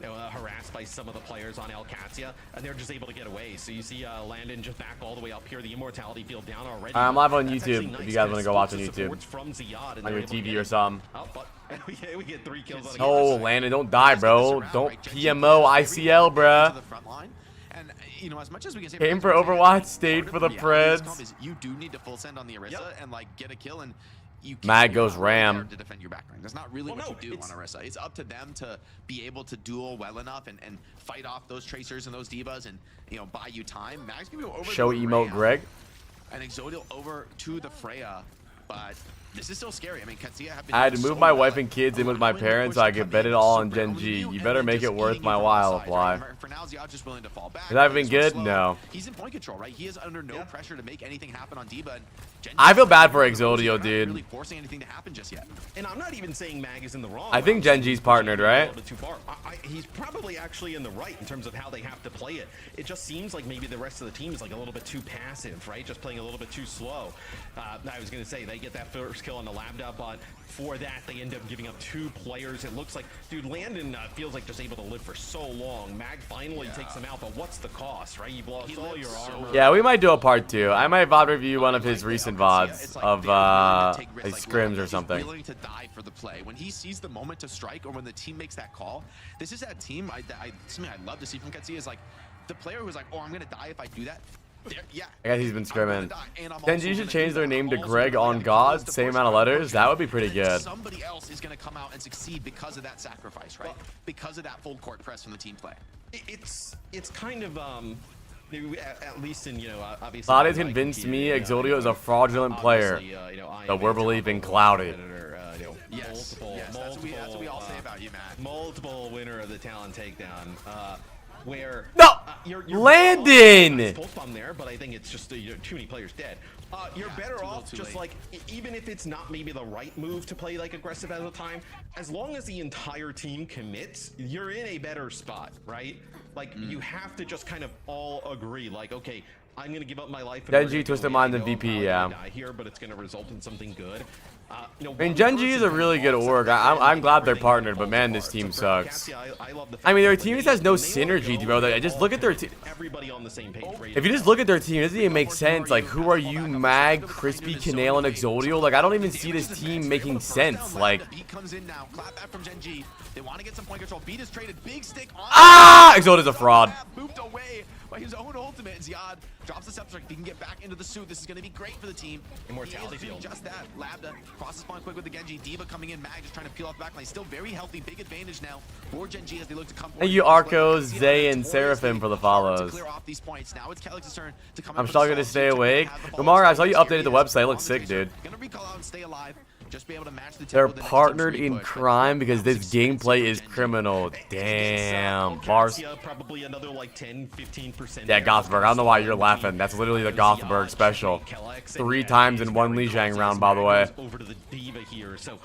harassed by some of the players on Owcs, and they're just able to get away. So you see Landon just back all the way up here, the immortality field down already. I'm live on That's YouTube nice. if you guys want to go watch on YouTube. From Ziad, On your TV or something. Oh, but we get 3 kills on Oh, Landon, don't die, bro. Don't PMO ICL, bruh. And you know, as much as we can say, Came for Overwatch, stayed for the Preds. You do need to full send on the Orisa and like get a kill, and you Mag goes Ram to defend your backline. That's not really what you do on Orisa. It's up to them to be able to duel well enough and fight off those tracers and those divas and buy you time. Mag's gonna go over. Show emote Greg. And Exodial over to the Freya, but this is still scary. I mean, I had to move my wife and kids in with my parents so I could bet it all on Gen G. You better make it worth my while, apply. For now, Ziad's just willing to fall back. Has that been good? No. He's in point control, right? He is under no pressure to make anything happen on D.Va. I feel bad for Exodio, dude. Really forcing anything to happen just yet. And I'm not even saying Mag is in the wrong. I think Gen G's partnered, right? A little bit too far. He's probably actually in the right in terms of how they have to play it. It just seems like maybe the rest of the team is like a little bit too passive, right? Just playing a little bit too slow. I was going to say they get that first kill on the Lambda, but for that they end up giving up 2 players. It looks like, dude, Landon feels like just able to live for so long. Mag finally takes him out, but what's the cost, right? You've lost all your armor. Yeah, we might do a part 2. I might VOD review one of his recent VODs of his scrims or something. Willing to die for the play. When he sees the moment to strike or when the team makes that call, this is that team something I'd love to see from Ketsia is like the player who's like, oh, I'm gonna die if I do that. Yeah. I guess he's been scrimming. Gen G should change their name to Greg on God. Same amount of letters. That would be pretty good. Somebody else is going to come out and succeed because of that sacrifice, right? Because of that full court press from the team play. It's kind of at least in obviously. Claudia's convinced me Exodio is a fraudulent player. But we're believing Cloudy. Yes, that's what we all say about you, Matt. Multiple winner of the talent takedown. Where you're Landon pulse bomb there, but I think it's just too many players dead. You're better off just like, even if it's not maybe the right move to play like aggressive at the time, as long as the entire team commits, you're in a better spot, right? Like you have to just kind of all agree, like, okay, I'm gonna give up my life. Gen G twisted mind than VP, yeah. Die here, but it's gonna result in something good. I mean, Gen G is a really good org. I'm glad they're partnered, but man, this team sucks. I mean, their team just has no synergy, bro. Just look at their team. Everybody on the same page. If you just look at their team, it doesn't even make sense. Like, who are you, Mag, Crispy, Canale, and Exodio? Like, I don't even see this team making sense. Like, Beat comes in now. Clap back from Gen G. They want to get some point control. Beat is traded. Big stick on. Exodio's a fraud. Moved away by his own ultimate. Ziad drops the scepter. He can get back into the suit. This is going to be great for the team. Immortality field. Just that. Lambda crosses spawn quick with the Genji. D.Va coming in. Mag just trying to peel off the backline. Still very healthy. Big advantage now for Gen G as they look to come forward. Thank you, Arcos, Zay, and Seraphim for the follows. Clear off these points. Now it's Kelix's turn to come I'm struggling to stay awake. Gamar, I saw you updated the website. It looks sick, dude. Gonna recall out and stay alive. Just be able to match the They're partnered in crime because this gameplay is criminal. Damn. Bars. Probably another like 10-15%. Yeah, Gothberg. I don't know why you're laughing. That's literally the Gothberg special. 3 times in 1 Lijiang round, by the way. Over to the D.Va here. So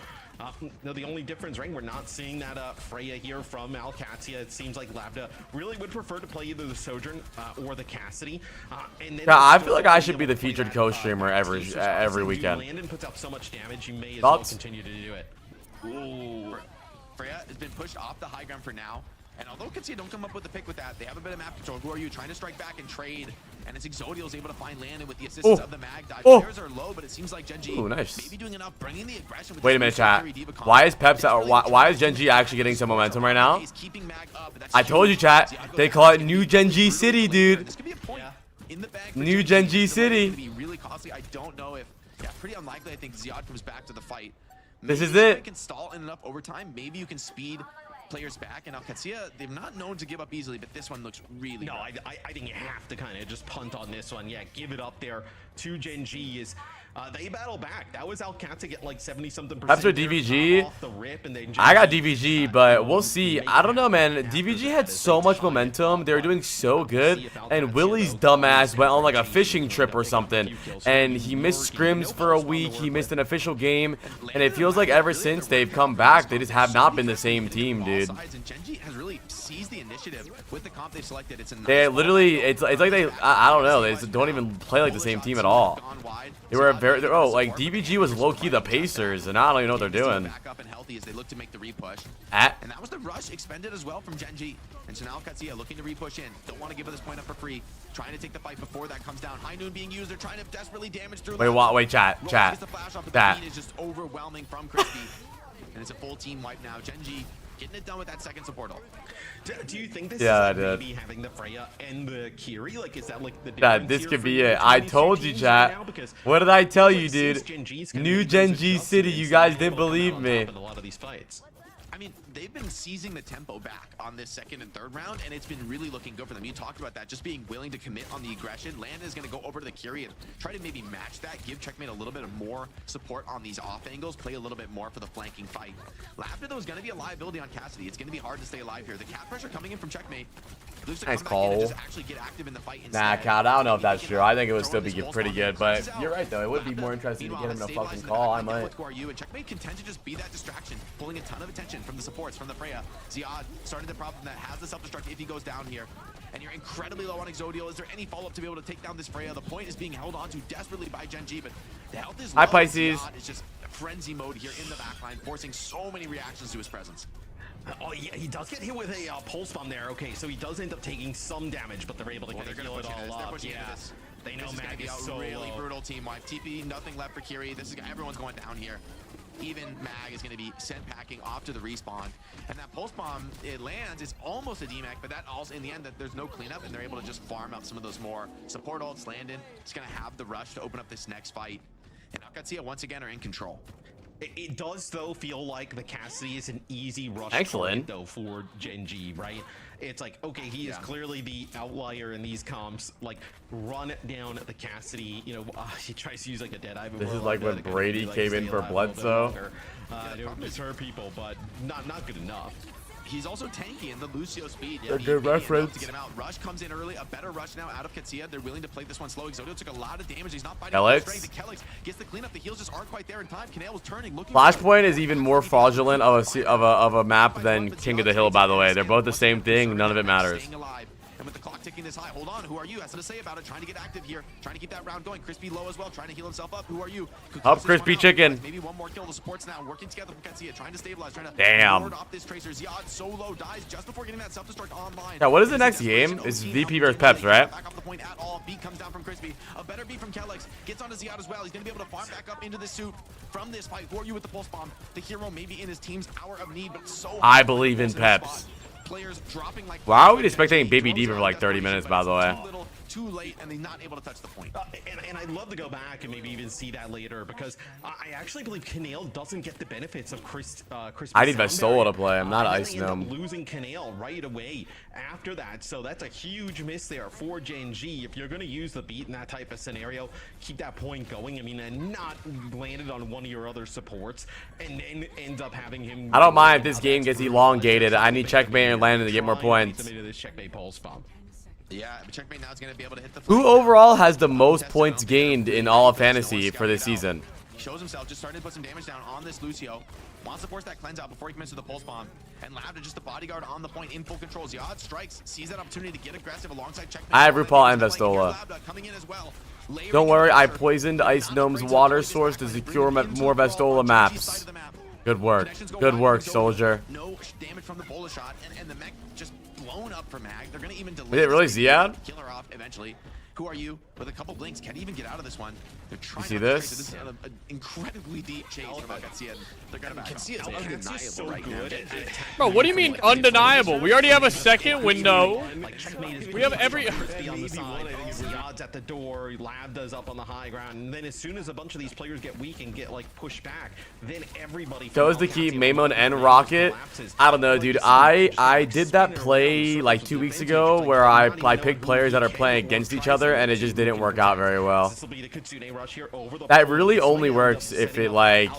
no, the only difference, right? We're not seeing that Freya here from Owcs. It seems like Lambda really would prefer to play either the Sojourn or the Cassidy. And then I feel like I should be the featured co-streamer every weekend. Landon puts up so much damage, you may as well continue to do it. Ooh. Freya has been pushed off the high ground for now. And although Katsia don't come up with the pick with that, they have a bit of map control. Who are you trying to strike back and trade? And it's Exodial able to find Landon with the assistance of the Mag. Players are low, but it seems like Gen G maybe doing enough, bringing the aggression. With Wait a minute, chat. Why is why is Gen G actually getting some momentum right now? I told you, chat. They call it New Gen G City, dude. This could be a point in the bag. New Gen G City. Be really costly. I don't know if. Yeah, pretty unlikely. I think Ziad comes back to the fight. This is it. You can stall in enough overtime. Maybe you can speed players back, and Alcatsia, they've not known to give up easily, but this one looks really no, I think you have to kind of just punt on this one. Yeah, give it up there to Gen G. They battle back. That was Alcatsia get like 70-something%. That's for DVG. Off the rip, and then I got DVG, but we'll see. I don't know, man. DVG had so much momentum. They were doing so good, and Willie's dumbass went on like a fishing trip or something, and he missed scrims for a week. He missed an official game, and it feels like ever since they've come back, they just have not been the same team, dude. They literally, it's like they, I don't know, they don't even play like the same team at all. They were a very Oh, like DBG was low-key the Pacers, and I don't even know what they're doing. Back up and healthy as they look to make the repush. And that was the rush expended as well from Gen G. And so now Katsuya looking to repush in. Don't want to give this point up for free. Trying to take the fight before that comes down. High noon being used. They're trying to desperately damage through. wait, chat. The flash off, but the feed is just overwhelming from Crispy. And it's a full team wipe now. Gen G getting it done with that second support ult. Do you think this is like maybe having the Freya and the Kiri? Like, is that like the difference this here could for be you it. between I these told two you, teams chat. right now? Because What did I tell like you, dude? since Gen G's gonna New make Gen those G City. adjustments, You guys they're didn't able to come believe out on me. top in a lot of these fights. I mean, they've been seizing the tempo back on this second and third round, and it's been really looking good for them. You talked about that, just being willing to commit on the aggression. Land is going to go over to the Kiri and try to maybe match that, give Checkmate a little bit of more support on these off angles, play a little bit more for the flanking fight. Lambda, though, is going to be a liability on Cassidy. It's going to be hard to stay alive here. The cat pressure coming in from Checkmate. Nice call. Nah, Cat, I don't know if that's true. I think it would still be pretty good, but you're right, though. It would be more interesting to get him in a fucking call. I might. And Checkmate can tend to just be that distraction, pulling a ton of attention from the supports, from the Freya. Ziad started the problem that has the self-destruct if he goes down here. And you're incredibly low on Exodial. Is there any follow-up to be able to take down this Freya? The point is being held on to desperately by Gen G, but the health is low. Hi, Pisces. Ziad is just frenzy mode here in the backline, forcing so many reactions to his presence. Oh, yeah, he does get hit with a pulse bomb there. Okay, so he does end up taking some damage, but they're able to kind of heal it all up. Yeah, they know Mag is so really low. brutal team wipe. TP, nothing left for Kiri. This is everyone's going down here. Even Mag is going to be sent packing off to the respawn, and that pulse bomb, it lands. It's almost a DMAC, but that also in the end that there's no cleanup, and they're able to just farm up some of those more support ults. Landon is going to have the rush to open up this next fight, and Akatsuya once again are in control. It does, though, feel like the Cassidy is an easy rush Excellent. target, though, for Gen G, right? It's like, okay, he is clearly the outlier in these comps. Like, run down the Cassidy. You know, he tries to use, like, a dead eye. This is like when Brady came in for Bledsoe. To deter people, but not good enough. He's also tanky in the Lucio speed. A good reference. To get him out. Rush comes in early. A better rush now out of Katsuya. They're willing to play this one slow. Exodio took a lot of damage. He's not fighting Owcs. strength. The Kellex gets the cleanup. The heals just aren't quite there in time. Canale was turning, looking. Flashpoint is even more fraudulent of a map than King of the Hill, by the way. They're both the same thing. None of it matters. And with the clock ticking this high, hold on. Who are you? Has something to say about it. Trying to get active here. Trying to keep that round going. Crispy low as well. Trying to heal himself up. Who are you? Up, Crispy Chicken. Maybe one more kill. The supports now working together from Katsuya. Trying to stabilize. Trying to ward off this Tracer. Ziad so low. Dies just before getting that self-destruct online. Yeah, what is the next game? It's VP versus Peps, right? Back off the point at all. Beat comes down from Crispy. A better beat from Kellex. Gets onto Ziad as well. He's going to be able to farm back up into this suit from this fight. Who are you with the pulse bomb? The hero maybe in his team's hour of need, but so I believe in Peps. Players dropping like Why are we expecting Baby Diva for like 30 minutes, by the way? Too late, and they're not able to touch the point. And I'd love to go back and maybe even see that later, because I actually believe Canale doesn't get the benefits of Crispy. I need my solo to play. I'm not Ice Gnome. Losing Canale right away after that, so that's a huge miss there for Gen G. If you're going to use the beat in that type of scenario, keep that point going. I mean, and not landed on one of your other supports, and then end up having him. I don't mind if this game gets elongated. I need Checkmate and Landon to get more points. This Checkmate pulse bomb. Yeah, but Checkmate now is going to be able to hit the Who overall has the most points gained in all of Fantasy for this season? Shows himself, just starting to put some damage down on this Lucio. Wants to force that cleanse out before he commits to the pulse bomb. And Lambda just the bodyguard on the point in full control. Ziad strikes, sees that opportunity to get aggressive alongside Checkmate. I have RuPaul and Vestola. Well. Don't worry, I poisoned Ice Gnome's water source to secure more Vestola maps. Good work. Good work, soldier. No damage from the bullet shot, and the mech just blown up for Mag. They're going to even delay. Is it really Ziad? Kill her off eventually. Who are you? With a couple blinks, can even get out of this one. They're trying you see to this? This is an incredibly deep chase from Akatsuya. They're going to back off. So right good at Bro, what do you mean undeniable? We already have a second window. We have every. On the side, Ziad's at the door, Lambda's up on the high ground, and then as soon as a bunch of these players get weak and get like pushed back, then everybody Chose to keep Maimon and Rocket. I don't know, dude. I did that play like 2 weeks ago where I picked players that are playing against each other, and it just didn't work out very well. That really only works if it like.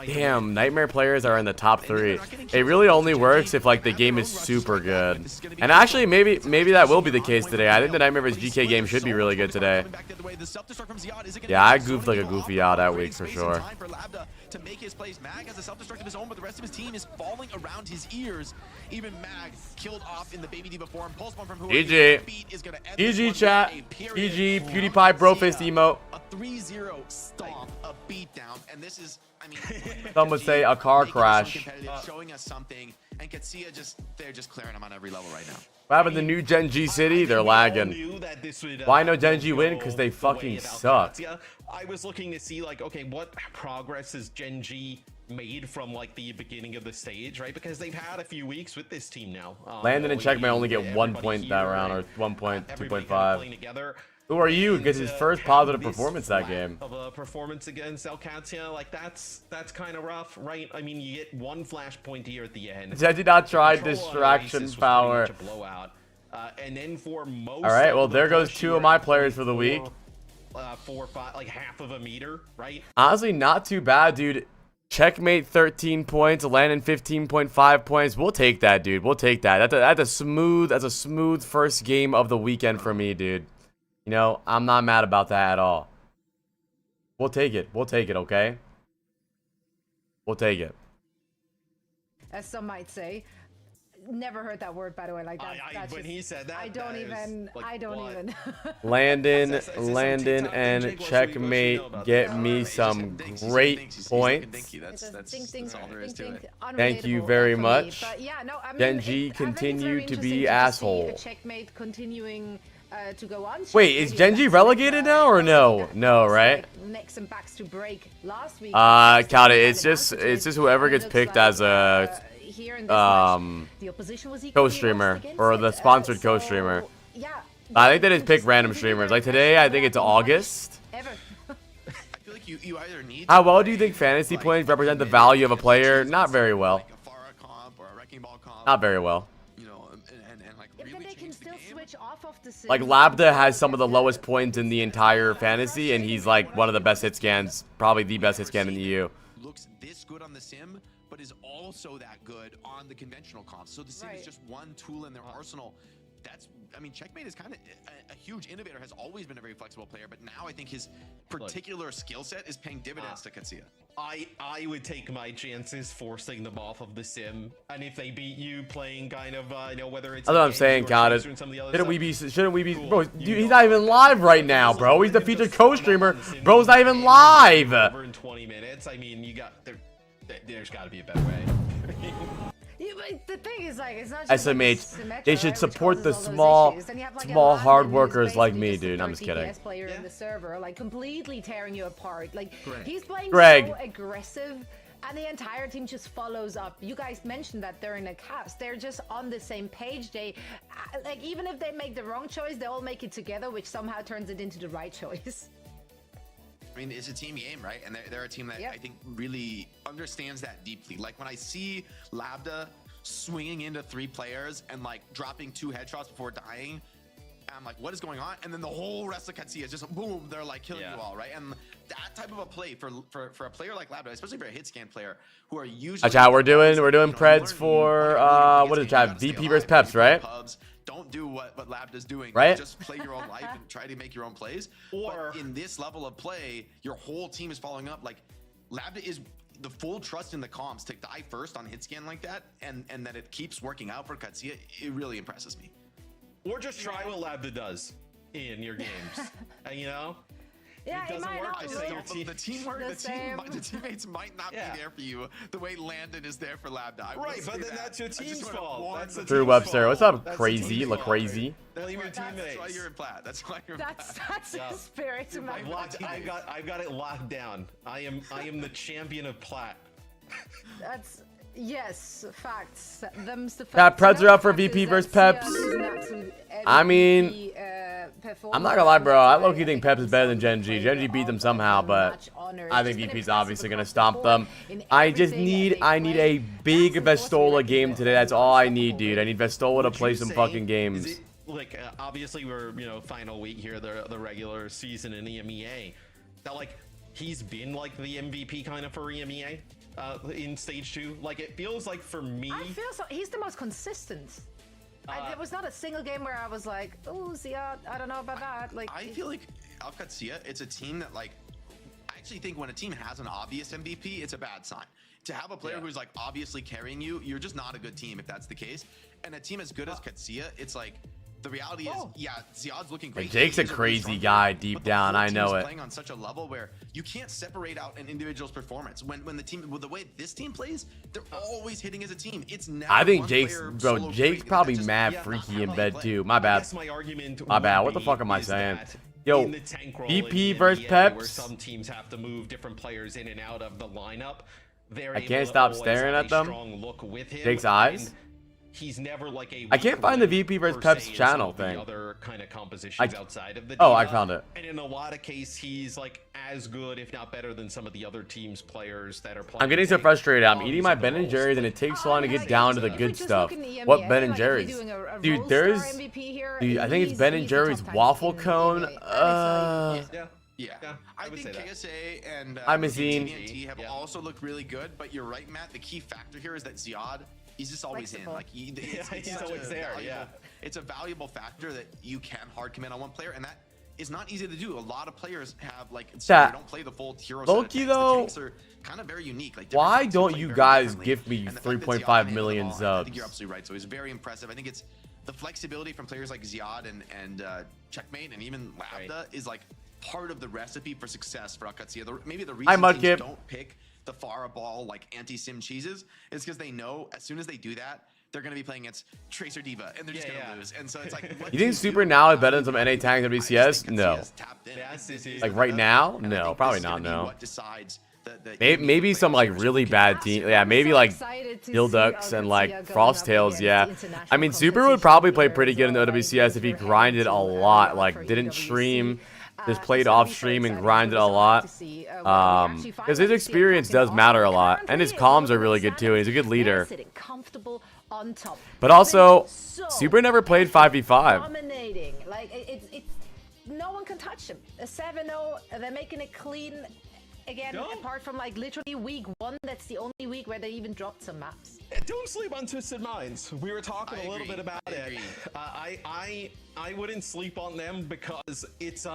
Damn, Nightmare players are in the top 3. It really only works if like the game is super good. And actually, maybe that will be the case today. I think the Nightmare vs GK game should be really good today. Yeah, I goofed like a goofy out that week for sure. to make his plays. Mag has a self-destruct of his own, but the rest of his team is falling around his ears. Even Mag killed off in the Baby Diva form. Pulse bomb from who GG. is going to end GG chat. GG PewDiePie brofist emote. A 3-0 stomp, a beatdown, and this is, I mean, Some would say a car crash. showing us something, and Katsia they're just clearing him on every level right now. What happened to New Gen G City? They're lagging. Why no Gen G win? Because they fucking suck. I was looking to see, like, okay, what progress has Gen G made from, like, the beginning of the stage, right? Because they've had a few weeks with this team now. Landon and Checkmate only get 1 point that round, or 1 point, 2.5. Who are you? Gets his first positive performance that game. Of a performance against Alcatia, like that's kind of rough, right? I mean, you get 1 flashpoint here at the end. I did not try distraction power. And then for most. All right, well there goes 2 of my players for the week. 4 or 5, like half of a meter, right? Honestly, not too bad, dude. Checkmate 13 points, Landon 15.5 points. We'll take that, dude. We'll take that. That's a smooth first game of the weekend for me, dude. You know, I'm not mad about that at all. We'll take it. We'll take it, okay? We'll take it. As some might say. Never heard that word, by the way. Like that. When he said that, I don't even. Landon and Checkmate get me some great points. That's all there is to it. Thank you very much. But yeah, no, I mean, Gen G continue to be asshole. Checkmate continuing to go on. Wait, is Gen G relegated now or no? No, right? Necks and backs to break last week. Count it. It's just whoever gets picked as a co-streamer or the sponsored co-streamer. I think they just pick random streamers. Like today, I think it's August. I feel like you either need. How well do you think fantasy points represent the value of a player? Not very well. Like a Pharah comp or a Wrecking Ball comp. Not very well. You know, and like really change the game. Like Labda has some of the lowest points in the entire fantasy, and he's like one of the best hit scans, probably the best hit scan in the EU. Looks this good on the sim, but is also that good on the conventional comps. So the sim is just one tool in their arsenal. That's, I mean, Checkmate is kind of a huge innovator, has always been a very flexible player, but now I think his particular skill set is paying dividends to Katsia. I would take my chances forcing them off of the sim, and if they beat you playing kind of, you know, whether it's. That's what I'm saying, Connor. Shouldn't we be, bro, dude, he's not even live right now, bro. He's the featured co-streamer. Bro's not even live. Over in 20 minutes. I mean, there's got to be a better way. The thing is, like, it's not just SMH, they should support the small hard workers like me, dude. I'm just kidding. Player in the server, like, completely tearing you apart. Like, he's playing so aggressive, and the entire team just follows up. You guys mentioned that they're in a cast. They're just on the same page. They, like, even if they make the wrong choice, they all make it together, which somehow turns it into the right choice. I mean, it's a team game, right? And they're a team that I think really understands that deeply. Like when I see Labda swinging into 3 players and like dropping 2 headshots before dying, I'm like, what is going on? And then the whole rest of Katsia is just boom, they're like killing you all, right? And that type of a play for a player like Labda, especially for a hit scan player who are usually. That's how we're doing Preds for what is it, chat? VP versus Peps, right? Don't do what Labda's doing. Right? Just play your own life and try to make your own plays. Or in this level of play, your whole team is following up. Like Labda is the full trust in the comms to die first on hit scan like that, and that it keeps working out for Katsia. It really impresses me. Or just try what Labda does in your games. You know? Yeah, it might not work. The teammates might not be there for you the way Landon is there for Labda. Right, but then that's your team's fault. That's the Drew Webster, what's up, crazy? Look crazy. That's why you're in plat. That's why you're in plat. That's the spirit of my I've got it locked down. I am the champion of plat. That's. Yes, facts. That Preds are up for VP versus Peps. I mean, I'm not gonna lie, bro. I low-key think Peps is better than Gen G. Gen G beat them somehow, but I think VP's obviously gonna stomp them. I need a big Vestola game today. That's all I need, dude. I need Vestola to play some fucking games. Like, obviously we're, you know, final week here, the regular season in EMEA. That, like, he's been like the MVP kind of for EMEA. In stage 2, like it feels like for me, I feel so. He's the most consistent. There was not a single game where I was like, "Oh, Zia, I don't know about that." Like, I feel like Alcatia, it's a team that like actually think when a team has an obvious MVP, it's a bad sign. To have a player who's like obviously carrying you, you're just not a good team if that's the case. And a team as good as Katsia, it's like the reality is, yeah, Ziad's looking great. Jake's a crazy guy deep down. I know it. Playing on such a level where you can't separate out an individual's performance. When the team, with the way this team plays, they're always hitting as a team. It's never I think one Jake's, player bro, solo Jake's great. probably That's just mad not freaky how in they bed play. too. My bad. My argument My bad. What would the fuck am I is saying? that Yo, in the tank role VP in the versus NBA, where Peps. some teams have to move different players in and out of the lineup. I can't stop staring at them. Jake's eyes. He's never like a. I can't find the VP versus Peps channel thing. Other kind of compositions outside of the. Oh, I found it. And in a lot of cases, he's like as good, if not better, than some of the other team's players that are playing. I'm getting so frustrated. I'm eating my Ben and Jerry's, and it takes so long to get down to the good stuff. What Ben and Jerry's? Dude, there's. Dude, I think it's Ben and Jerry's waffle cone. Yeah, I think KSA and Imazine. TNT have also looked really good, but you're right, Matt. The key factor here is that Ziad, he's just always in. Like he's always there. Yeah, it's a valuable factor that you can hard commit on one player, and that is not easy to do. A lot of players have like they don't play the full hero. Loki though, the tanks are kind of very unique. Like why don't you guys give me 3.5 million subs? I think you're absolutely right. So he's very impressive. I think it's the flexibility from players like Ziad and Checkmate and even Labda is like part of the recipe for success for Akatsuya. Maybe the reason teams don't pick the far ball like anti-sim cheeses is because they know as soon as they do that, they're going to be playing against Tracer Diva and they're just going to lose. And so it's like, you think Super now is better than some NA tanks WCS? No. Like right now? No, probably not. No. Maybe some like really bad team. Yeah, maybe like Dilducks and like Frosttails. Yeah. I mean, Super would probably play pretty good in the WCS if he grinded a lot. Like didn't stream. Just played off stream and grinded a lot. Because his experience does matter a lot. And his comms are really good too. And he's a good leader. But also, Super never played 5v5. Dominating. Like, it's no one can touch him. A 7-0, they're making it clean. Again, apart from like literally week 1, that's the only week where they even dropped some maps. Don't sleep on Twisted Minds. We were talking a little bit about it. I wouldn't sleep on them because it's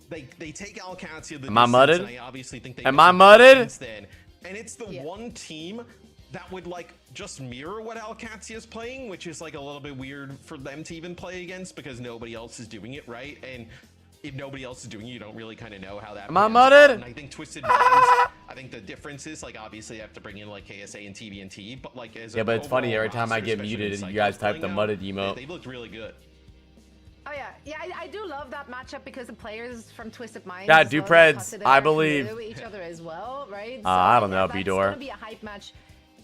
they take Alcancia. Am I mudded? I obviously think they Am I mudded? Then, and it's the one team that would like just mirror what Alcancia is playing, which is like a little bit weird for them to even play against because nobody else is doing it, right? And if nobody else is doing it, you don't really kind of know how that. Am I mudded? And I think Twisted Minds. I think the difference is like obviously they have to bring in like KSA and TBNT, but like as but it's funny every time I get muted, you guys type the mudded emote. They looked really good. Oh yeah, I do love that matchup because the players from Twisted Minds. Yeah, Dupreds, I believe. Each other as well, right? I don't know, Bdor. It's gonna be a hype match.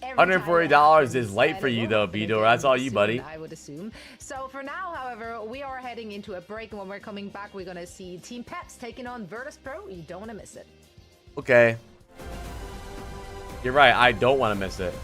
$140 is light for you though, Bdor. That's all you, buddy. I would assume. So for now, however, we are heading into a break, and when we're coming back, we're gonna see Team Peps taking on Virtus Pro. You don't want to miss it. Okay. You're right. I don't want to miss it.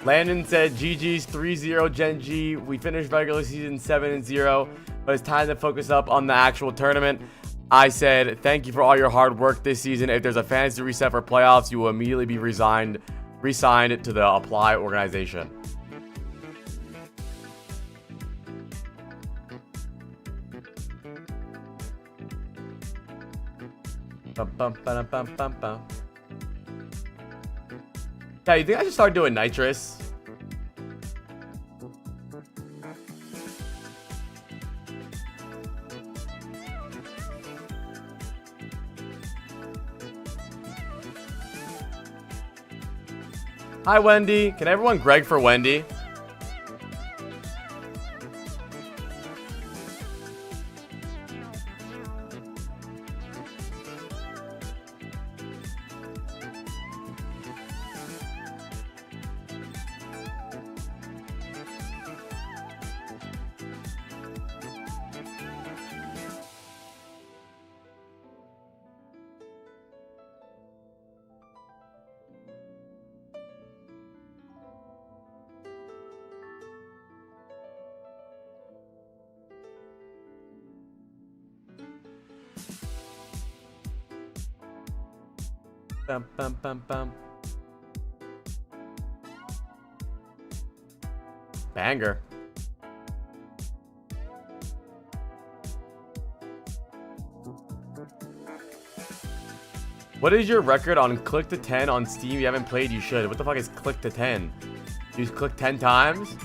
Landon said GG's 3-0 Gen G. We finished regular season 7-0, but it's time to focus up on the actual tournament. I said, thank you for all your hard work this season. If there's a fantasy reset for playoffs, you will immediately be re-signed to the Apply organization. Yeah, you think I should start doing nitrous? Hi, Wendy. Can everyone Greg for Wendy? Bum, bum, bum, bum. Banger. What is your record on click to 10 on Steam? You haven't played, you should. What the fuck is click to 10? You just click 10 times?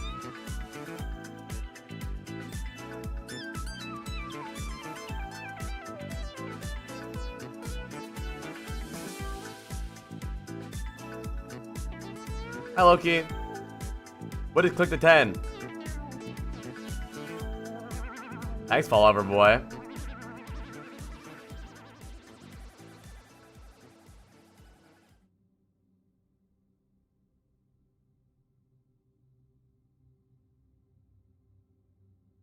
Hi, Loki. What is click to 10? Thanks, Fallover boy.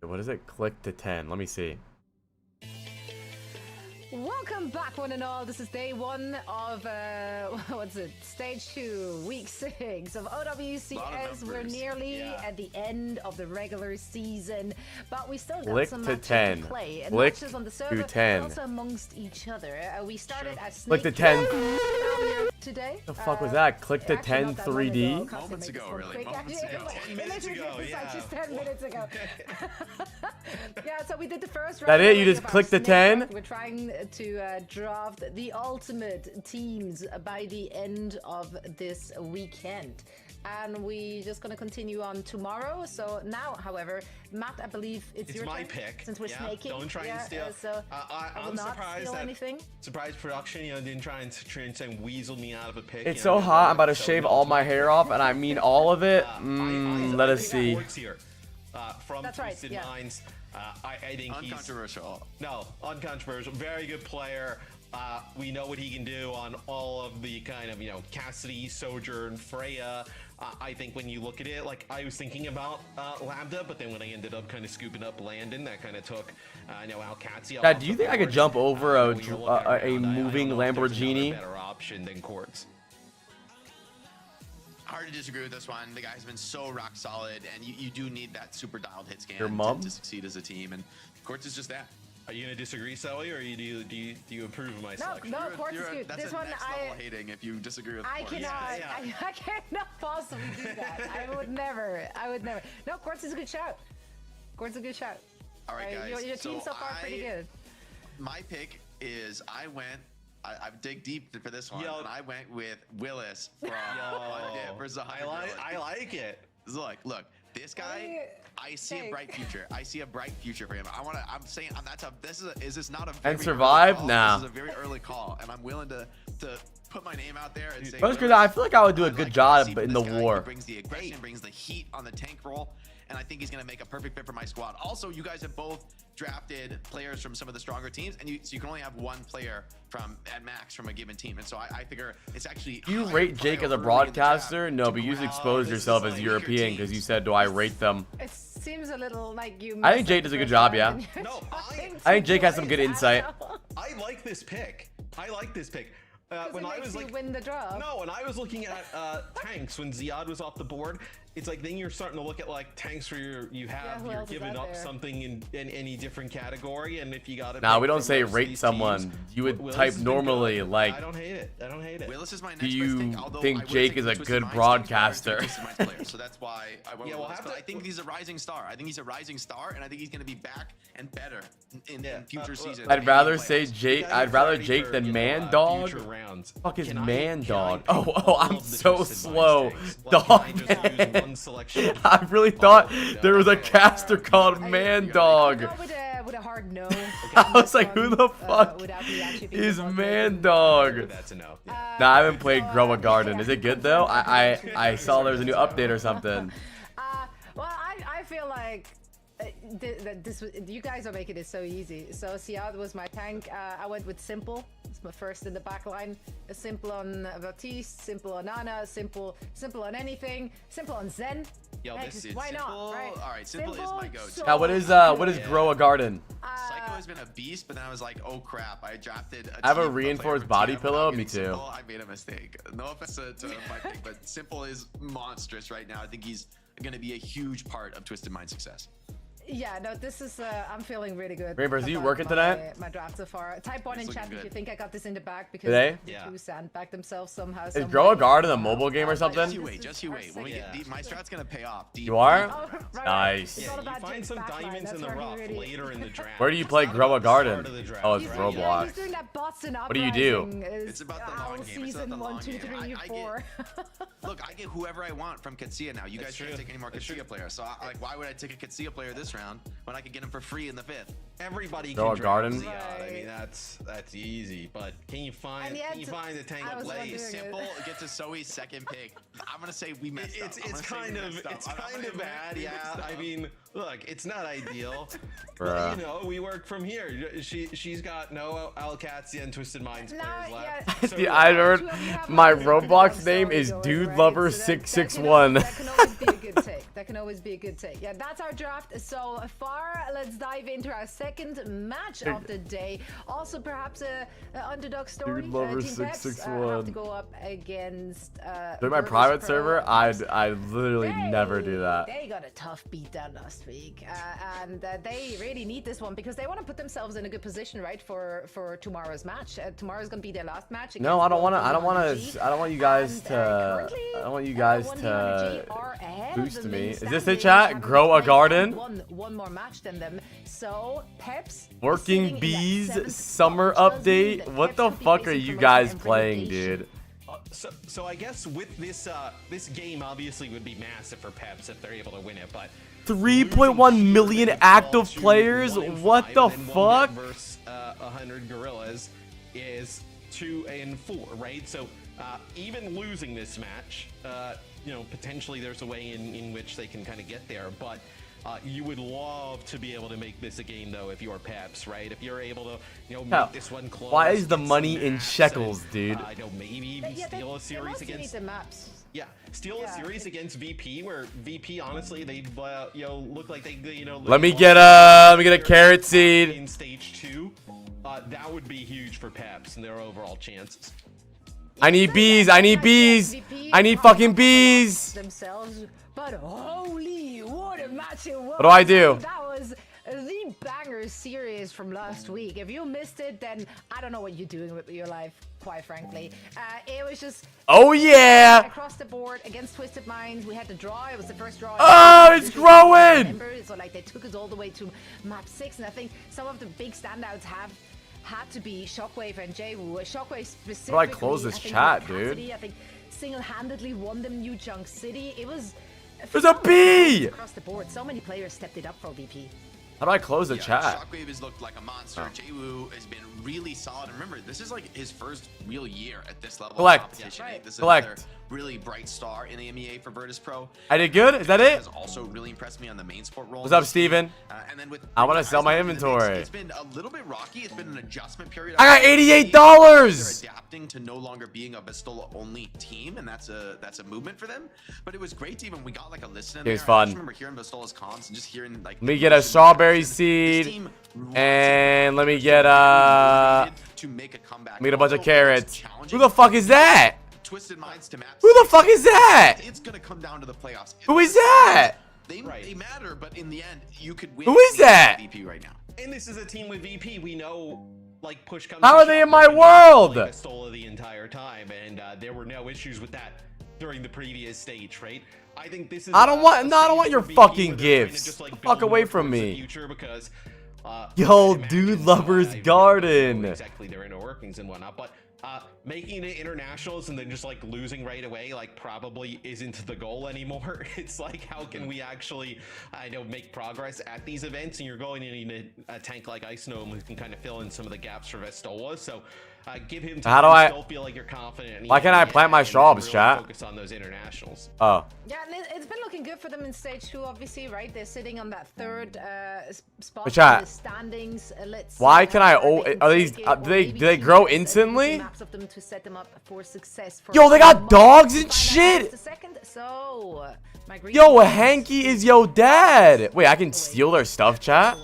What is it? Click to 10. Let me see. Welcome back, one and all. This is day one of what's it? Stage 2, week 6 of OWCS. We're nearly at the end of the regular season, but we still got Click some to matches 10. to play, and Click not just on the server, to 10. but also amongst each other. We started as Click Snake to 10. earlier today. The fuck was that? Click to Actually, 10 not that long 3D? ago. Can't Moments make ago, this one really. quick. Moments Actually, ago. 10 minutes ago, It's like yeah. just 10 minutes ago. Yeah, so we did the first That it? You round just of our click the Snake 10? Round. We're trying to draft the ultimate teams by the end of this weekend. And we just gonna continue on tomorrow. So now, however, Matt, I believe it's your my turn, pick. since we're snaking. Don't try and steal. So I will I'm not surprised steal that anything. surprise production, didn't try and weasel me out of a pick. It's so hot, I'm about to shave all my hair off, and I mean all of it. Let us see. From That's right, Twisted yeah. Minds, I think he's Uncontroversial. no uncontroversial. Very good player. We know what he can do on all of the kind of Cassidy, Sojourn, Freya. I think when you look at it, like I was thinking about Lambda, but then when I ended up kind of scooping up Landon, that kind of took Alcatsi. Dad, do you think I could jump over a moving Lamborghini? Lamborghini? Better option than Quartz. Hard to disagree with this one. The guy's been so rock solid, and you do need that super dialed hit scan Your mom? to succeed as a team, and Quartz is just that. Are you gonna disagree, Sully, or do you approve of my selection? No, Quartz is good. That's This a one, next level hating if you disagree with I Quartz. cannot. Yeah. I cannot possibly do that. I would never. No, Quartz is a good shout. Quartz is a good shout. All right, guys. Your team so far pretty good. My pick is I dig deep for this one, Yo. and I went with Willis from versus I like it. Look, this guy, I see a bright future. I see a bright future for him. I'm saying that's a. Is this not a very And survive? early call? Nah. This is a very early call, and I'm willing to put my name out there and say. That's good. Willis, I feel like I would do a I'd good like to job see in this the guy. war. He brings the aggression, brings the heat on the tank role, and I think he's going to make a perfect fit for my squad. Also, you guys have both drafted players from some of the stronger teams, and so you can only have one player at max from a given team, and so I figure it's actually. Do you rate Jake as a broadcaster? No, but you just exposed yourself as European because you said, do I rate them? It seems a little like you. I think Jake does a good job, yeah. No, I think Jake has some good insight. I like this pick. When I was like, win the draw. no, when I was looking at tanks when Ziad was off the board, it's like then you're starting to look at like tanks where you're giving up something in any different category, and if you got it. Nah, we don't say rate someone. You would type normally like. I don't hate it. Willis is my next Do you best pick, although think I would Jake take is the a Twisted good Minds broadcaster? team for Twisted Minds player, so that's why I went with we'll Willis. have But to- I think he's a rising star. I think he's a rising star, and I think he's going to be back and better in future seasons. I'd rather Playoffs. say Jake. I'd rather Jake than Man Dog. Fuck is Man Dog? Oh, I'm so slow. Dog. I really thought there was a caster called Man Dog. Go with a hard no. I was like, who the fuck without me actually being is the one Man Dog? That's a no. Nah, I haven't played Grow a Garden. Is it good though? I saw there was a new update or something. Well, I feel like you guys are making it so easy. So Siad was my tank. I went with Simple. It's my first in the back line. Simple on Baptiste, Simple on Ana, Simple on anything, Simple on Zen. Yo, Heck, this is why Simple. not? Right? All right, Simple is my go-to. so Now, what is good. Grow a Garden? Psycho has been a beast, but then I was like, oh crap, I drafted I have a team, player reinforced from body TM pillow? without Me getting too. Simple. I made a mistake. No offense to my pick, but Simple is monstrous right now. I think he's going to be a huge part of Twisted Mind success. Yeah, no, this is, I'm feeling really good. Reavers, are you about working tonight? My draft so far. Type 1 in It's chat looking if you good. think I got this in the bag because Today? the Yeah. two sandbagged themselves somehow. Is Grow a Garden a mobile game or Just something? you wait, just you wait. When we get deep, my strat's gonna pay off. Deep, You are? Oh, right. Nice. It's all You about find Jake's some backline. diamonds in That's the where he rough really- later in the draft. Where do you play It's not Grow a about the start Garden? of the draft, Oh, it's right? Roblox. Yeah, he's doing that bots and What do you do? Uprising is It's about the Owl long game. It's about season the 1, long 2, game. 3, I 4. Look, I get whoever I want from Katsia now. You guys That's can't true. take any more That's Katsia true. players. So, like, why would I take a Katsia player this round when I could get him for free in the 5th? Everybody Grow can a garden? draft Zeon. I Right. mean, that's easy. But can you find And yet, the tank I of was Blaze? wondering- Simple get to Zoe's second pick. I'm gonna say we messed up. It's I'm gonna say kind we of messed up. it's I'm kind gonna of admit bad, we yeah. messed up. I mean, look, it's not ideal. Bruh. But, you know, we work from here. She's got no Alcatsia and Twisted Minds No, players yeah. left. So, Yeah, I heard Two of you have my like this pretty Roblox good name story is going, Dude right? Lover So that- 661. That can always be a good take. That can always be a good take. Yeah, that's our draft so far. Let's dive into our second match of the day. Also, perhaps a underdog story. Dude Lover Team Peps, 661. have to go up against. During my Virtus private Pro. server, I'd literally never do that. They got a tough beatdown last week, and they really need this one because they want to put themselves in a good position, right, for tomorrow's match. Tomorrow's gonna be their last match. No, I don't want to. I don't want to. I don't want you guys And, to. currently, I don't want you guys 1D to Energy are ahead of boost the me. main Is this standings, the chat? having Grow a played garden? One more match than them. So Peps is Working sitting in that bees seventh summer spot, which does mean update. that What Peps the could be fuck are facing you promotion guys and playing, relegation. dude? So I guess with this this game obviously would be massive for Peps if they're able to win it, but 3.1 million active players. What the fuck? Versus 100 gorillas is 2 and 4, right? So even losing this match, you know, potentially there's a way in which they can kind of get there, but you would love to be able to make this a game, though, if you're Peps, right? If you're able to, you know, Hell, make this one close. why is the get money some in maps shekels, and, dude? I know, maybe even steal a series mostly against. need the maps. Yeah, steal a Yeah, series it- against VP, where VP honestly they you know look like they you know. Let me get a carrot seed. In stage 2. That would be huge for Peps and their overall chances. I need bees. I need bees. MVP I need probably fucking not bees. Themselves, but holy, what a match it was! What do I do? That was the banger series from last week. If you missed it, then I don't know what you're doing with your life, quite frankly. It was just Oh yeah. across the board against Twisted Minds. We had the draw. It was the first draw. Oh, it's growing. Remember, so like they took us all the way to map 6, and I think some of the big standouts have had to be Shockwave and Jwoo. Shockwave specifically. close this I think chat, with dude? Cassidy, I think single-handedly won them New Junk City. It was. There's a bee! Across the board, so many players stepped it up for VP. How do I close the chat? Shockwave has looked like a monster. Jwoo has been really solid. And remember, this is like his first real year at this level Collect. of competition. Right. This is Collect. another really bright star in the MEA for Virtus Pro. I did good? Is that it? Has also really impressed me on the main sport role. What's up, Steven? And then with I wanna sell my in the mix, inventory. It's been a little bit rocky. It's been an adjustment period. I got $88. They're adapting to no longer being a Vistola only team, and that's a movement for them. But it was great to even we got like a listen in It was there. fun. I just remember hearing Vistola's comms and just hearing like. Let me get a strawberry seed. And let me get to make a comeback. a bunch of Although it's carrots. challenging, Who the fuck is that? Twisted Minds to maps. Who the fuck is that? It's gonna come down to the playoffs. Who is that? They matter, but in the end, you could win. Who is that? VP right now. And this is a team with VP. We know, like, push comes. How to are they shove, in my they've been world? playing Vistola the entire time, and there were no issues with that during the previous stage, right? I think this is. I don't want- no, I don't stage want your for VP fucking where they're trying to gifts. just, like, Get the fuck build away more from towards the me. future because, Yo, I dude imagine, lover's I don't garden. know exactly their inner workings and whatnot, but making it internationals and then just like losing right away, like probably isn't the goal anymore. It's like, how can we actually, I know, make progress at these events? And you're going to need a tank like Ice Gnome who can kind of fill in some of the gaps for Vestola. So give him time. How do I- Still feel like you're confident. Why can't I plant my and shrubs, really chat? Focus on those internationals. Oh. Yeah, and it's been looking good for them in stage 2, obviously, right? They're sitting on that third spot But chat, in the standings. Let's why see can how I? far Oh, can are these? take it, Do or they? maybe Do they teams grow using instantly? maps of them to set them up for success. For Yo, they got dogs and Find out in shit. just a second. So, my green Yo, team- Hanky is yo dad. Wait, I can steal their stuff, chat?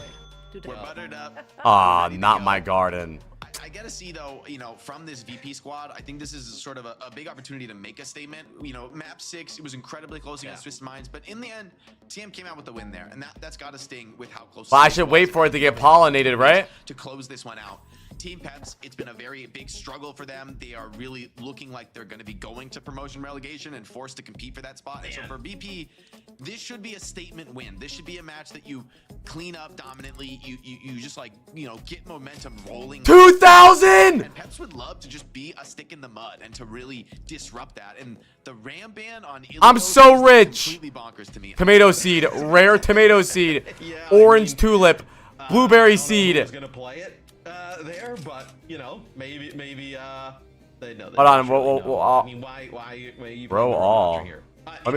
Do the- We're buttered up. Ah, Ready to not go. my garden. I gotta see though, you know, from this VP squad, I think this is sort of a big opportunity to make a statement. You know, map 6, it was incredibly close against Swiss Mines, but in the end, TM came out with the win there, and that's got to sting with how close. Well, I should wait for it to get pollinated, right? To close this one out. Team Peps, it's been a very big struggle for them. They are really looking like they're going to be going to promotion relegation and forced to compete for that spot. And so for VP, this should be a statement win. This should be a match that you clean up dominantly. You just like, you know, get momentum rolling. 2,000! And Peps would love to just be a stick in the mud and to really disrupt that. And the Ram ban on I'm so rich. completely bonkers to me. Tomato seed, rare tomato seed, orange tulip, blueberry seed. I was gonna play it there, but you know, maybe they know. Hold on, I mean, why you bro, all. here? Let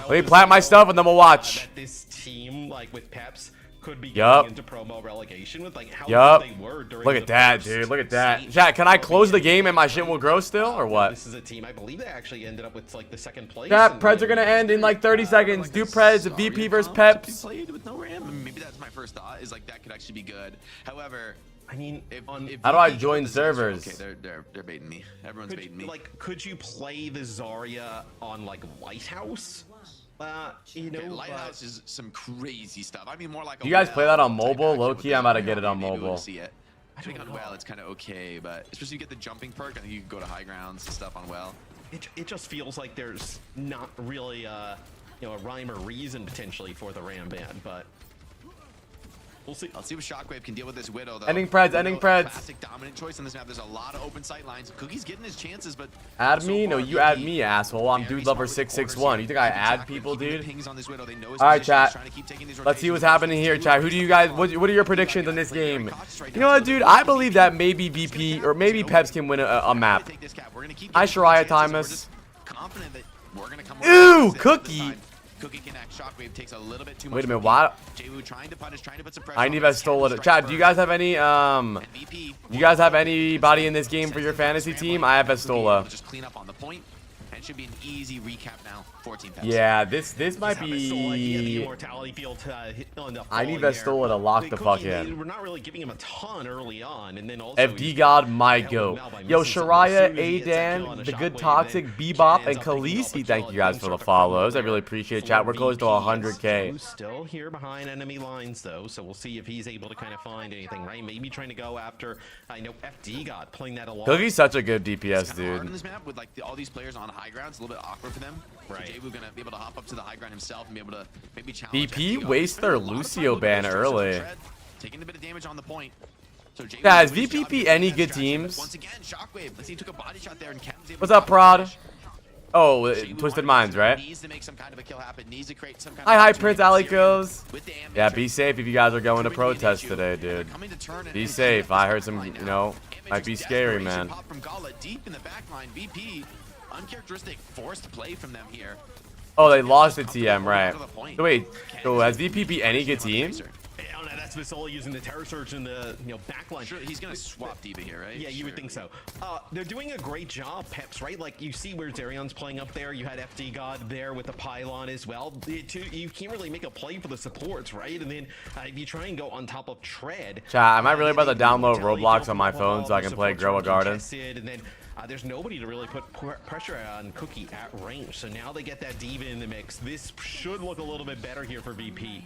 me plant my stuff and then we'll watch. That this team, like with Peps, could be Yup. going into promo relegation with like how Yup. good they were during Look the at that, first dude. Look at that. season. Chat, can I close the game and my shit will grow still, or what? This is a team, I believe they actually ended up with like the second place. Chat, Preds are gonna end in like 30 seconds. Do Preds, VP versus Peps. Played with no Ram. Maybe that's my first thought. Is like that could actually be good. However, I mean, if How do I VP join goes- servers? Okay, they're baiting me. Everyone's baiting me. could you play the Zarya on like Lighthouse? You know, Okay, Lighthouse is some crazy stuff. I mean, more like. You guys play that on type mobile? action Low-key, with I'm the about to Zarya. get it on Maybe we mobile. would see it. I think on well, it's kind of okay, but especially you get the jumping perk. I think you can go to high grounds and stuff on well. it just feels like there's not really you know, a rhyme or reason potentially for the Ram ban, but we'll see. Let's see what Shockwave can deal with this Widow, though. Ending Preds, Widow, ending Preds. Classic dominant choice on this map. There's a lot of open sight lines. Cookie's getting his chances, but Add so me? No, far, you add VP me, asshole. I'm very Dude Lover smart with the 661. corners You think here. I Keeping add track, people, keeping the dude? pings on this Widow. They know his All right, position. chat. He's trying to keep taking these Let's see what's rotations. happening here, chat. Who do you guys? What are your predictions in this game? You know what, dude? I believe that maybe VP or maybe Peps can win a map. I Shariah Timus. Confident that we're gonna come Ooh, this Cookie. time. Cookie connect. Shockwave takes a little bit too much. Wait a minute, from what? Jwoo trying to punish, trying to put some pressure. I need Vestola to chat. Do you guys have any you guys have anybody in this game for your fantasy team? I have Vestola. Just clean up on the point, and it should be an easy recap now. 14 Peps. Yeah, this might He had the be. immortality field hit on the I need falling Vestola there. to lock the fuck Cookie, in. We're not really giving him a ton early on, and then also FD God might go. Yo, Shariah, Adan, Adan, the good toxic, Bebop, and Khaleesi, thank you guys for the follows. I really appreciate it, chat. We're close to 100K. Still here behind enemy lines though, so we'll see if he's able to kind of find anything, right? Maybe trying to go after, I know FD God playing that along. Cookie's such a good DPS, It's kinda hard on dude. this map with like all these players on high ground. It's a little bit awkward for them. Right. So Jwoo gonna be able to hop up to the high ground himself and be able to maybe challenge. VP FD God. wastes their Spending a lot of time Lucio looking at ban this Treasure early. Tread, taking a bit of damage on the point. So Jwoo Guys, doing his job VPP here, any that good strategy, but teams? Once again, Shockwave. Let's see, he took a body shot there and Ken's able What's to up, Prod? finish. Oh, Jwoo Twisted wanted Minds, to- right? Needs to make some kind of a kill happen. Needs to create some kind Hi, of hi, opportunity Prince for Syrian Alikos. with the ambit Yeah, trick. be safe if you guys are going to Proving an protest issue. today, They're dude. coming to turn and Be and safe. connect I heard the some, line you now. know, might be scary, Desperation man. pop from Gala deep in the back line. VP, uncharacteristic forced play from them here. Oh, they lost the TM, right? Out of the point. So wait, so has VPP any good team? I don't know, that's Vasola using the Terror Surge in the backline. Sure, he's gonna swap D.Va here, right? Yeah, you would think so. They're doing a great job, Peps, right? Like, you see where Zerion's playing up there. You had FD God there with the pylon as well. You can't really make a play for the supports, right? And then if you try and go on top of Tread... Chat, am I really about to they download totally Roblox go on my for phone so I the can play supports Grow a are Garden? contested, and then there's nobody to really put pressure on Cookie at range. So now they get that D.Va in the mix. This should look a little bit better here for VP.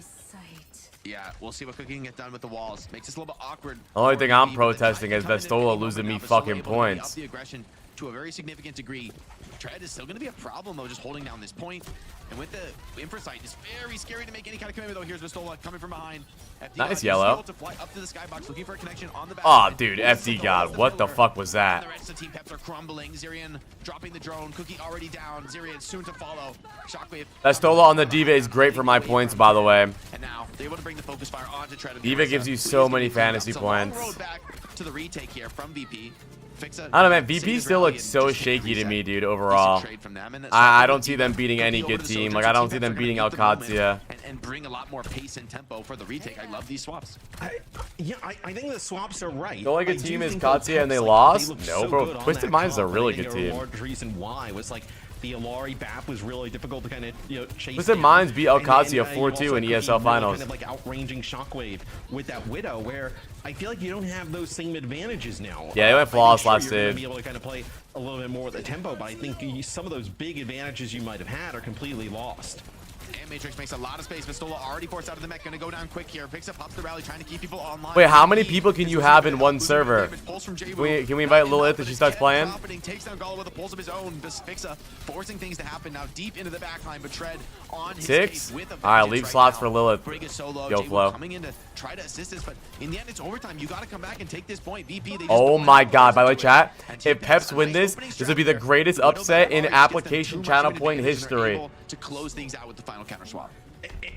Yeah, we'll see what Cookie can get done with the walls. Makes this a little bit awkward. The only for thing I'm VP, but the protesting time is to come in Vestola and losing now me Vestola fucking able to weigh points. up the aggression to a very significant degree. Tread is still going to be a problem, though, just holding down this point. And with the Infrasight, it's very scary to make any kind of commitment, though. Here's Vestola coming from behind. FD Nice God yellow. is able to fly up to the skybox, looking for a connection on the back. Aw, dude, FD God, what the fuck was that? The rest of the team Peps are crumbling. Zerion dropping the drone. Cookie already down. Zerion soon to follow. Shockwave. Vestola on the D.Va is great for my points, by the way. And now they're able to bring the focus fire onto Tread. D.Va gives you so many fantasy It's a long points. road back to the retake here from VP. I don't know, man. VP still looks so shaky to me, dude, overall. I don't see them beating any good team. Like, I don't see them beating Alcatia. And and bring a lot more pace and tempo for the retake. I love these swaps. I think the swaps are right. The only good I do team is think that Katsuya and they Peps, lost? look No, so bro. good on Twisted that Minds is a comp, really and I good think team. a large reason why was like the Alari BAP was really difficult to kind of chase. Twisted down. Minds beat And Katsuya you 4-2 also in could be ESL really finals. Kind of like outranging Shockwave with that Widow, where I feel like you don't have those same advantages now. Yeah, they went flawless sure, last you're gonna save. be able to kind of play a little bit more with the tempo, but I think some of those big advantages you might have had are completely lost. And Matrix makes a lot of space. Pistola already forced out of the mech. Gonna go down quick here. Picks up, pops the rally, trying to keep people online. Wait, how many people can you have in one server? Pulse from Can we invite Lilith if she starts playing? Takes down Gala with a pulse of his own. Fixa forcing things to happen now deep into the backline, but Tread on his 6? case with a All right, vengeance leave right slots now. for Lilith. Brig is solo. Yo, J-Wu Flo. coming in to try to assist this, but in the end, it's overtime. You got to come back and take this point. VP, they just Oh don't my let god, by the way, do it. chat, And Team if Peps a win nice this, opening this would be the strat greatest there. upset in Widow Barrage gives them application too much channel of an point advantage and are history. able to close things out with the final counter swap.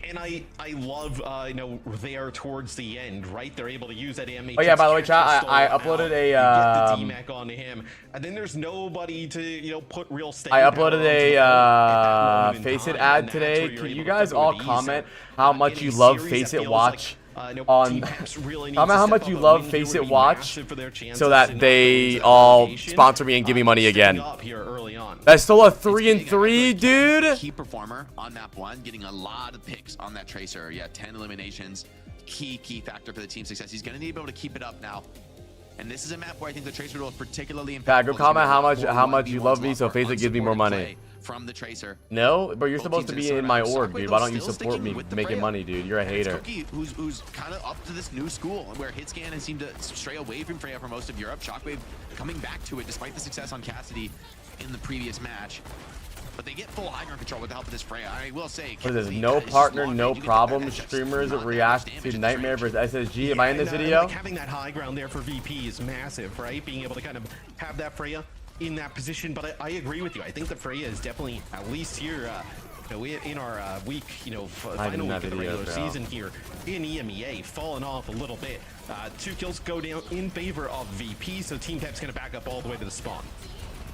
And I love, there towards the end, right? They're able to use that AMH. Oh yeah, by the way, chat, I uploaded a get the DMAC onto him, and then there's nobody to put real staying I power uploaded onto the boat at that moment in Face It time, ad and that's today. where you're Can able you to guys put it all with ease. comment how much In you a love series Face that It feels Watch like, on Team Peps really needs comment to how step much up you a love win Face here It would be Watch massive for their chances so to that not they lose that all elevation, sponsor me and give me money stepping again. up here early on. That's still a It's 3 and big. I feel 3, like dude. Key performer on map 1, getting a lot of picks on that Tracer. Yeah, 10 eliminations. Key factor for the team's success. He's going to need to be able to keep it up now. And this is a map where I think the Tracer role is particularly impactful. Yeah, go comment how much It's you love me so for Face It gives me more unsupported money. play from the Tracer. No, but you're Both supposed to teams be in my surround. org, Shockwave, dude. though, Why don't you still support sticking me with the making Freya. money, dude? You're a And it's hater. Cookie, who's kind of up to this new school, where Hitscan has seemed to stray away from Freya for most of Europe. Shockwave coming back to it despite the success on Cassidy in the previous match. But they get full high ground control with the help of this Freya. I will say, What is this? Cassidy, No it's just partner, long no range. You get the problem. better headshots, Streamers not that react much damage to at this Nightmare range. versus SSG. Am I in this And, video? like, having that high ground there for VP is massive, right? Being able to kind of have that Freya in that position. But I agree with you. I think the Freya is definitely, at least here, in our week, final week of the regular season here in EMEA, fallen off a little bit. 2 kills go down in favor of VP, so Team Pep's going to back up all the way to the spawn.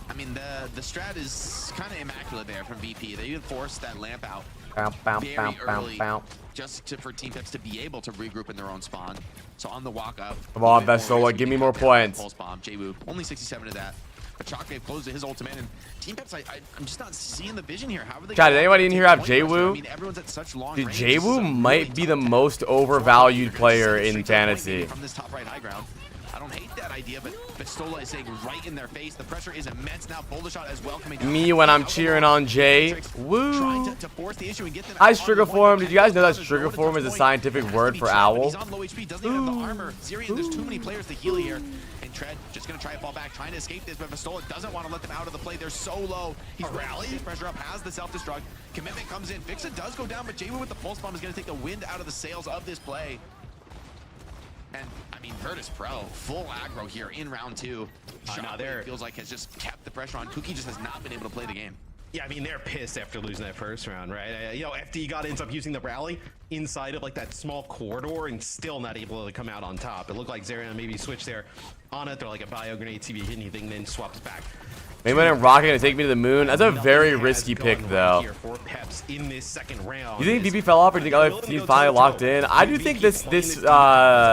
I mean, the strat is kind of immaculate there from VP. They even forced that lamp out Bow, bow, very bow, bow, early bow. just for Team Peps to be able to regroup in their own spawn. So on the walk up, Come on, even Vestola, Warriors, give we me can more cut down that points. Pulse bomb. J-Woo, only 67 of that. But Shockwave closed his ultimate, and Team Peps, I'm just not seeing the vision here. How are they Chad, gonna did anybody in take here have point pressure? J-Woo? I mean, everyone's at such long Dude, range. This is a J-Woo really might be tough the test. most overvalued player in fantasy. From this top right high ground. I don't hate that idea, but Pistola is saying right in their face. The pressure is immense now. Boulder shot as well coming down. Me when I'm cheering on Jay. Trying Woo! to force the issue and get them I out on the strigger point. form. Did you guys know that There's strigger no to form touch is a point. scientific It has word to for be Tread, but owl? He's on low HP, doesn't even have the armor. Zirian, there's too many players to heal here. And Tread just going to try and fall back, trying to escape this, but Pistola doesn't want to let them out of the play. They're so low. He's rallying pressure up, has the self-destruct. Commitment comes in. Fixa does go down, but J-Woo with the pulse bomb is going to take the wind out of the sails of this play. And, I mean, Virtus Pro, full aggro here in round 2. Shockwave feels like has just kept the pressure on. Cookie just has not been able to play the game. Yeah, I mean, they're pissed after losing that first round, right? FD ends up using the rally inside of like that small corridor and still not able to come out on top. It looked like Zarian maybe switched there on it. They're like a bio grenade, see if you hit anything, then swaps back. Maybe when Rocket gonna take me to the moon. That's a very risky pick, though. For Peps in this second round. You think VP fell off, or do you think other teams finally locked in? I do think this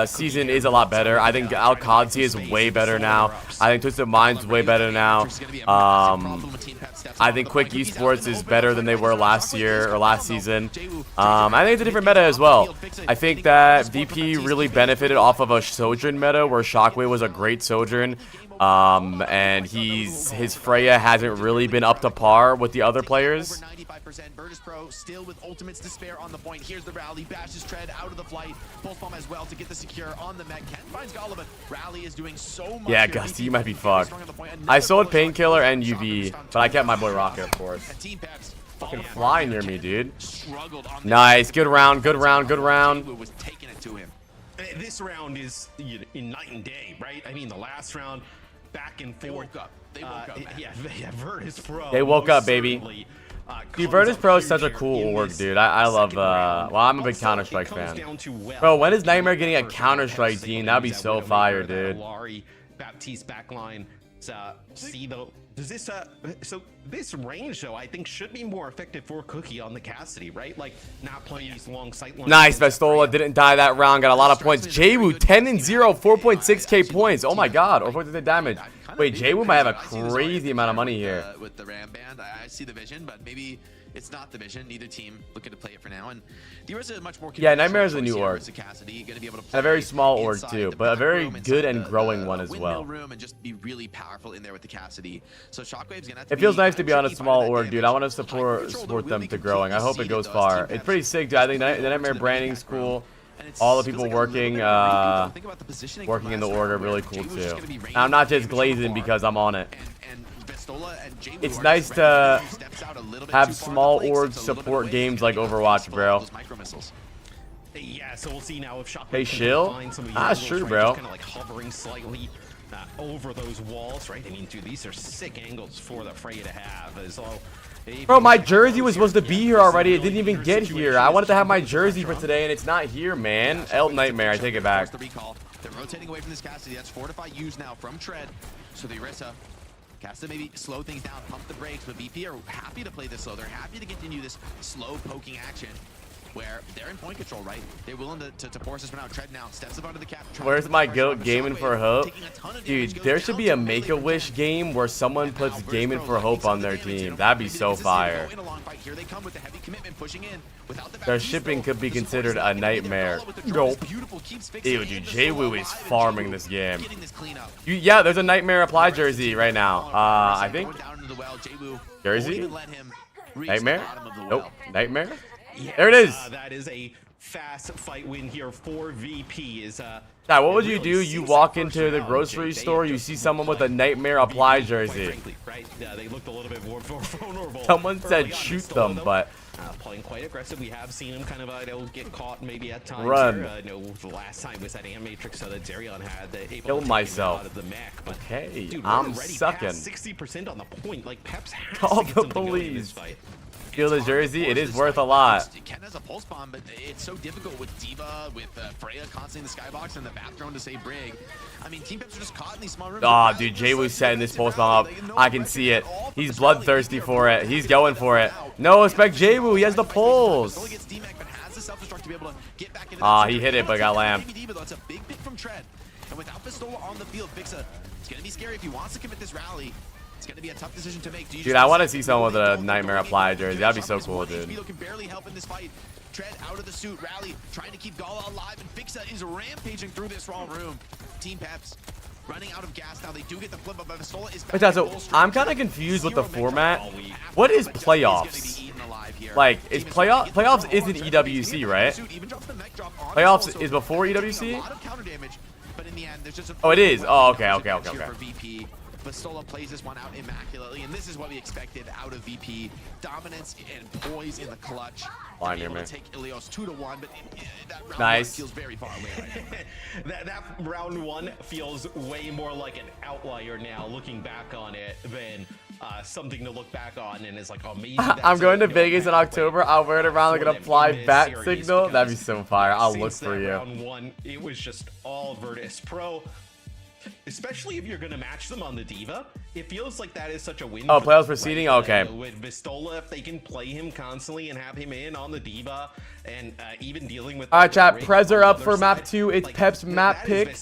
season is a lot better. I think Alcadzi is way better now. I think Twisted Minds way better now. I think Quick Esports is better than they were last year or last season. I think it's a different meta as well. I think that VP really benefited off of a Sojourn meta where Shockwave was a great Sojourn. And his Freya hasn't really been up to par with the other players. 95%. Virtus Pro still with ultimates to spare on the point. Here's the rally. Bashes Tread out of the flight. Pulse bomb as well to get the secure on the mech. Ken finds Gala, but Rally is doing so much. Yeah, here. Gusty, you might be fucked. I sold Painkiller and UV, but I kept my boy Rocket, of course. Fucking fly near me, dude. Nice, good round, good round, good round. Was taking it to him. This round is in night and day, right? I mean, the last round, back and forth. They woke up. They woke up, man. Yeah, Virtus Pro. They woke up, baby. certainly, Dude, comes Virtus up Pro is huge such a here cool in org, this dude. I love, second round. well, I'm a big Also, Counter-Strike it comes fan. down to, well, Bro, when is the Nightmare getting a first round, Counter-Strike Peps, team? they That'd be use that so Widow fire, Maker, that dude. Alari, Baptiste backline See though, does this so this range though I think should be more effective for Cookie on the Cassidy, right? Like not playing these long sight lines. Nice, Vestola didn't die that round, got a lot of points. Jwoo 10-0, 4.6k points. Oh my god, or 4.6 damage. Wait, Jwoo might have a crazy amount of money here. With the Ram Band, I see the vision, but maybe it's not the vision. Neither team looking to play it for now. And the Orisa is much more. Yeah, Nightmare is a new org. Cassidy, gonna be able to And a very small org too, but a very good and growing one as well. Room and just be really powerful in there with the Cassidy. So Shockwave's gonna have to It feels nice to be on a small org, dude. I want to support them to growing. I hope it goes far. It's pretty sick, dude. I think the Nightmare branding's cool. All the people working in the org are really cool too. And I'm not just glazing because I'm on it. It's nice to have small orgs support games like Overwatch, bro. Yeah, so we'll see now if Shockwave Hey, Shill? That's true, bro. Kind of like hovering slightly over those walls, right? I mean, dude, these are sick angles for the Freya to have. As well. Bro, my jersey was supposed to be here already. It didn't even get here. I wanted to have my jersey for today, and it's not here, man. Nightmare, I take it back. They're rotating away from this Cassidy. That's Fortify used now from Tread. So the Orisa has to maybe slow things down, pump the brakes, but VP are happy to play this slow. They're happy to continue this slow poking action where they're in point control, right? They're willing to force this one out. Tread now, steps up onto the cap. Where's my goat gaming for hope? Dude, there should be a Make-A-Wish game where someone puts gaming for hope on their team. That'd be so fire. Their shipping could be considered a nightmare. Nope. Ew, dude, Jwoo is farming this game. Yeah, there's a Nightmare Apply jersey right now. I think. Jersey? Nightmare? Nope. Nightmare? There it is. That is a fast fight win here for VP. Now, what would you do? You walk into the grocery store, you see someone with a Nightmare Apply jersey. Right? They looked a little bit more vulnerable. Someone said shoot them, but playing quite aggressive. We have seen him kind of get caught maybe at times. Run. No, the last time was that Matrix that Zerion had. Kill myself. Out of the mech, but, okay, dude, I'm sucking. 60% on the point. Like Peps has Call to get the something going in police. this fight. Steal the jersey, it is worth a lot. Ken has a pulse bomb, but it's so difficult with Diva, with Freya constantly in the skybox, and the Bat Throne to save Brig. I mean, Team Peps are just caught in these small rooms. Aw, dude, Jwoo's setting this pulse bomb up. I can see it. He's bloodthirsty for it. He's going for it. No, expect Jwoo. He has the pulse. Ah, he hit it, but got lamb. That's a big pick from Tread. And without Pistola on the field, Fixa, it's going to be scary if he wants to commit this rally. It's going to be a tough decision to make. Dude, I want to see someone with a Nightmare Apply jersey. That'd be so cool, dude. Can barely help in this fight. Tread out of the suit, Rally trying to keep Gala alive, and Fixa is rampaging through this small room. Team Peps running out of gas now. They do get the flip, but Pistola is back. Wait, so I'm kind of confused with the format. What is playoffs? Like, is playoffs isn't EWC, right? Playoffs is before EWC? Oh, it is. Oh, okay. Pistola plays this one out immaculately, and this is what we expected out of VP. Dominance and poise in the clutch. Line here, man. Take Ilios 2-1, but that round nice. Feels very far away right now. that round one feels way more like an outlier now, looking back on it, than something to look back on and is like, oh, maybe I'm going to Vegas in October. I'll wear it around like an Apply bat signal. That'd be so fire. I'll look for you. Round one, it was just all Virtus Pro. Especially if you're going to match them on the Diva, it feels like that is such a win. Oh, playoffs proceeding? Okay. With Pistola, if they can play him constantly and have him in on the Diva, and even dealing with... All right, chat. Prez are up for map 2. It's Pep's map pick.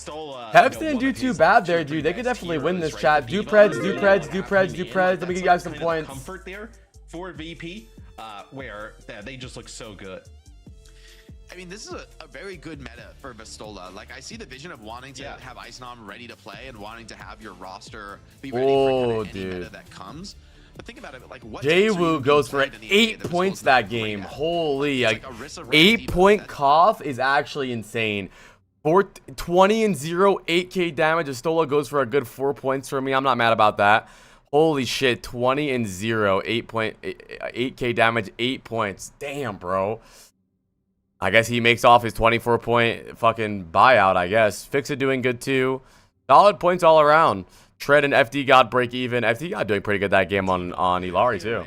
Peps didn't do too bad there, dude. They could definitely win this, chat. Do Preds. Let me give you guys some points. Comfort there for VP, where they just look so good. I mean, this is a very good meta for Pistola. Like, I see the vision of wanting to have Icenom ready to play and wanting to have your roster be ready for any meta that comes. But think about it, like, what Jwoo goes for 8 points that game. Holy, like 8-point cough is actually insane. 20-0, 8k damage. Pistola goes for a good 4 points for me. I'm not mad about that. Holy shit, 20-0, 8k damage, 8 points. Damn, bro. I guess he makes off his 24-point fucking buyout, I guess. Fixa doing good, too. Solid points all around. Tread and FD God break even. FD God doing pretty good that game on Ilari, too.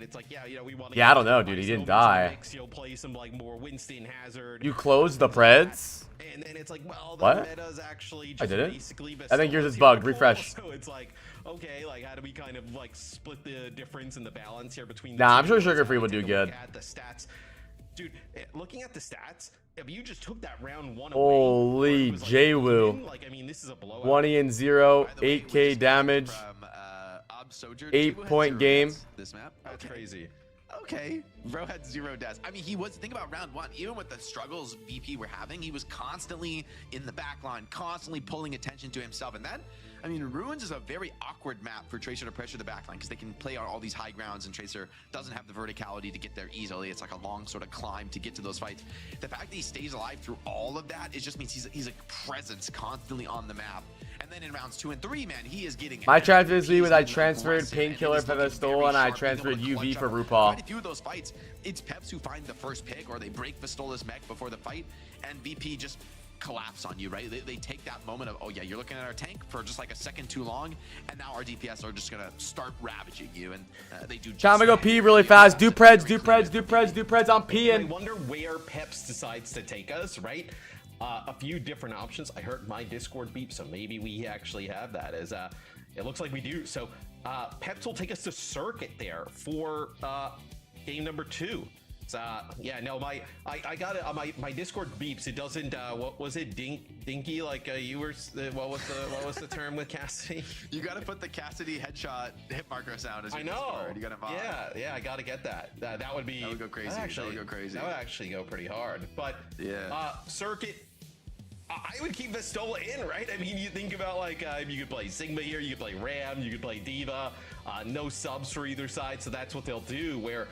it's like, yeah, you know, we want. Yeah, I don't know, dude. He didn't die. You know, play some like more Winston Hazard. You closed the Preds? And then it's like, well, the What? meta's actually just I didn't. basically I think yours is bugged. Refresh. So it's like, okay, like how do we kind of like split the difference in the balance here between the Nah, I'm two? sure Let's Sugar Free kinda would do take a look good. At the stats. Dude, looking at the stats, if you just took that round 1 away, Holy JWoo. like, I mean, this is a blowout. 20-0, 8k damage, 8-point game. This map. That's crazy. Okay, bro had 0 deaths. I mean, he was, think about round 1, even with the struggles VP were having, he was constantly in the back line, constantly pulling attention to himself. And that, I mean, Ruins is a very awkward map for Tracer to pressure the back line because they can play on all these high grounds and Tracer doesn't have the verticality to get there easily. It's like a long sort of climb to get to those fights. The fact that he stays alive through all of that, it just means he's a presence constantly on the map. And then in rounds 2 and 3, man, he is getting My transfer this week was I transferred Painkiller for the Stola and I transferred UV for RuPaul. Quite a few of those fights, it's Peps who find the first pick or they break Vistola's mech before the fight, and VP just collapse on you, right? They take that moment of, oh yeah, you're looking at our tank for just like a second too long, and now our DPS are just gonna start ravaging you, and they do. Time to go pee really fast. Do Preds, do Preds, do Preds, do Preds. I'm I peeing. wonder where Peps decides to take us, right? A few different options. I heard my Discord beep, so maybe we actually have that. As it looks like we do. So Peps will take us to Circuit there for game number 2. So yeah, no, I got it on my Discord beeps. It doesn't. What was it? Dinky? Like you were. What was the term with Cassidy? You got to put the Cassidy headshot hit marker sound as your I know. Discord. You got to yeah, I gotta get that. That would be. That would go crazy. That would go crazy. That would actually go pretty hard. But yeah, Circuit. I would keep Vistola in, right? I mean, you think about like you could play Sigma here, you could play Ram, you could play Diva. No subs for either side, so that's what they'll do. Where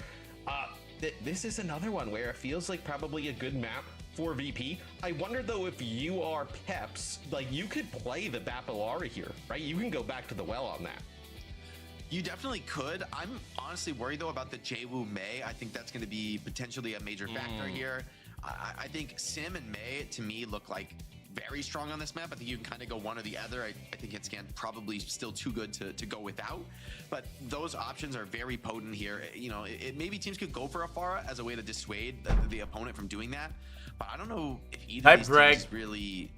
this is another one where it feels like probably a good map for VP. I wonder though if you are Peps, like you could play the Bapillari here, right? You can go back to the well on that. You definitely could. I'm honestly worried though about the JWoo Mei. I think that's going to be potentially a major factor here. I think Sim and Mei to me look like very strong on this map. I think you can kind of go one or the other. I think it's probably still too good to go without, but those options are very potent here. You know, maybe teams could go for a Pharah as a way to dissuade the opponent from doing that, but I don't know if either of these teams is really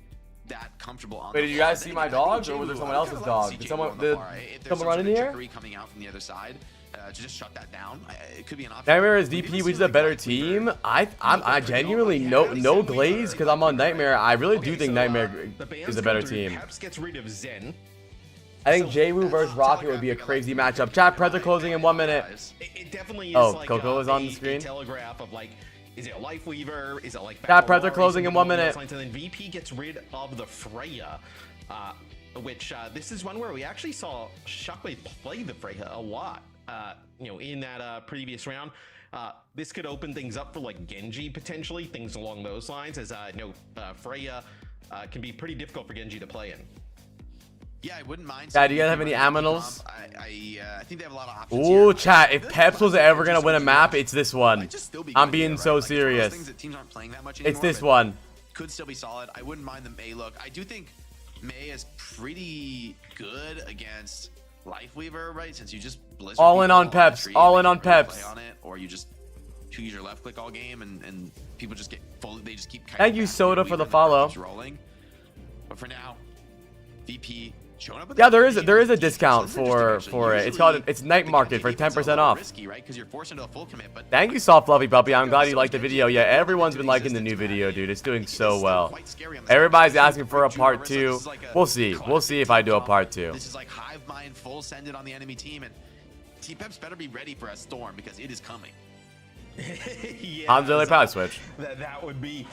that comfortable on. Wait, did you guys see my dog, or was there someone else's dog? Did someone run in here? Coming out from the other side to just shut that down. It could be an option. Nightmare is DP, which is a better team. I genuinely no glaze because I'm on Nightmare. I really do think Nightmare is a better team. Peps gets rid of Zen. I think JWoo versus Rocket would be a crazy matchup. Chat, Preds are closing in 1 minute. It definitely is. Oh, like Coco is on the screen. A telegraph of like, is it a Life Weaver? Is it like? Chat, Preds are closing in 1 minute. And then VP gets rid of the Freya, which this is one where we actually saw Shockwave play the Freya a lot. You know, in that previous round. This could open things up for like Genji potentially, things along those lines, as Freya can be pretty difficult for Genji to play in. Yeah, I wouldn't mind. Yeah, do you guys have any aminals? I think they have a lot of options. Ooh, here. chat, if Peps was ever gonna win a map, it's this one. I'm being so serious. It's this one. Could still be solid. I wouldn't mind the Mei look. I do think Mei is pretty good against Life Weaver, right? Since you just blizzard all in on Peps. All in on Peps. On it, or you just choose your left click all game, and people just get full. They just keep. Thank you, Soda, for the follow. Rolling. But for now, VP showing up with yeah, there is a discount for it. It's Night Market for 10% off. Risky, right? Because you're forced into a full commit. But thank you, Soft Fluffy Puppy. I'm glad you liked the video. Yeah, everyone's been liking the new video, dude. It's doing so well. Everybody's asking for a part 2. We'll see. We'll see if I do a part 2. This is like Hive Mind full sended on the enemy team, and T-Peps better be ready for a storm because it is coming. Yeah, I'm really proud of Switch. That would be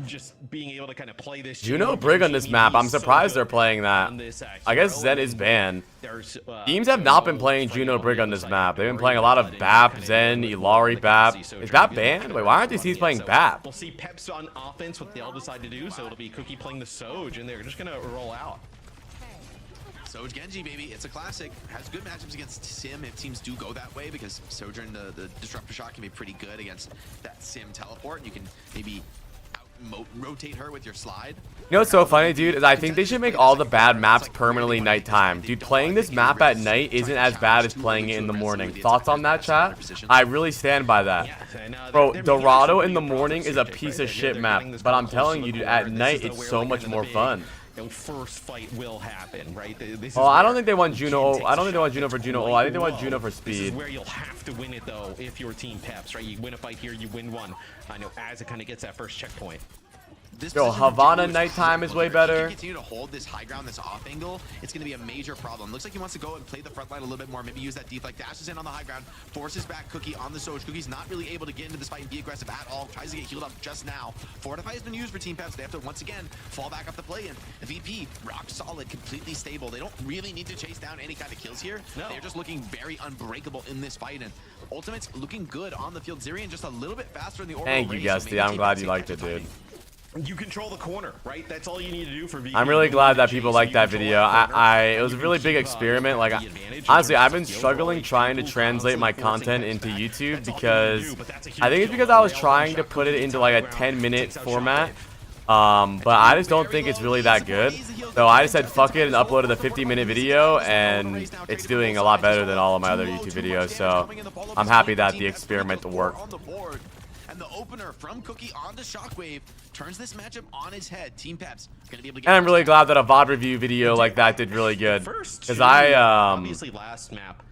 just being able to kind of play this. Juno Brig on this map. I'm surprised they're playing that. I guess Zen is banned. Teams have not been playing Juno Brig on this map. They've been playing a lot of BAP, Zen, Ilari, BAP. Is BAP banned? Wait, why aren't these teams playing BAP? We'll see Peps on offense, what they'll decide to do. So it'll be Cookie playing the Soj, and they're just gonna roll out. Soj Genji, baby, it's a classic. Has good matchups against Sim if teams do go that way, because Sojourn, the Disruptor Shot, can be pretty good against that Sim teleport. You can maybe rotate her with your slide. You know what's so funny, dude, is I think they should make all the bad maps permanently nighttime. Dude, playing this map at night isn't as bad as playing it in the morning. Thoughts on that, chat? I really stand by that. Bro, Dorado in the morning is a piece of shit map, but I'm telling you, dude, at night it's so much more fun. First fight will happen, right? Oh, I don't think they want Juno. I don't think they want Juno for Juno. I think they want Juno for This speed. is where you'll have to win it though if your team peps, right? You win a fight here, you win one. I know as it kind of gets that first checkpoint. Yo, Havana nighttime is way better. If he continue to hold this high ground, this off angle, it's going to be a major problem. Looks like he wants to go and play the front line a little bit more. Maybe use that deflect, dashes in on the high ground, forces back Cookie on the Soj. Cookie's not really able to get into this fight and be aggressive at all. Tries to get healed up just now. Fortify has been used for Team Peps. They have to once again fall back up the play. And VP, rock solid, completely stable. They don't really need to chase down any kind of kills here. No. They're just looking very unbreakable in this fight. And Ultimate's looking good on the field. Zirian just a little bit faster in the orbital Thank you, Gusty. I'm glad you liked it, dude. You control the corner, right? That's all you need to do for VP. I'm really glad that people like that video. It was a really big experiment. Like, honestly, I've been struggling trying to translate my content into YouTube because I think it's because I was trying to put it into like a 10-minute format. But I just don't think it's really that good. So I just said fuck it and uploaded a 50-minute video, and it's doing a lot better than all of my other YouTube videos. So I'm happy that the experiment worked. And the opener from Cookie onto Shockwave turns this matchup on his head. Team Peps gonna be able to get. And I'm really glad that a VOD review video like that did really good. Because obviously last map.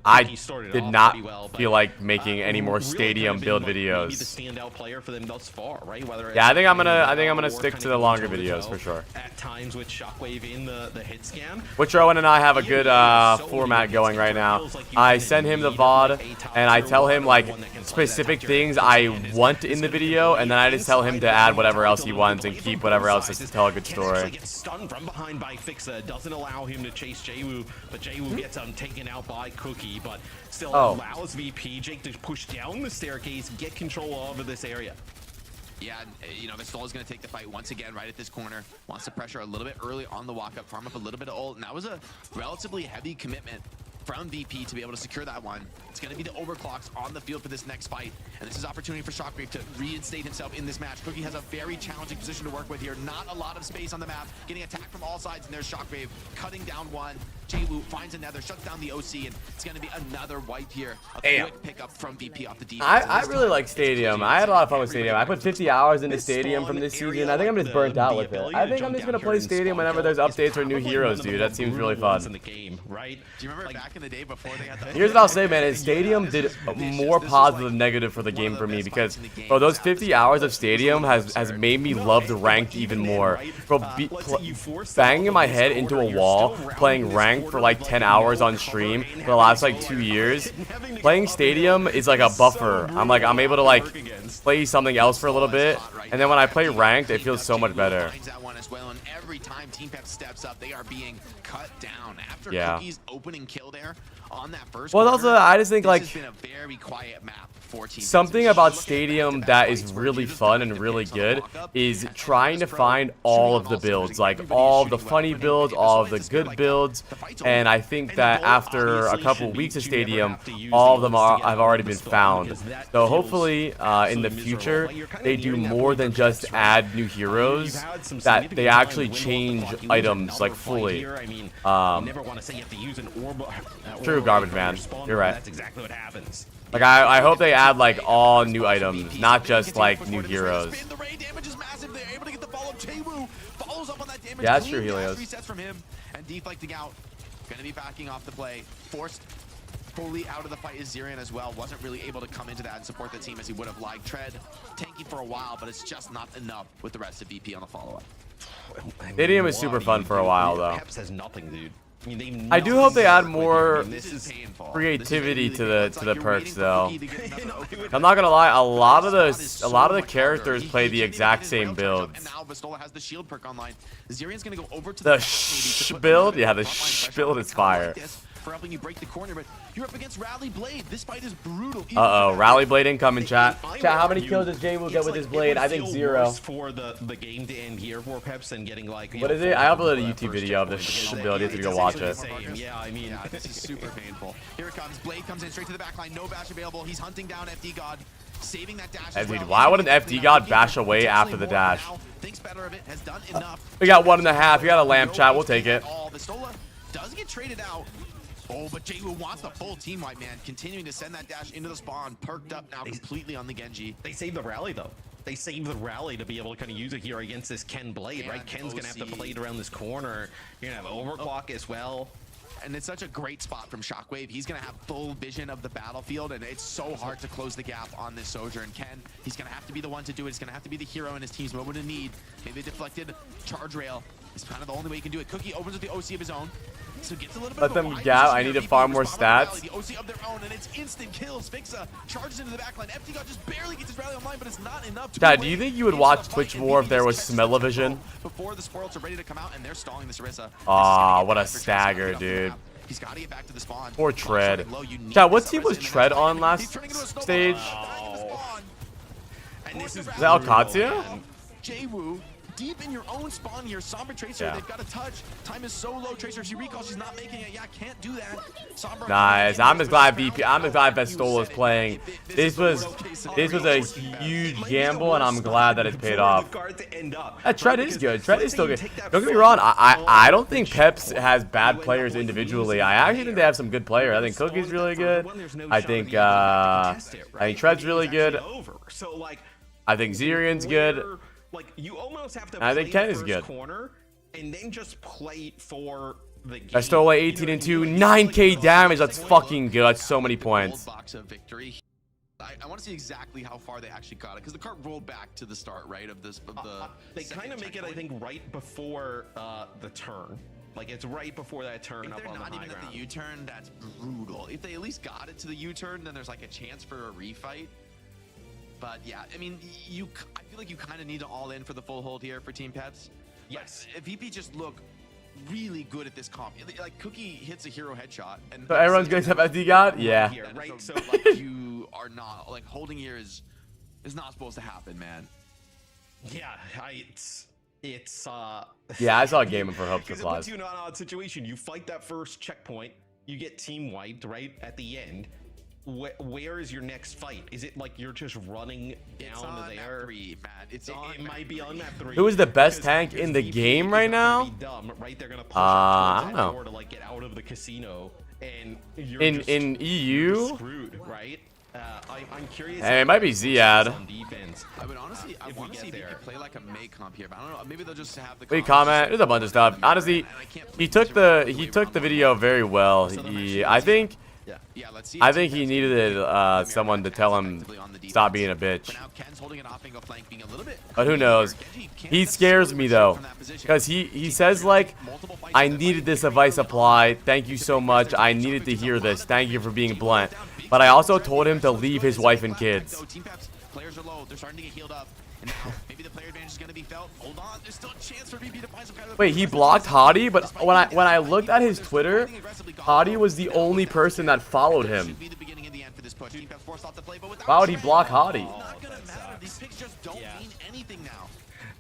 I did not feel like making any more stadium build videos. The standout player for them thus far, right? Whether yeah, I think I'm gonna stick to the longer videos for sure. At times with Shockwave in the hit scan. Which Rowan and I have a good format going right now. I send him the VOD and I tell him like specific things I want in the video, and then I just tell him to add whatever else he wants and keep whatever else to tell a good story. Gets stunned from behind by Fixa, doesn't allow him to chase Jwoo, but Jwoo gets taken out by Cookie, but still allows VP Jake to push down the staircase, get control over this area. Yeah, you know, Vistol is going to take the fight once again right at this corner. Wants to pressure a little bit early on the walk-up, farm up a little bit of ult, and that was a relatively heavy commitment from VP to be able to secure that one. It's going to be the overclocks on the field for this next fight, and this is opportunity for Shockwave to reinstate himself in this match. Cookie has a very challenging position to work with here. Not a lot of space on the map, getting attacked from all sides, and there's Shockwave cutting down one. Jwoo finds another, shuts down the OC, and it's going to be another wipe here. A quick pickup from VP off the defense. I really like Stadium. I had a lot of fun with Stadium. I put 50 hours into Stadium from this season. I think I'm just burnt out with it. I think I'm just going to play Stadium whenever there's updates or new heroes, dude. That seems really fun. In the game, right? Do you remember back in the day before they had the Here's what I'll say, man. Is Stadium did more positive than negative for the game for me, because bro, those 50 hours of Stadium has made me love the ranked even more. Bro, banging my head into a wall, playing ranked for like 10 hours on stream for the last like 2 years. Playing Stadium is like a buffer. I'm able to like play something else for a little bit, and then when I play ranked, it feels so much better. Every time Team Pep steps up, they are being cut down after Cookie's opening kill there on that first. Well, also I just think like this has been a very quiet map for Team something about Stadium that is really fun and really good is trying to find all of the builds, like all of the funny builds, all of the good builds, and I think that after a couple weeks of Stadium, all of them have already been found. So hopefully in the future they do more than just add new heroes, that they actually change items like fully. True, garbage man. You're right. That's exactly what happens. Like I hope they add like all new items, not just like new heroes. Yeah, that's true, Helios. Resets from him and deflecting out. Gonna be backing off the play. Forced fully out of the fight is Zirian as well. Wasn't really able to come into that and support the team as he would have liked. Tread tanky for a while, but it's just not enough with the rest of VP on the follow-up. Stadium is super fun for a while though. Peps has nothing, dude. I do hope they add more creativity to the perks though. I'm not gonna lie, a lot of the characters play the exact same builds. The sh build? Yeah, the sh build is fire. For helping you break the corner, but you're up against Rally Blade. This fight is brutal. Rally Blade incoming, chat. Chat, how many kills does Jwoo get with his blade? I think 0. For the game to end here for Peps and getting like. What is it? I uploaded a YouTube video of the sh build. You have to go watch it. Yeah, I mean, this is super painful. Here it comes. Blade comes in straight to the back line. No bash available. He's hunting down FD God. saving that dash. Hey, dude, why would an FD god bash away after the dash? Thinks better of it, has done enough. We got 1.5. We got a lamp chat. We'll take it. The Stola does get traded out. Oh, but Jaywu wants the full team wipe, man. Continuing to send that dash into the spawn. Perked up now completely on the Genji. They saved the rally, though. They saved the rally to be able to kind of use it here against this Ken Blade, And right? Ken's going to have to OC. play it around this corner. You're going to have overclock as well. And it's such a great spot from Shockwave. He's going to have full vision of the battlefield, and it's so hard to close the gap on this Soldier. And Ken, he's going to have to be the one to do it. He's going to have to be the hero in his team's moment of need. Maybe a deflected charge rail is kind of the only way he can do it. Cookie opens with the OC of his own. So gets a little bit Let of a them wide gap. position I here. need to VP farm more respawn on the stats. rally, the OC of their own, and it's instant kills. Fixa charges into the backline. FT God just barely gets his rally online, but it's not enough to Dad, win do you think you would into watch the Twitch fight, more and if there VP was just catches smell-o-vision? the ball before the spoils are ready to come out, and they're stalling this Orisa. Aw, what a stagger, dude. He's got to get back to the spawn. Poor Tread. Low, you need Chad, what this team was Orisa in the Tread back. on He's last turning into a snowball. stage? Back to the spawn. And this is Is that Alcatia? Jaywu, deep in your own spawn here. Sombra Tracer, Yeah. they've got a touch. Time is so low. Tracer, she recalls. She's not making it. Yeah, can't do that. Sombra Nice. I'm just glad VP. I'm just glad Vestola is playing. This was a huge gamble, and I'm glad that it paid off. Tread is good. Tread is still good. Don't get me wrong. I don't think Peps has bad players individually. I actually think they have some good players. I think Cookie's really good. I think Tread's really good. I think Zerion's good. Like, you almost have to I think play Ken the is first good. corner and then just play for the game. Vestola 18 and 2, 9k damage. That's fucking good. That's so many points. Box of victory. I want to see exactly how far they actually got it, because the cart rolled back to the start, right, of this. They kind of make it, I think, right before the turn. Like, it's right before that turn If up they're on the not high even at ground. the U-turn, that's brutal. If they at least got it to the U-turn, then there's like a chance for a refight. But yeah, I mean, I feel like you kind of need to all in for the full hold here for Team Peps. Yes. If VP just look really good at this comp, like Cookie hits a hero headshot, and So everyone's going to have SD God? Yeah. Here, right? So, like, you are not like holding here is not supposed to happen, man. yeah, it's Yeah, I saw a game for Hope because it Supplies. puts you in an odd situation. You fight that first checkpoint, you get team wiped right at the end. Where is your next fight? Is it like you're just running It's down on there? map 3, Matt. It's on It might be on map 3. Who is the best Because- tank in the because game VP right is not gonna now? be dumb, right? They're gonna push I up don't towards know. that door to like get out of the casino, and you're In just EU? screwed, right? I'm curious. Hey, it might be Ziad. On defense. I would honestly, I if we want to get see there. VP play like a May comp here, but I don't know. Maybe they'll just have the. Wait, comp comment. just There's a bunch of stuff. Honestly, and I can't he believe took it's around the way around video very well. So the He, match I is- think Yeah, let's see. I think he needed someone to tell him stop being a bitch. For now, Ken's holding it off and go flank, being a little bit. But who knows? Genji can't He scares me necessarily though, from that position. because he says like, I needed this advice applied. Thank you so much. I needed to hear this. Thank you for being blunt. But I also told him to leave his wife and kids. Team Peps, players are low. They're starting to get healed up. And now maybe the player advantage is going to be felt. Hold on. There's still a chance for VP to find some kind of. Wait, he blocked Hottie, but when I looked at his Twitter, Hottie was the only person that followed him. Should be the beginning and the end for this push. Team Peps forced off the play, but without Why would he Trey, block Hottie? it's not gonna matter. These picks just don't mean anything now.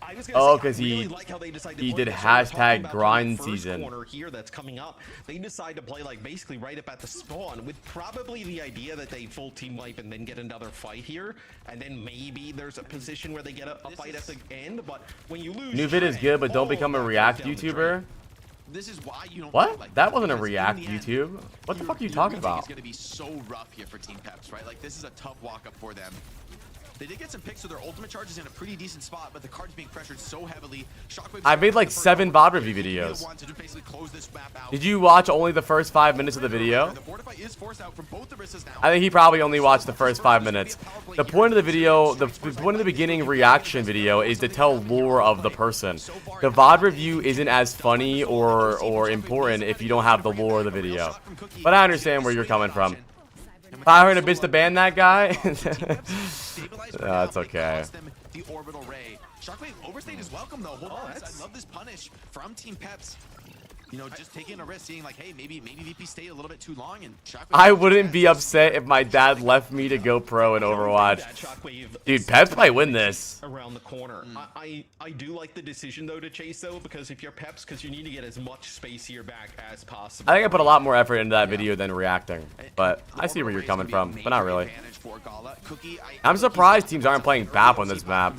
I was gonna Oh, say, 'cause I really he- like how they decided to he play did this. So we're talking hashtag about grind the first season. corner here that's coming up. They decide to play like basically right up at the spawn with probably the idea that they full team wipe and then get another fight here, and then maybe there's a position where they get a fight at the end. But when you lose, New vid is Trey, good, but don't all become a that React goes down the YouTuber. drain. This is why you don't. What? fight like That wasn't a because in React the end, YouTube. What the fuck are you your talking retake about? is going to be so rough here for Team Peps, right? Like, this is a tough walk up for them. They did get some picks, so their ultimate charge is in a pretty decent spot, but the card's being pressured so heavily. Shockwave's I made like the first 7 one. VOD review He'll be the videos. one to just basically close this map out. Did you watch only the first 5 minutes of the video? The Fortify is forced out from both the Orisas now. I think he probably only watched the first 5 minutes. The point of the video, the point of the beginning reaction video is to tell lore of the person. The VOD review isn't as funny or important if you don't have the lore of the video. But I understand where you're coming from. If I heard a bitch to ban that guy, that's okay. The orbital ray. Shockwave overstayed is welcome though. Hold on, I love this punish from Team Peps. You know, just taking a risk, seeing like, hey, maybe VP stayed a little bit too long, and Shockwave. I wouldn't be upset if my dad left me to go pro in Overwatch. That Shockwave Dude, is Peps might win this. around the corner. I do like the decision though to chase though, because if you're Peps, because you need to get as much space here back as possible. I think I put a lot more effort into that video than reacting. But I see where you're coming from, but not really. for Gala. Cookie, I'm surprised teams aren't playing BAP on this map.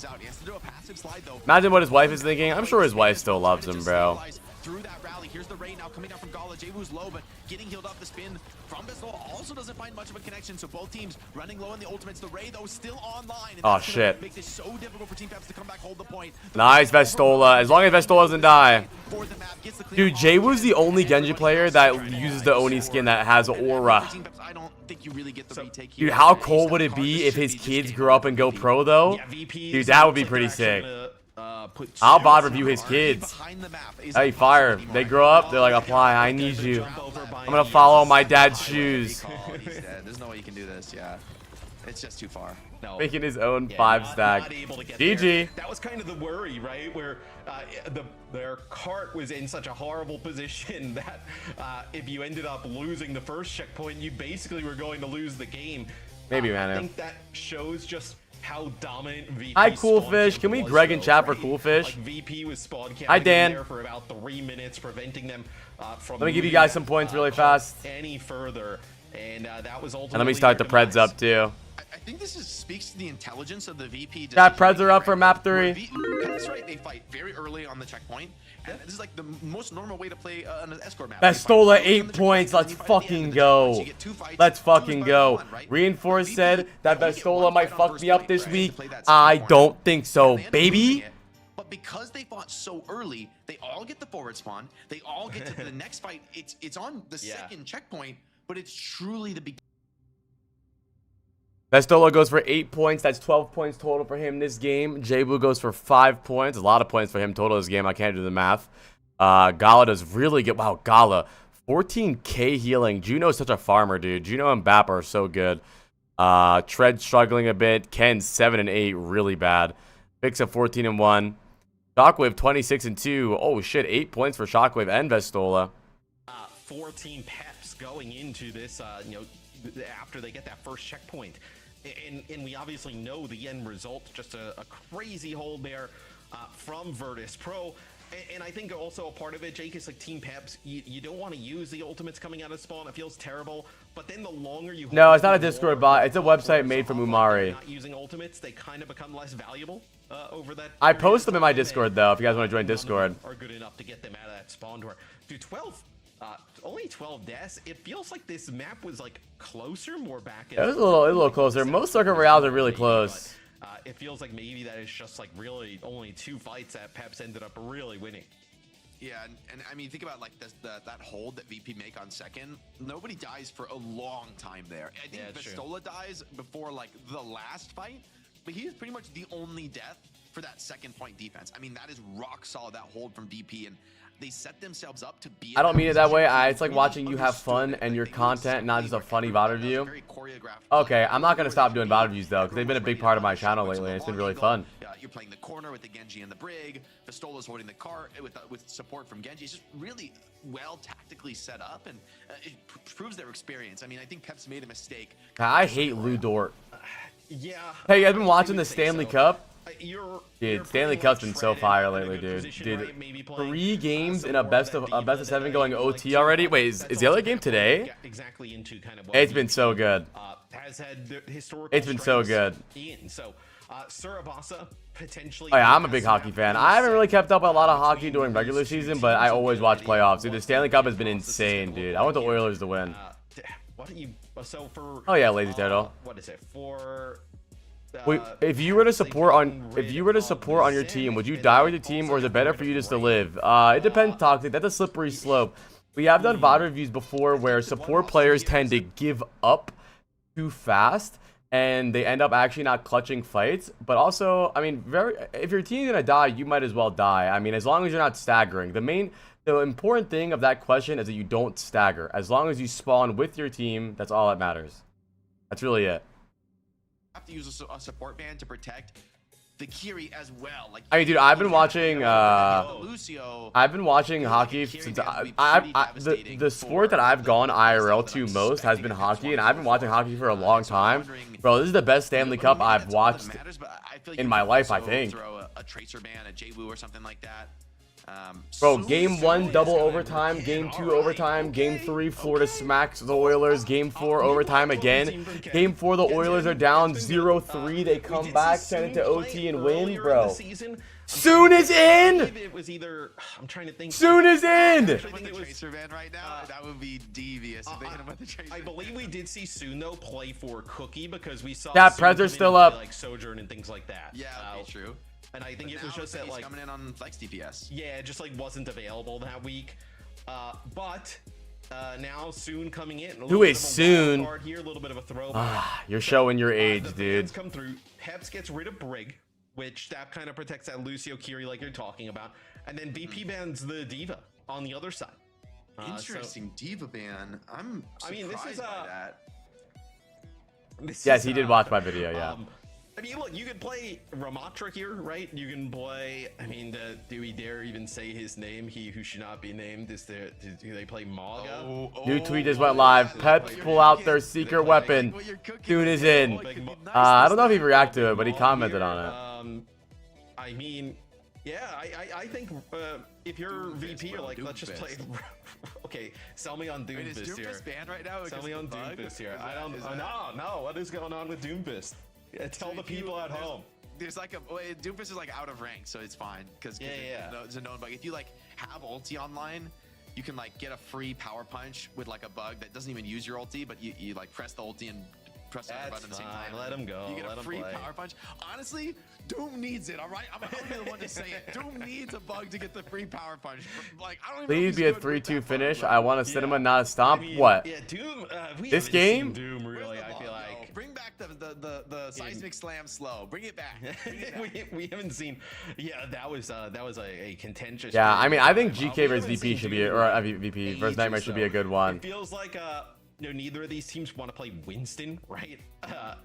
Imagine what his wife is thinking. I'm sure his wife still loves him, bro. Through that rally, here's the rain now coming down from Gala. Jwu's low, but getting healed off the spin from Bissell also doesn't find much of a connection. So both teams running low on the ultimates. The Ray though still online. And oh shit! Makes it so difficult for Team Peps to come back, hold the point. Nice Vestola. As long as Vestola doesn't die. Dude, Jwu's the only Genji player that uses the Oni skin that has aura. Dude, how cool would it be if his kids grew up and go pro though? Dude, that would be pretty sick. I'll VOD review his kids. Hey, fire. They grow up, they're like, apply, I need you. I'm gonna follow my dad's shoes. There's no way you can do this, yeah. It's just too far. No. Making his own 5-stack. GG. That was kind of the worry, right? Where their cart was in such a horrible position that if you ended up losing the first checkpoint, you basically were going to lose the game. Maybe, I man. think that shows just how dominant VP. Hi, Coolfish. Can we Greg and chat for Coolfish? Like VP was spawn Hi, Dan. there for about 3 minutes, preventing them from. Let me give you guys some points really fast. Any further, and that was ultimately. And let me start the Preds up too. I think this speaks to the intelligence of the VP. That Preds are up for map 3. That's right. They fight very early on the checkpoint. And this is like the most normal way to play an escort map. Vestola 8 points. Let's fucking go. Let's fucking go. Reinforce said that Vestola might fuck me up this week. I don't think so, baby. But because they fought so early, they all get the forward spawn. They all get to the next fight. It's on the second checkpoint, but it's truly the beginning. Vestola goes for 8 points. That's 12 points total for him this game. Jwu goes for 5 points. A lot of points for him total this game. I can't do the math. Gala does really good. Wow, Gala. 14k healing. Juno's such a farmer, dude. Juno and Bap are so good. Tread struggling a bit. Ken 7 and 8, really bad. Fix at 14 and 1. Shockwave 26 and 2. Oh shit, 8 points for Shockwave and Vestola. 14 Peps going into this, after they get that first checkpoint. And we obviously know the end result, just a crazy hold there from Virtus Pro. And I think also a part of it, Jake, is like Team Peps, you don't want to use the ultimates coming out of spawn. It feels terrible. But then the longer you... No, it's not a Discord bot. It's a website made from Umari. Not using ultimates, they kind of become less valuable over that... I post them in my Discord, though, if you guys want to join Discord. Are good enough to get them out of that spawn door. Dude, 12... only 12 deaths. It feels like this map was like closer, more back. It was a little closer. Most circuit royales are really close. But, it feels like maybe that is just like really only 2 fights that Peps ended up really winning. Yeah, and I mean, think about like that hold that VP make on second. Nobody dies for a long time there. I think Vestola dies before like the last fight, but he is pretty much the only death for that second point defense. I mean, that is rock solid, that hold from VP, and they set themselves up to be... I don't mean it that way. It's like watching you have fun and your content, not just a funny VOD review. Okay, I'm not going to stop doing VOD reviews, though, because they've been a big part of my channel lately, and it's been really fun. You're playing the corner with the Genji and the Brig. Vestola's holding the cart with support from Genji. It's just really well tactically set up, and it proves their experience. I mean, I think Peps made a mistake. I hate Lou Dort. Yeah. Hey, you guys been watching the Stanley Cup? Dude, Stanley Cup's been so fire lately, dude. Dude, 3 games in a best of 7 going OT already. Wait, is the other game today? Exactly into kind of it's been so good. Has had historical. It's been so good. So, Surabasa potentially. Oh, yeah, I'm a big hockey fan. I haven't really kept up with a lot of hockey during regular season, but I always watch playoffs. Dude, the Stanley Cup has been insane, dude. I want the Oilers to win. What are you? So for. Oh yeah, Lazy Turtle. What is it for? Wait, if you were to support on your team, would you die with your team, or is it better for you just to live? It depends, Toxic. That's a slippery slope. We have done VOD reviews before where support players tend to give up too fast, and they end up actually not clutching fights. But also, I mean, if your team's gonna die, you might as well die. I mean, as long as you're not staggering. The important thing of that question is that you don't stagger. As long as you spawn with your team, that's all that matters. That's really it. Have to use a support band to protect the Kiri as well. Like, I mean, dude, I've been watching hockey since the sport that I've gone IRL to most has been hockey, and I've been watching hockey for a long time. Bro, this is the best Stanley Cup I've watched in my life, I think. Throw a Tracer band, a Jwu or something like that. Bro, game 1 double overtime, game 2 overtime, game 3 Florida smacks the Oilers, game 4 overtime again, game 4 the Oilers are down 0-3, they come back, send it to OT and win, bro. Soon is in! It was either, I'm trying to think. Soon is in! With the Tracer van right now, that would be devious if they hit him with the Tracer. I believe we did see Soon though play for Cookie because we saw Yeah, Soon Prezer's come in still and play, up. like Sojourn and things like that. Yeah, okay, true. And I think But it was now just that he's like coming in on flex DPS. yeah, it just like wasn't available that week. But now Soon coming in. Who is Soon? Here, a little bit of a throwback. You're showing your The age, fans dude. come through. Peps gets rid of Brig, which that kind of protects that Lucio Kiri like you're talking about, and then VP bans the Diva on the other side. Interesting Diva ban. I'm surprised I mean, this is by that. Yes, he did watch my video, yeah. I mean, look, you could play Ramatra here, right? You can play, I mean, do we dare even say his name? He who should not be named. Do they play Maga? New tweet just went live. Peps pull out their secret weapon. Soon is in. I don't know if he reacted to it, but he commented on it. I mean, yeah, I think if you're VP, you're like, let's just play. Okay, sell me on Doomfist here. Banned right now Sell me on Doomfist here. I don't. No. What is going on with Doomfist? Yeah, tell the people at home. There's like Doomfist is like out of rank, so it's fine because it's a known bug. If you like have ulti online, you can like get a free power punch with like a bug that doesn't even use your ulti, but you like press the ulti and press the other button at the same time. Let him go. You get Let a him free play. power punch. Honestly, Doom needs it. All right, I'm the one to say it. Doom needs a bug to get the free power punch. Like I don't even. Please be a 3-2 finish. I want a cinema, not a stomp. I mean, What? Yeah, Doom. We This haven't game? seen Doom really. I feel like. Bring back the seismic slam slow. Bring it back. Bring it back. we haven't seen. Yeah, that was a contentious. Yeah, game. I mean, I think We GK versus haven't VP seen should be, Doom or for VP versus Nightmare ages, should be a so good one. It feels like neither of these teams want to play Winston, right? I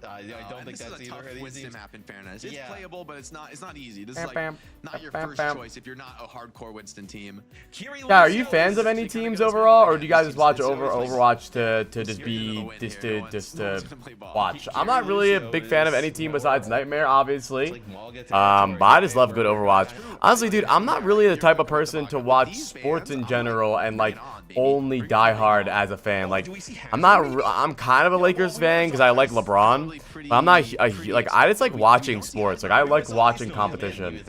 don't think this that's is a either tough of these Winston teams. map in fairness. It's Yeah. playable, but it's not easy. This is Bam, like bam, not your bam, first bam. choice if you're not a hardcore Winston team. Yeah, are you fans of any teams overall, or do you guys just watch Overwatch to just watch? I'm not really a big fan of any team besides Nightmare, obviously. But I just love good Overwatch. Honestly, dude, I'm not really the type of person to watch sports in general and like only die hard as a fan. Like, I'm kind of a Lakers fan because I like LeBron, but I'm not like I just like watching sports. Like, I like watching competition.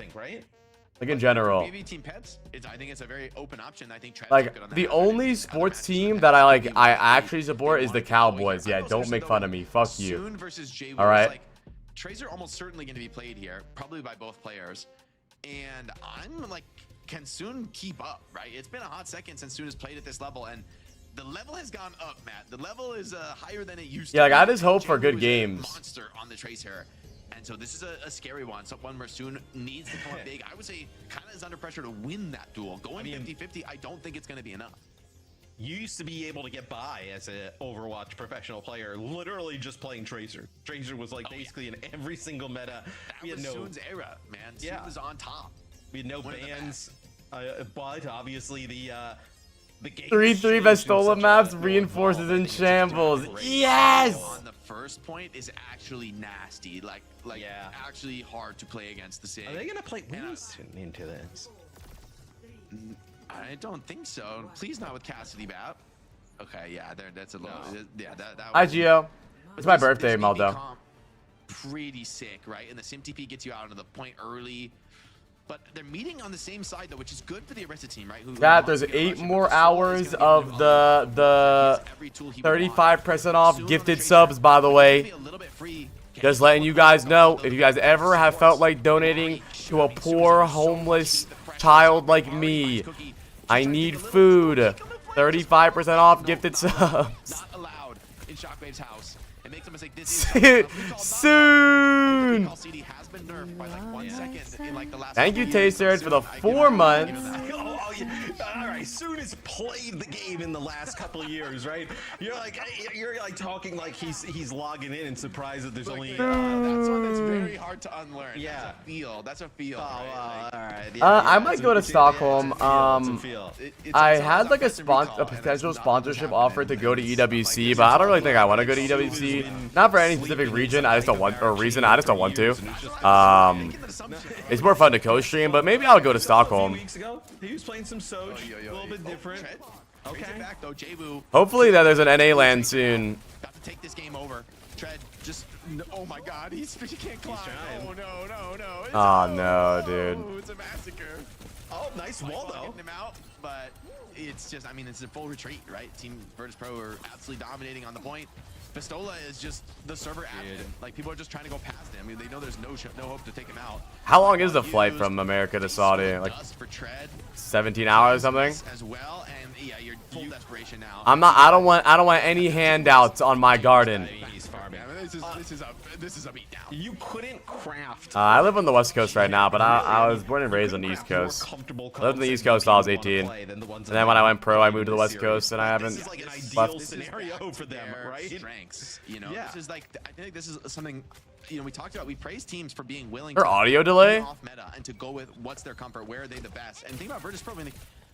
Like in general. I think it's a very open option. I think Like, the only sports team that I actually support is the Cowboys. Yeah, don't make fun of me. Fuck you. All right. Tracer almost certainly going to be played here, probably by both players. And I'm like, can Soon keep up, right? It's been a hot second since Soon has played at this level, and the level has gone up, Matt. The level is higher than it used to. Yeah, like, be. I just hope for good Jamu is a games. Monster on the Tracer. And so this is a scary one. Someone where Soon needs to come up big. I would say kind of is under pressure to win that duel. Going 50-50, I don't think it's going to be enough. You used to be able to get by as an Overwatch professional player, literally just playing Tracer. Tracer was like basically in every single meta. That was Soon's era, man. Soon was on top. We had no bans, but obviously the game 3-3 Vestola maps reinforces in shambles. Yes! On the first point is actually nasty, like actually hard to play against the Sig. Are they gonna play Winston into this? I don't think so. Please not with Cassidy Bap. Okay, yeah, that's a little. Yeah, that. Hi, Gio. It's my birthday, Maldo. Pretty sick, right? And the Sim TP gets you out into the point early. But they're meeting on the same side though, which is good for the Arista team, right? That there's 8 more hours of the 35% off gifted subs, by the way. Just letting you guys know, if you guys ever have felt like donating to a poor homeless child like me, I need food. 35% off gifted subs. Not allowed in Shockwave's house. It makes a mistake. Soon. Thank you, Taser, for the 4 months. All right, Soon has played the game in the last couple of years, right? You're like talking like he's logging in and surprised that there's only. That's one that's very hard to unlearn. Yeah, that's a feel. Oh, right? all right. I might go to Stockholm. I had like a a potential sponsorship offer to go to EWC, but I don't really think I want to go to EWC. Not for any specific region. I just don't want, or reason. I just don't want to. It's more fun to co-stream, but maybe I'll go to Stockholm. He was playing some Soj, a little bit different. Okay. Hopefully that there's an NA land soon. About to take this game over. Tread just, oh my God, he can't climb. Oh no. Oh no, dude. It's a massacre. Oh, nice wall though. Getting him out, but it's just, I mean, it's a full retreat, right? Team Virtus Pro are absolutely dominating on the point. Pistola is just the server admin. Like, people are just trying to go past him. I mean, they know there's no hope to take him out. How long is the flight from America to Saudi? Like 17 hours or something? As well, and yeah, you're full desperation now. I don't want any handouts on my garden. He's far back. This is a beat down. You couldn't craft. I live on the West Coast right now, but I was born and raised on the East Coast. I lived on the East Coast till I was 18. And then when I went pro, I moved to the West Coast, and I haven't This is like an ideal left. scenario for them, right? Strengths, you know. Yeah. This is like, I think this is something, you know, we talked about. We praise teams for being willing Or to audio be delay? off meta and to go with what's their comfort, where are they the best. And think about Virtus Pro, I mean,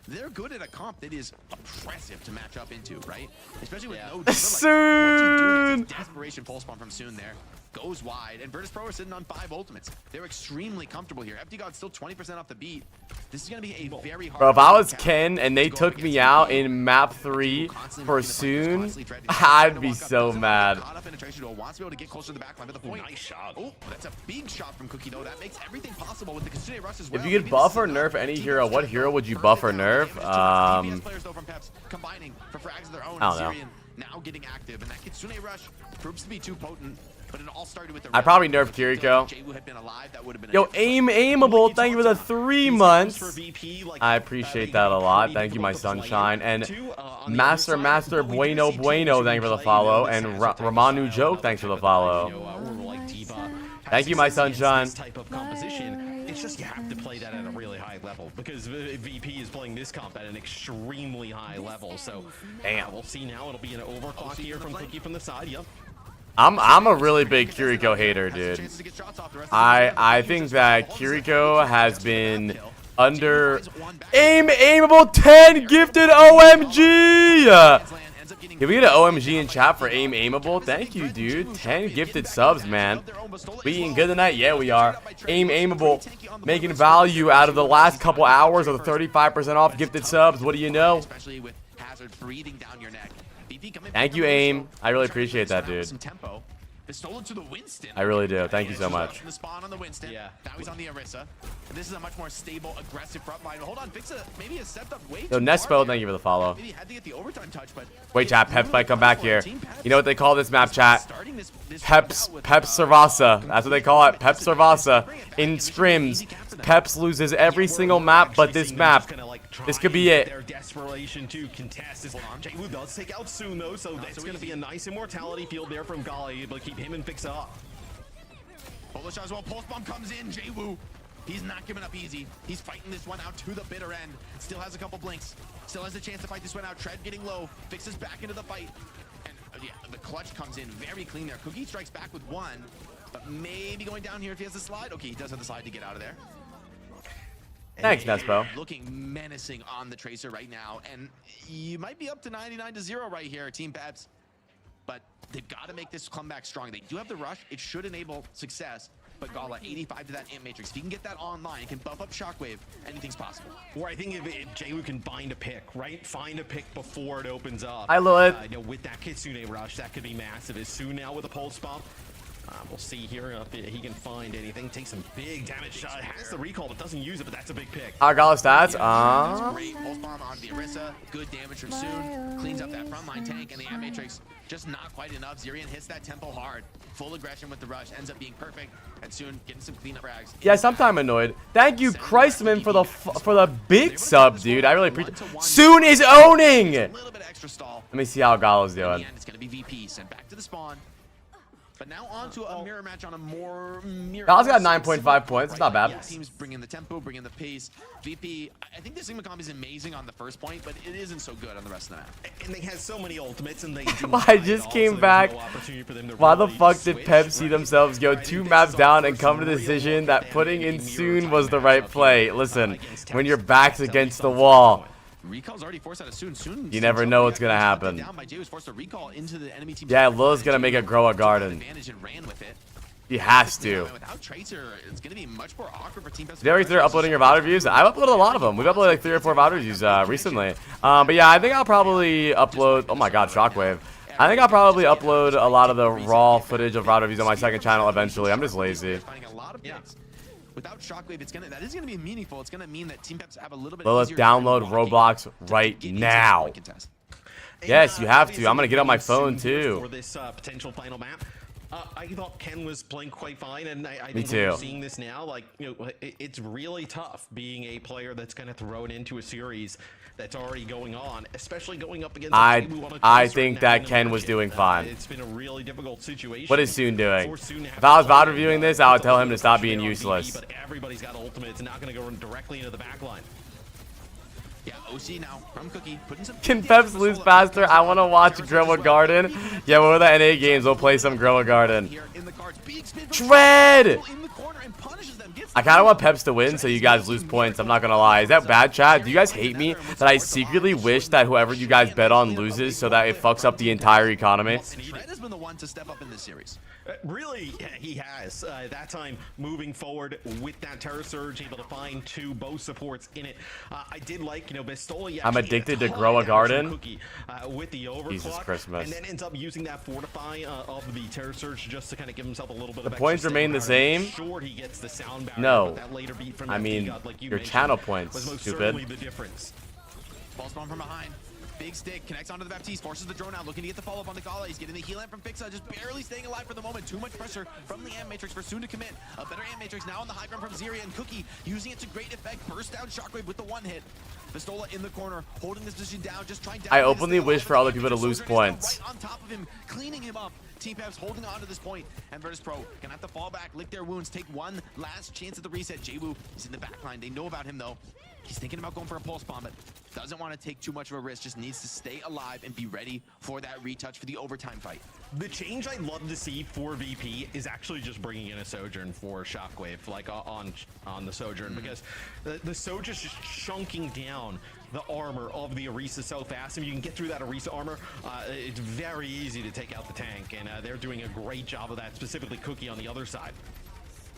they're good at a comp that is oppressive to match up into, right? Especially with no diva, Soon. desperation full spawn from Soon there. Goes wide, and Virtus Pro are sitting on 5 ultimates. They're extremely comfortable here. FD God's still 20% off the beat. This is going to be a very hard... Bro, if I was Ken and they took me out in map 3 for Soon, I'd be so mad. Wants to be able to get closer to the back line, but the point... Nice shot. Oh, that's a big shot from Cookie, though. That makes everything possible with the Kitsune Rush as well. If you could buff or nerf any hero, what hero would you buff or nerf? Players, though, from Peps combining for frags of their own. I don't know. Syrian now getting active, and that Kitsune Rush proves to be too potent. But it all started with the I'd probably nerf Kiriko. Yo, aimable, thank you for the 3 months. I appreciate that a lot. Thank you, my sunshine. And Master Bueno, thank you for the follow. And Ramanu Joke, thanks for the follow. Thank you, my sunshine. It's just you have to play that at a really high level because VP is playing this comp at an extremely high level. So, damn. We'll see now. It'll be an overclock here from Cookie from the side. Yep. I'm a really big Kiriko hater, dude. I think that Kiriko has been under aimable 10 gifted OMG. Can we get an OMG in chat for aimable? Thank you, dude. 10 gifted subs, man. We eating good tonight? Yeah, we are. Aimable, making value out of the last couple hours of the 35% off gifted subs. What do you know? Thank you, Aim. I really appreciate that, dude. I really do. Thank you so much. Yeah. Now he's on the Orisa. And this is a much more stable, aggressive front line. Hold on, Fixa maybe has stepped up way too Yo, Nespo, thank you for the follow. Maybe had to get the overtime touch, but wait, chat. Peps might come back here. You know what they call this map, chat? Peps Servasa. That's what they call it. Peps Servasa. In scrims, Peps loses every single map but this map. This could be it. Their desperation to contest is Jaywu does take out soon though, so that's going to be a nice immortality field there from Gala, able to keep him and Fixa up. Polish as well. Pulse bomb comes in. Jaywu, he's not giving up easy. He's fighting this one out to the bitter end. Still has a couple blinks. Still has a chance to fight this one out. Tread getting low. Fixes back into the fight. And yeah, the clutch comes in very clean there. Cookie strikes back with one, but maybe going down here if he has the slide. Okay, he does have the slide to get out of there. Thanks, Nespo. Looking menacing on the Tracer right now, and you might be up to 99-0 right here, Team Peps. But they've got to make this comeback strong. They do have the rush. It should enable success. But Gala, 85 to that Amp Matrix. If he can get that online, can buff up Shockwave, anything's possible. Or I think if Jaywu can find a pick, right? Find a pick before it opens up. I love it. You know, with that Kitsune rush, that could be massive. As soon now with a pulse bump. We'll see here if he can find anything. Take some big damage. Has the recall, but doesn't use it, but that's a big pick. Our Gala stats. That's great. Pulse bomb on the Orisa. Good damage from Soon. Cleans up that frontline tank, and the Amp Matrix just not quite enough. Zirian hits that tempo hard. Full aggression with the rush. Ends up being perfect. And Soon getting some cleanup frags. Yeah, sometime annoyed. Thank you, Christman, for the big sub, dude. I really appreciate it. Soon is owning. A little bit of extra stall. Let me see how Gala's doing. It's going to be VP sent back to the spawn. But now on to a mirror match on a more mirror. Gala's got 9.5 points. It's not bad. Teams bring in the tempo, bring in the pace. VP, I think this Sigma comp is amazing on the first point, but it isn't so good on the rest of the map. And they have so many ultimates, and they I just came back. Why the fuck did Pep see themselves go 2 maps down and come to the decision that putting in Soon was the right play? Listen, when your back's against the wall, Recall's already forced out of Soon. You never know what's gonna happen. Down by Jay was forced to recall into the enemy team's Yeah, Lil's gonna make it grow a garden. advantage and ran with it. He has to. Without Tracer, it's gonna be much more awkward for Team Pepsi. Did you uploading your VOD reviews? I've uploaded a lot of them. We've uploaded like 3 or 4 VOD reviews recently. But yeah, I think I'll probably upload. Oh my God, Shockwave. I think I'll probably upload a lot of the raw footage of VOD reviews on my second channel eventually. I'm just lazy. Without Shockwave, that is gonna be meaningful. It's gonna mean that Team Peps have a little bit. Well, let's download Roblox right now. Yes, you have to. I'm gonna get on my phone too. For this potential final map. I thought Ken was playing quite fine, and I Me think too. we're seeing this now. Like, you know, it's really tough being a player that's kind of thrown into a series that's already going on, especially going up against. I think that Ken was doing fine. It's been a really difficult situation. What is Soon doing? If I was VOD reviewing this, I would tell him to stop being useless. But everybody's got ultimate. It's not going to go directly into the back line. Yeah, OC now from Cookie putting some. Can Peps lose faster? I want to watch Grow a Garden. Yeah, when we're the NA games, we'll play some Grow a Garden. Dread! I kind of want Peps to win so you guys lose points. I'm not going to lie. Is that bad, chat? Do you guys hate me that I secretly wish that whoever you guys bet on loses so that it fucks up the entire economy? Dread has been the one to step up in this series. Really, he has. That time, moving forward with that Terror Surge, able to find 2 both supports in it. I did like, you know, Bistola. I'm addicted to Grow a Garden. With the overclock, Jesus Christmas. and then ends up using that Fortify of the Terror Surge just to kind of give himself a little bit of. The points remain the same. Sure, he gets the sound barrier, No, but that later beat from I mean God, like you your mentioned, channel points, was most stupid. certainly the difference. Ball spawn from behind. Big stick connects onto the Baptiste, forces the drone out, looking to get the follow-up on the Gala. He's getting the heal in from Fixa, just barely staying alive for the moment. Too much pressure from the Ant Matrix for Soon to commit. A better Ant Matrix now on the high ground from Ziria, and Cookie using it to great effect. Burst down Shockwave with the 1 hit. Pistola in the corner, holding this position down, just trying to. I openly wish for other people to lose points. Right on top of him, cleaning him up. Team Peps holding on to this point, and Virtus Pro gonna have to fall back, lick their wounds, take one last chance at the reset. Jwoo is in the back line. They know about him though. He's thinking about going for a pulse bomb, but doesn't want to take too much of a risk. Just needs to stay alive and be ready for that retouch for the overtime fight. The change I'd love to see for VP is actually just bringing in a Sojourn for Shockwave, like on the Sojourn, because the Sojourn's just chunking down the armor of the Orisa so fast. If you can get through that Orisa armor, it's very easy to take out the tank, and they're doing a great job of that, specifically Cookie on the other side.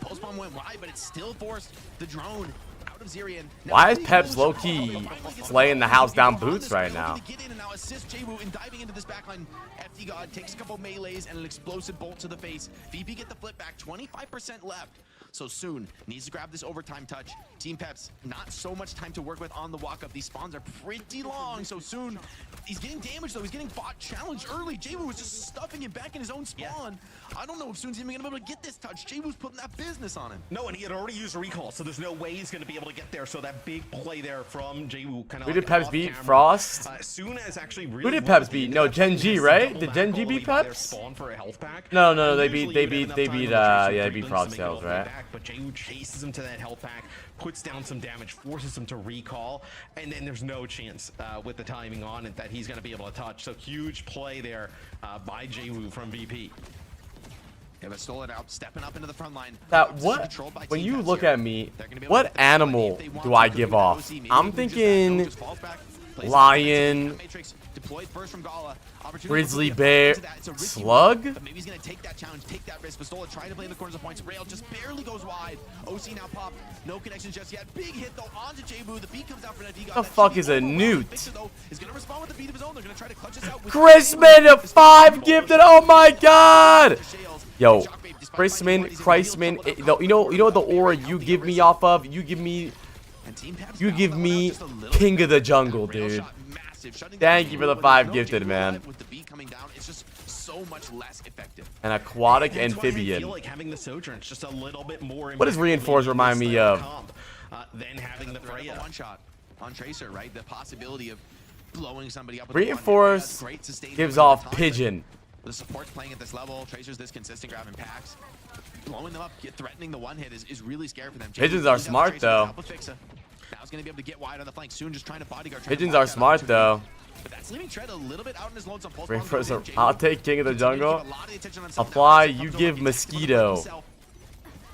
Pulse bomb went wide, but it still forced the drone out of Zirian. Why is Peps low-key slaying the house down boots right now? Get in and now assist Jwoo in diving into this backline. FD God takes a couple melees and an explosive bolt to the face. VP get the flip back, 25% left. So Soon needs to grab this overtime touch. Team Peps, not so much time to work with on the walk-up. These spawns are pretty long, so Soon, he's getting damaged though. He's getting bot challenged early. Jwoo was just stuffing him back in his own spawn. Yeah. I don't know if Soon's even gonna be able to get this touch. Jwoo's putting that business on him. No, and he had already used a recall, so there's no way he's gonna be able to get there. So that big play there from Jwoo, kind of. Who did Peps beat? Frost? Soon as actually really. Who did Peps beat? No, Gen G, right? Did Gen G beat Peps? Spawn for a health pack. No, they beat Frost Tails, right? But Jwoo chases him to that health pack, puts down some damage, forces him to recall, and then there's no chance with the timing on it that he's going to be able to touch. So huge play there by Jwoo from VP. Yeah, but stole it out, stepping up into the front line. That what? When you look at me, what animal do I give off? I'm thinking lion, grizzly bear, slug. But maybe he's gonna take that challenge, take that risk. Pistola trying to play in the corners of points. Rail just barely goes wide. OC now popped. No connection just yet. Big hit though onto Jwoo. The beat comes out for that. The fuck is a newt? Is gonna respond with the beat of his own. They're gonna try to clutch this out. Chrisman 5 gifted. Oh my god. Yo, Chrisman, you know the aura you give me off of? You give me King of the Jungle, dude. Thank you for the 5 gifted, man. An aquatic amphibian. What does Reinforce remind me of? Then having the Freya one shot on Tracer, right? The possibility of blowing somebody up. Reinforce gives off Pigeon. The support's playing at this level. Tracer's this consistent, grabbing packs. Blowing them up, threatening the one hit is really scary for them. Pigeons are smart, though. Now he's going to be able to get wide on the flank. Soon just trying to bodyguard. Pigeons are smart, though. But that's leaving Tread a little bit out in his lonesome. I'll take King of the Jungle. Apply, you give Mosquito.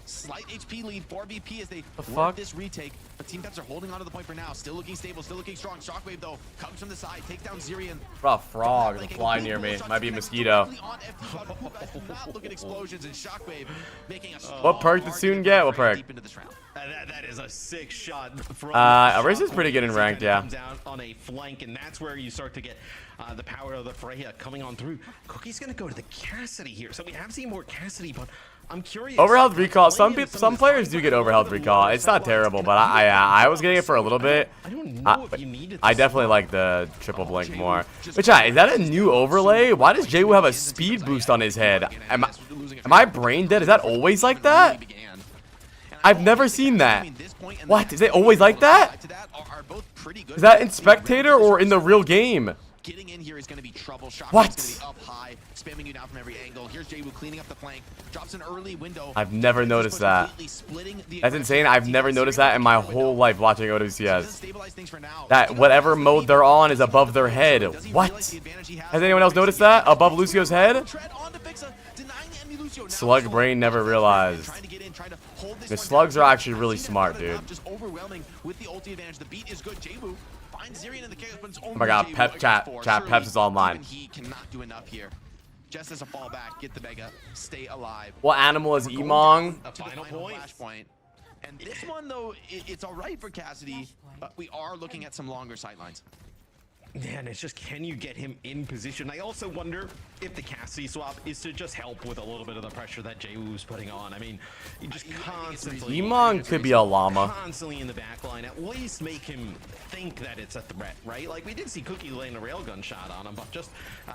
Slight HP lead for VP as they fuck? work this retake. But Team Peps are holding on to the point for now. Still looking stable, still looking strong. Shockwave, though, comes from the side, takes down Zirian. Bro, a frog is flying near me. Might be a mosquito. Not look at explosions and Shockwave making a What perk did Soon get? What perk? deep into this round. That is a sick shot from Ariz is pretty good in Shockwave. ranked, yeah. Comes out on a flank, and that's where you start to get the power of the Freya coming on through. Cookie's gonna go to the Cassidy here, so we have seen more Cassidy, but I'm curious. Overhealth recall. Some players do get overhealth recall. It's not terrible, but I was getting it for a little bit. I don't know if you needed I definitely like the triple blink more. But yeah, is that a new overlay? Why does Jwoo have a speed boost on his head? Am I brain dead? Is that always like that? I've never seen that. What? Is it always like that? Is that in spectator or in the real game? Getting in here is going to be trouble. What? Going to be up high, spamming you down from every angle. Here's Jwoo cleaning up the flank. Drops an early window. I've never noticed that. That's insane. I've never noticed that in my whole life watching OWCS. That whatever mode they're on is above their head. What? Has anyone else noticed that? Above Lucio's head? Slug brain never realized. The slugs are actually really smart, dude. Just overwhelming with the ulti advantage. The beat is good. Jwoo finds Zirian in the chaos, but it's only Oh my god, Jwoo Pep looking chat, for. Peps is online. Even he cannot do enough here. Just as a fallback, get the mega, stay alive. What animal is Emong? To the final flashpoint. And this one, though, it's all right for Cassidy, but we are looking at some longer sightlines. Man, it's just, can you get him in position? I also wonder if the Cassidy swap is to just help with a little bit of the pressure that Jwoo's putting on. I mean, you just constantly... Emong could be a llama. Constantly in the back line, at least make him think that it's a threat, right? Like, we did see Cookie laying a railgun shot on him, but just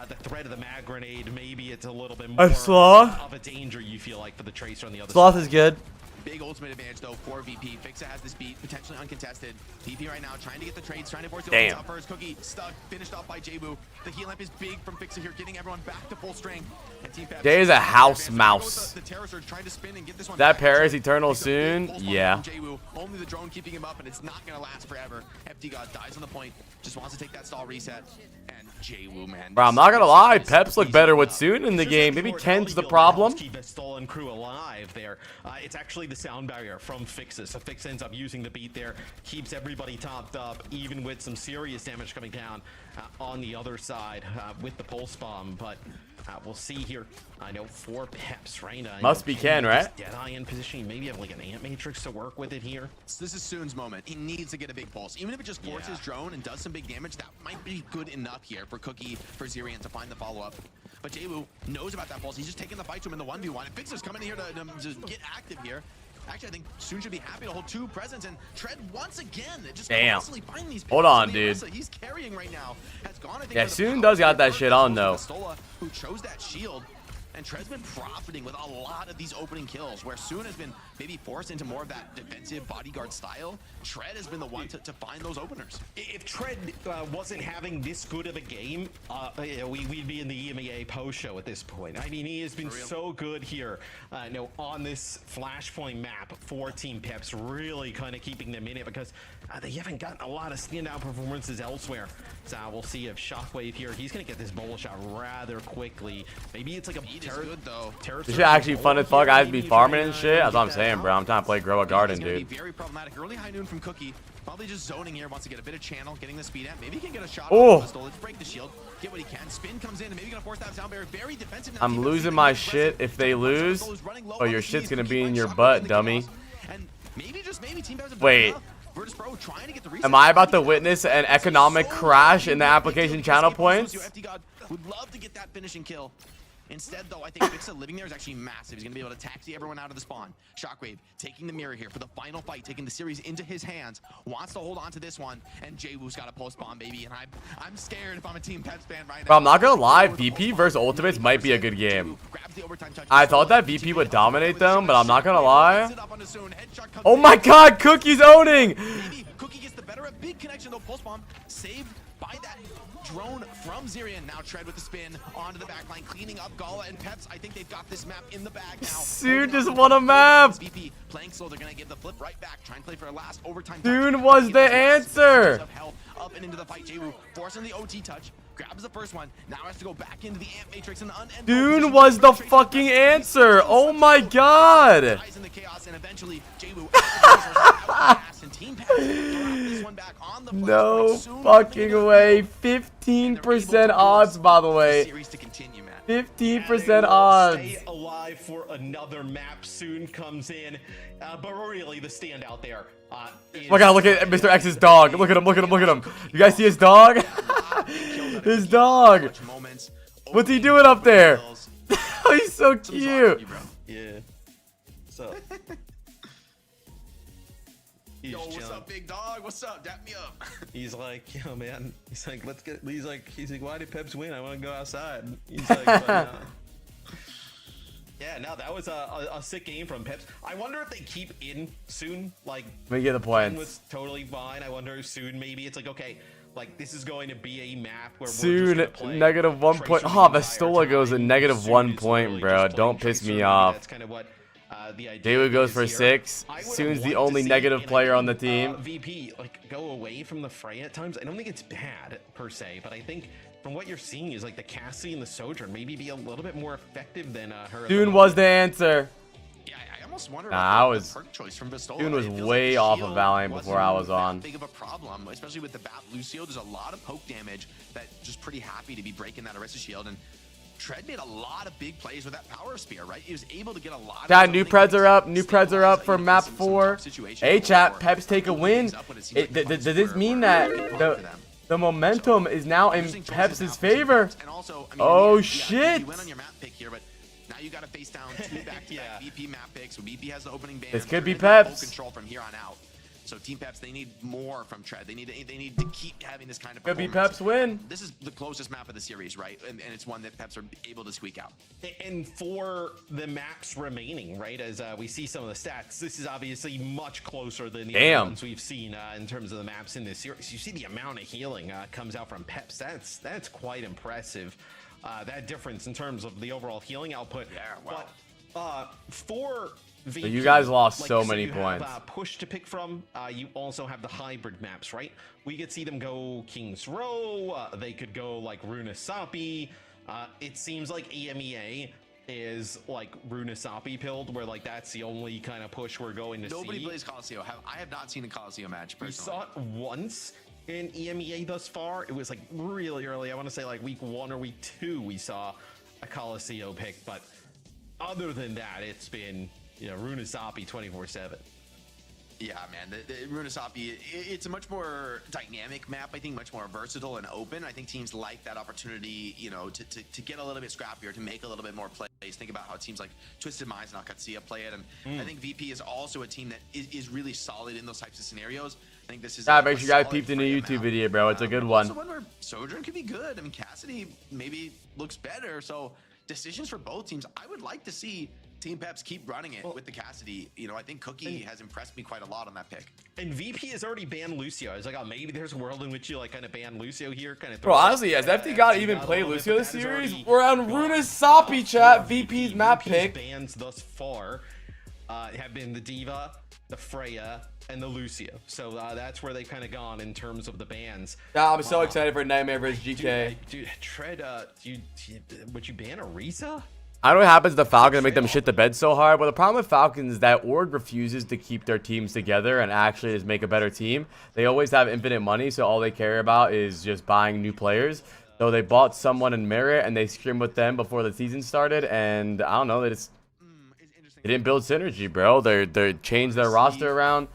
the threat of the mag grenade, maybe it's a little bit more of a danger, you feel like, for the Tracer on the other Sloth side. is good. Big ultimate advantage, though, for VP. Fixa has this beat, potentially uncontested. VP right now trying to get the trades, trying to force the ultimate out first. Cookie stuck, finished off by Jwoo. The heal lamp is big from Fixa here, getting everyone back to full strength. And Team Peps, Jay is a house mouse. The Terror Surge trying to spin and get this one That back. Paris Eternal soon? Yeah. Jwoo, only the drone keeping him up, and it's not going to last forever. FD God dies on the point, just wants to take that stall reset. And Jwoo, man. Bro, I'm not gonna lie, Peps look better with Soon in the game. Maybe Ken's the problem. Keep a stolen crew alive there. It's actually the sound barrier from Fixa. So Fixa ends up using the beat there, keeps everybody topped up, even with some serious damage coming down on the other side with the pulse bomb. But we'll see here. I know 4 Peps, right? Must be Ken, right? Deadeye in position. Maybe have like an ant matrix to work with it here. So this is Soon's moment. He needs to get a big pulse. Even if it just forces drone and does some big damage, that might be good enough here for Cookie, for Zirian to find the follow-up. But Jwoo knows about that pulse. He's just taking the fight to him in the 1v1. And Fixer's coming here to just get active here. Actually, I think Soon should be happy to hold 2 presents and Tread once again. Just constantly find these Hold on, picks. dude. He's carrying right now. Has gone, I think, Yeah, for the Soon power does got that first. shit on, though. Stola, who chose that shield. And Tread's been profiting with a lot of these opening kills, where Soon has been maybe forced into more of that defensive bodyguard style. Tread has been the one to find those openers. If Tread wasn't having this good of a game, we'd be in the EMEA post show at this point. I mean, he has been so good here, on this Flashpoint map for Team Peps, really kind of keeping them in it because they haven't gotten a lot of standout performances elsewhere. So we'll see if Shockwave here, he's going to get this bubble shot rather quickly. Maybe it's like a This shit actually fun as fuck. I'd be farming and shit. That's what I'm saying, bro. I'm trying to play Grow a Garden, dude. Very problematic. Early high noon from Cookie. Probably just zoning here. Wants to get a bit of channel, getting the speed at. Maybe he can get a shot. Let's break the shield. Get what he can. Spin comes in and maybe gonna force that sound barrier. Very defensive. I'm losing my shit if they lose. Oh, your shit's gonna be in your butt, dummy. And maybe just maybe Team Peps Wait. Am I about to witness an economic crash in the application channel points? Would love to get that finishing kill. Instead, though, I think Fixa living there is actually massive. He's going to be able to taxi everyone out of the spawn. Shockwave taking the mirror here for the final fight, taking the series into his hands. Wants to hold on to this one. And Jwoo's got a post bomb, baby. And I'm scared if I'm a Team Peps fan right now. Bro, I'm not gonna lie. VP versus Ultimates might be a good game. I thought that VP would dominate them, but I'm not gonna lie. Oh my god, Cookie's owning! Cookie gets the better of big connection, though. Post bomb saved by that drone from Zirian. Now Tread with the spin onto the backline, cleaning up Gala and Peps. I think they've got this map in the bag now. Soon just won a map. VP playing slow. They're gonna give the flip right back. Try and play for a last overtime. Soon was the answer. Up and into the fight. Jwoo forcing the OT touch. Grabs the first one. Now has to go back into the Ant Matrix and Dune was the fucking answer. Oh my god. eventually, Jaywu outcast and Team Pass this one back on the flash No point. Soon fucking way. 15% odds, by the the way. series to continue, man. 15% odds. Stay alive for another map soon comes in, but really the standout there. Oh my god, look at Mr. X's dog. Look at him, look at him, look at him. You guys see his dog? His dog. What's he doing up there? He's so cute. Yeah. So. Yo, what's up, big dog? What's up? Dap me up. He's like, yo, man. He's like, let's get. He's like, why did Peps win? I want to go outside. He's like, but, yeah, no, that was a sick game from Peps. I wonder if they keep in soon. Like, Let me get the in points. was totally fine. I wonder soon maybe it's like, okay, like this is going to be a map where Soon, we're just gonna play -1 point. Tracer Oh, the Vestola entire goes at time. -1 Soon is point, literally bro. just Don't playing piss me Tracer. off. That's kind of what the idea Daewoo goes is for here. 6. I would've Soon's the liked to only see, negative and I player on the think, team. VP like go away from the fray at times. I don't think it's bad per se, but I think from what you're seeing is like the Cassie and the Sojourn maybe be a little bit more effective than her. Soon was the answer. Yeah, I almost wonder Nah, about I the was- perk choice from Vestola. Soon was It feels way the off of shield Valiant before I was wasn't on. that big of a problem, especially with the Bat Lucio. There's a lot of poke damage that just pretty happy to be breaking that Arista shield. And Tread made a lot of big plays with that power spear, right? He was able to get a lot. Chat, of new things preds are up. New preds are up for stabilized map some 4. tough situations Hey, chat, before Peps take a opening win. things up when it seems like the Does fights this were mean wrong that for them. the momentum is now in Using choices Peps' now for favor? teams. And also, I mean, Oh, yeah, shit. You went on your map pick here, but now you got to face down 2 back-to-back Yeah. VP map picks. So VP has the opening ban. This could be They're gonna Peps. full control from here on out. So Team Peps, they need more from Tread. They need to keep having this kind of Could be performance. Peps win. This is the closest map of the series, right? And it's one that Peps are able to squeak out. And for the maps remaining, right, as we see some of the stats, this is obviously much closer than the other ones we've seen in terms of the maps in this series. You see the amount of healing comes out from Peps. That's quite impressive. That difference in terms of the overall healing output. Yeah, wow. But for VP, So you guys lost so many you points. Have, push to pick from. You also have the hybrid maps, right? We could see them go King's Row. They could go like Runasapi. It seems like EMEA is like Runasapi pilled, where like that's the only kind of push we're going to see. Nobody plays Coliseum. I have not seen a Coliseum match We personally. saw it once in EMEA thus far. It was like really early. I want to say like week 1 or week 2 we saw a Coliseum pick, but other than that, it's been, you know, Runasapi 24/7. Yeah, man, the Runasapi, it's a much more dynamic map, I think, much more versatile and open. I think teams like that opportunity, you know, to get a little bit scrappier, to make a little bit more plays. Think about how teams like Twisted Minds and Akatsuya play it, and I think VP is also a team that is really solid in those types of scenarios. I think this is Yeah, a make sure you guys solid peep the new Freya YouTube map. video, bro. It's a good Also one. one where Sojourn could be good. I mean, Cassidy maybe looks better, so decisions for both teams. I would like to see Team Peps keep running it with the Cassidy. You know, I think Cookie has impressed me quite a lot on that pick. And VP has already banned Lucio. I was like, oh, maybe there's a world in which you like kind of ban Lucio here, kind of. Bro, honestly, has FT God even played Lucio this series? We're on Runasapi, chat. VP's map pick. Bans thus far have been the Diva, the Freya, and the Lucio. So that's where they've kind of gone in terms of the bans. Yeah, I'm so excited for Nightmare vs GK. Dude, Tread, would you ban Orisa? I don't know what happens to the Falcons that make them shit the bed so hard, but the problem with Falcons is that Org refuses to keep their teams together and actually just make a better team. They always have infinite money, so all they care about is just buying new players. So they bought someone in Merit and they scrimmed with them before the season started, and I don't know, they didn't build synergy, bro. They changed their roster around.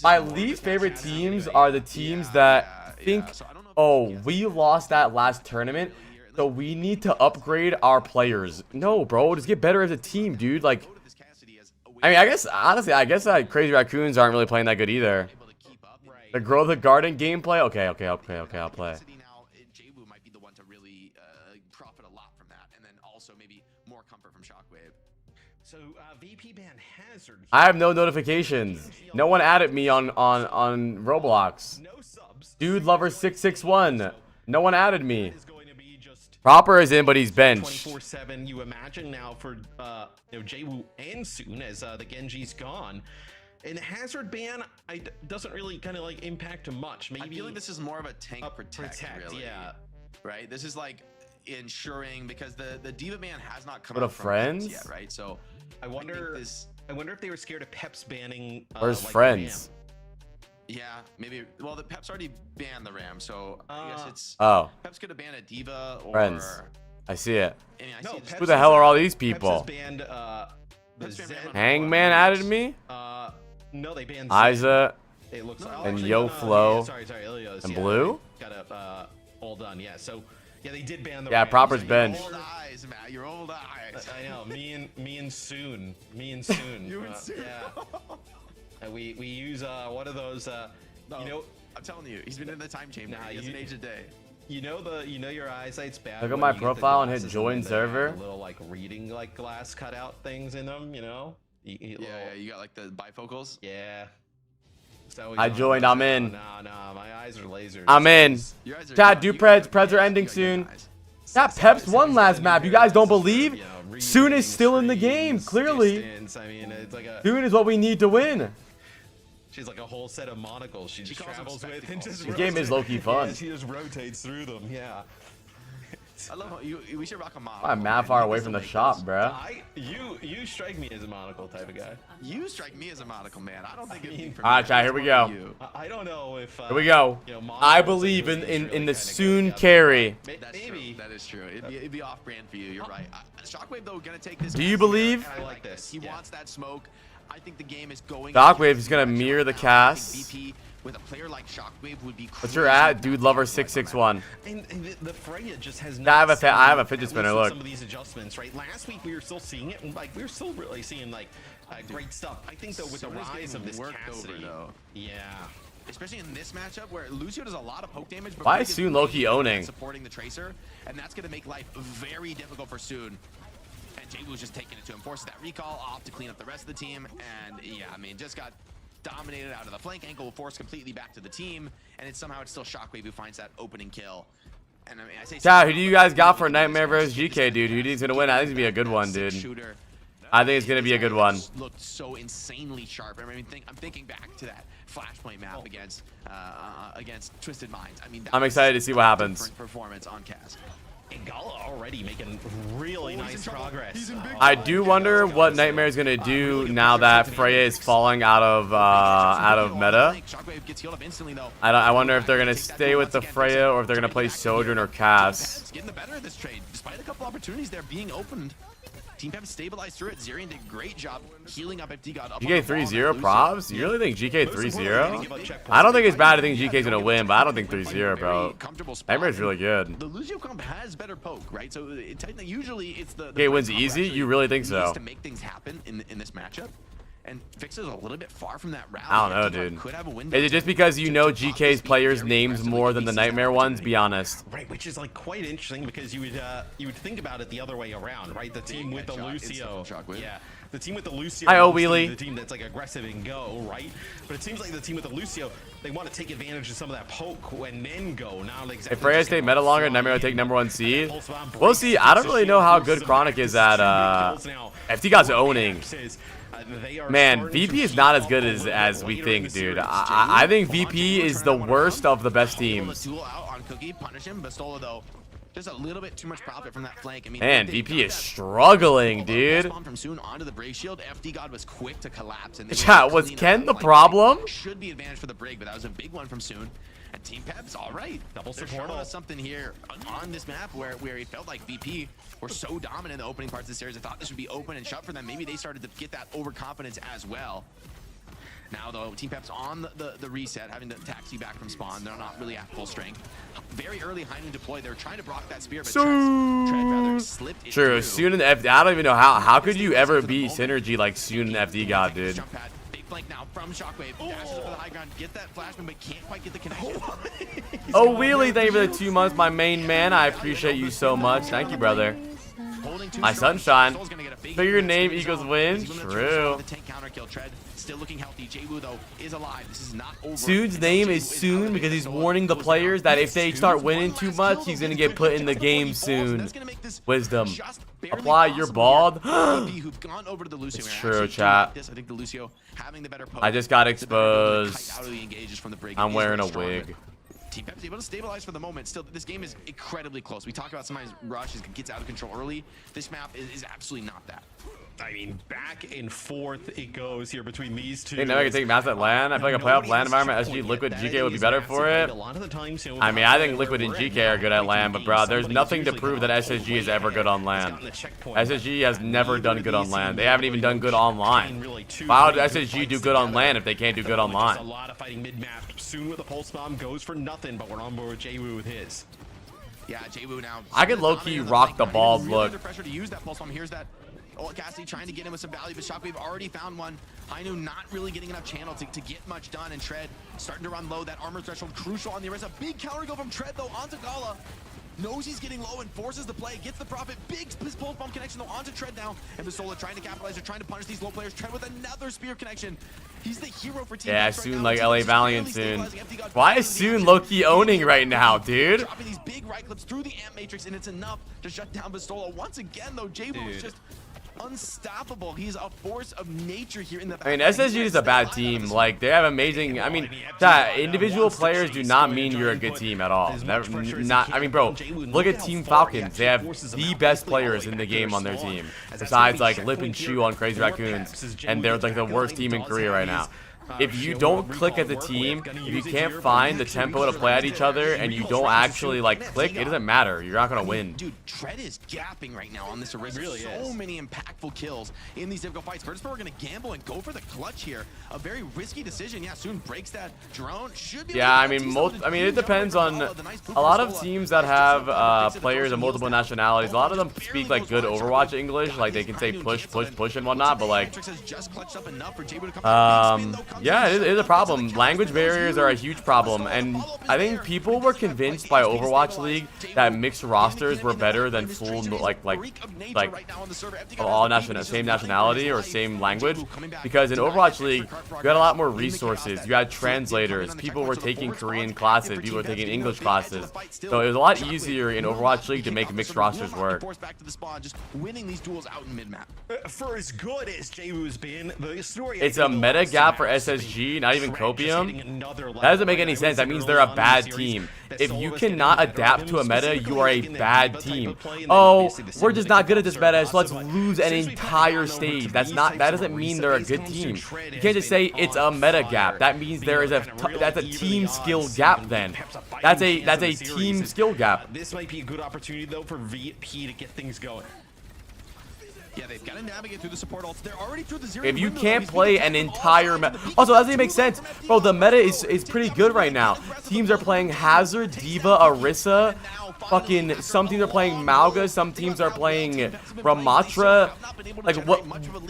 My least favorite teams are the teams that think, oh, we lost that last tournament, so we need to upgrade our players. No, bro, just get better as a team, dude. Like, I mean, I guess, honestly, Crazy Raccoons aren't really playing that good either. The Grow the Garden gameplay? Okay, I'll play. Now, Jaywu might be the one to really profit a lot from that, and then also maybe more comfort from Shockwave. So VP ban Hazard. I have no notifications. No one added me on Roblox. No subs. Dude Lover 661. No one added me. Is going to be just Proper is in, but he's benched. 24/7. You imagine now for Jaywu and Soon as the Genji's gone. And Hazard ban doesn't really kind of like impact much. Maybe I feel like this is more of a tank protect, really. yeah. Right? This is like ensuring, because the Diva ban has not come What a out from friends? yet, right? So I wonder. I wonder if they were scared of Peps banning. Where's like, friends? Yeah, maybe. Well, the Peps already banned the Ram, so I guess it's. Oh, Peps could have banned a Diva or. friends. I see it. I mean, I No, see Peps Who the hell are all these Peps people? has banned, the Peps banned Zen- Ram on Hangman added me. No, they banned Isa It looks like, and actually, Yo Flow yeah, sorry, Ilios, and yeah, Blue. Got a all done. Yeah, so yeah, they did ban the. Yeah, Rams. Proper's Your bench. Old eyes, Matt. Your old eyes. I know. Me and Soon. You and Soon. Yeah. We use one of those. You know. I'm telling you, he's been in the time chamber. Nah, He hasn't aged a day. You know your eyesight's bad. Look at when my you get the profile and hit glasses join then they have server. the little like reading like glass cutout things in them. You know. Yeah, you got like the bifocals. Yeah. So I joined. I'm in. Nah, my eyes are lasers. I'm in. Your eyes are Chat, good. do Preds. Preds are ending soon. That Peps won last map. You guys don't believe? Soon is still in the game. Clearly, I mean, it's like a. Soon is what we need to win. She's like a whole set of monocles she just calls them travels with and spectacles. just. The game is low-key fun. Yeah, she just rotates through them. Yeah. I love how we should rock a monocle. I'm mad man. far You away guys from don't the make shop, those. bro. You strike me as a monocle type of guy. You strike me as a monocle man. I don't think it'd be for All right, me. chat, here we go. You. I don't know if. Here we go. You know, I monocles believe and in really the kinda Soon go together. carry. That's Maybe. true. That is true. It'd be off brand for you. You're right. Shockwave though gonna take this. Do you cast here, believe? and I like this, He yeah. wants that smoke. I think the game is going. Shockwave is gonna mirror the I think cast. VP with a player like Shockwave would be. What's your at, dude? Lover 661. And the Freya just has. I have not a I have a seen fidget at spinner. least Look. some of these adjustments, right? Last week we were still seeing it, and like we were still really seeing like great stuff. I think though with the Sona's rise of getting this worked Cassidy, over, though. yeah. Especially in this matchup where Lucio does a lot of poke damage. But Why Brig is Soon low-key owning? supporting the Tracer, and that's going to make life very difficult for Soon. And Jaewoo's just taking it to him, forces that recall off to clean up the rest of the team. And yeah, I mean, just got dominated out of the flank angle, forced completely back to the team, and it's still Shockwave who finds that opening kill. And I mean, I say. Chat, who do you guys got for Nightmare vs GK, dude? Who do you think's gonna win? I think it's gonna be a good one, dude. Shooter. I think it's gonna be a good one. Looked so insanely sharp. I mean, I'm thinking back to that Flashpoint map against Twisted Minds. I mean, that I'm excited to see what happens. different performance on cast. And Gala already making really nice progress. I do wonder what Nightmare is gonna do now that Freya is falling out of meta. Shockwave gets healed up instantly though. I wonder if they're gonna stay with the Freya or if they're gonna play Sojourn or Cass. It's getting the better of this trade, despite a couple opportunities there being opened. Team Pep stabilized through it. Zerion did a great job healing up FD God. GK 3-0 props? You really think GK 3-0? I don't think it's bad to think GK's gonna win, but I don't think 3-0, bro. Nightmare's really good. The Lucio comp has better poke, right? So technically, usually it's the GK wins easy? You really think needs so? to make things happen in this matchup. And Fix is a little bit far from that route. I don't know, dude. Is it just because you know GK's players' names more than the Nightmare ones? Be honest. Right, which is like quite interesting because you would think about it the other way around, right? The team with the Lucio, yeah, the team with the Lucio. Hi, wants to be Wheelie. The team that's like aggressive and go, right? But it seems like the team with the Lucio, they want to take advantage of some of that poke and then go. Now, like, If Freya stayed meta longer, Nightmare would take #1 seed. We'll see. I don't really know how good Chronic is at FT God's owning. Man, VP is not as good as we think, dude. I think VP is the worst of the best teams. Duel out on Cookie, punish him. Bastola though, just a little bit too much profit from that flank. I mean, Man, VP is struggling, dude. From Soon onto the Brave Shield, FD God was quick to collapse. And Chat, was Ken the problem? Should be advantage for the Brig, but that was a big one from Soon. And Team Pep's all right. Double They're support. showing us something here on this map where it felt like VP were so dominant in the opening parts of the series. I thought this would be open and shut for them. Maybe they started to get that overconfidence as well. Now, though, Team Pep's on the reset, having to taxi back from spawn. They're not really at full strength. Very early Heinen deploy. They're trying to block that spear, but Tread rather slipped it True, through. Soon and FD. I don't even know how could you ever beat synergy like Soon and FD God, dude. Jump pad. Big flank now from Shockwave. Dashes up for the high ground. Get that flashman, but can't quite get the connection. Oh, Wheelie, thank you for the 2 months, my main man. I appreciate you so much. Thank you, brother. My sunshine. Figure name equals win. True. Still looking healthy. Jaewoo though is alive. This is not over. Soon's name is Soon because he's warning the players that if they start winning too much, he's gonna get put in the game soon. Wisdom. Apply your bald. It's true, chat. I just got exposed. I'm wearing a wig. Team Pep's able to stabilize for the moment. Still, this game is incredibly close. We talk about sometimes Rush gets out of control early. This map is absolutely not that. I mean, back and forth it goes here between these two. Think now I can take maps at LAN. I feel like a playoff LAN environment, SG, Liquid, GK would be better for it. I mean, I think Liquid and GK are good at LAN, but bro, there's nothing to prove that SSG is ever good on LAN. SSG has never done good on LAN. They haven't even done good online. Why would SSG do good on LAN if they can't do good online? A lot of fighting mid-map. Soon with the pulse bomb goes for nothing, but we're on board with Jwoo with his. Yeah, Jwoo now. I could low-key rock the balls, look. Pressure to use that pulse bomb. Here's that. Oh, Cassidy trying to get him with some value, but Shockwave already found one. Hainu not really getting enough channel to get much done, and Tread starting to run low. That armor threshold crucial on the Orisa. Big counter go from Tread though onto Gala. Knows he's getting low and forces the play, gets the profit. Big pulse bomb connection though onto Tread now. And Visola trying to capitalize, they're trying to punish these low players. Tread with another spear connection. He's the hero for Team Yeah, X right soon now. like Team LA X Valiant barely soon. stabilizing. FD God Why finally is soon the low-key owning right now, dude? Dropping these big right clips through the amp matrix, and it's enough to shut down Visola. Once again though, Jwoo is just unstoppable. He's a force of nature here in the back. I mean, SSG is a bad team. Like, they have amazing. I mean, that individual players do not mean you're a good team at all. Never, not. I mean, bro, look at Team Falcons. They have the best players in the game on their team, besides like Lip and Chew on Crazy Raccoons, and they're like the worst team in Korea right now. If you don't click as a team, if you can't find the tempo to play at each other, and you don't actually like click, it doesn't matter. You're not gonna win. Dude, Tread is gapping right now on this Orisa. Really so many impactful kills in these difficult fights. Virtus.pro are gonna gamble and go for the clutch here. A very risky decision. Yeah, soon breaks that drone. Should be Yeah, I mean, it depends on a lot of teams that have players of multiple nationalities. A lot of them speak like good Overwatch English, like they can say push, push, push and whatnot. But like, yeah, it is a problem. Language barriers are a huge problem, and I think people were convinced by Overwatch League that mixed rosters were better than full like all same nationality or same language, because in Overwatch League you had a lot more resources. You had translators. People were taking Korean classes. People were taking English classes. So it was a lot easier in Overwatch League to make mixed rosters work. For as good as Jwoo's been, the story. It's a meta gap for SSG, not even Copium. That doesn't make any sense. That means they're a bad team. If you cannot adapt to a meta, you are a bad team. Oh, we're just not good at this meta, so let's lose an entire stage. That doesn't mean they're a good team. You can't just say it's a meta gap. That means there is that's a team skill gap then. That's a team skill gap. This might be a good opportunity though for VP to get things going. Yeah, they've got to navigate through the support ults. They're already through the zero. If you can't play an entire meta, also that doesn't even make sense, bro. The meta is pretty good right now. Teams are playing Hazard, Diva, Orisa, fucking. Some teams are playing Mauga. Some teams are playing Ramatra. Like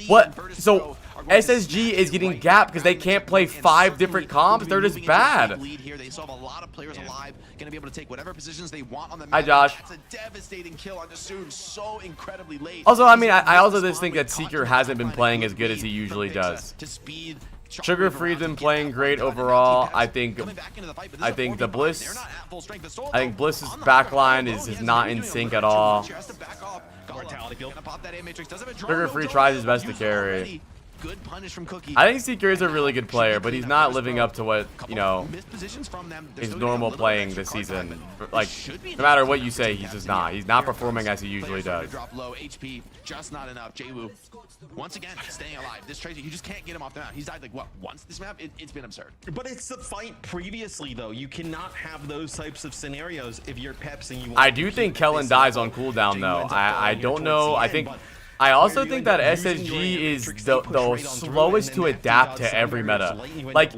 what? So SSG is getting gapped because they can't play 5 different comps. They're just bad. They still have a lot of players alive, gonna be able to take whatever positions they want on the map. Hi, Josh. That's a devastating kill on Jasoon so incredibly late. Also, I mean, I also just think that Seeker hasn't been playing as good as he usually does. Sugar Free's been playing great overall. I think the Bliss. I think Bliss's backline is not in sync at all. Sugar Free tries his best to carry. Good punish from Cookie. I think Seeker is a really good player, but he's not living up to what, you know, his normal playing this season. Like, no matter what you say, he's just not. He's not performing as he usually does. Drop low, HP, just not enough. Jwoo, once again, staying alive. This Tracer, you just can't get him off the map. He's died like, what, once this map? It's been absurd. But it's the fight previously, though. You cannot have those types of scenarios if you're Peps and you want I do think Kellen dies on cooldown, though. I don't know. I also think that SSG is the slowest to adapt to every meta. Like,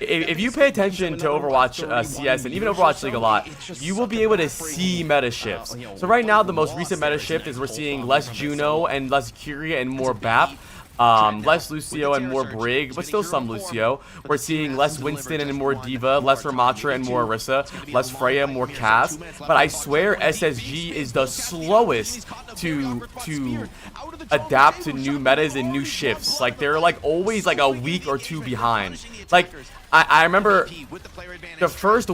if you pay attention to Overwatch CS and even Overwatch League a lot, you will be able to see meta shifts. So right now, the most recent meta shift is we're seeing less Juno and less Kyria and more BAP. Less Lucio and more Brig, but still some Lucio. We're seeing less Winston and more Diva, less Ramatra and more Orisa, less Freya, more Cass. But I swear SSG is the slowest to adapt to new metas and new shifts. Like, they're like always like a week or 2 behind. Like, I remember the first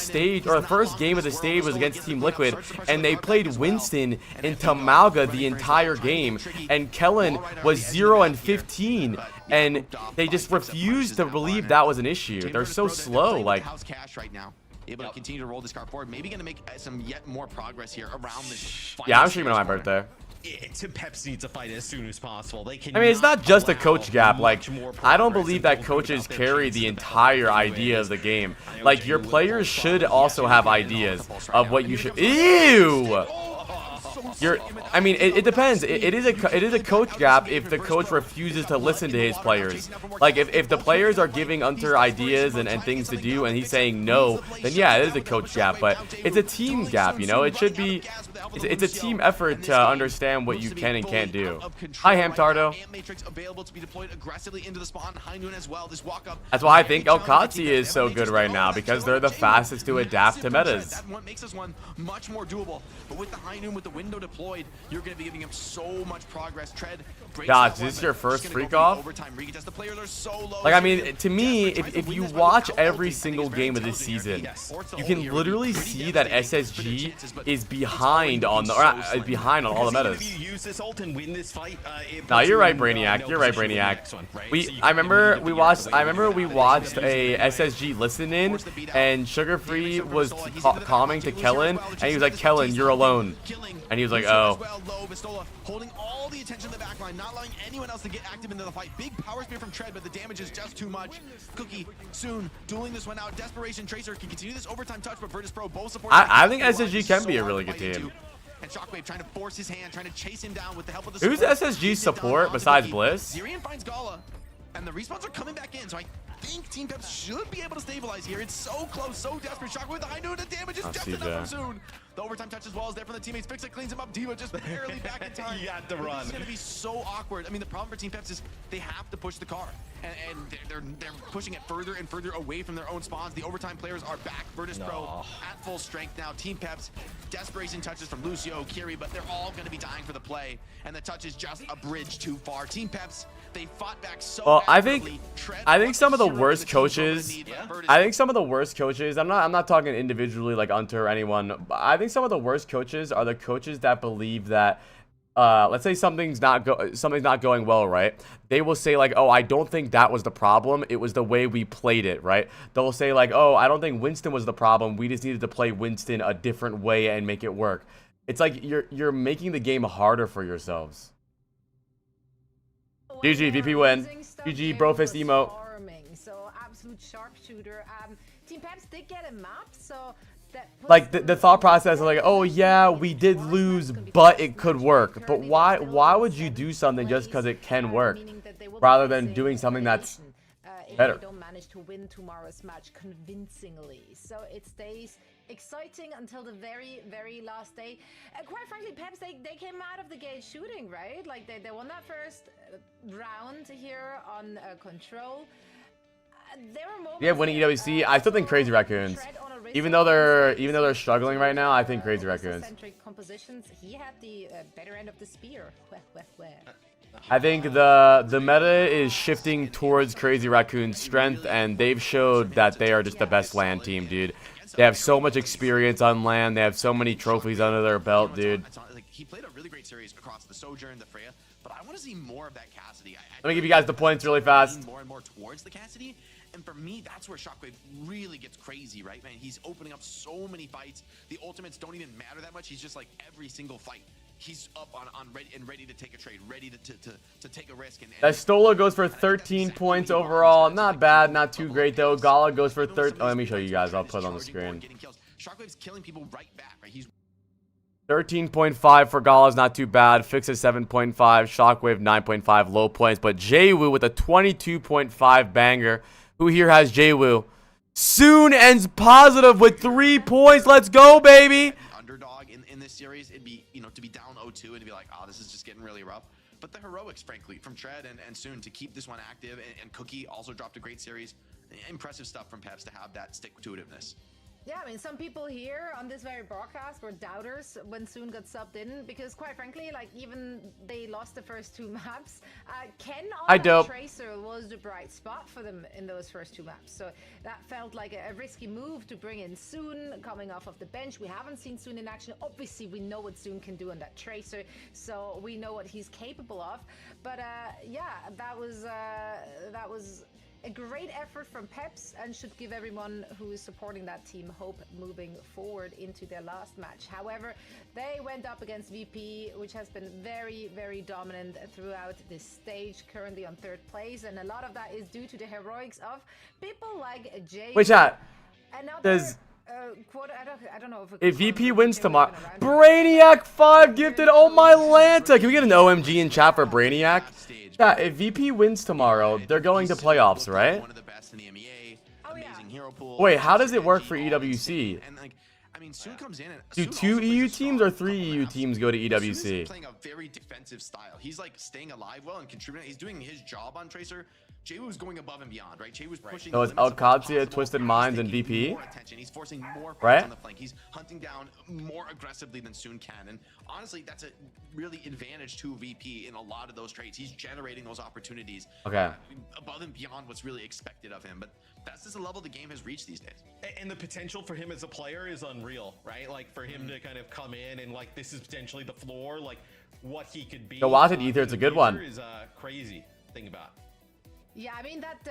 stage, or the first game of the stage was against Team Liquid, and they played Winston into Mauga the entire game, and Kellen was 0-15, and they just refused to believe that was an issue. They're so slow, like. Able to continue to roll this card forward, maybe gonna make some yet more progress here around this. Yeah, I'm streaming on my birthday. Team Peps needs to fight as soon as possible. They can. I mean, it's not just a allow coach gap. Like, much more I don't progress believe and that feel good coaches about their carry chances the of defending entire anyways. idea of the game. I know Like, Jay your will players fall should from- also Yeah, have so he's getting ideas off the pulse of right what now. you should. And here Ew. comes- You're. I mean, it depends. It is a coach gap if the coach refuses to listen to his players. Like, if the players are giving Hunter ideas and things to do and he's saying no, then yeah, it is a coach gap. But it's a team gap, you know. It should be. It's a team effort to understand what you can and can't do. Hi, Hamtardo. That's why I think Elkatsi is so good right now, because they're the fastest to adapt to metas. That what makes this one much more doable. But with the high noon, with the window deployed, you're going to be giving him so much progress. Tread. Gosh, this is your first freak off? Like, I mean, to me, if you watch every single game of this season, you can literally see that SSG is behind on the behind on all the metas. No, you're right, Brainiac. You're right, Brainiac. I remember we watched a SSG listen in, and Sugar Free was calming to Kellen, and he was like, "Kellen, you're alone," and he was like, "Oh." Holding all the attention in the back line, not allowing anyone else to get active into the fight. Big power spear from Tread, but the damage is just too much. Cookie soon dueling this one out. Desperation Tracer can continue this overtime touch, but Virtus Pro both support. I think SSG can be a really good team. And Shockwave trying to force his hand, trying to chase him down with the help of the Who's SSG's support besides Bliss? Zirian finds Gala, and the respawns are coming back in, so I think Team Peps should be able to stabilize here. It's so close, so desperate. Shockwave with the high noon, the damage is just enough from Soon. The overtime touch as well is there from the teammates. Fix it, cleans him up. Diva just barely back in time. You got to run. It's going to be so awkward. I mean, the problem for Team Peps is they have to push the car, and they're pushing it further and further away from their own spawns. The overtime players are back. Virtus Pro at full strength now. Team Peps, desperation touches from Lucio, Kiri, but they're all going to be dying for the play, and the touch is just a bridge too far. Team Peps, they fought back so well, I think some of the hero worst the team coaches. need, but I think some of the worst coaches. I'm not talking individually like Hunter or anyone. But I think some of the worst coaches are the coaches that believe that. Let's say something's not going well, right? They will say like, "Oh, I don't think that was the problem. It was the way we played it," right? They'll say like, "Oh, I don't think Winston was the problem. We just needed to play Winston a different way and make it work." It's like you're making the game harder for yourselves. GG, VP win. GG, Brofist emote. So absolute sharpshooter. Team Peps did get a map, so that Like the thought process is like, oh yeah, we did lose, but it could work. But why would you do something just because it can work, rather than doing something that's better? If they don't manage to win tomorrow's match convincingly, so it stays exciting until the very, very last day. Quite frankly, Peps, they came out of the gate shooting, right? Like they won that first round here on Control. Yeah, winning EWC. I still think Crazy Raccoons, even though they're struggling right now, I think Crazy Raccoons. Compositions, he had the better end of the spear. I think the meta is shifting towards Crazy Raccoon's strength, and they've showed that they are just the best LAN team, dude. They have so much experience on LAN. They have so many trophies under their belt, dude. He played a really great series across the Sojourn, the Freya, but I want to see more of that Cassidy. Let me give you guys the points really fast. More and more towards the Cassidy, and for me, that's where Shockwave really gets crazy, right, man? He's opening up so many fights. The ultimates don't even matter that much. He's just like every single fight. He's up on ready to take a trade, ready to take a risk. That Stola goes for 13 points overall. Not bad, not too great though. Gala goes for 13. Oh, let me show you guys. I'll put it on the screen. Shockwave's killing people right back, right? He's 13.5 for Gala is not too bad. Fix is 7.5. Shockwave 9.5 low points. But Jwoo with a 22.5 banger. Who here has Jwoo? Soon ends positive with 3 points. Let's go, baby. Underdog in this series, it'd be, to be down 0-2 and to be like, oh, this is just getting really rough. But the heroics, frankly, from Tread and Soon to keep this one active, and Cookie also dropped a great series. Impressive stuff from Peps to have that stick-to-itiveness. Yeah, I mean, some people here on this very broadcast were doubters when Soon got subbed in, because quite frankly, like, even they lost the first 2 maps. Ken on Tracer was the bright spot for them in those first 2 maps. So that felt like a risky move to bring in Soon coming off of the bench. We haven't seen Soon in action. Obviously, we know what Soon can do on that Tracer, so we know what he's capable of. But yeah, that was a great effort from Peps and should give everyone who is supporting that team hope moving forward into their last match. However, they went up against VP, which has been very, very dominant throughout this stage, currently on 3rd place, and a lot of that is due to the heroics of people like Jay. Wait, chat. Does I don't know if VP wins tomorrow. Brainiac 5 gifted. Oh my Lanta. Can we get an OMG in chat for Brainiac? Yeah, if VP wins tomorrow, they're going to playoffs, right? One of the best in the MEA. Amazing hero pool. Wait, how does it work for EWC? And like, I mean, Soon comes in and Do Soon 2 also plays EU a teams strong or 3 EU round. teams go to Soon is EWC? playing a very defensive style. He's like staying alive well and contributing. He's doing his job on Tracer. Jay was going above and beyond, right? Jay was pushing. So it's the limits of what's Alcazia, possible. Twisted He's Minds, and taking VP? more attention. He's forcing more points Right? on the flank. He's hunting down more aggressively than Soon can. And honestly, that's a really advantage to VP in a lot of those trades. He's generating those opportunities above and beyond what's really expected of him. But that's just the level the game has reached these days. And the potential for him as a player is unreal, right? Like for him to kind of come in and like this is potentially the floor, like what he could be. Go watch it, Ether. It's a good one. Is crazy. Think about. Yeah, I mean that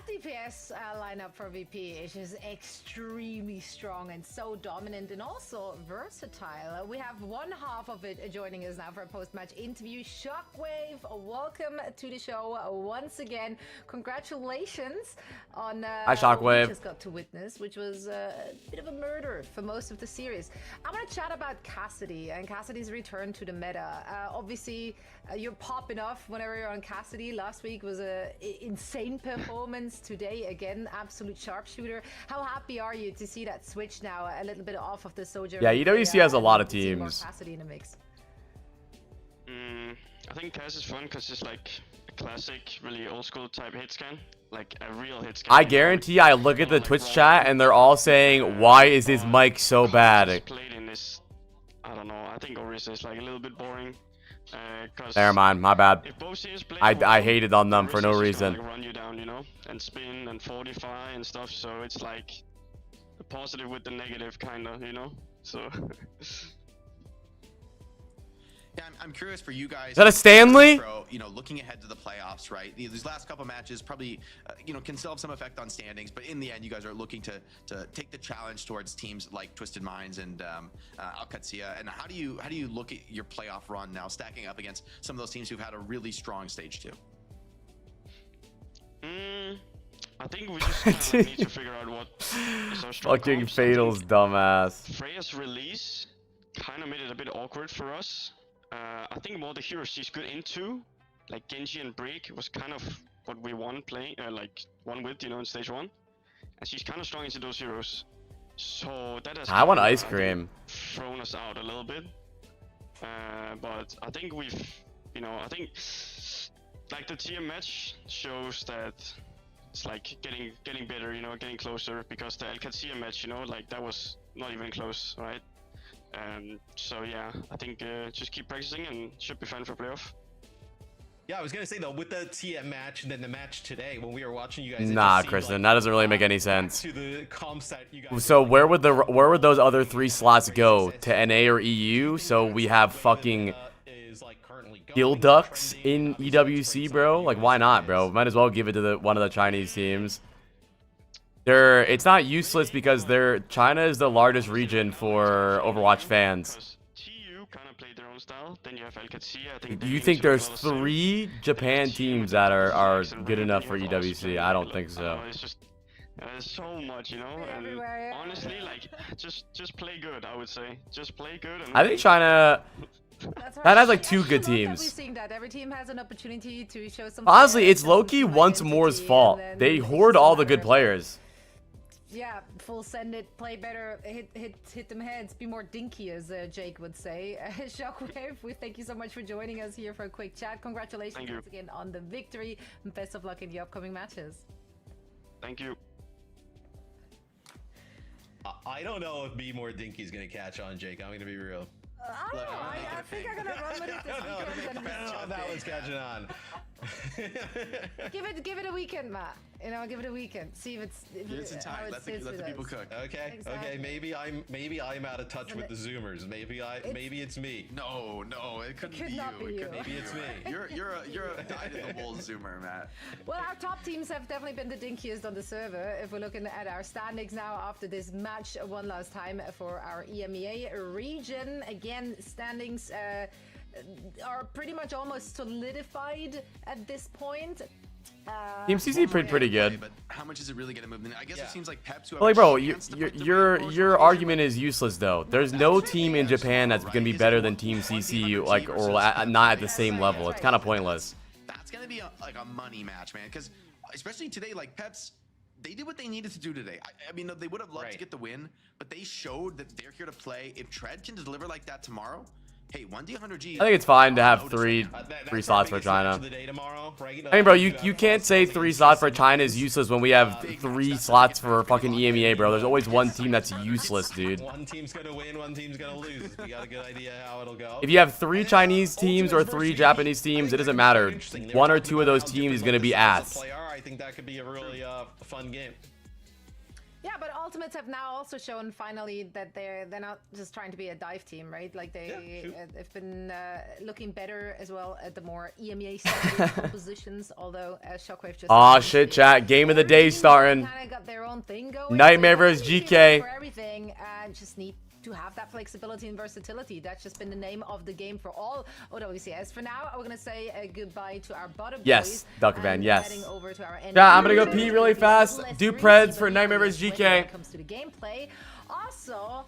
DPS lineup for VP is just extremely strong and so dominant and also versatile. We have one half of it joining us now for a post-match interview. Shockwave, welcome to the show once again. Congratulations on Hi, what Shockwave. we just got to witness, which was a bit of a murder for most of the series. I want to chat about Cassidy and Cassidy's return to the meta. Obviously, you're popping off whenever you're on Cassidy. Last week was a insane performance. Today, again, absolute sharpshooter. How happy are you to see that switch now a little bit off of the Soldier? Yeah, EWC has a lot of see more teams. Cassidy in the mix. I think Cass is fun because it's like a classic, really old school type hit scan. Like a real hit scan. I guarantee I look at the Twitch chat and they're all saying, why is his mic so bad? Played in this, I don't know, I think Orisa is like a little bit boring. Never mind, my bad. If both teams play I hated on them for no Orisa's reason. gonna, like, run you down, you know, and spin and fortify and stuff. So it's like the positive with the negative, kind of, you know. So. Yeah, I'm curious for you guys. Is that a Stanley? You know, looking ahead to the playoffs, right? These last couple matches probably, you know, can still have some effect on standings, but in the end, you guys are looking to take the challenge towards teams like Twisted Minds and Owcs. And how do you look at your playoff run now, stacking up against some of those teams who've had a really strong stage 2? I think we just kind of need to figure out what is our strong Fucking comps. Fatal's dumbass. Freya's release kind of made it a bit awkward for us. I think more the heroes she's good into, like Genji and Break, was kind of what we won with, you know, in stage 1. And she's kind of strong into those heroes. So that has I want kinda, ice cream. thrown us out a little bit. But I think we've, you know, I think like the TM match shows that it's like getting better, you know, getting closer, because the Alcazia match, you know, like that was not even close, right? So yeah, I think just keep practicing and should be fine for playoff. Yeah, I was gonna say though, with the TM match and then the match today, when we were watching you guys, Nah, Kristen, that doesn't really make any sense. To the comps that you guys So where would those other 3 slots go? To NA or EU? So we have fucking Gill Ducks in EWC, bro? Like, why not, bro? Might as well give it to one of the Chinese teams. It's not useless because China is the largest region for Overwatch fans. TU kind of played their own style. Then you have Alcazia. I think Do you think there's 3 Japan teams that are good enough for EWC? I don't think so. It's just there's so much, you know. And Everywhere, yeah. honestly, like just play good. I would say just play good. And I think China. That's That has, like, I 2 actually good love that teams. we're seeing that every team has an opportunity to show some. Honestly, it's show low-key some once identity, more's and fault. then They it's hoard just a all the matter good of, players. Yeah, full send it, play better, hit them heads, be more dinky, as Jake would say. Shockwave, we thank you so much for joining us here for a quick chat. Congratulations Thank you. once again on the victory, and best of luck in the upcoming matches. Thank you. I don't know if Be More Dinky's gonna catch on, Jake. I'm gonna be real. I don't know. I think I'm gonna run with it this weekend. No, that was catching on. Give it a weekend, Matt. You know, give it a weekend. See if it's It's in how time. it Let sits the with people us. cook. Okay, Exactly. okay, maybe I'm out of touch with the Zoomers. Maybe it's me. No, it couldn't could be not you. be It you. couldn't Maybe be it's you. me. You're a dyed-in-the-wool zoomer, Matt. Well, our top teams have definitely been the dinkiest on the server. If we're looking at our standings now after this match one last time for our EMEA region, again, standings are pretty much almost solidified at this point. Team CC pretty good. But how much is it really going to move? I guess it seems like Peps who have Like, a bro, chance to put the your reinforcements argument is useless though. There's no team in Japan that's gonna be better than Team CC, like, or not at the same level. It's kind of pointless. That's going to be like a money match, man. Because especially today, like Peps, they did what they needed to do today. I mean, they would have loved to get the win, but they showed that they're here to play. If Tread can deliver like that tomorrow, hey, 1D100G. I think it's fine to have three slots for China. I mean, bro, you can't say 3 slots for China is useless when we have 3 slots for fucking EMEA, bro. There's always one team that's useless, dude. One team's gonna win, one team's gonna lose. We got a good idea how it'll go. If you have 3 Chinese teams or 3 Japanese teams, it doesn't matter. 1 or 2 of those teams is gonna be ass. I think that could be a really fun game. Yeah, but Ultimates have now also shown finally that they're not just trying to be a dive team, right? Like they've been looking better as well at the more EMEA style positions. Although Shockwave just Shit, chat. Game of the day starting. Kind of got their own thing going. Nightmare versus GK. For everything, and just need to have that flexibility and versatility. That's just been the name of the game for all OWCS. For now, we're gonna say a goodbye to our bottom Yes, boys. Duckvan, yes. Heading over to our Yeah, I'm gonna go pee really fast. Do Preds for Nightmare vs when GK. it comes to the gameplay. Also,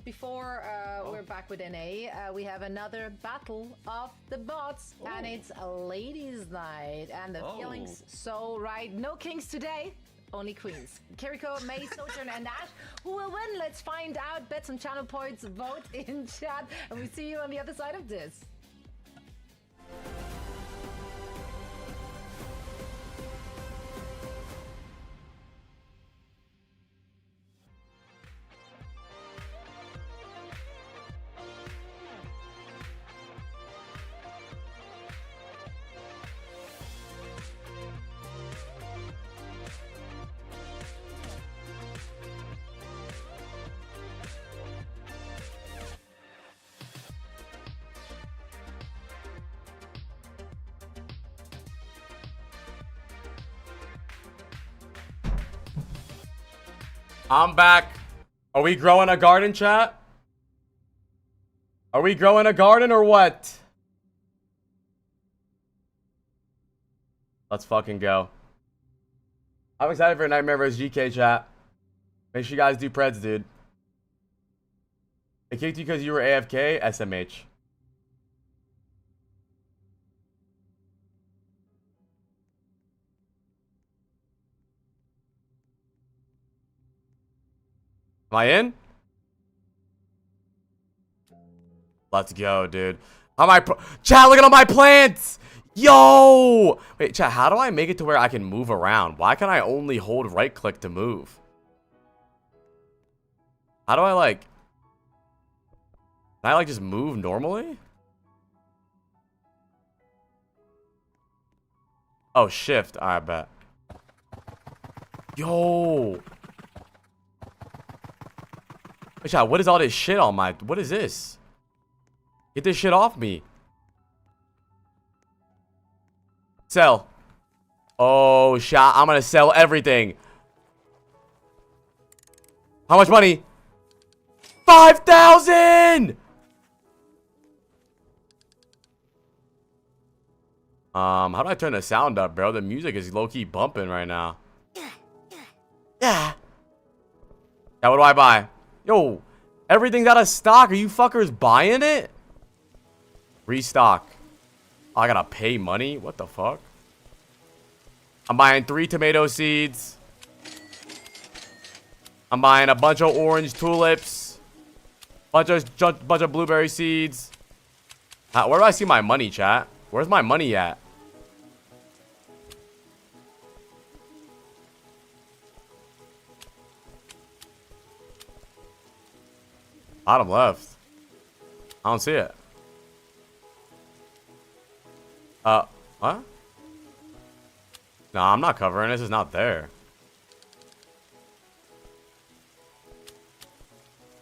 before we're back with NA, we have another battle of the bots, and it's a ladies' night, and the feeling's so right. No kings today. Only queens. Kiriko, May, Sojourn, and Ash. Who will win? Let's find out. Bet some channel points. Vote in chat. And we see you on the other side of this. I'm back. Are we growing a garden, chat? Are we growing a garden or what? Let's fucking go. I'm excited for Nightmare vs GK, chat. Make sure you guys do Preds, dude. They kicked you because you were AFK? SMH. Am I in? Let's go, dude. How am I chat, look at all my plants! Yo! Wait, chat, how do I make it to where I can move around? Why can't I only hold right click to move? How do I like... Can I like just move normally? Oh, shift. Alright, bet. Yo! Wait, chat, what is all this shit on my... What is this? Get this shit off me. Sell. Oh, shot. I'm gonna sell everything. How much money? 5,000! How do I turn the sound up, bro? The music is low-key bumping right now. Yeah. Now, what do I buy? Yo, everything's out of stock. Are you fuckers buying it? Restock. Oh, I gotta pay money? What the fuck? I'm buying 3 tomato seeds. I'm buying a bunch of orange tulips. Bunch of blueberry seeds. Where do I see my money, chat? Where's my money at? Bottom left. I don't see it. What? No, I'm not covering it. It's just not there.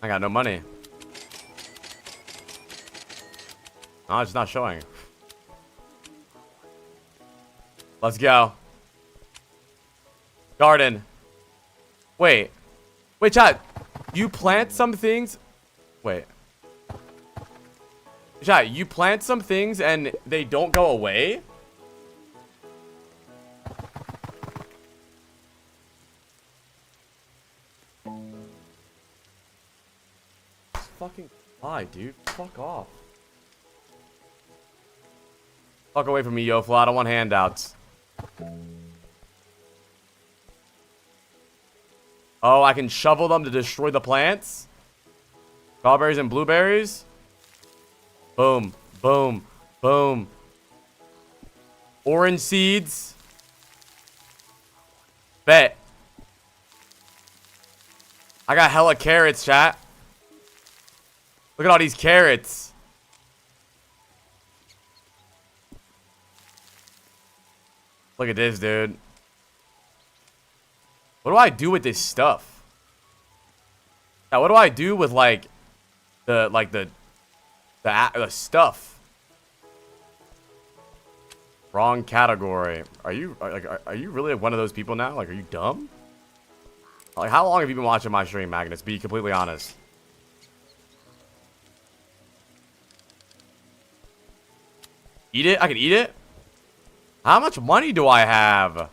I got no money. No, it's not showing. Let's go. Garden. Wait. Wait, chat. You plant some things. Wait. Chat, you plant some things and they don't go away? Fucking lie, dude. Fuck off. Fuck away from me, Yoflo. I don't want handouts. Oh, I can shovel them to destroy the plants? Strawberries and blueberries? Boom. Boom. Boom. Orange seeds. Bet. I got hella carrots, chat. Look at all these carrots. Look at this, dude. What do I do with this stuff? Now, what do I do with like the stuff? Wrong category. Are you really one of those people now? Like, are you dumb? Like, how long have you been watching my stream, Magnus? Be completely honest. Eat it? I can eat it? How much money do I have?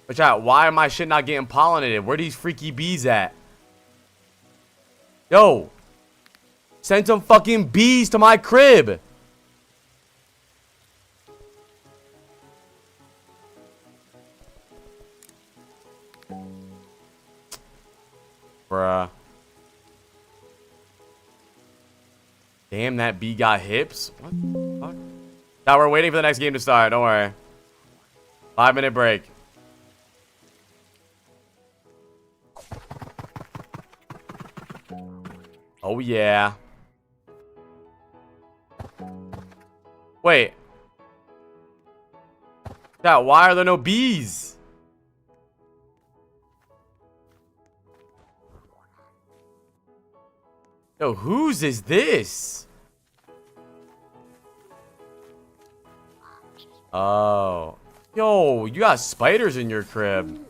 But chat, why am my shit not getting pollinated? Where are these freaky bees at? Yo. Send some fucking bees to my crib. Bruh. Damn, that bee got hips. What the fuck? Now we're waiting for the next game to start. Don't worry. 5-minute break. Oh, yeah. Wait. Yeah, why are there no bees? Yo, whose is this? Oh. Yo, you got spiders in your crib.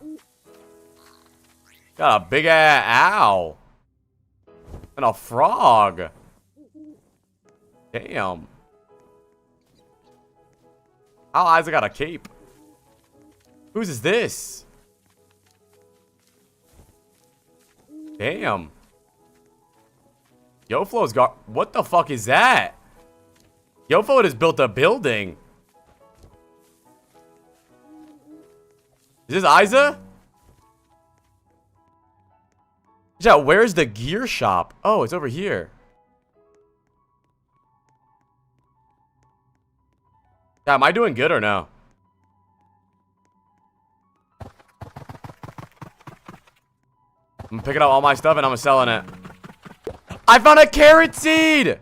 Got a big ass owl. And a frog. Damn. How Isaac got a cape? Whose is this? Damn. Yoflo's got... What the fuck is that? Yoflo has built a building. Is this Isa? Yeah, where's the gear shop? Oh, it's over here. Yeah, am I doing good or no? I'm picking up all my stuff and I'm selling it. I found a carrot seed!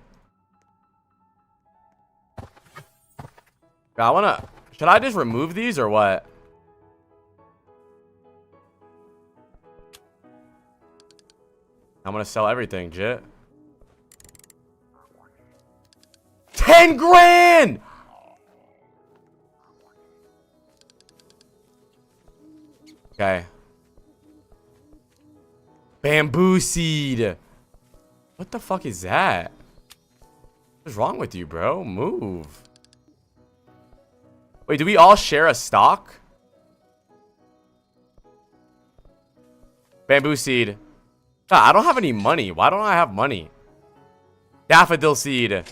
I wanna... Should I just remove these or what? I'm gonna sell everything, Jit. 10 grand! Okay. Bamboo seed. What the fuck is that? What's wrong with you, bro? Move. Wait, do we all share a stock? Bamboo seed. I don't have any money. Why don't I have money? Daffodil seed.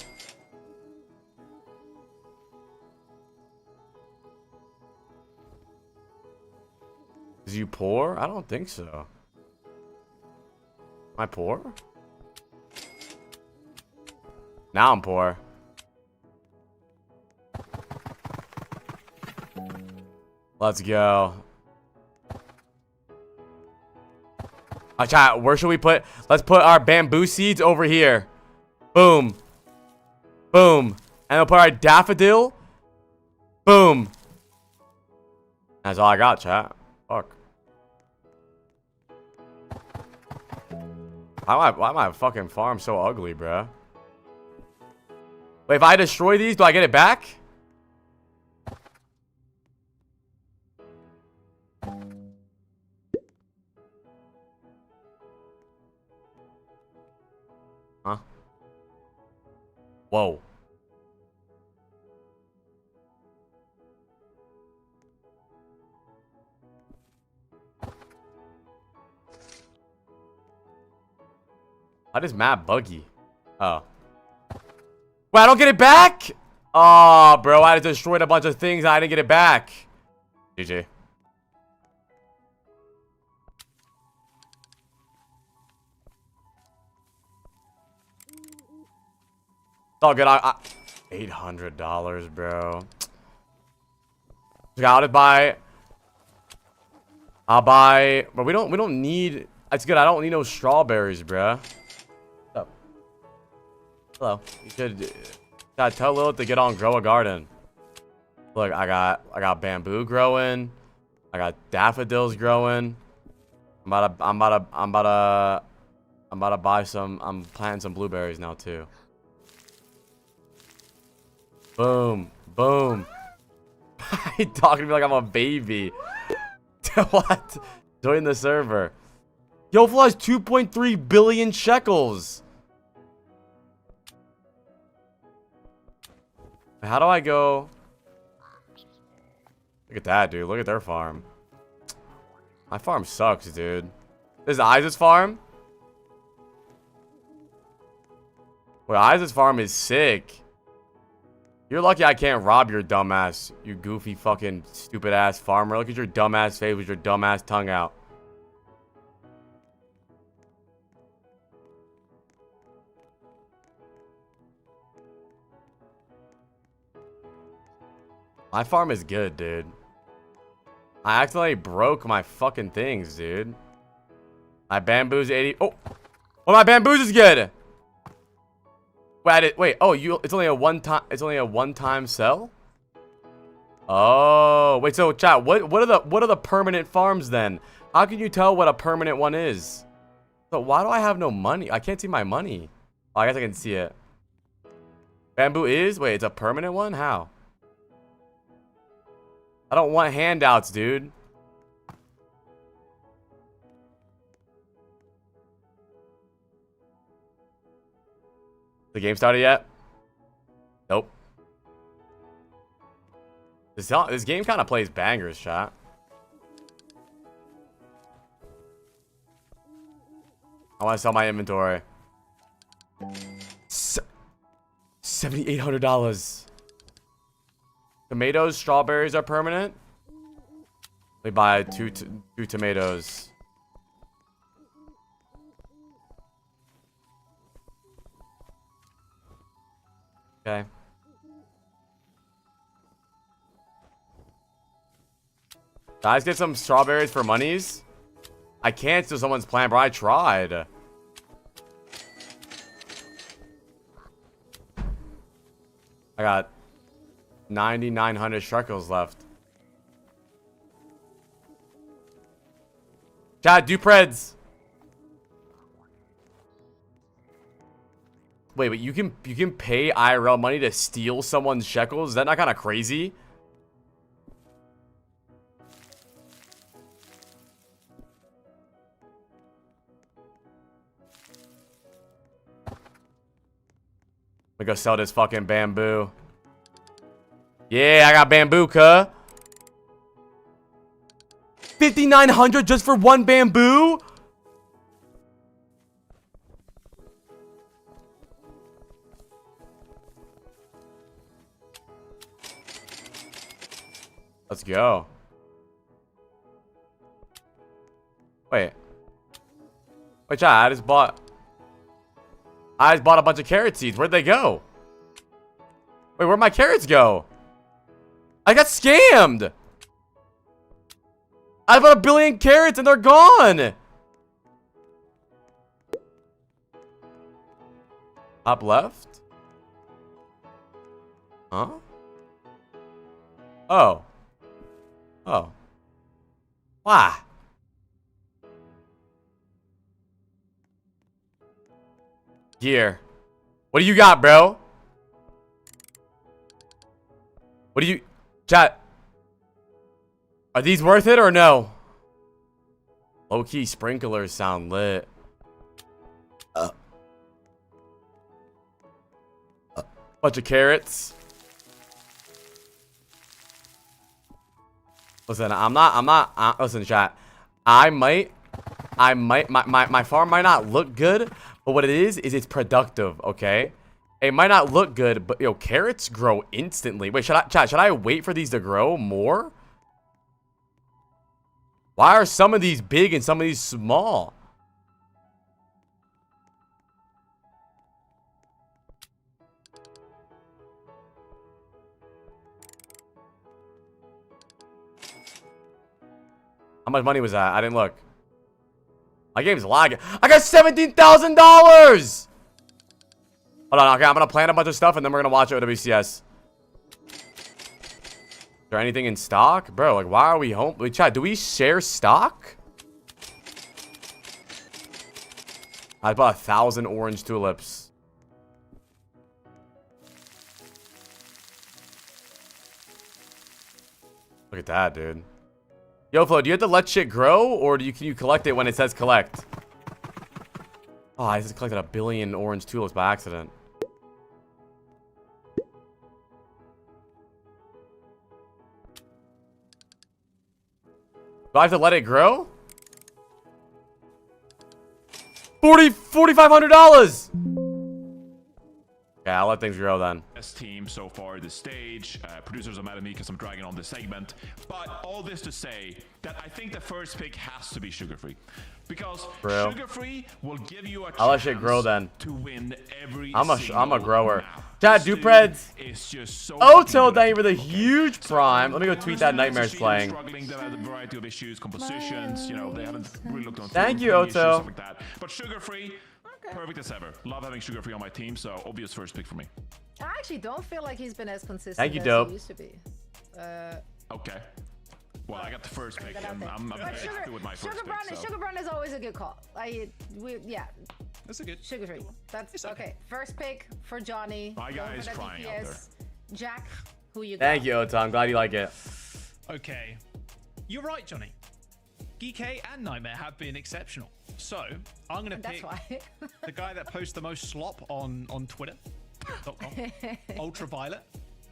Is you poor? I don't think so. Am I poor? Now I'm poor. Let's go. Chat, where should we put? Let's put our bamboo seeds over here. Boom. Boom. And we'll put our daffodil. Boom. That's all I got, chat. Fuck. Why my fucking farm so ugly, bruh? Wait, if I destroy these, do I get it back? Huh? Whoa. How does map buggy? Oh. Wait, I don't get it back? Oh, bro, I destroyed a bunch of things and I didn't get it back. GG. It's all good. $800, bro. I'll buy. I'll buy. But we don't need. It's good. I don't need no strawberries, bro. What's up? Hello. You should tell Lilith to get on grow a garden. Look, I got bamboo growing. I got daffodils growing. I'm about to buy some. I'm planting some blueberries now too. Boom. Boom. He talking to me like I'm a baby. What? Join the server. Yo, Fly has 2.3 billion shekels. How do I go? Look at that, dude. Look at their farm. My farm sucks, dude. This is Isaac's farm? Well, Isaac's farm is sick. You're lucky I can't rob your dumbass, you goofy fucking stupid ass farmer. Look at your dumbass face with your dumbass tongue out. My farm is good, dude. I accidentally broke my fucking things, dude. My bamboo's 80. Oh, my bamboos is good. Wait, oh, it's only a one-time sell? Oh, wait, so chat, what are the permanent farms then? How can you tell what a permanent one is? So why do I have no money? I can't see my money. Oh, I guess I can see it. Bamboo is? Wait, it's a permanent one? How? I don't want handouts, dude. The game started yet? Nope. This game kind of plays bangers, chat. I want to sell my inventory. $7,800. Tomatoes, strawberries are permanent. Let me buy two tomatoes. Okay. Guys, get some strawberries for monies. I can't steal someone's plant, bro. I tried. I got 9,900 shekels left. Chad, do preds. Wait, you can pay IRL money to steal someone's shekels? Is that not kind of crazy? Let me go sell this fucking bamboo. Yeah, I got bamboo, cuh. 5,900 just for one bamboo? Let's go. Wait, chat, I just bought a bunch of carrot seeds. Where'd they go? Wait, where'd my carrots go? I got scammed. I bought 1 billion carrots and they're gone. Top left? Huh? Oh. Oh. Why? Gear. What do you got, bro? What do you... Chat. Are these worth it or no? Low-key sprinklers sound lit. Bunch of carrots. Listen, listen, chat. My farm might not look good, but what it is it's productive, okay? It might not look good, but yo, carrots grow instantly. Wait, should I wait for these to grow more? Why are some of these big and some of these small? How much money was that? I didn't look. My game's lagging. I got $17,000! Hold on, okay, I'm gonna plan a bunch of stuff and then we're gonna watch OWCS. Is there anything in stock? Bro, like, why are we home? Wait, chat, do we share stock? I bought 1,000 orange tulips. Look at that, dude. Yo, Flo, do you have to let shit grow, or can you collect it when it says collect? Oh, I just collected 1 billion orange tulips by accident. Do I have to let it grow? $4,500! Yeah, I'll let things grow then. Best team so far this stage. Producers are mad at me because I'm dragging on this segment. But all this to say that I think the first pick has to be Sugar Free. Because Sugar Free will give you a chance I'll let shit grow then. to win every I'm a grower. map. Chat, This Dupreds. dude is just so Oto, good. thank you for the huge prime. Let me go tweet that Nightmare's playing. Struggling, they've had a variety of issues, compositions, you know, they haven't really looked on Thank you, issues, Oto. stuff like that. But Sugar Free, perfect as ever. Love having Sugar Free on my team, so obvious first pick for me. I actually don't feel like he's been as consistent Thank you, as Dope. he used to be. Okay. Well, I got the first pick. I'm But very happy with my first pick. So. Sugar Brand is always a good call. Yeah. That's a good. Sugar Free. That's okay. First pick for Johnny. My guy is Over the crying out DPS. Jack, who you got? Thank you, Oto. I'm glad you like it. Okay. You're right, Johnny. Geek and Nightmare have been exceptional. So, I'm going to That's pick why. the guy that posts the most slop on Twitter.com. Ultraviolet.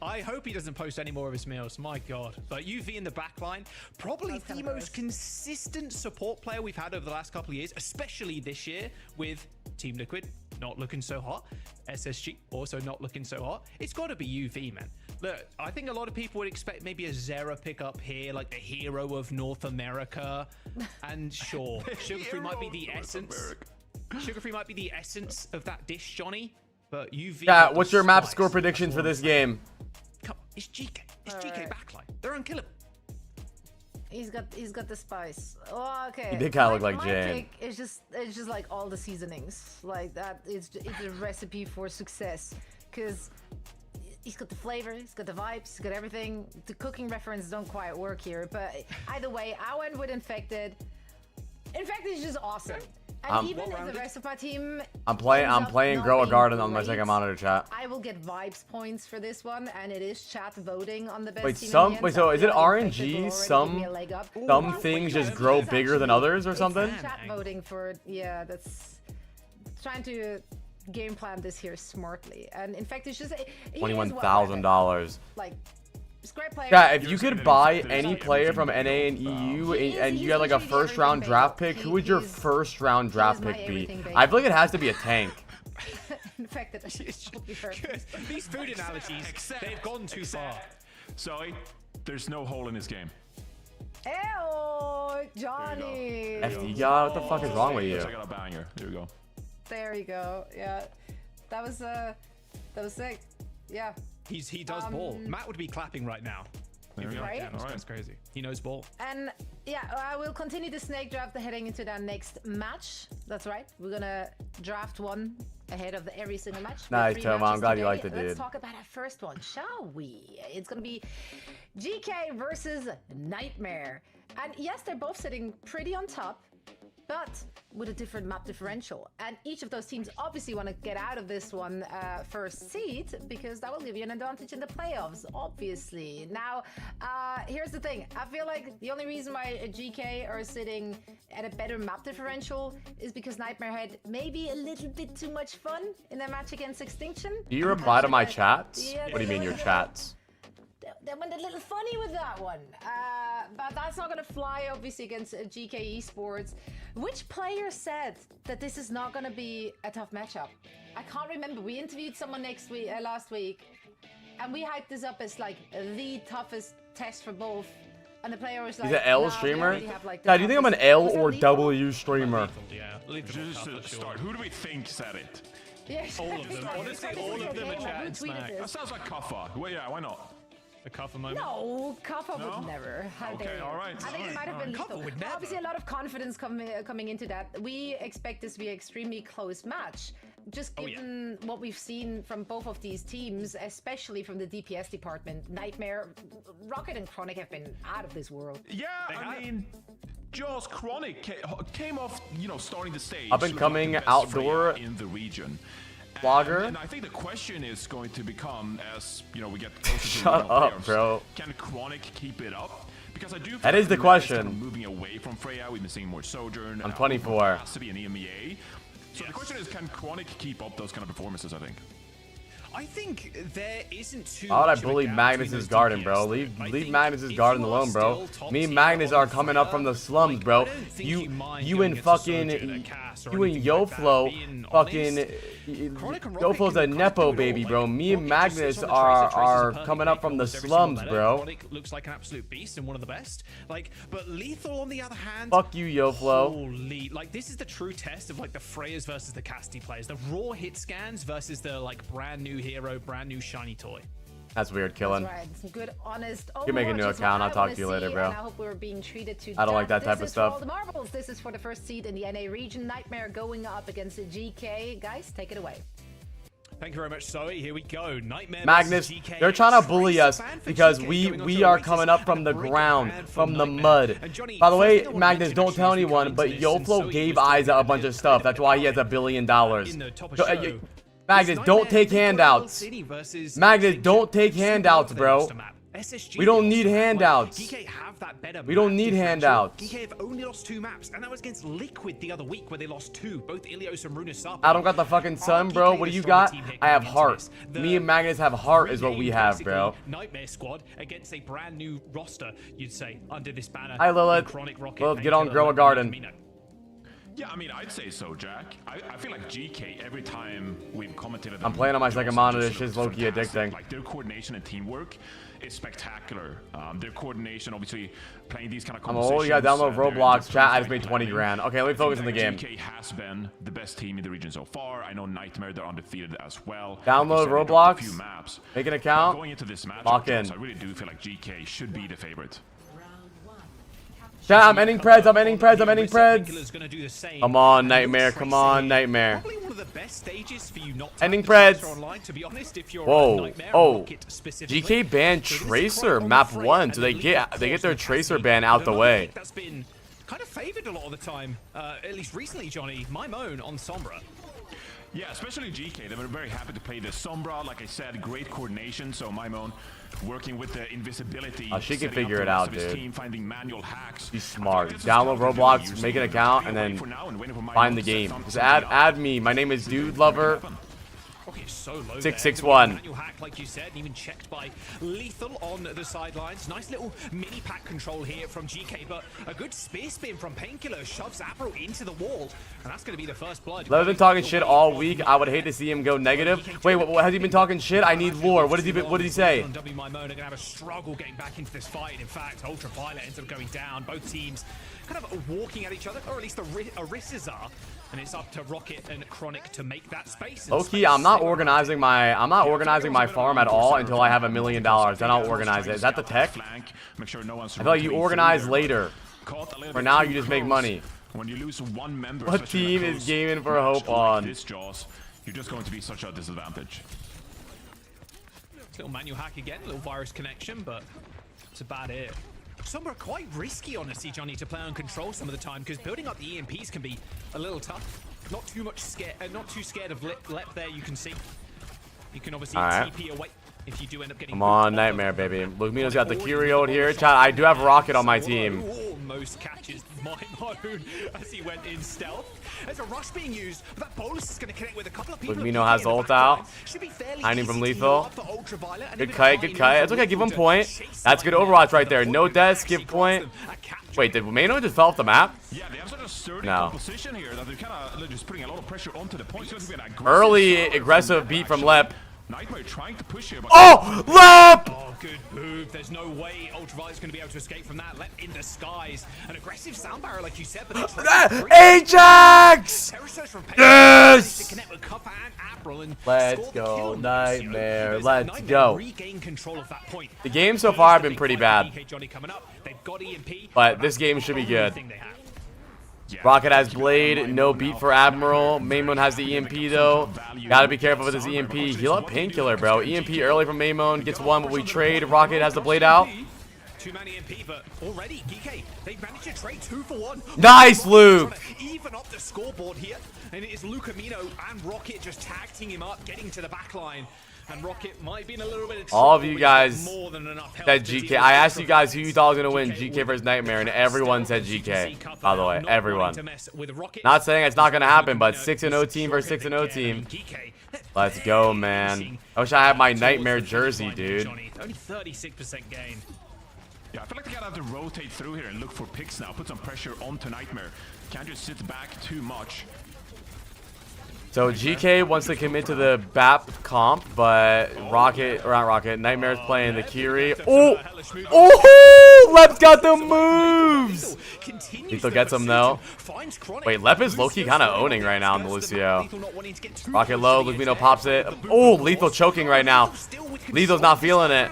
I hope he doesn't post any more of his meals. My God. But UV in the back line, probably That's the kinda most gross. consistent support player we've had over the last couple of years, especially this year with Team Liquid not looking so hot. SSG also not looking so hot. It's got to be UV, man. Look, I think a lot of people would expect maybe a Zera pickup here, like the hero of North America. And sure, Sugar Free might be the essence. Sugar Free might be the essence of that dish, Johnny. But UV. Yeah, what's your map score predictions for this game? Come on, it's GK. It's GK backline. They're unkillable. He's got the spice. Oh, okay. He did kinda look like my Jane. pick is just like all the seasonings like that. It's a recipe for success because he's got the flavor, he's got the vibes, he's got everything. The cooking reference don't quite work here, but either way, I went with Infected. Infected is just awesome. And even if the rest of my team I'm playing Grow a Garden on my great, second monitor, chat. I will get vibes points for this one, and it is chat voting on the best Wait, team some- in the end, wait, so so I is feel it like Infected RNG? will already Some- give me a leg up. Some things just grow bigger than others or It's something? chat voting for, yeah, that's trying to game plan this here smartly. And in fact, it's just $21,000. like, it's a great player. Yeah, if you could buy any player from NA and EU and you had like a first round draft pick, who would your first round draft pick be? I feel like it has to be a tank. Infected. These food analogies, they've gone too far. Zoe, there's no hole in this game. Ew, Johnny. FD God, what the fuck is wrong with you? I got a banger. Here we go. There you go. Yeah, that was sick. Yeah. He does ball. Matt would be clapping right now. Right? That's crazy. He knows ball. And yeah, I will continue the snake draft heading into that next match. That's right. We're gonna draft one ahead of every single match. Nice, Toma. I'm glad you liked it, dude. Let's talk about our first one, shall we? It's gonna be GK versus Nightmare. And yes, they're both sitting pretty on top, but with a different map differential. And each of those teams obviously want to get out of this one first seed, because that will give you an advantage in the playoffs, obviously. Now, here's the thing. I feel like the only reason why GK are sitting at a better map differential is because Nightmare had maybe a little bit too much fun in their match against Extinction. Do you reply to my chats? Yeah, What do you mean your chats? They went a little funny with that one. But that's not going to fly, obviously, against GK Esports. Which player said that this is not going to be a tough matchup? I can't remember. We interviewed someone last week, and we hyped this up as like the toughest test for both. And the player was like, he's an L nah, streamer? like, God, do you think I'm an L or lethal? W streamer? Yeah, Just to start, who do we think said it? Yes. All of them. Honestly, all of them are chatting smack. That sounds like Kaffa. Well, yeah, why not? A Kaffa moment. No, Kaffa No? would never. How Okay, dare you. all right, I think all it might have right, been all right. lethal. Kaffa would But obviously, a never. lot of confidence coming into that. We expect this to be an extremely close match. Just given what we've seen from both of these teams, especially from the DPS department, Nightmare, Rocket, and Chronic have been out of this world. Yeah, I mean, Jaws Chronic came off, starting the stage. Up and looking coming like the best outdoor Freya in the region. vlogger. And I think the question is going to become, as we get closer to Shut the up, playoffs, bro. Can Chronic keep it up? Because I do feel That like is the Mad question. kind of moving away from Freya. We've been seeing more Sojourn. I'm 24. Has to be an EMEA. So the question is, can Chronic keep up those kind of performances, I think? I think there isn't too Why would I much of a bully gap Magnus's between those garden, DPS, bro? though. Leave I leave think Magnus's if garden you alone, are bro. still top Me and tier Magnus on are coming up Freya, from the slums, like, bro. I don't think You mind you going and against a Sojourn, a fucking Cass, or you and anything like that, YoFlo being fucking honest. Chronic and Rocket YoFlo's can a kind of nepo do it baby, all. bro. Like, Me and Rocket just Magnus sits on the Tracer. Tracer's are a perfect coming pick up from the almost every single slums, meta. bro. Chronic looks like an absolute beast and one of the best. Like, but Lethal on the other hand. Fuck you, YoFlo. Holy, like this is the true test of like the Freyas versus the Casti players. The raw hit scans versus the like brand new hero, brand new shiny toy. That's weird, killing. That's right. Some good, honest. You can make a new Overwatch is account. what I'll I talk wanna to you later, see, bro. And I hope we're being treated to I don't like that type of This is stuff. for all the marbles. This is for the first seed in the NA region. Nightmare going up against the GK. Guys, take it away. Thank you very much, Zoe. Here we go. Nightmare Magnus, versus GK. they're trying to bully us Tracer ban for because GK we going on we to are Oasis coming up from and the a break ground, ban from the Nightmare. mud. And Johnny, By the first way, thing I wanna Magnus, mention don't actually tell as we come anyone, into but this, and YoFlo Zoe gave was talking Isa a about bunch the of stuff. That's why he has $1 in billion. the top of show. Magnus, don't take handouts. Magnus, don't take handouts, bro. SSG We don't lost need that one. handouts. GK have that better We don't map need differential. handouts. GK have only lost 2 maps, and that was against Liquid the other week where they lost 2, both Ilios and Runasapa. I don't got the fucking sun, bro. What do you got? I have heart. Me and Magnus have heart is what we have, bro. Nightmare squad against a brand new roster, you'd say, under this banner. Hi, Lilith. Chronic, Rocket, Lilith, get on, Painkiller, grow a and garden. Amino. Yeah, I mean, I'd say so, Jack. I feel like GK, every time we've commented on them, I'm playing on my second Jaws monitor. just It's just looks low-key fantastic. addicting. Like, their coordination and teamwork is spectacular. Their coordination, obviously, playing these kind of I'm compositions. old. You gotta download their Roblox. Chat, I just fight made 20 planning. grand. Okay, let me focus on the game. GK has been the best team in the region so far. I know Nightmare, they're undefeated as well. Download Like you said, they dropped a Roblox. few maps. Make an But account. going into this match, Lock in. I really do feel like GK should be the favorite. Chat, I'm ending preds. I'm ending preds. I'm ending Painkiller's preds. gonna do the same. Come on, And Nightmare. looks Come like on, saying Nightmare. Probably one of the best stages for you not Ending to have Preds. online, to be honest, if you're Whoa. a Nightmare, Oh. Rocket specifically. GK banned So this is Tracer Chronic on map the 1, fray, so they and get Elite their Force Tracer Cassidy. ban out the Another way. pick that's been kind of favored a lot of the time, at least recently, Johnny. My moan on Sombra. Yeah, especially GK. They were very happy to play the Sombra. Like I said, great coordination. So Maimon working with the invisibility. Oh, she can setting up figure the it rest out, of his dude. Team, finding manual hacks. She's I feel smart. like this is Download tough to Roblox, use. make an So account, and wait then for now and waiting for Maimon find the to set game. something Just up. add me. My name is Dude Lover. Rocket so low 661. there. Manual hack, like you said, and even checked by Lethal on the sidelines. Nice little mini pack control here from GK, but a good spear spin from Painkiller shoves Apro into the wall, and that's going to be the first blood. Love's been talking shit all week. I would hate to see him go negative. Wait, what has he been talking shit? I need lore. What did he say? W My Moan are going to have a struggle getting back into this fight. In fact, Ultraviolet ends up going down. Both teams kind of walking at each other, or at least the Orisses are. And it's up to Rocket and Chronic to make that space. Okay, I'm not organizing my farm at all until I have $1 million. Then I'll organize it. Is that the tech? Make sure no one's I feel like you organize later. Caught a little For bit now, too you just make close. money. When you lose one member, What especially in a team is close gaming for match hope like on? this, Jaws, you're just going to be such a disadvantage. Little manual hack again, little virus connection, but it's about it. Some are quite risky, honestly, Johnny, to play on control some of the time, because building up the EMPs can be a little tough. Not too scared of Lep there, you can see. You can obviously TP away if you do end up getting... Come on, Nightmare, baby. Lumino's got the Curio here. Chat, I do have Rocket on my team. Almost catches my moan as he went in stealth. There's a rush being used, but that bolus is going to connect with a couple of people. Lumino has ult out. Hiding from lethal. Good kite, good kite. It's okay, give him point. That's good Overwatch right there. No deaths, give point. Wait, did Mano just fall off the map? Yeah, they have such a sturdy No. composition here that they're kind of just putting a lot of pressure onto the point. So it's going to be an aggressive Early start. aggressive beat from Lep. Nightmare trying to push here, but Oh, Lep! Oh, good move. There's no way Ultraviolet's going to be able to escape from that. Lep in disguise. An aggressive sound barrier, like you said, but Ajax! Yes! Let's go, Nightmare. Let's go. The games so far have been pretty bad, but this game should be good. Rocket has Blade, no beat for Admiral. Maimon has the EMP though. Gotta be careful with his EMP. Heal up Painkiller, bro. EMP early from Maimon, gets one, but we trade. Rocket has the Blade out. Two-man EMP, but already GK, they managed to trade 2 for 1. Nice, Luke. Even up the scoreboard here, and it is Lucamino and Rocket just tagging him up, getting to the back line. And Rocket might be in a little bit of trouble. All of you guys more than enough said GK. I asked you guys who you thought was gonna win, GK versus Nightmare, and everyone said GK. By the way, everyone. Not saying it's not gonna happen, but 6-0 team versus 6-0 team. Let's go, man. I wish I had my Nightmare jersey, dude. Only 36% gain. yeah, I feel like they gotta have to rotate through here and look for picks now. Put some pressure onto Nightmare. Can't just sit back too much. So GK wants to commit to the BAP comp, but Nightmare's playing the Kiri. Oh! Oh! Lep's got the moves! Lethal gets him though. Wait, Lep is low-key kind of owning right now in the Lucio. Rocket low, Lumino pops it. Oh, Lethal choking right now. Lethal's not feeling it.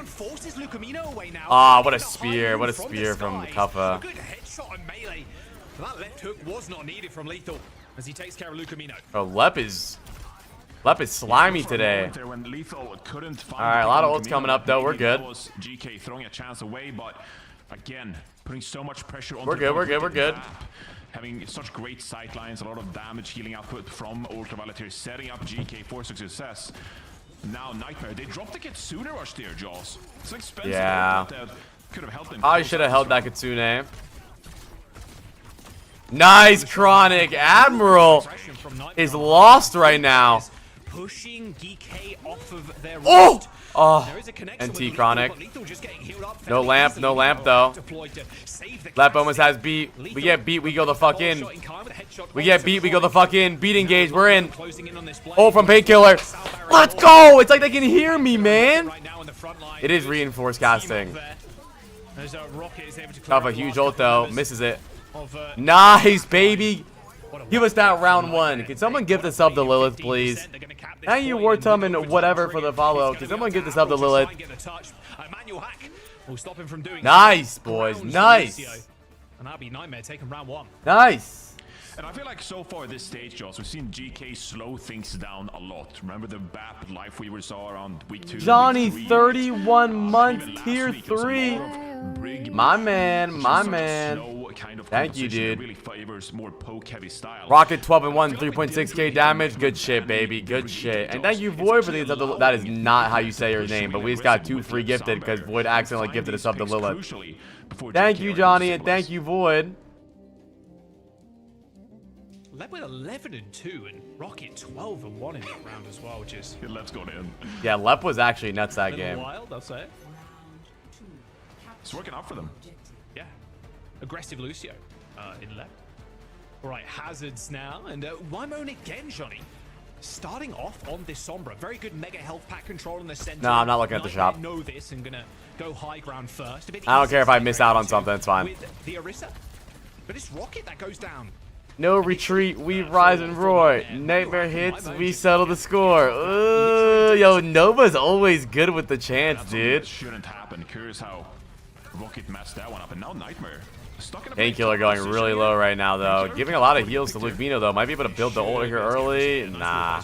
Ah, what a spear. What a spear from Kuffa. That left hook was not needed from Lethal as he takes care of Lucamino. Oh, Lep is slimy today. Alright, a lot of ults coming up though. We're good. GK throwing a chance away, but again, putting so much pressure on. We're good. Having such great sight lines, a lot of damage healing output from Ultraviolet here, setting up GK for success. Now Nightmare, they dropped the Kitsune rush there, Jaws. It's expensive. Yeah. Could have helped them. I should have held that Kitsune. Nice Chronic. Admiral is lost right now. Pushing GK off of their Oh! route. Oh, There is a connection NT with Chronic. Lethal, but Lethal just getting healed up No fairly lamp, easily. no lamp though. Deployed to save the Lep class. almost has beat. We get beat, we go the fuck in. Shot kind with a headshot We get onto beat, we go the Chronic. fuck in. Beat engage, we're in. Closing in on this play. Oh, from Painkiller. Let's go! It's like they can hear me, man. Right now in the front line. It is reinforced casting. As Rocket is able to Off clear a huge the ult though. last Misses it. of, Nice, baby. Give us that round 1. Can someone give the sub to Lilith, please? Thank you, Wartum and whatever for the follow. Can someone give the sub to Lilith? Nice, boys. Nice. And that'll be Nightmare taking round 1. Nice. And I feel like so far this stage, Joss, we've seen GK slow things down a lot. Remember the BAP life we saw around week 2? Johnny, week 3? 31 months, Even last tier week, it was 3. more of Brig My Brig, man, which is my such a man. slow kind of Thank you, composition that dude. really favors more poke-heavy style. Rocket 12 and 1, 3.6k damage. Good shit, baby. Good shit. And thank you, Void, for the sub to. That is not how you say your name, but we just got 2 free gifted because Void accidentally gifted a sub to Lilith. Thank you, Johnny, and thank you, Void. Led with 11 and 2 and Rocket 12 and 1 in that round as well, which is Let's go in. Yeah, Lep was actually nuts that a little game. wild, I'll say. It's working out for them. Yeah. Aggressive Lucio in left. All right, Hazards now. And why moan again, Johnny? Starting off on this Sombra. Very good mega health pack control in the center. No, I'm not looking at the shop. I know this and going to go high ground first. I don't care if I miss out on something, it's fine. With the Orisa. But it's Rocket that goes down. No retreat, we rise and roar. Nightmare hits, we settle the score. Yo, Nova's always good with the chance, dude. Shouldn't happen. Curious how Rocket messed that one up, and now Nightmare stuck in a Painkiller going really low right now, though. Giving a lot of heals to Lucamino, though. Might be able to build the ult here early. Nah.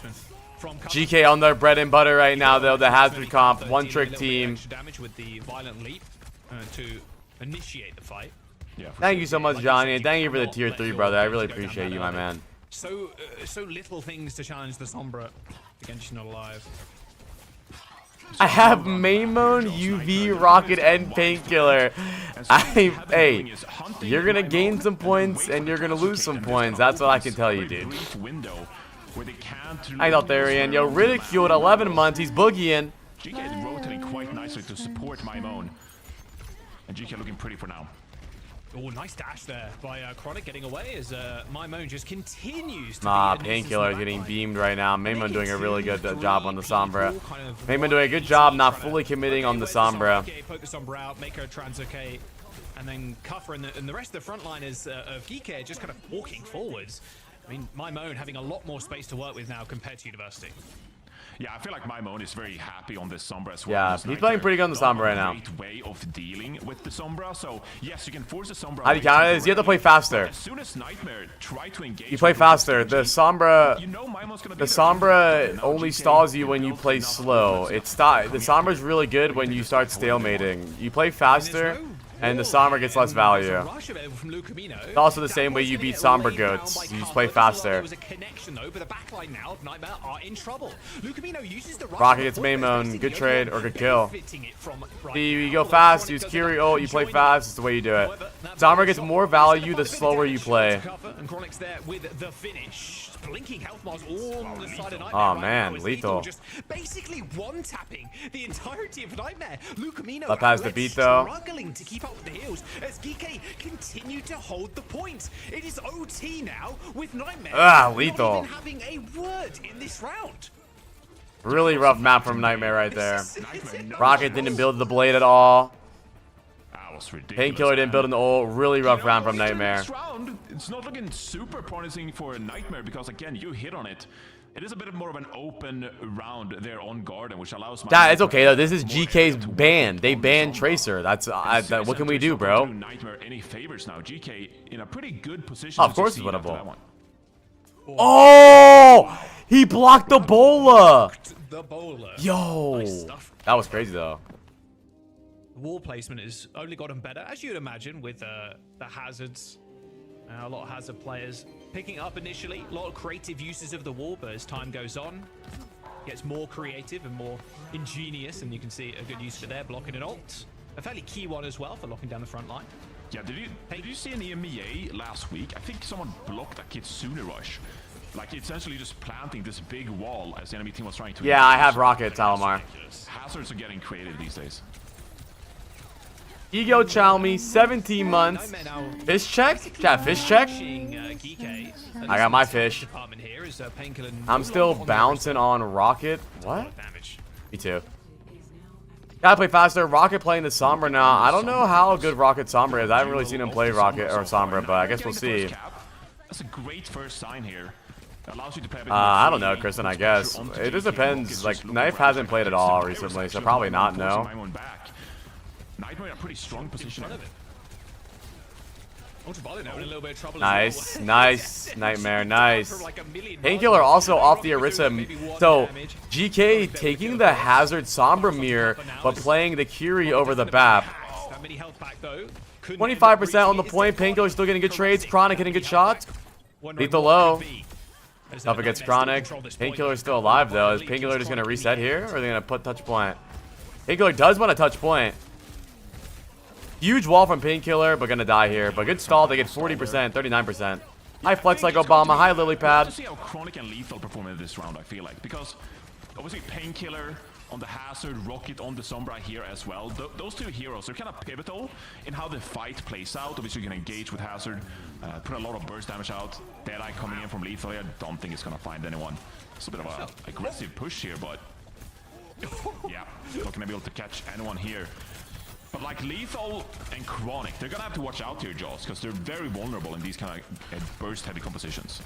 GK on their bread and butter right now, though. The Hazard comp, one-trick team. Damage with the violent leap to initiate the fight. Yeah, Thank you so much, Johnny, and thank you for the tier 3, brother. I really appreciate you, my man. So little things to challenge the Sombra. Again, she's not alive. I have Maimon, UV, Rocket, and Painkiller. Hey, you're gonna gain some points and you're gonna lose some points. That's what I can tell you, dude. I thought there, Ian. Yo, ridiculed 11 months. He's boogieing. GK is rotating quite nicely to support Maimon. And GK looking pretty for now. Oh, nice dash there by Chronic getting away as Maimon just continues to Painkiller getting beamed right now. Maimon doing a really good job on the Sombra. Maimon doing a good job not fully committing on the Sombra. Poke the Sombra out, make her translocate, and then Cuffer and the rest of the front line is of Geek just kind of walking forwards. I mean, Maimon having a lot more space to work with now compared to University. Yeah, I feel like Maimon is very happy on this Sombra as well. Yeah, he's playing pretty good on the Sombra right now. Great way of dealing with the Sombra. So yes, you can force the Sombra. How do you counter this? You have to play faster. As soon as Nightmare try to engage, you play faster. The Sombra, you know the Sombra only stalls you when you play slow. The Sombra is really good when you start stalemating. You play faster, and the Sombra gets less value. It's also the same way you beat Sombra goats. You just play faster. Rocket gets Maimon. Good trade or good kill. You go fast, use Curie ult, you play fast, it's the way you do it. Sombra gets more value the slower you play. Oh man, lethal. Just basically one-tapping the entirety of Nightmare. Lep has the beat though. Struggling to keep up with the heals as GK continue to hold the point. It is OT now with Nightmare. Lethal. Not even having a word in this round. Really rough map from Nightmare right there. Rocket didn't build the blade at all. Painkiller didn't build an ult. Really rough round from Nightmare. It's not looking super promising for a Nightmare because again, you hit on it. It is a bit more of an open round there on Garden, which allows. That is okay though. This is GK's ban. They banned Tracer. That's what can we do, bro? Nightmare any favors now. GK in a pretty good position. Of course, it's winnable. Oh, he blocked the bola. Yo, that was crazy though. Wall placement has only gotten better, as you'd imagine, with the hazards. A lot of hazard players picking up initially. A lot of creative uses of the wall, but as time goes on, gets more creative and more ingenious, and you can see a good use for there, blocking an ult. A fairly key one as well for locking down the front line. Yeah, did you see an EMEA last week? I think someone blocked a Kitsune rush. Like essentially just planting this big wall as the enemy team was trying to. Yeah, I have Rocket, Talamar. Hazards are getting creative these days. Ego Chalmy, 17 months. Fish check? Yeah, fish check? I got my fish. I'm still bouncing on Rocket. What? Me too. Gotta play faster. Rocket playing the Sombra now. I don't know how good Rocket Sombra is. I haven't really seen him play Rocket or Sombra, but I guess we'll see. That's a great first sign here. Allows you to play a bit I don't know, Kristen, I guess. It just depends. Like, Knife hasn't played at all recently, so probably not, no. Nightmare in a pretty strong position. Nice, nice, Nightmare, nice. Painkiller also off the Orisa. So, GK taking the Hazard Sombra mirror, but playing the Curie over the BAP. 25% on the point. Painkiller still getting good trades. Chronic getting good shots. Lethal low. Up against Chronic. Painkiller is still alive though. Is Painkiller just going to reset here, or are they going to put touch point? Painkiller does want a touch point. Huge wall from Painkiller, but gonna die here. But good stall, they get 40%, 39%. High flex like Obama, high lily pad. See how Chronic and Lethal perform in this round, I feel like. Because obviously Painkiller on the Hazard, Rocket on the Sombra here as well. Those two heroes are kind of pivotal in how the fight plays out. Obviously you can engage with Hazard, put a lot of burst damage out. Deadeye coming in from Lethal, I don't think it's gonna find anyone. It's a bit of an aggressive push here, but yeah, not gonna be able to catch anyone here. But like Lethal and Chronic, they're gonna have to watch out here, Jaws, because they're very vulnerable in these kind of burst-heavy compositions.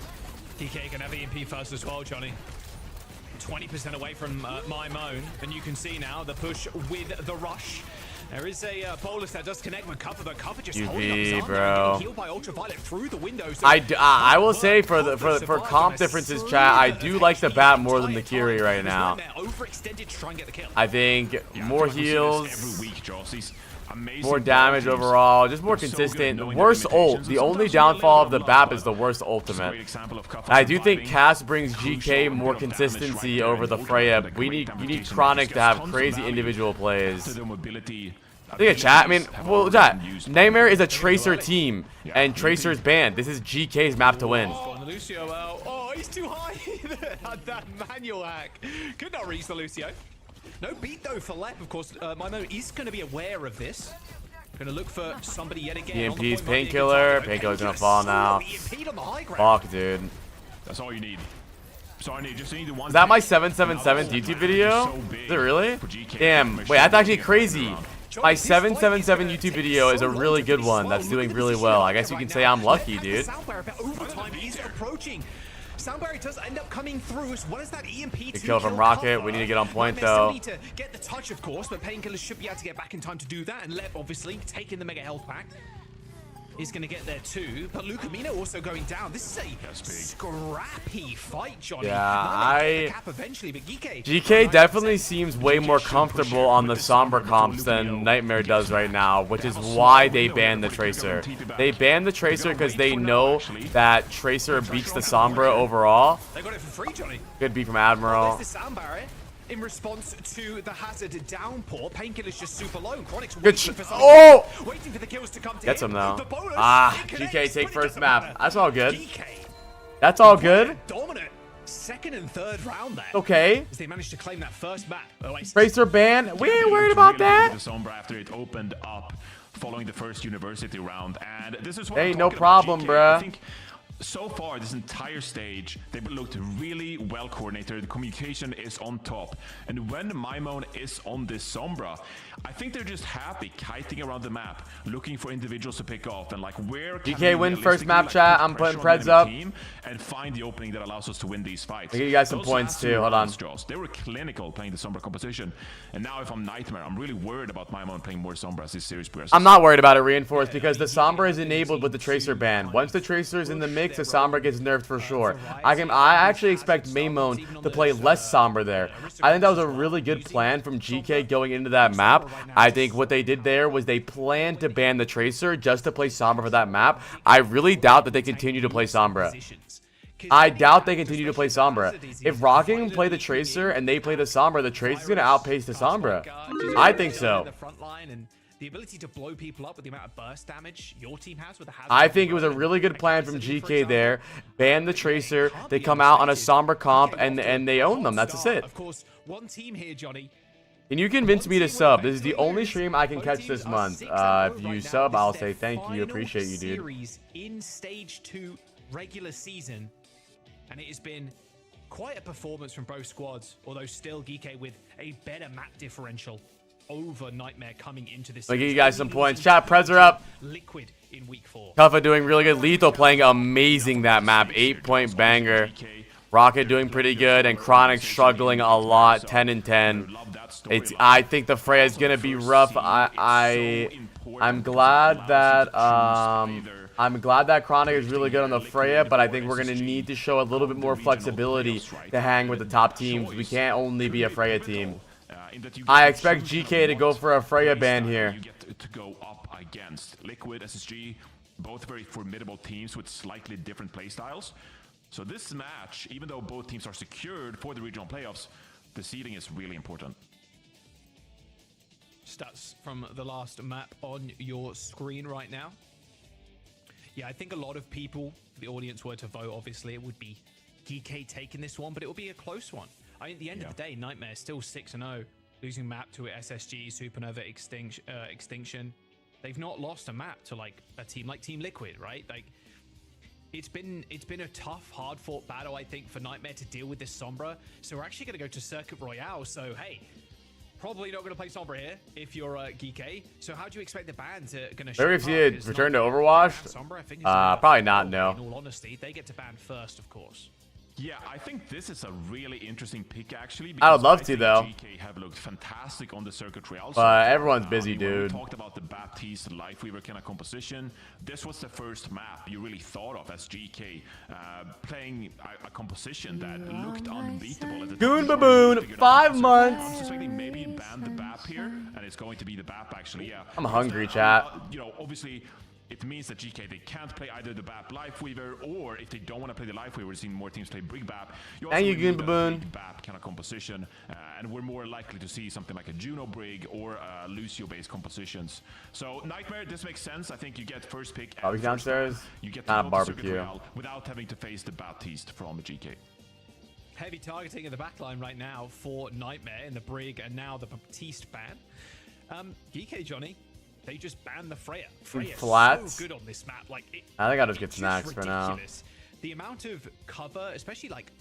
DK can have EMP first as well, Johnny. 20% away from Maimon, and you can see now the push with the rush. There is a bolus that does connect with Cover, but Cover just UV, holding up his arm, bro. getting healed by Ultraviolet through the window. So I will say for comp differences, chat, I do like the bat more than the Kiri right now. Overextended to try and get the kill. I think more heals, every week, Joss. He's amazing. more damage overall, just more consistent. Worst ult. The only downfall of the BAP is the worst ultimate. I do think Cass brings GK more consistency over the Freya. You need Chronic to have crazy individual plays. Look at chat. I mean, well, chat. Nightmare is a Tracer team, and Tracer's banned. This is GK's map to win. Lucio, oh, he's too high. That manual hack. Could not reach the Lucio. No beat though for Lep, of course. Mimo is going to be aware of this. Going to look for somebody yet again. EMP's Painkiller. Painkiller's going to fall now. Fuck, dude. That's all you need. Just need the one. Is that my 777 YouTube video? Is it really? Damn. Wait, that's actually crazy. My 777 YouTube video is a really good one. That's doing really well. I guess you can say I'm lucky, dude. Overtime is approaching. Soundbarrier does end up coming through as well as that EMP. Good kill from Rocket. We need to get on point though. Need to get the touch, of course, but Painkiller should be able to get back in time to do that. And Lep, obviously, taking the mega health pack, is going to get there too. But Lucamino also going down. This is a scrappy fight, Johnny. Yeah, cap eventually, but GK definitely seems way more comfortable on the Sombra comps than Nightmare does right now, which is why they banned the Tracer. They banned the Tracer because they know that Tracer beats the Sombra overall. They got it for free, Johnny. Good beat from Admiral. In response to the hazard downpour, Painkiller's just super low. Chronic's waiting for the kills to come to Gets him now. Bonus, GK take first map. That's all good. That's all good. Dominant second and third round there. Okay. As they managed to claim that first map. Tracer ban. We ain't worried about that. The Sombra after it opened up following the first university round, and this is what Hey, no problem, bruh. So far, this entire stage, they've looked really well coordinated. The communication is on top. And when Mimon is on this Sombra, I think they're just happy kiting around the map, looking for individuals to pick off and like where can GK win first map, chat. I'm putting Preds up. And find the opening that allows us to win these fights. I'll give you guys some points too. Hold on. They were clinical playing the Sombra composition. And now if I'm Nightmare, I'm really worried about Mimon playing more Sombra as this series progresses. I'm not worried about it, Reinforced, because the Sombra is enabled with the Tracer ban. Once the Tracer is in the mix, the Sombra gets nerfed for sure. I actually expect Maymon to play less Sombra there. I think that was a really good plan from GK going into that map. I think what they did there was they planned to ban the Tracer just to play Sombra for that map. I really doubt that they continue to play Sombra. I doubt they continue to play Sombra. If Rocket can play the Tracer and they play the Sombra, the Tracer's going to outpace the Sombra. I think so. The ability to blow people up with the amount of burst damage your team has with the hazard. I think it was a really good plan from GK there. Ban the Tracer. They come out on a Sombra comp and they own them. That's it. Of course, one team here, Johnny. Can you convince me to sub? This is the only stream I can catch this month. If you sub, I'll say thank you. Appreciate you, dude. In stage 2 regular season, and it has been quite a performance from both squads. Although still GK with a better map differential over Nightmare coming into this. I'll give you guys some points. Chat, Preds are up. Liquid in week 4. Kuffa doing really good. Lethal playing amazing that map. 8-point banger. Rocket doing pretty good, and Chronic struggling a lot. 10 and 10. I think the Freya is gonna be rough. I'm glad that Chronic is really good on the Freya, but I think we're gonna need to show a little bit more flexibility to hang with the top teams. We can't only be a Freya team. I expect GK to go for a Freya ban here. You get to go up against Liquid, SSG, both very formidable teams with slightly different playstyles. So this match, even though both teams are secured for the regional playoffs, the seeding is really important. Stats from the last map on your screen right now. Yeah, I think a lot of people, if the audience were to vote, obviously, it would be GK taking this one, but it will be a close one. I mean, at the end of the day, Nightmare is still 6-0, losing map to SSG, Supernova, Extinction. They've not lost a map to like a team like Team Liquid, right? Like, it's been a tough, hard-fought battle, I think, for Nightmare to deal with this Sombra. So we're actually going to go to Circuit Royale. So hey, probably not going to play Sombra here if you're GK. So how do you expect the bans to going to show up? Maybe if you had returned to Overwatch? Sombra, I think probably not, no. In all honesty, they get to ban first, of course. Yeah, I think this is a really interesting pick, actually. I would love I to, think though. GK have looked fantastic on the Circuit Real. But everyone's busy, when we dude. talked about the Baptiste Lifeweaver kind of composition. This was the first map you really thought of as GK playing a composition that looked unbeatable at the Goon time. Baboon, 5 I'm months. suspecting maybe you ban the BAP here, and it's going to be the BAP, actually, yeah. I'm hungry, chat. You know, obviously, it means that GK, they can't play either the BAP Lifeweaver, or if they don't want to play the Lifeweaver, we're seeing more teams play Brig BAP. Thank you, Goon Baboon. BAP kind of composition, and we're more likely to see something like a Juno Brig or Lucio-based compositions. So Nightmare, this makes sense. I think you get first pick. Barbecue downstairs? You get Not a to barbecue. without having to face the Baptiste from GK. Heavy targeting in the backline right now for Nightmare in the Brig and now the Baptiste ban. GK, Johnny, they just banned the Freya. Freya's flats. so good on this map. Like, I think I'll just get it's snacks for now. ridiculous. The amount of cover, especially like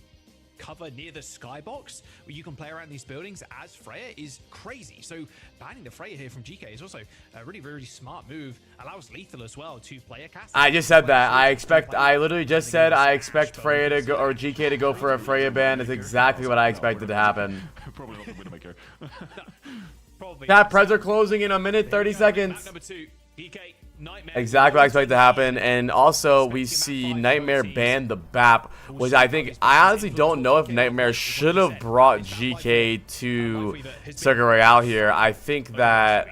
cover near the skybox, where you can play around these buildings as Freya, is crazy. So banning the Freya here from GK is also a really, really smart move. Allows Lethal as well to play a cast. I just said that. I literally just said I expect Freya to go, or GK to go for a Freya ban. That's exactly what I expected to happen. Probably not the Widowmaker. Probably. Chat, Preds are closing in a minute, 30 seconds. Number 2, GK, Nightmare. Exactly what I expect to happen. And also, we see Nightmare ban the BAP, which I honestly don't know if Nightmare should have brought GK to Circuit Royale here. I think that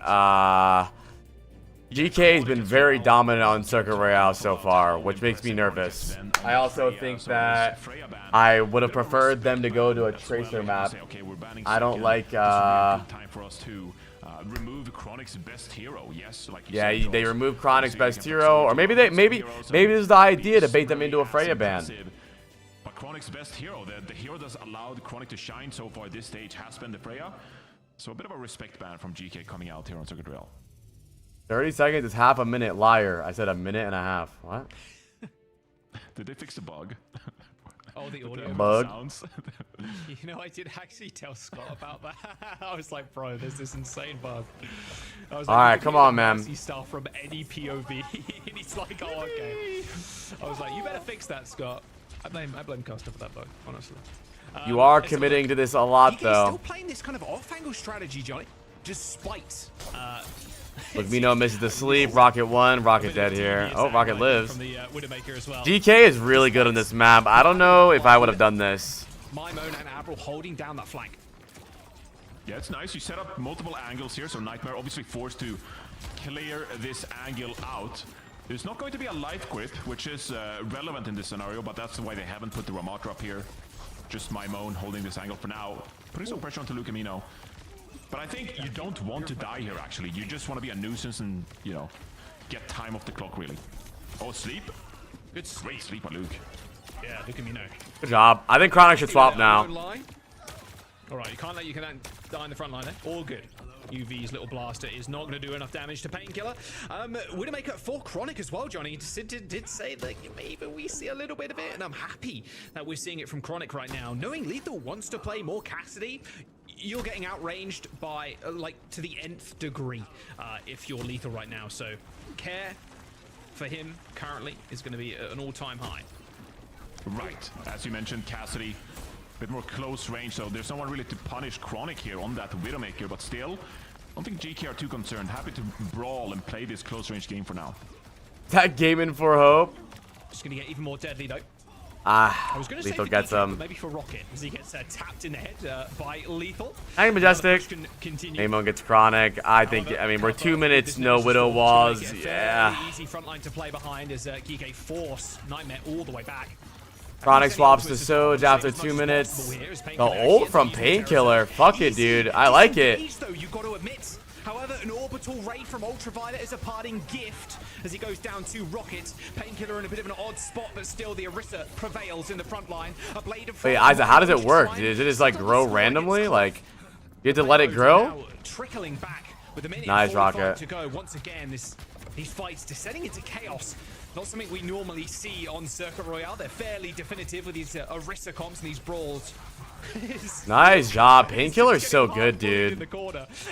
GK has been very dominant on Circuit Royale so far, which makes me nervous. I also think that I would have preferred them to go to a Tracer map. I don't like remove Chronic's best hero. Yes, like yeah, they remove Chronic's best hero, or maybe this is the idea to bait them into a Freya ban. But Chronic's best hero, the hero that's allowed Chronic to shine so far this stage, has been the Freya. So a bit of a respect ban from GK coming out here on Circuit Real. 30 seconds is half a minute. Liar. I said a minute and a half. What? Did they fix the bug? Oh, the audio bug. Sounds. You know, I did actually tell Scott about that. I was like, bro, there's this insane bug. I was like, all right, come on, man. See stuff from any POV, and he's like, oh, okay. I was like, you better fix that, Scott. I blame Costa for that bug, honestly. You are committing to this a lot, though. Still playing this kind of off-angle strategy, Johnny, despite. Look, Mino misses the sleep. Rocket won. Rocket dead here. Oh, Rocket lives. From the Widowmaker as well. GK is really good on this map. I don't know if I would have done this. Mimone and Avril holding down that flank. Yeah, it's nice. You set up multiple angles here, so Nightmare obviously forced to clear this angle out. There's not going to be a life grip, which is relevant in this scenario, but that's why they haven't put the Ramatra up here. Just Mimone holding this angle for now. Putting some pressure onto Lucamino. But I think you don't want to die here, actually. You just want to be a nuisance and, you know, get time off the clock, really. Oh, sleep? Good sleep. Great sleep on Luke. Yeah, Lucamino. Good job. I think Chronic should swap now. Alright, you can't let you die in the front line there. All good. UV's little blaster is not going to do enough damage to Painkiller. Widowmaker for Chronic as well, Johnny. Did say that maybe we see a little bit of it, and I'm happy that we're seeing it from Chronic right now. Knowing Lethal wants to play more Cassidy, you're getting outranged by, like, to the nth degree if you're Lethal right now. So, care for him currently is going to be an all-time high. Right. As you mentioned, Cassidy, a bit more close range, so there's no one really to punish Chronic here on that Widowmaker, but still, I don't think GK are too concerned. Happy to brawl and play this close-range game for now. That gaming for hope. Just going to get even more deadly, though. I was going to say Lethal for gets DK, him. maybe for Rocket, as he gets tapped in the head by Lethal. Hey, Majestic. Continue. Amon gets Chronic. I mean, we're 2 minutes, no Widow walls. Yeah. Easy front line to play behind as GK force Nightmare all the way back. Chronic swaps to Soj after 2 minutes. The ult from Painkiller. Fuck it, dude. I like it. You got to admit. However, an orbital raid from Ultraviolet is a parting gift as he goes down to Rocket. Painkiller in a bit of an odd spot, but still the Orisa prevails in the front line. A blade of Wait, Isaac, how does it work? Does it just like grow randomly? Like, you have to let it grow? Trickling back with a minute Nice, Rocket. to go. Once again, these fights descending into chaos. Not something we normally see on Circuit Royale. They're fairly definitive with these Orisa comps and these brawls. Nice job. Painkiller is so good, dude.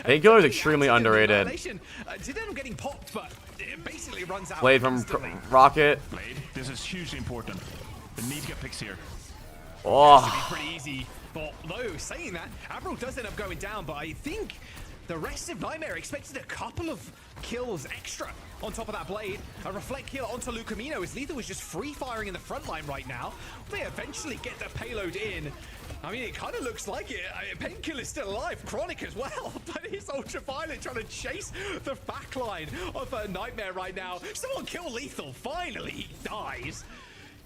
Painkiller is extremely underrated. Did end up getting popped, but it basically runs out. Blade from Rocket. Blade, this is hugely important. The need to get picks here. Oh. Should be pretty easy. But though, saying that, Admiral does end up going down, but I think the rest of Nightmare expected a couple of kills extra on top of that blade. A reflect kill onto Lucamino as Lethal was just free firing in the front line right now. They eventually get the payload in. I mean, it kind of looks like it. Painkiller's still alive, Chronic as well, but it's Ultraviolet trying to chase the back line of Nightmare right now. Someone kill Lethal, finally he dies.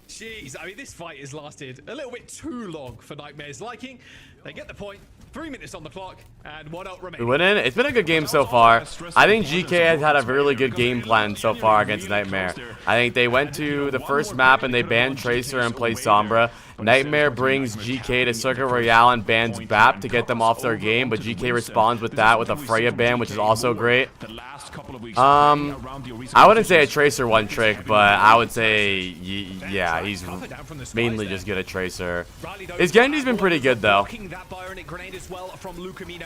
Jeez, I mean, this fight has lasted a little bit too long for Nightmare's liking. They get the point. 3 minutes on the clock, and 1 out remaining. We win in. It's been a good game so far. I think GK has had a really good game plan so far against Nightmare. I think they went to the first map and they banned Tracer and played Sombra. Nightmare brings GK to Circuit Royale and bans BAP to get them off their game, but GK responds with that with a Freya ban, which is also great. I wouldn't say a Tracer one trick, but I would say, yeah, he's mainly just good at Tracer. His Genji's been pretty good, though. Well from Lucamino,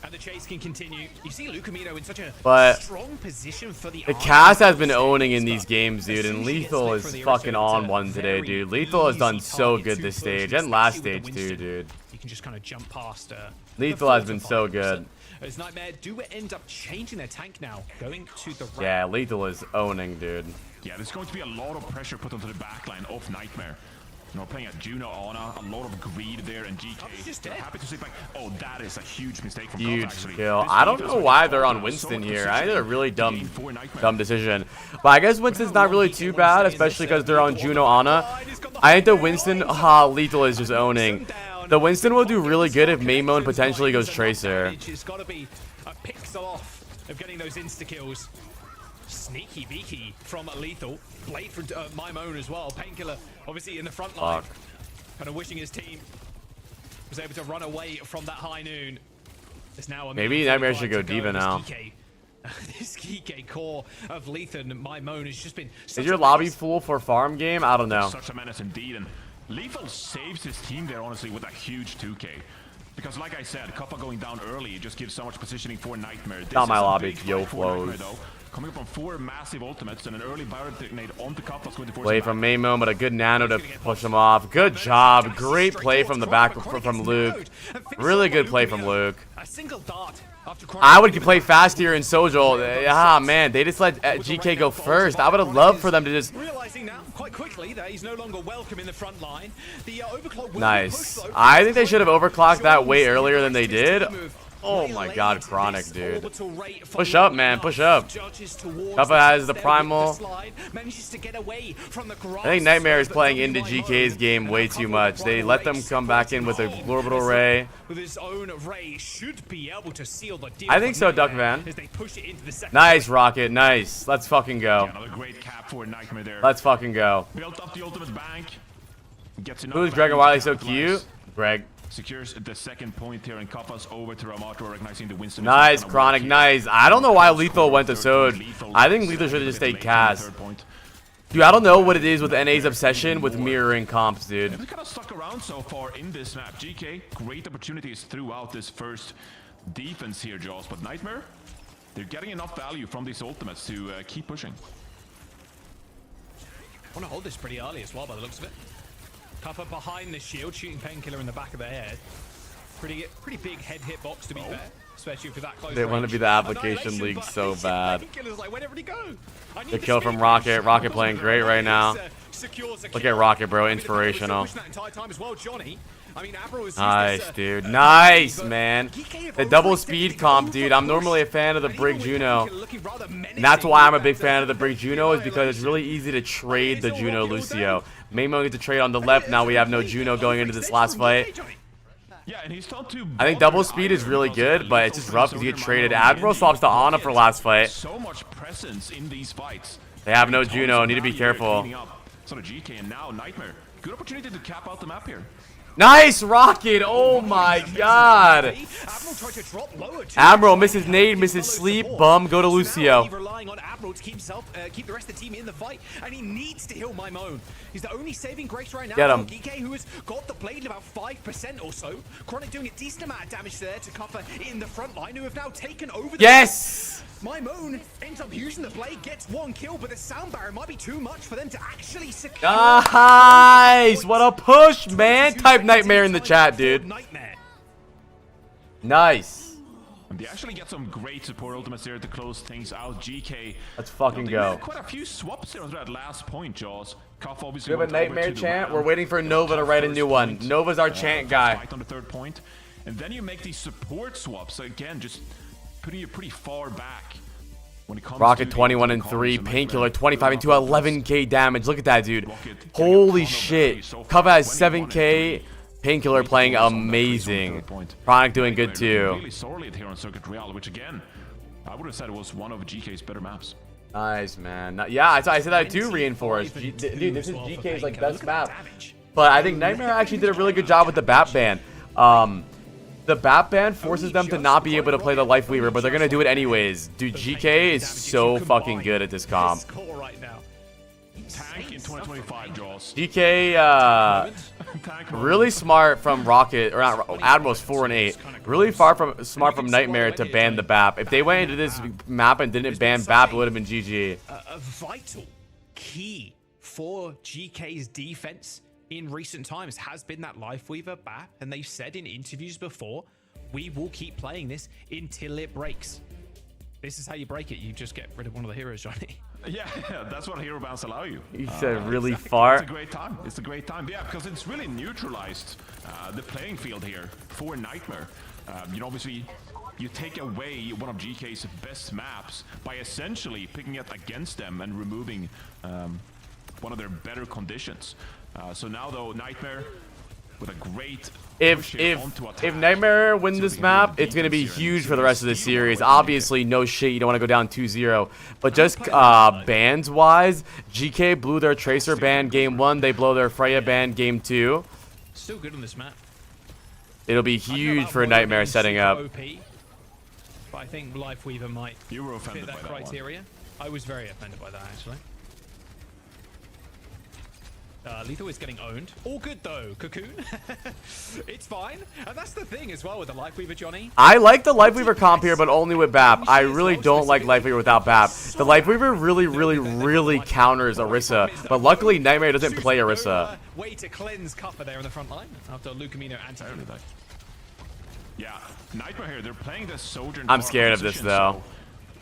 and the chase can continue. You see Lucamino in such a strong position for the Cass has been owning in these games, dude, and Lethal is fucking on one today, dude. Lethal has done so good this stage and last stage too, dude. You can just kind of jump past. Lethal has been so good. As Nightmare do end up changing their tank now, going to the right. Yeah, Lethal is owning, dude. Yeah, there's going to be a lot of pressure put onto the backline of Nightmare. You know, playing at Juno Ana, a lot of greed there, and GK just happy to sit back. Oh, that is a huge mistake from Huge actually. kill. I don't know why they're on Winston here. I did a really dumb decision. But I guess Winston's not really too bad, especially because they're on Juno Ana. I think the Winston Lethal is just owning. The Winston will do really good if Maimon potentially goes Tracer. It's got to be a pixel off of getting those insta kills. Sneaky beaky from Lethal. Blade from Maimon as well. Painkiller obviously in the front line. Kind of wishing his team was able to run away from that high noon. It's now a maybe Nightmare should go D.Va now. This GK core of Lethal and Maimon has just been. Is your lobby full for farm game? I don't know. Such a menace indeed, and Lethal saves his team there honestly with a huge 2K. Because like I said, Kappa going down early just gives so much positioning for Nightmare. This not my lobby, it's Yo Flows. Coming up on 4 massive ultimates and an early grenade onto Kappa's going to force play from Maimon, but a good nano to push him off. Good job. Great play from the back from Luke. Really good play from Luke. A single dart. I would play fast here in Sojol. Ah, man, they just let GK go first. I would have loved for them to just. Realizing now quite quickly that he's no longer welcome in the front line. The overclock. Nice. I think they should have overclocked that way earlier than they did. Oh my god, Chronic, dude. Push up, man. Push up. Kappa has the primal. I think Nightmare is playing into GK's game way too much. They let them come back in with a orbital ray. I think so, Duck Van. Nice, Rocket. Nice. Let's fucking go. Let's fucking go. Who's Greg and Wiley so cute? Greg. Secures the second point here and Kappa's over to Ramato, recognizing the Winston. Nice, Chronic, nice. I don't know why Lethal went to Sod. I think Lethal should have just stayed Cass. Dude, I don't know what it is with NA's obsession with mirroring comps, dude. They've kind of stuck around so far in this map. GK, great opportunities throughout this first defense here, Jaws. But Nightmare, they're getting enough value from these ultimates to keep pushing. I want to hold this pretty early as well by the looks of it. Kappa behind the shield, shooting Painkiller in the back of the head. Pretty big head hit box to be fair, especially for that close. They want to be the application league so bad. Like, where did he go? The kill from Rocket. Rocket playing great right now. Look at Rocket, bro. Inspirational. Nice, dude. Nice, man. The double speed comp, dude. I'm normally a fan of the Brig Juno. And that's why I'm a big fan of the Brig Juno, is because it's really easy to trade the Juno Lucio. Maimon gets to trade on the left. Now we have no Juno going into this last fight. Yeah, and he's told to I think double speed is really good, but it's just rough because you get traded. Admiral swaps to Ana for last fight. So much presence in these fights. They have no Juno. Need to be careful. So the GK and now Nightmare. Good opportunity to cap out the map here. Nice Rocket! Oh my god! Admiral misses nade, misses sleep, bum, go to Lucio. Relying on Admiral to keep the rest of the team in the fight, and he needs to heal Maimon. He's the only saving grace right now. Get him. GK, who has got the blade about 5% or so. Chronic doing a decent amount of damage there to Kappa in the front line, who have now taken over the yes! My Moon ends up using the blade, gets 1 kill, but the sound barrier might be too much for them to actually secure. Nice! What a push, man! Type Nightmare in the chat, dude. Nightmare. Nice. And they actually get some great support ultimates here to close things out. GK. Let's fucking They go. made quite a few swaps here on that last point, Jaws. Cuff We obviously have a went over Nightmare to the chant. ramp. We're waiting for Nova to write a new one. Nova's our chant guy. Fight on the 3rd point. And then you make these support swaps. So again, just putting you pretty far back. When it comes Rocket to 21 and 3, Painkiller 25 into 11k damage. Look at that, dude. Holy shit. Cuff has 7k. Painkiller playing amazing. Chronic doing good too. Really sorely here on Circuit Real, which again, I would have said it was one of GK's better maps. Nice, man. Yeah, I said that too, Reinforced. Dude, this is GK's like best map. But I think Nightmare actually did a really good job with the BAP ban. The BAP ban forces them to not be able to play the Life Weaver, but they're gonna do it anyways. Dude, GK is so fucking good at this comp. Tank in 2025, Jaws. GK, really smart from Rocket, or not, Admiral's 4 and 8. Really smart from Nightmare to ban the BAP. If they went into this map and didn't ban BAP, it would have been GG. A vital key for GK's defense in recent times has been that Life Weaver BAP, and they've said in interviews before, we will keep playing this until it breaks. This is how you break it. You just get rid of one of the heroes, Johnny. Yeah, that's what hero bans allow you. He said really Exactly. far. It's a great time. It's a great time. Yeah, because it's really neutralized the playing field here for Nightmare. You know, obviously, you take away one of GK's best maps by essentially picking it against them and removing one of their better conditions. So now, though, Nightmare with a great If Nightmare wins this map, it's going to be huge for the rest of the series. Obviously, no shit, you don't want to go down 2-0. But just bans-wise, GK blew their Tracer ban game 1. They blow their Freya ban game 2. Still good on this map. It'll be huge for Nightmare setting up. OP, but I think Life Weaver might You were offended fit that by that criteria. I was very offended by that, actually. Lethal is getting owned. All good though, Cocoon. It's fine. And that's the thing as well with the Life Weaver, Johnny. I like the Life Weaver comp here, but only with BAP. I really don't like Life Weaver without BAP. The Life Weaver really counters Orisa, but luckily Nightmare doesn't play Orisa. Way to cleanse Cuppa there in the front line after Lucamino anti. Yeah, Nightmare here, they're playing the Sojourn. I'm scared of this, though. So,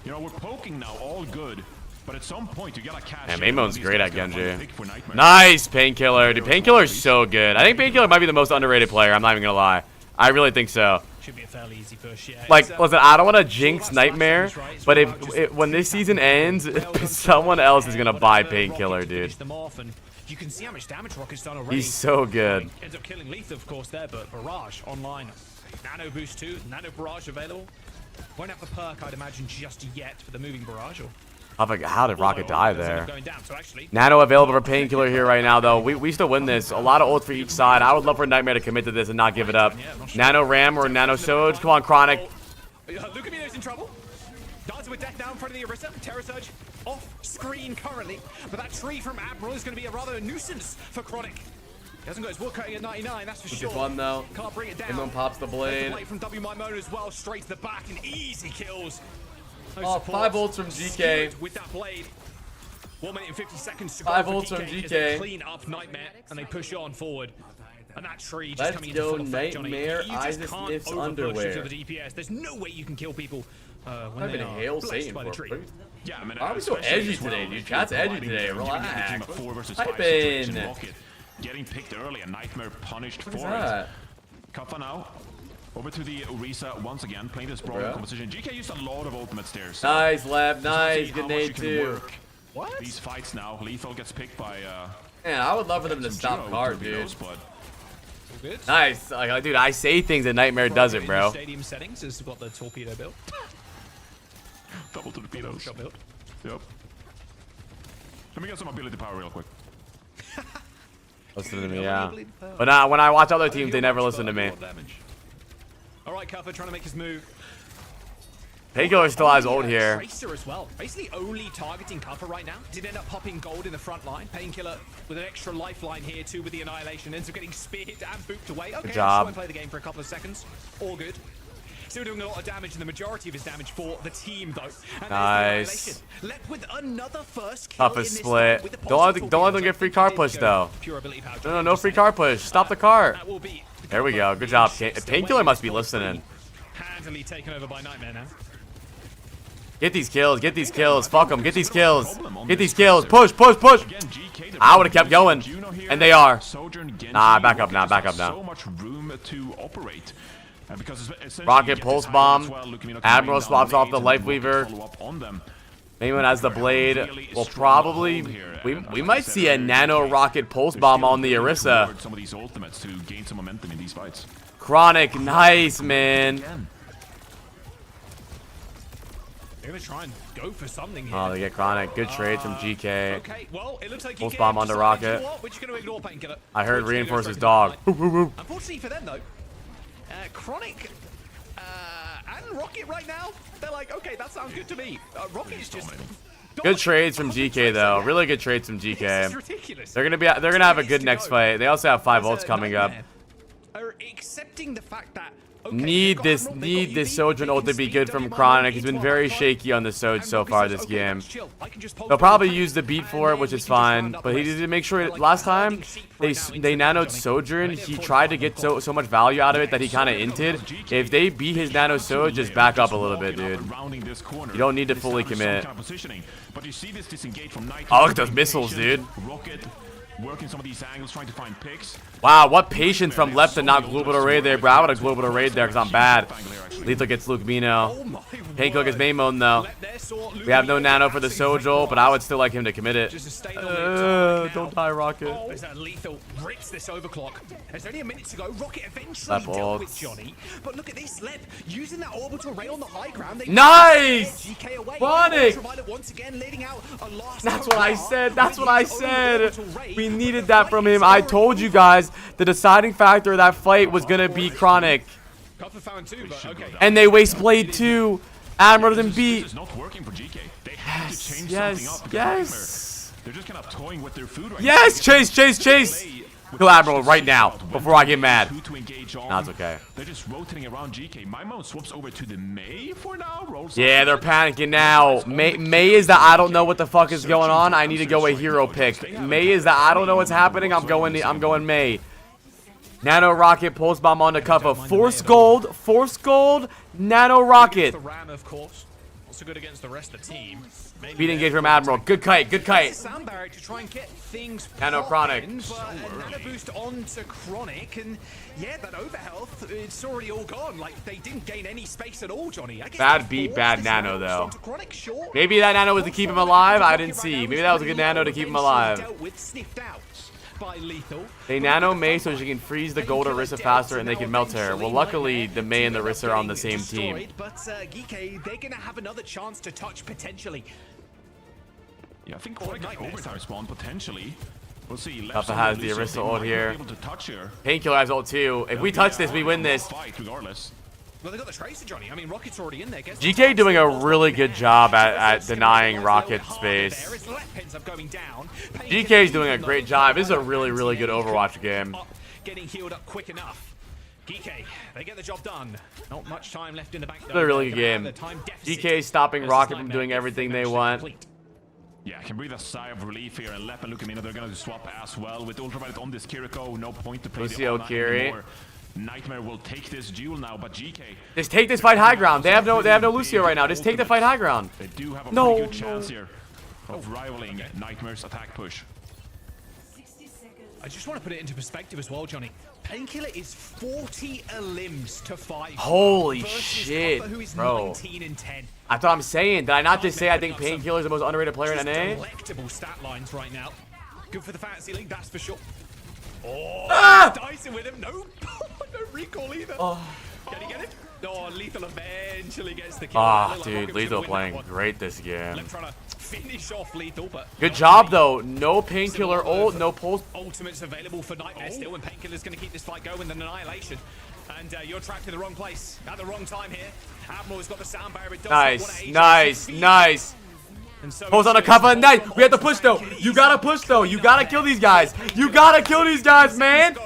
you know, we're poking now, all good. But at some point, you gotta cash Man, in. Mamon's great at Genji. Nightmare. Nice, Painkiller. Dude, Painkiller's so good. I think Painkiller might be the most underrated player. I'm not even gonna lie. I really think so. Should be a fairly easy push, yeah. Like, listen, I don't want to jinx Nightmare, but when this season ends, someone else is gonna buy Painkiller, dude. You can see how much damage Rocket's done already. He's so good. Ends up killing Lethal, of course, there, but Barrage online. Nano boost too. Nano Barrage available. Won't have the perk, I'd imagine, just yet for the moving Barrage. Or I'm like, how did Rocket die there? going down. So actually, Nano available for Painkiller here right now, though. We still win this. A lot of ults for each side. I would love for Nightmare to commit to this and not give it up. Nano Ram or Nano Soj. Come on, Chronic. Lucamino's in trouble. Dancing with death down in front of the Orisa. Terror Surge off screen currently. But that tree from Admiral is going to be a rather nuisance for Chronic. He hasn't got his wood cutting at 99, that's for sure. Fun, though. Can't bring it down. Imon pops the blade. From W Mimono as well, straight to the back and easy kills. Oh, 5 ults from GK. With that blade. 1 minute and 50 seconds to 5 go ults for from GK. GK. Clean up Nightmare and they push on forward. And that tree just Let's coming into go, full effect, Johnny. Nightmare. You just Isaac can't sniffs overpush underwear. into the DPS. There's no way you can kill people when I've they been are hail blessed Satan by the for tree. Yeah, I mean, Why are we so especially edgy as well, today, dude? if you're Chat's edgy providing today. giving a team Relax. a 4 versus Type 5 situation, in. Rocket getting picked early, and Nightmare punished What is for that? it. Kappa now over to the Orisa once again, playing this broad Bro. composition. GK used a lot of ultimates there. So Nice, Lab. just to Nice. see Good how much nade, you can too. work What? These fights now. Lethal gets picked by Man, I would love for them to some stop Juno card, dude. torpedoes, but All good. Nice. Like, dude, I say things and Nightmare does it, bro. Stadium settings has got the torpedo build. double torpedoes. Shot build. Yep. Let me get some ability power real quick. Listen to me, yeah. But nah, when I watch other teams, they never listen to me. All right, Cuppa trying to make his move. Painkiller still has ult here. Tracer as well. Basically only targeting Cuppa right now. Did end up popping gold in the front line. Painkiller with an extra lifeline here too with the Annihilation. Ends up getting speared and booped away. Okay, Good job. Won't play the game for a couple of seconds. All good. Still doing a lot of damage, and the majority of his damage for the team, though. And Nice. left with another first kill Toughest in this split. fight with the Don't let positive them get free car push, though. pure ability power. No free car push. Stop the car. That will be There we go. Good job. Painkiller must be listening. handily taken over by Nightmare now. Get these kills. Get these kills. Fuck them. Get these kills. Get these kills. Push. I would have kept going. And they are. Nah, back up now. Back up now. So much room to operate. Rocket pulse bomb. Admiral swaps off the life weaver. Anyone has the blade. Will probably. We might see a nano rocket pulse bomb on the Orisa. Some of these ultimates to gain some momentum in these fights. Chronic. Nice, man. They're going to try and go for something here. Oh, they get Chronic. Good trades from GK. Okay, well, it looks like Pulse bomb onto Rocket. We're just going to ignore Painkiller. I heard reinforce his dog. Unfortunately for them, though, Chronic and Rocket right now, they're like, okay, that sounds good to me. Rocket is just... Good trades from GK though. Really good trades from GK. This is ridiculous. They're gonna have a good next fight. They also have 5 ults coming up. Are accepting the fact that okay, Need they've got this Admiral, they've got UV, Sojourn ult to they be can good speed from them up, Chronic. He's into been our very fight. shaky on the Soj And so Rocket far says, this okay, game. let's chill. I can just pulse They'll them probably back, use the beat and for it, then which we is can just fine. round up But he the rest. did make sure Like, last they're time holding sheep right now they into nanoed Johnny. Sojourn. Right, He they're tried to forcing get so much value out of it that he kind of inted. If they beat his nano Soj, just back up a little bit, dude. You don't need to fully commit. But you see this disengage from Night. Oh, look at those missiles, dude. Rocket working some of these angles, trying to find picks. Wow, what patience from left to not global raid there, bro. I would have global raid there because I'm bad. Lethal gets Luke Mino. Painkiller gets main mode though. We have no nano for the Sojol, but I would still like him to commit it. Don't die, Rocket. As Lethal rips this overclock. There's only a minute to go. Rocket eventually Lep dealt with ults. Johnny. But look at this, Lep using that orbital ray on the high ground. They Nice! GK away. Chronic! Ultraviolet once again leading out a last That's what I hurrah said. That's with what I his own said. orbital ray. We But needed the that fight from is him. I already told you on. guys the deciding factor of that fight was gonna be Chronic. Copper found two, but okay. And they waste blade too. Admiral didn't This beat. is not working for GK. They have to change Yes, something up. yes. They're just kind of toying with their food right Yes, now. chase. Kill Admiral right now before I get mad. Who to engage on. Nah, it's okay. They're just rotating around GK. My mode swaps over to the Mei for now. Rolls Yeah, they're panicking now. May is the I don't know what the fuck is going on. I need to go a hero pick. May is the I don't know what's happening. I'm going May. Nano rocket pulse bomb onto Cuffa. Force gold. Nano rocket. The Ram, of course. Also good against the rest of the team. Beat engage from Admiral. Good kite. Sound barrier to try and get things Nano Chronic. popping, but a nano boost onto Chronic, and yeah, that overhealth, it's already all gone. Like, they didn't gain any space at all, Johnny. I guess Bad they beat, forced bad this nano, nano though. onto Chronic, sure. Maybe that nano was to keep him alive. I didn't see. Maybe that was a good nano to keep him alive. Dealt with, sniffed out by Lethal. They nano May so she can freeze the gold Orisa faster and they can melt her. Well, luckily, the May and the Orisa are on the same team. But Geeke, they're gonna have another chance to touch potentially. Yeah, I think Chronic can overtime spawn potentially. We'll see. Cuffa has the Orisa ult here. Able to touch her. Painkiller has ult too. If we touch this, we win this. Fight regardless. Well, they got the Tracer, Johnny. I mean, Rocket's already in there. Guess GK doing a really good job at denying Rocket space. GK is doing a great job. This is a really good Overwatch game. Getting healed up quick enough. GK, they get the job done. Not much time left in the bank. It's a really good game. GK is stopping Rocket from doing everything they want. Yeah, I can breathe a sigh of relief here, and Lep and Lukamino, they're gonna swap as well with Ultraviolet on this Kiriko. No point to play the Lucio online Kiri. anymore. Nightmare will take this duel now, but GK. Just take this fight high ground. They have no Lucio right now. Just take the fight high ground. They do have a No, pretty good chance here of rivaling Nightmare's attack push. I just want to put it into perspective as well, Johnny. Painkiller is 40 limbs to 5. Holy versus shit, Copper, who is bro. 19 and 10. That's what I'm saying. Did I not just say I think Painkiller is the most underrated player in Just NA? delectable stat lines right now. Good for the fantasy league, that's for sure. Oh, Dyson with him. No, no recall either. Can he get it? Oh, Lethal eventually gets the kill. Ah, Little dude, Rocket was Lethal gonna win that playing one. great this game. Left trying to finish off Lethal, but Good job though. No Painkiller ult, no pulse. ultimates available for Nightmare still, and Painkiller's going to keep this fight going with an annihilation. And you're trapped in the wrong place at the wrong time here. Admiral's got the sound barrier. It does not want to age Nice. And so Pulse on a Cuffa. Nice. We have to push though. You gotta push though. You gotta kill these guys. You gotta kill these guys, man.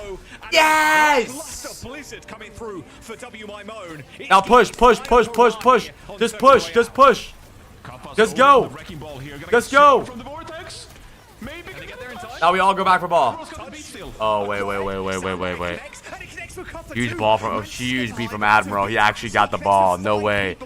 Yes. Blizzard coming through for W My Moan. Now push. Just push. Just go. Just go. From the vortex. Maybe Now we all go back for ball. Oh, wait. Huge ball from, huge beat from Admiral. He actually got the ball. No way.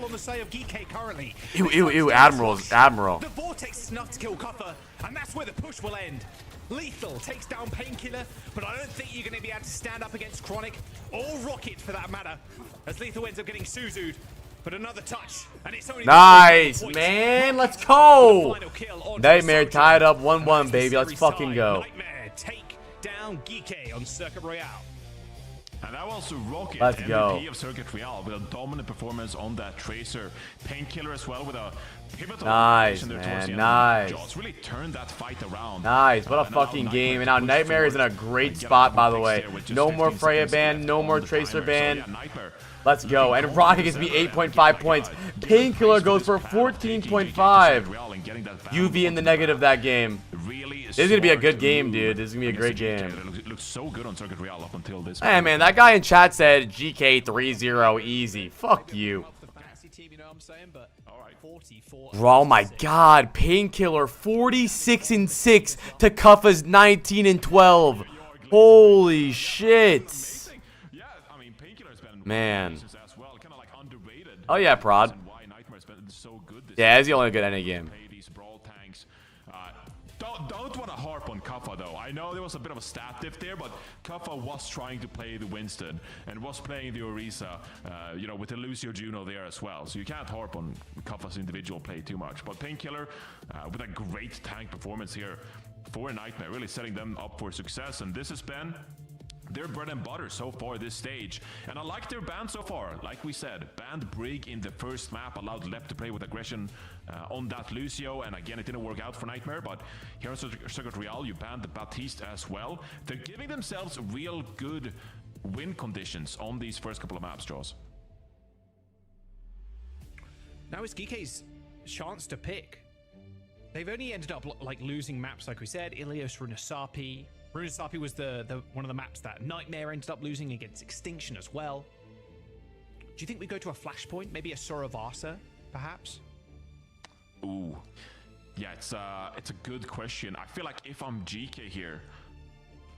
Ew, Admiral. The Vortex snuffed to kill Cuffer, and that's where the push will end. Lethal takes down Painkiller, but I don't think you're going to be able to stand up against Chronic or Rocket for that matter, as Lethal ends up getting Suzu'd. But another touch, and it's only nice, man. Let's go. Nightmare tied up 1-1, baby. Let's fucking go. Nightmare take down Geeky on Circuit Royale. And that was Rocket, Let's MVP go. of Circuit Royale, with a dominant performance on that Tracer. Painkiller as well with a pivotal Nice, position there man, towards the end. nice. Jaws really turned that fight around. Nice. What a And now fucking game. And now Nightmare is in a great spot, by the way. No more Freya ban. No more Tracer ban. Let's go. And Rocket gives me 8.5 points. Painkiller goes for 14.5. UV in the negative that game. This is going to be a good game, dude. This is going to be a great game. It looks so good on Circuit Royale up until this. Hey, man, that guy in chat said GK 3-0 easy. Fuck you. Oh my god. Painkiller 46-6 to Kuffa's 19-12. Holy shit. Man. Oh yeah, Prod. Yeah, it's the only good ending game. Don't want to harp on Kuffa though. I know there was a bit of a stat diff there, but Kuffa was trying to play the Winston and was playing the Orisa, you know, with the Lucio Juno there as well. So you can't harp on Kuffa's individual play too much. But Painkiller, with a great tank performance here for Nightmare, really setting them up for success. And this has been their bread and butter so far this stage. And I like their ban so far. Like we said, banned Brig in the first map, allowed Lep to play with aggression on that Lucio. And again, it didn't work out for Nightmare, but here on Circuit Royale, you banned the Baptiste as well. They're giving themselves real good win conditions on these first couple of maps, Jaws. Now it's Geeky's chance to pick. They've only ended up like losing maps, like we said. Ilios, Runasapi. Runasapi was the one of the maps that Nightmare ended up losing against Extinction as well. Do you think we go to a Flashpoint? Maybe a Soravasa, perhaps? Ooh. Yeah, it's a good question. I feel like if I'm GK here,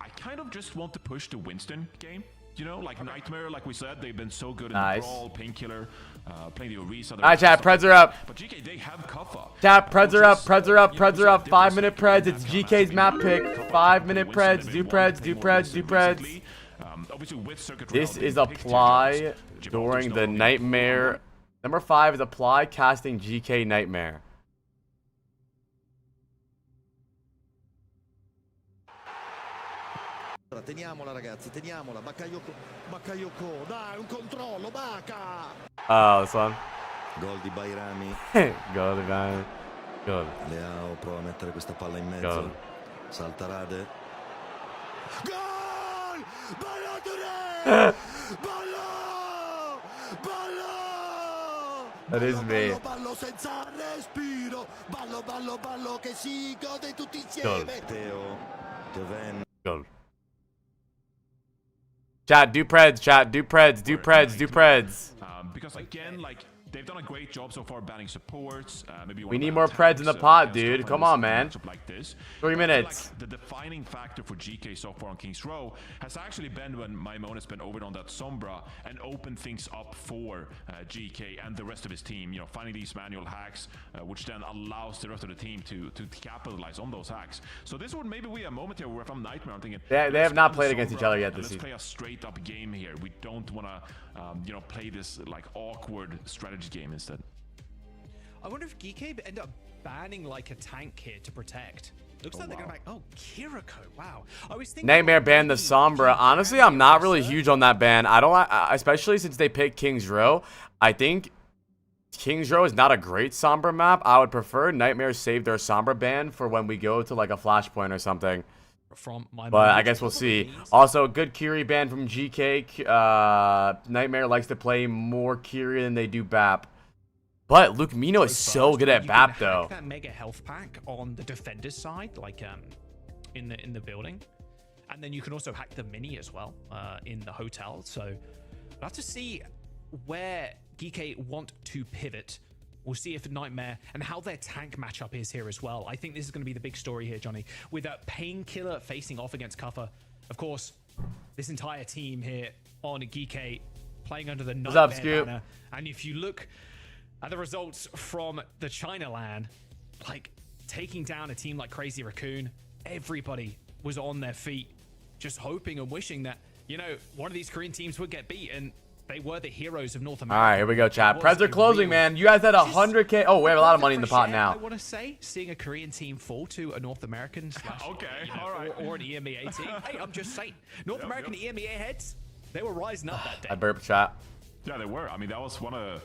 I kind of just want to push the Winston game. You know, like Nightmare, like we said, they've been so good in the Brawl, Painkiller, playing the Orisa. Alright, chat, Preds are up. But GK, they have Kuffa. Chat, Preds are up. 5-minute Preds. It's GK's map pick. 5-minute Preds. Do Preds. This is apply during the Nightmare. Number 5 is apply casting GK Nightmare. Teniamola ragazzi, teniamola. Bakayoko, dai, un controllo, Baka! Oh, this one. Gol di Bairami. Gol di Bairami. Gol. Leao prova a mettere questa palla in mezzo. Gol. Salta Rade. Gol! Ballo Touré! Ballo! Ballo! That is me. Ballo senza respiro. Ballo che si gode tutti insieme. Teo, Joven. Gol. Chat, do Preds. Because again, like, they've done a great job so far banning supports. Maybe we need more Preds in the pot, dude. Come on, man. Like this. 3 minutes. Like, the defining factor for GK so far on King's Row has actually been when Maimon has been over on that Sombra and opened things up for GK and the rest of his team. You know, finding these manual hacks, which then allows the rest of the team to capitalize on those hacks. So this would maybe be a moment here where if I'm Nightmare, I'm thinking they have not played against each other yet this season. season. Let's play a straight up game here. We don't want to, you know, play this like awkward strategy game instead. I wonder if Geeky end up banning like a tank here to protect. Looks like they're gonna back. Oh, Kiriko. Wow. I was thinking Nightmare banned the Sombra. Honestly, I'm not really huge on that ban. I don't, especially since they picked King's Row. I think King's Row is not a great Sombra map. I would prefer Nightmare save their Sombra ban for when we go to like a Flashpoint or something. From my but I guess we'll see. Also, good Kiri ban from GK. Nightmare likes to play more Kiri than they do BAP. But Luke Mino is so good at BAP though. That mega health pack on the defender's side, like in the building, And then you can also hack the mini as well in the hotel. So we'll have to see where Geeky want to pivot. We'll see if Nightmare and how their tank matchup is here as well. I think this is going to be the big story here, Johnny, with a Painkiller facing off against Cuffer. Of course, this entire team here on Geeky playing under the Nightmare banner. And if you look at the results from the China LAN, like taking down a team like Crazy Raccoon, everybody was on their feet, just hoping and wishing that, you know, one of these Korean teams would get beat, and they were the heroes of North America. All right, here we go, chat. Preds are closing, man. You guys had 100K. Oh, we have a lot of money in the pot now. I want to say, seeing a Korean team fall to a North American Okay, all right. or an EMEA team. Hey, I'm just saying, North American EMEA heads, they were rising up that day. I burped, chat. Yeah, they were. I mean, that was one of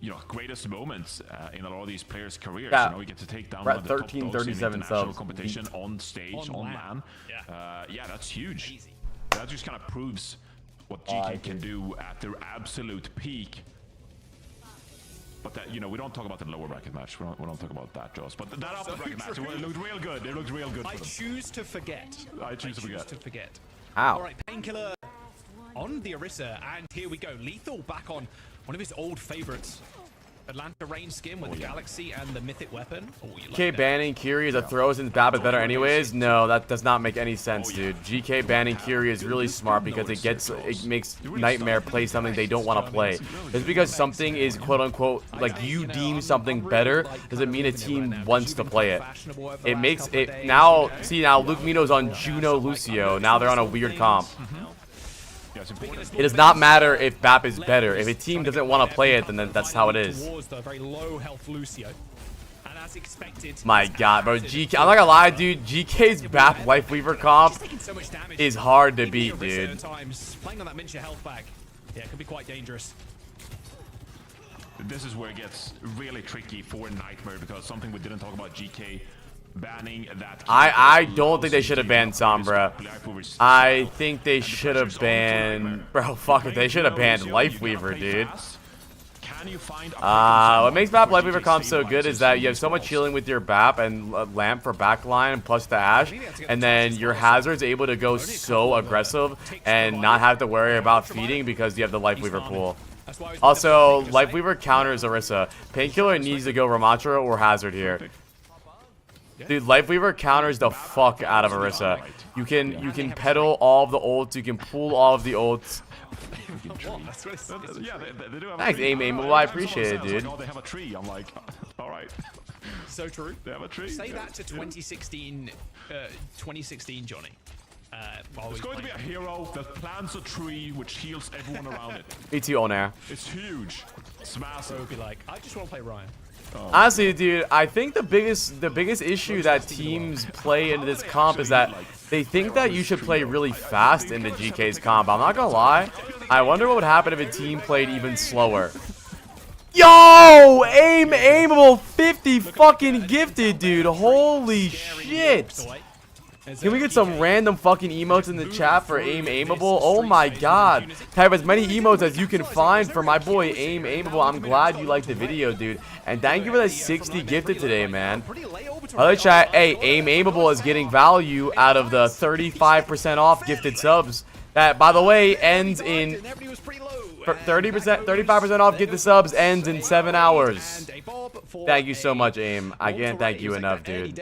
you know, greatest moments in a lot of these players' careers. Yeah. You know, we get to take down We're one at of the top 13, dogs in 37 international subs. competition on stage, on LAN. Yeah. Yeah, that's huge. Easy. That just kind of proves what GK can do at their absolute peak. But that, you know, we don't talk about the lower bracket match. We don't talk about that, Joss. But that upper bracket match, it looked real good. It looked real good. I choose to forget. I choose to forget. Ow. All right, Painkiller on the Orisa, and here we go. Lethal back on one of his old favorites. Atlanta Rain skin with the Galaxy and the Mythic weapon. GK banning Kiri as a throw since Bab is better anyways? No, that does not make any sense, dude. GK banning Kiri is really smart because it makes Nightmare play something they don't want to play. Just because something is quote unquote like you deem something better doesn't mean a team wants to play it. It makes it now. See, now Luke Mino's on Juno Lucio. Now they're on a weird comp. It does not matter if BAP is better. If a team doesn't want to play it, then that's how it is. My God, bro. GK, I'm not gonna lie, dude. GK's BAP Lifeweaver comp is hard to beat, dude. Playing on that miniature health back. Yeah, it could be quite dangerous. This is where it gets really tricky for Nightmare because something we didn't talk about, GK banning that. I don't think they should have banned Sombra. I think they should have banned, bro. Fuck it, they should have banned Lifeweaver, dude. What makes BAP Lifeweaver comp so good is that you have so much healing with your BAP and Lamp for backline and plus the Ash, and then your Hazard's able to go so aggressive and not have to worry about feeding because you have the Lifeweaver pool. Also, Lifeweaver counters Orisa. Painkiller needs to go Ramatra or Hazard here. Dude, Lifeweaver counters the fuck out of Orisa. You can pedal all of the ults, you can pull all of the ults. Thanks, Aimable. I appreciate it, dude. They have a tree. I'm like, all right. So true. They have a tree. Say that to 2016, Johnny. It's going to be a hero that plants a tree which heals everyone around it. Me too, on air. It's huge. It's massive. So it'd be like, I just want to play Ryan. Honestly, dude, I think the biggest issue that teams play into this comp is that they think that you should play really fast into GK's comp. I'm not gonna lie. I wonder what would happen if a team played even slower. Yo! Aimable 50 fucking gifted, dude. Holy shit. Can we get some random fucking emotes in the chat for Aimable? Oh my God. Type as many emotes as you can find for my boy Aimable. I'm glad you liked the video, dude. And thank you for the 60 gifted today, man. Other chat, hey, Aimable is getting value out of the 35% off gifted subs. That, by the way, ends in 35% off gifted subs ends in 7 hours. Thank you so much, Aim. I can't thank you enough, dude.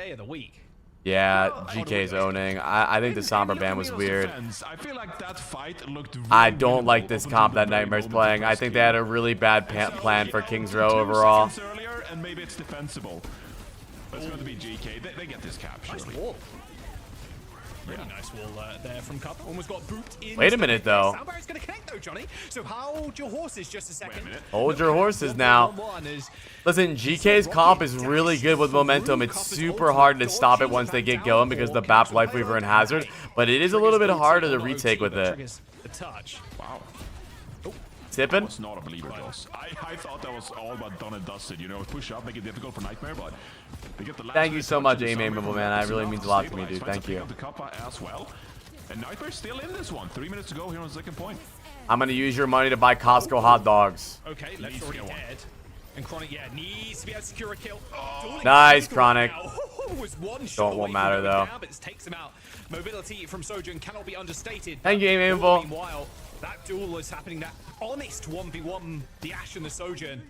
Yeah, GK's owning. I think the Sombra ban was weird. I don't like this comp that Nightmare's playing. I think they had a really bad plan for King's Row overall. And maybe it's defensible. But it's going to be GK. They get this cap, surely. Really nice wall there from Cup. Almost got booped in. Wait a minute, though. Soundbarrier's going to connect, though, Johnny. So hold your horses just a second. Hold your horses now. Listen, GK's comp is really good with momentum. It's super hard to stop it once they get going because the BAP, Lifeweaver, and Hazard. But it is a little bit harder to retake with it. Wow. Tipping? It's not a believer, Joss. I thought that was all but done and dusted. You know, push up, make it difficult for Nightmare, but they get the last. Thank you so much, Aimable, man. That really means a lot to me, dude. Thank you. The Kappa as well. And Nightmare's still in this one. 3 minutes to go here on the second point. I'm gonna use your money to buy Costco hot dogs. Okay, Left's already dead. And Chronic, yeah, needs to be able to secure a kill. Oh, nice, Chronic. was one shot Won't away matter, from going though. down, but it takes him out. Mobility from Sojourn cannot be understated. Thank you, Aimable. Meanwhile, that duel is happening. That honest 1v1, the Ashe and the Sojourn.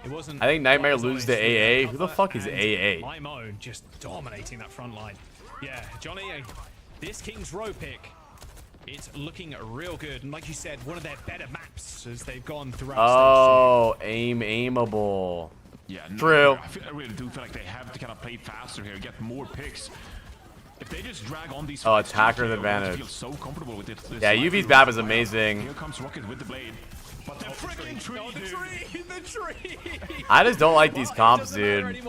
It wasn't. I think Nightmare quite as loses to honest with AA. Who the Alpha fuck is and AA? Imo just dominating that front line. Yeah, Johnny, this King's Row pick, it's looking real good. And like you said, one of their better maps as they've gone throughout. Oh, aimable. Yeah, no, True. I really do feel like they have to kind of play faster here, get more picks. If they just drag on these Oh, fights, attacker's GK advantage. feel so comfortable with it. Yeah, UV's map is amazing. Here comes Rocket with the blade. But the freaking tree, dude. The tree! I just don't like these comps, dude.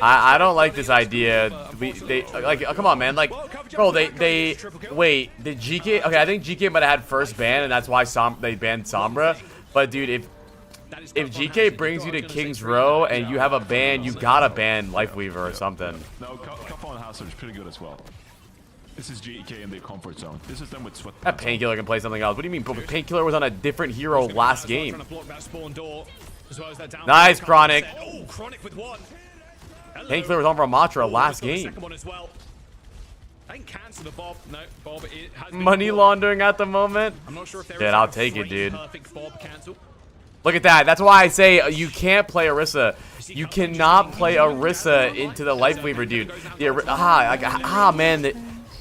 I don't like this idea. They like, come on, man. Like, bro, they wait. Did GK? Okay, I think GK might have had first ban, and that's why they banned Sombra. But dude, if GK brings you to King's Row and you have a ban, you gotta ban Lifeweaver or something. No, Kappa and Hazard is pretty good as well. This is GK in their comfort zone. This is them with sweat. That Painkiller can play something else. What do you mean, bro? Painkiller was on a different hero last game. Nice, Chronic. Oh, Chronic with one. Painkiller was on Ramatra last game. I can cancel the Bob. No, Bob. It has been Money caught. laundering at the moment. I'm not sure if there Dude, is I'll like a take it, free dude. perfect Bob cancel. Look at that. That's why I say you can't play Orisa. You cannot play Orisa into the Lifeweaver, dude.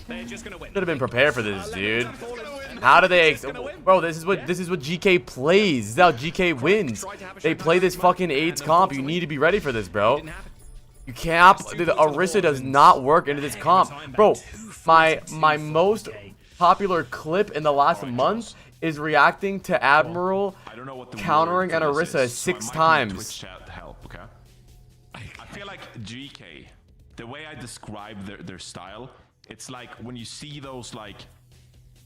Man, they should have been prepared for this, dude. How do they, bro? This is what GK plays. This is how GK wins. They play this fucking AIDS comp. You need to be ready for this, bro. You can't. The Orisa does not work into this comp, bro. My most popular clip in the last month is reacting to Admiral countering an Orisa 6 times. I feel like GK, the way I describe their style, it's like when you see those like,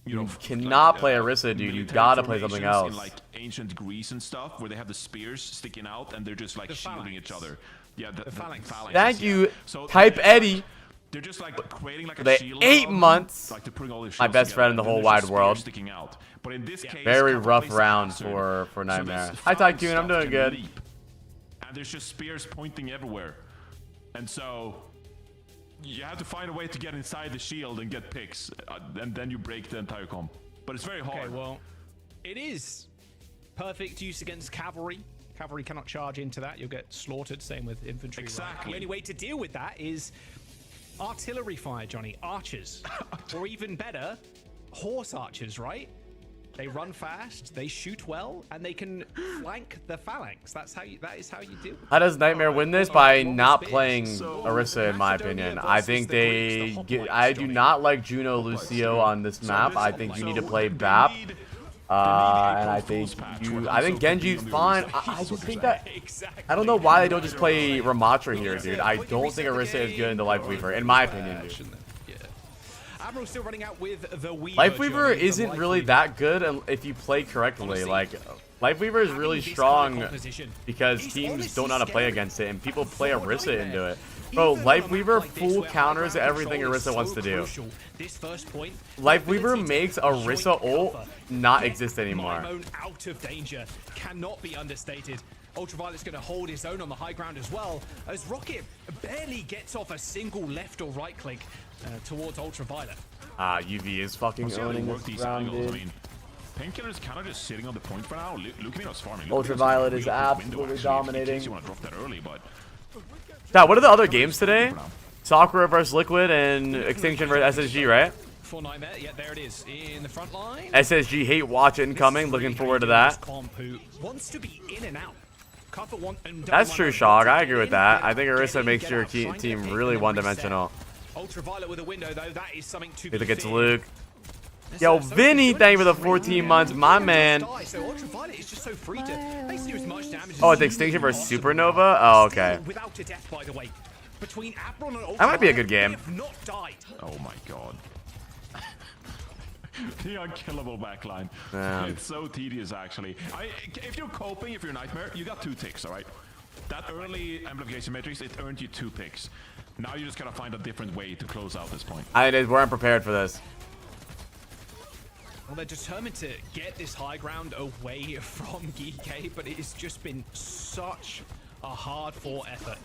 You cannot play Orisa, dude. You gotta play something else. In like ancient Greece and stuff, where they have the spears sticking out and they're just like shielding each other. Yeah, the phalanx. Thank you, So Type Eddie. they're just like creating like a The shield 8 around them, months. like they're putting all their My shields best together, friend in the and then whole there's wide a spear world. sticking out. But in this case, Very Kappa rough plays round Hazard, for so Nightmare. this Hi phalanx Tycoon, I'm stuff doing can good. leap. And there's just spears pointing everywhere. And so you have to find a way to get inside the shield and get picks, and then you break the entire comp. But it's very hard. Okay, well, it is perfect use against cavalry. Cavalry cannot charge into that. You'll get slaughtered. Same with infantry. Exactly. Right? The only way to deal with that is artillery fire, Johnny. Archers. Or even better, horse archers, right? They run fast, they shoot well, and they can flank the phalanx. That is how you deal. How does Nightmare win this? By not playing Orisa, in my opinion. I think I do not like Juno Lucio on this map. I think you need to play BAP. And I think Genji's fine. I just think that I don't know why they don't just play Ramatra here, dude. I don't think Orisa is good in the Lifeweaver, in my opinion, dude. Admiral's still running out with the Weaver. Lifeweaver isn't really that good if you play correctly. Like, Lifeweaver is really strong because teams don't know how to play against it, and people play Orisa into it. Bro, Lifeweaver full counters everything Orisa wants to do. Lifeweaver makes Orisa ult not exist anymore. Out of danger cannot be understated. Ultraviolet's going to hold his own on the high ground as well, as Rocket barely gets off a single left or right click towards Ultraviolet. UV is fucking owning this round, dude. Painkiller's kind of just sitting on the point for now. Look at us farming. Ultraviolet is absolutely dominating. You want to drop that early, but What are the other games today? Sakura versus Liquid and Extinction versus SSG, right? For Nightmare, yeah, there it is in the front line. SSG hate watch incoming. Looking forward to that. Who wants to be in and out. That's true, Shog. I agree with that. I think Orisa makes your team really one-dimensional. Ultraviolet with a window, though, that is something to Look at Luke. Yo, Vinny, thank you for the 14 months, my man. So Ultraviolet is just so free to basically do as much damage. Oh, it's Extinction versus Supernova? Oh, okay. Without a death, by the way. Between Admiral and That might be a good game. not died. oh my god. The unkillable backline. Damn. It's so tedious, actually. If you're coping, if you're Nightmare, you got 2 ticks, alright? That early amplification matrix, it earned you 2 picks. Now you just gotta find a different way to close out this point. We weren't prepared for this. Well, they're determined to get this high ground away from GK, but it has just been such a hard-fought effort.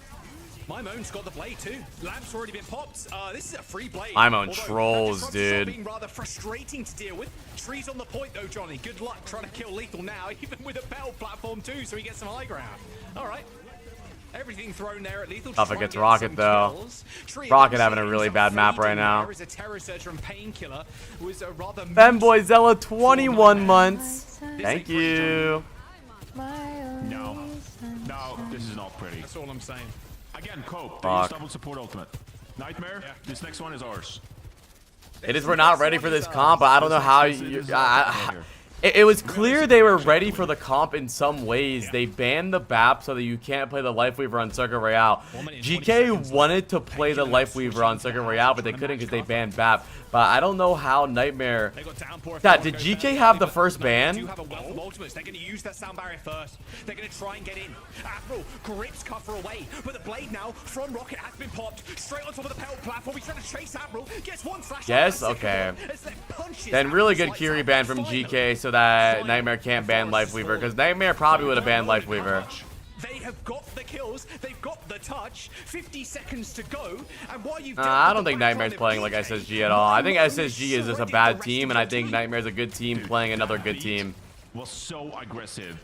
Moan's got the blade too. Lamp's already been popped. This is a free blade. Moan Although trolls, that disruption dude. being rather frustrating to deal with. Tree's on the point though, Johnny. Good luck trying to kill Lethal now, even with a bell platform too, so he gets some high ground. All right. Everything thrown there at Lethal. Tough against Rocket though. Rocket having a really bad map right now. Femboy Zella, 21 months. Thank you. No, this is not pretty. That's all I'm saying. Again, Cope, Fuck. double support ultimate. Nightmare, this next one is ours. It is, we're not ready for this comp, but I don't know how you... It was clear they were ready for the comp in some ways. They banned the BAP so that you can't play the Lifeweaver on Circuit Royale. GK wanted to play the Lifeweaver on Circuit Royale, but they couldn't because they banned BAP. But I don't know how Nightmare... God, did GK have the first ban? They're going to use that sound barrier first. They're going to try and get in. Admiral grips cover away, but the blade now from Rocket has been popped straight on top of the pedal platform. He's trying to chase Admiral. Gets one flash. Yes, okay. Then really good Curie ban from GK so that Nightmare can't ban Lifeweaver, because Nightmare probably would have banned Lifeweaver. They have got the kills, they've got the touch, 50 seconds to go, and while you've I don't think Nightmare's playing like SSG at all. I think SSG is just a bad team, and I think Nightmare's a good team playing another good team. Was so aggressive.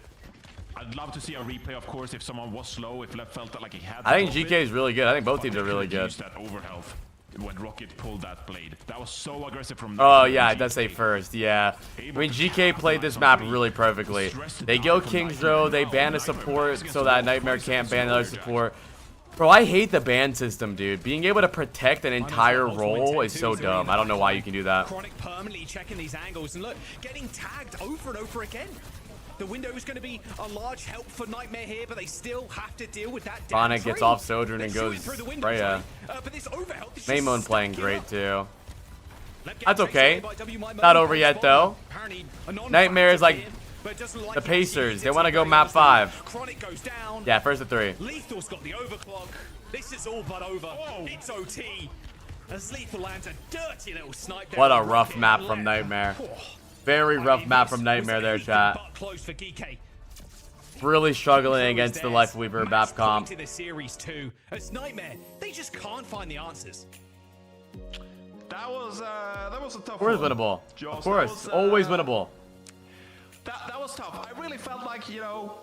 I'd love to see a replay, of course, if someone was slow, if Left felt like he had. I think GK is really good. I think both teams are really good. That overhealth when Rocket pulled that blade. That was so aggressive from. Oh yeah, it does say first. Yeah, I mean GK played this map really perfectly. They go King's Row, they ban a support so that Nightmare can't ban another support. Bro, I hate the ban system, dude. Being able to protect an entire role is so dumb. I don't know why you can do that. Chronic permanently checking these angles, and look, getting tagged over and over again. The window is going to be a large help for Nightmare here, but they still have to deal with that. Chronic gets off Sojourn and goes Freya. Maimon playing great too. That's okay. Not over yet though. Nightmare is like the Pacers. They want to go map 5. Yeah, first to 3. Lethal's got the overclock. This is all but over. It's OT. As Lethal lands a dirty little snipe. What a rough map from Nightmare. Very rough map from Nightmare there, chat. Really struggling against the Lifeweaver BAP comp. As Nightmare, they just can't find the answers. That was a tough Of course one. winnable. Joss, Of course, always winnable. That was tough. I really felt like, you know,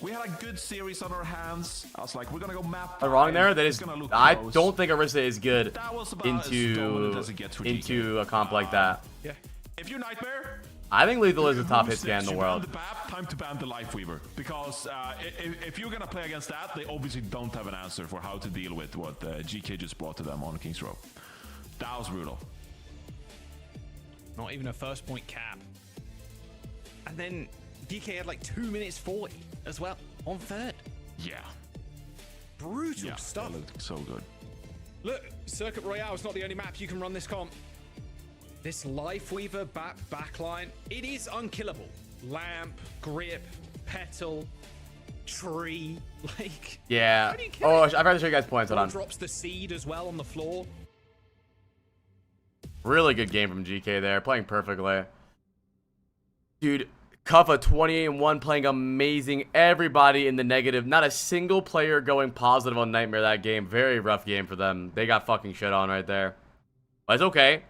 we had a good series on our hands. I was like, we're gonna go map. Wrong there. That is. I don't think Orisa is good That was about as dominant as it gets for into a comp like that. Yeah. If you're Nightmare, I think Lethal is the top hit scan in the world. The BAP, time to ban the Lifeweaver, because if you're gonna play against that, they obviously don't have an answer for how to deal with what GK just brought to them on King's Row. That was brutal. Not even a first point cap. And then DK had like 2 minutes 40 as well on third. Yeah. Brutal stuff. That looked so good. Look, Circuit Royale is not the only map you can run this comp. This Lifeweaver backline, it is unkillable. Lamp, grip, petal, tree, like. Yeah. Oh, I'd rather show you guys points. Hold on. Drops the seed as well on the floor. Really good game from GK there, playing perfectly. Dude, Kuffa 28-1 playing amazing. Everybody in the negative. Not a single player going positive on Nightmare that game. Very rough game for them. They got fucking shit on right there. But it's okay.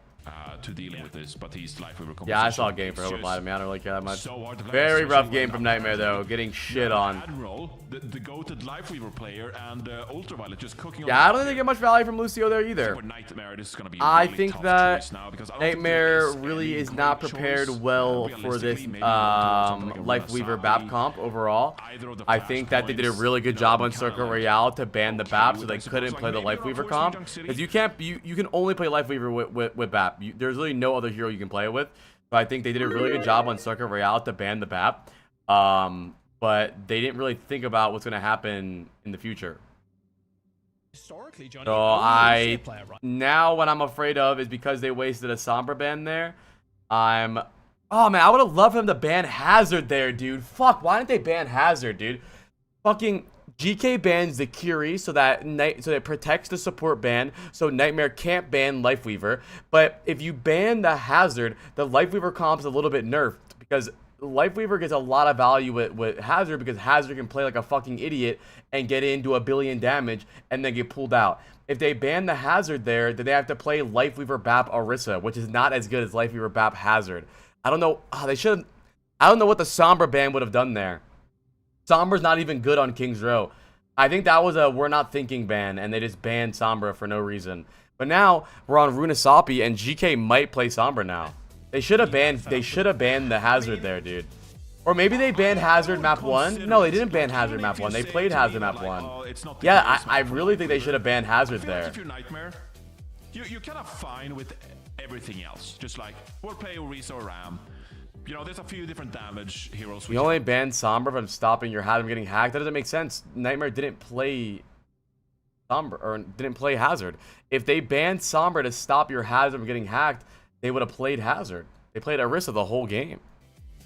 To dealing with this, but he's Lifeweaver. Yeah, I saw a game for Overplay to me. I don't really care that much. So hard to play, Very rough especially game from Nightmare though, getting shit on. Admiral, the goated Lifeweaver player, and Ultraviolet just cooking. Yeah, I don't think they get much value from Lucio there either. Nightmare, this is gonna be I really think tough that choice now, because I don't Nightmare think there really is is any not great prepared choice. well for this Realistically, maybe something like a Lifeweaver Rasabi, BAP comp overall. either of the I flash think that they did a points, really good you know, job on kinda Circuit like, Royale to ban the okay BAP, so with, they I suppose, couldn't like play the maybe Lifeweaver Unfortunately comp. Junk City. Because you can't, you can only play Lifeweaver with BAP. There's really no other hero you can play it with. So I think they did a really good job on Circuit Royale to ban the BAP. But they didn't really think about what's going to happen in the future. Historically, Johnny, So now what I'm afraid of is because they wasted a Sombra ban there. Oh man, I would have loved them to ban Hazard there, dude. Fuck, why didn't they ban Hazard, dude? Fucking GK bans the Curie so that it protects the support ban, so Nightmare can't ban Lifeweaver. But if you ban the Hazard, the Lifeweaver comp's a little bit nerfed because Lifeweaver gets a lot of value with Hazard because Hazard can play like a fucking idiot and get into 1 billion damage and then get pulled out. If they ban the Hazard there, then they have to play Lifeweaver Bap Orisa, which is not as good as Lifeweaver Bap Hazard. I don't know. They should. I don't know what the Sombra ban would have done there. Sombra's not even good on King's Row. I think that was a we're not thinking ban, and they just banned Sombra for no reason. But now we're on Runasapi, and GK might play Sombra now. They should have banned. They should have banned the Hazard there, dude. Or maybe they banned Hazard map 1. No, they didn't ban Hazard map 1. They played Hazard map 1. Yeah, I really think they should have banned Hazard there. If you're Nightmare, you're kind of fine with everything else. Just like we'll play Orisa or Ram. You know, there's a few different damage heroes. You only banned Sombra from stopping your Hazard from getting hacked. That doesn't make sense. Nightmare didn't play Sombra or didn't play Hazard. If they banned Sombra to stop your Hazard from getting hacked, they would have played Hazard. They played Orisa the whole game.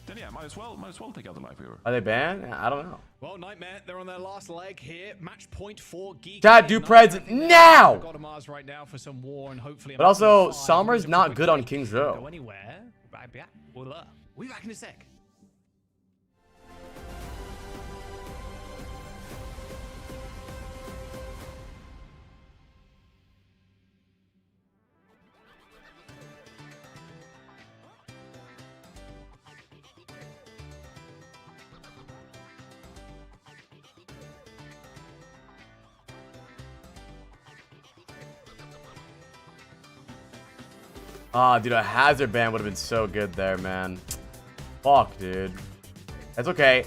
Then yeah, might as well take out the Lifeweaver. Are they banned? I don't know. Well, Nightmare, they're on their last leg here. Match point for Geek. Chad, do Preds now! Got a Mars right now for some war and hopefully. But also, Sombra's not good on King's Row. Go anywhere. Right back. We'll be back in a sec. Ah, dude, a Hazard ban would have been so good there, man. Fuck, dude. That's okay.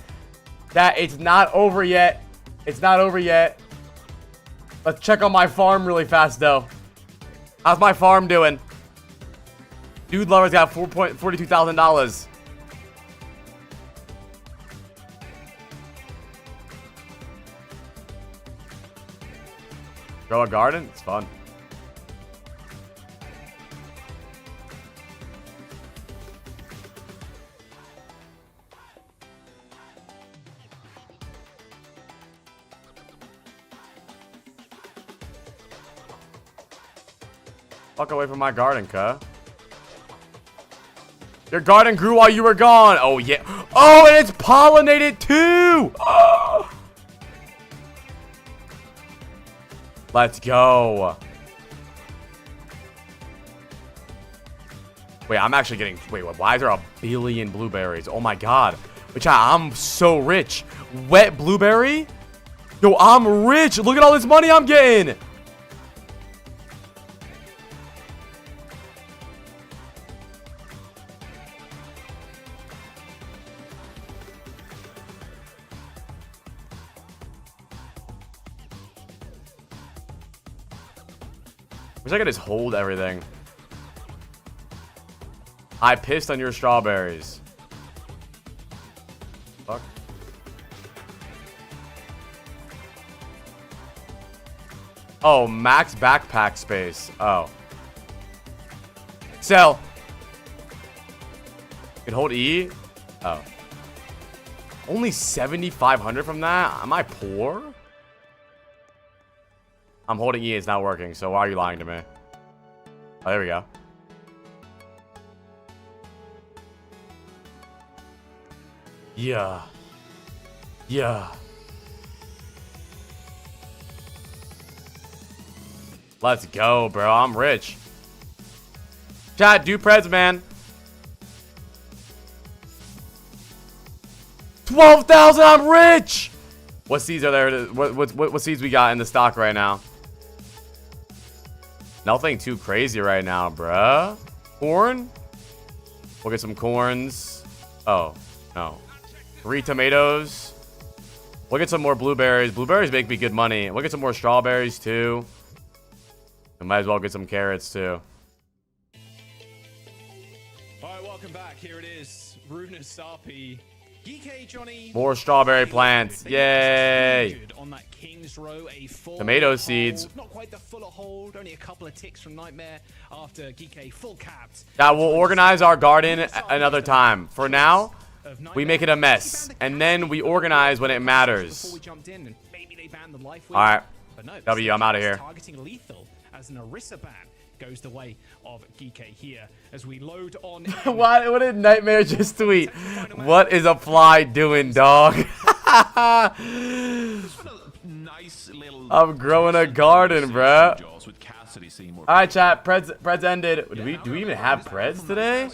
It's not over yet. It's not over yet. Let's check on my farm really fast, though. How's my farm doing? Dude Lover's got $42,000. Grow a garden? It's fun. Fuck away from my garden, cuh. Your garden grew while you were gone. Oh, yeah. Oh, and it's pollinated, too. Oh. Let's go. Wait, I'm actually getting... Wait, why is there 1 billion blueberries? Oh, my God. Which I'm so rich. Wet blueberry? Yo, I'm rich. Look at all this money I'm getting. Wish I could just hold everything. I pissed on your strawberries. Fuck. Oh, max backpack space. Oh. Sell. You can hold E? Oh. Only 7,500 from that? Am I poor? I'm holding E, it's not working, so why are you lying to me? Oh, there we go. Yeah. Yeah. Let's go, bro. I'm rich. Chat, do Preds, man. 12,000, I'm rich! What seeds are there? What seeds we got in the stock right now? Nothing too crazy right now, bruh. Corn? We'll get some corns. Oh, no. 3 tomatoes. We'll get some more blueberries. Blueberries make me good money. We'll get some more strawberries, too. We might as well get some carrots, too. All right, welcome back. Here it is. Runasapi. GK Johnny. More strawberry plants. Yay. On that King's Row, a full tomato hold. seeds. Not quite the full hold. Only a couple of ticks from Nightmare after GK full capped. Yeah, we'll organize our garden another time. For now, we make it a mess. And then we organize when it matters. All right. W, I'm out of here. Targeting lethal as an Orisa ban. goes the way of Geeky here as we load on. What did Nightmare just tweet? What is a fly doing, dog? I'm growing a garden, bruh. Alright, chat. Preds ended. Do we even have Preds today?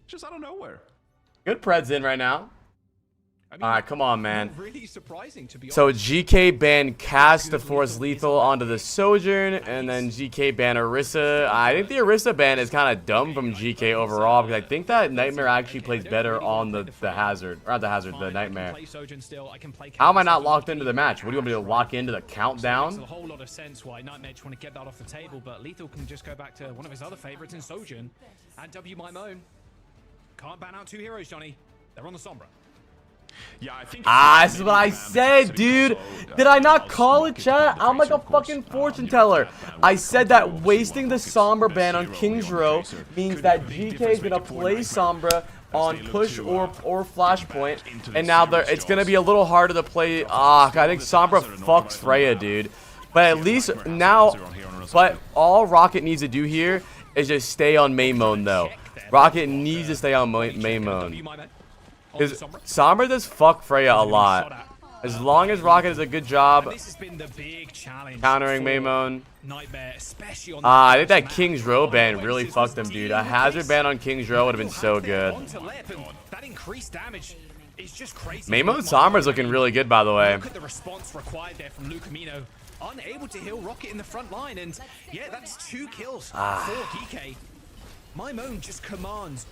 Just out of nowhere. Good Preds in right now. Alright, come on, man. Really surprising, to be So honest. GK banned Cast to force lethal onto the Sojourn, and then GK banned Orisa. I think the Orisa ban is kind of dumb from GK overall, because I think that Nightmare actually plays better on the Hazard. Or not the Hazard, the Nightmare. How am I not locked into the match? What do you want me to lock into the countdown? Makes a whole lot of sense why Nightmare just want to get that off the table, but Lethal can just go back to one of his other favorites in Sojourn. And W My Moan. Can't ban out two heroes, Johnny. They're on the Sombra. Yeah, I think this is what I said, dude. Did I not call it, chat? I'm like a fucking fortune teller. I said that wasting the Sombra ban on King's Row means that GK is gonna play Sombra on push or flashpoint, and now it's gonna be a little harder to play. I think Sombra fucks Freya, dude. But at least now, but all Rocket needs to do here is just stay on Maymone, though. Rocket needs to stay on Maymone. Because Sombra does fuck Freya a lot. As long as Rocket does a good job countering Maymone. I think that King's Row ban really fucked him, dude. A Hazard ban on King's Row would have been so good. Maymone Sombra's looking really good, by the way. Look at the response required there from Lucamino. Unable to heal Rocket in the front line, and yeah, that's 2 kills for GK. Maymone just commands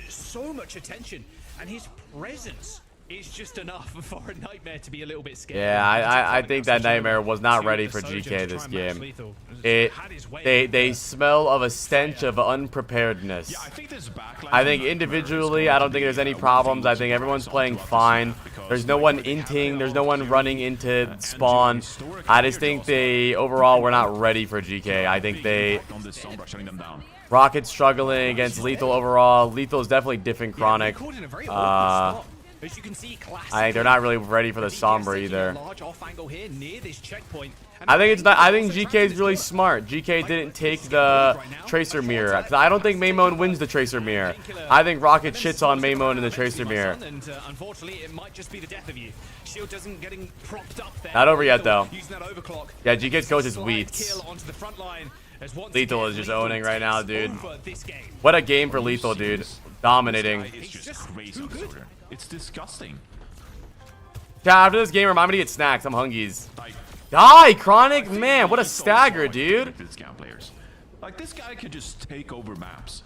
so much attention, and his presence is just enough for a Nightmare to be a little bit scared. Yeah, I think that Nightmare was not ready for GK this game. They smell of a stench of unpreparedness. I think individually, I don't think there's any problems. I think everyone's playing fine. There's no one inting. There's no one running into spawn. I just think they overall were not ready for GK. I think they... Rocket's struggling against Lethal overall. Lethal is definitely different Chronic. I think they're not really ready for the Sombra either. I think GK is really smart. GK didn't take the Tracer Mirror, because I don't think Maymone wins the Tracer Mirror. I think Rocket shits on Maymone in the Tracer Mirror. Not over yet, though. Yeah, GK's coach is Weeds. Lethal is just owning right now, dude. What a game for Lethal, dude. Dominating. It's disgusting. Yeah, after this game, remind me to get snacks. I'm hungies. Die, Chronic! Man, what a stagger, dude. Like, this guy could just take over maps.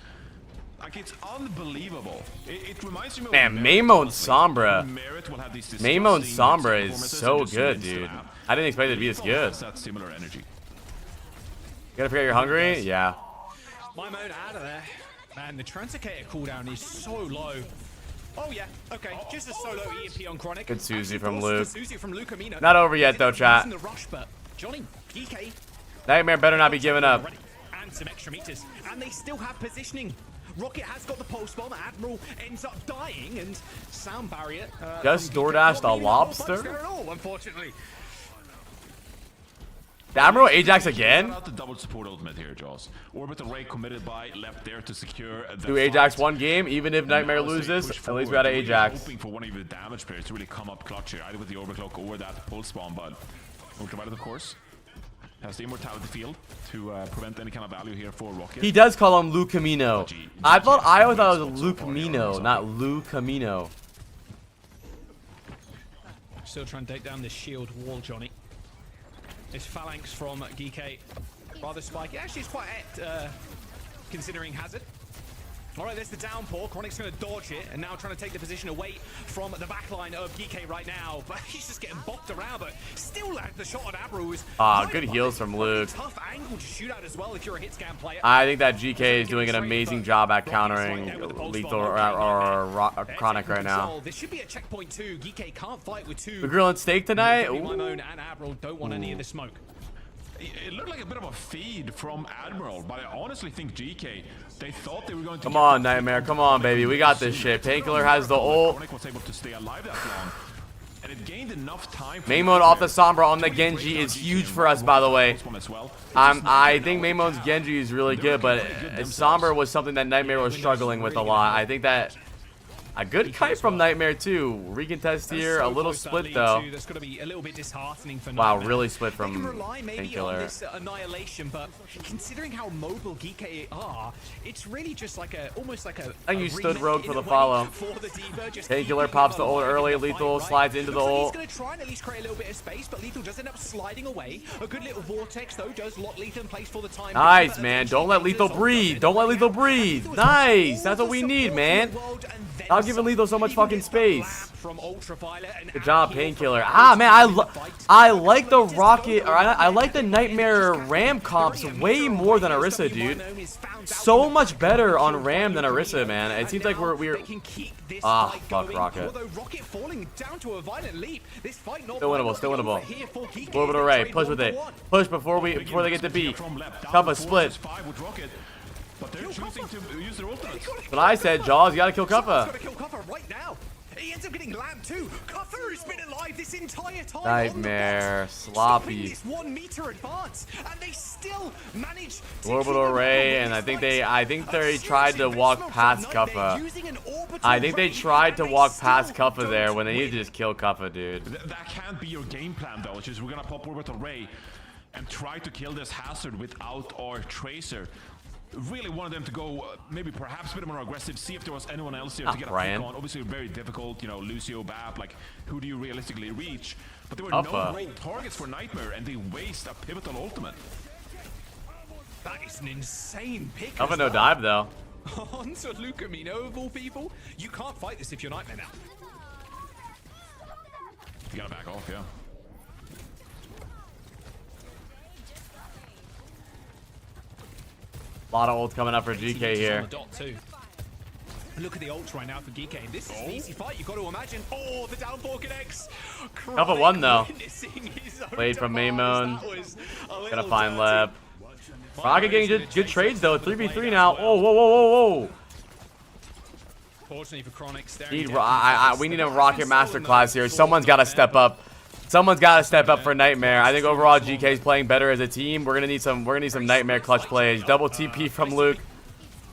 Like, it's unbelievable. It reminds me of... Man, Maymone Sombra. Maymone Sombra is so good, dude. I didn't expect it to be this good. Similar energy. You gotta forget you're hungry? Yeah. Maymone out of there. Man, the Translocator cooldown is so low. Oh yeah, okay, just a solo EMP on Chronic. Good Susie from Luke. Not over yet though, chat. Nightmare better not be giving up. And some extra meters, and they still have positioning. Rocket has got the pulse bomb. Admiral ends up dying, and sound barrier. Just DoorDashed a lobster. Unfortunately. The Admiral Ajax again? Out the double support ultimate here, Jaws. Orbital Ray committed by, left there to secure the Do Ajax one game, even if Nightmare loses, at least we got an Ajax. Hoping for one of the damage players to really come up clutch here, either with the overclock or that pulse bomb, but Ultraviolet, of course, has the immortality field to prevent any kind of value here for Rocket. He does call him Lu Camino. I always thought it was Lu Camino, not Lu Camino. Still trying to take down this shield wall, Johnny. This phalanx from GK, rather spiky. Actually, it's quite considering Hazard. All right, there's the downpour. Chronic's going to dodge it, and now trying to take the position away from the backline of GK right now. But he's just getting bopped around, but still lands the shot on Admiral. Good heals from Luke. Tough angle to shoot out as well if you're a hit scan player. I think that GK is doing an amazing job at countering Lethal or Chronic right now. This should be a checkpoint too. GK can't fight with two. The grilling steak tonight? Maymone and Admiral don't want any of the smoke. It looked like a bit of a feed from Admiral, but I honestly think GK, they thought they were going to... Come on, Nightmare. Come on, baby. We got this shit. Painkiller has the ult. Chronic was able to stay alive that long. And it gained enough time. Main mode off the Sombra on the Genji is huge for us, by the way. I think main mode's Genji is really good, but Sombra was something that Nightmare was struggling with a lot. I think that a good kite from Nightmare too. Recontest here, a little split though. That's going to be a little bit disheartening for Wow, Nightmare. really split They can from rely maybe on Painkiller. this annihilation, but considering how mobile Geek are, it's really just like almost like a. I think you stood remake rogue in for a the way follow. for the Diva, just Painkiller keeping pops them the ult alive early. in the Lethal fight, slides into the Looks like ult. He's going to try and at least create a little bit of space, but Lethal does end up sliding away. A good little vortex though does lock Lethal in place for the time. Nice, man. Don't let Lethal breathe. Don't let Lethal breathe. Nice. That's what we need, man. Stop giving Lethal so much fucking space. Good job, Painkiller. Ah, man, I like the Rocket, or I like the Nightmare Ram comps way more than Orisa, dude. So much better on Ram than Orisa, man. It seems like we're ah, fuck Rocket. Still winnable, still winnable. Orbital Ray, push with it. Push before they get to B. Kappa split. But they're choosing to use their ultimates. But I said, Jaws, you gotta kill Kappa. He ends up getting lamb too. Cuffer has been alive this entire time. Nightmare, sloppy. This 1 meter advance, and they still manage to Orbital Ray, and I think they tried to walk past Kappa. I think they tried to walk past Kappa there when they needed to just kill Kappa, dude. That can't be your game plan though. It's just we're gonna pop Orbital Ray and try to kill this Hazard without our Tracer. Really wanted them to go maybe perhaps a bit more aggressive, see if there was anyone else here to get a pick on. Obviously very difficult, you know, Lucio, Bap, like who do you realistically reach? But there were no great targets for Nightmare and they waste a pivotal ultimate. That is an insane pick. Kappa no dive though. On to Lucamino of all people. You can't fight this if you're Nightmare now. You gotta back off, yeah. A lot of ult coming up for GK here. Look at the ults right now for GK. This is an easy fight. You've got to imagine. Oh, the down 4 connects. Kappa won though. Played from Maimon. Gonna find Leb. Rocket getting good trades though. 3v3 now. Oh, whoa, whoa, whoa, whoa. Fortunately for Chronix, we need a Rocket masterclass here. Someone's got to step up. Someone's got to step up for Nightmare. I think overall GK's playing better as a team. We're gonna need some Nightmare clutch plays. Double TP from Luke.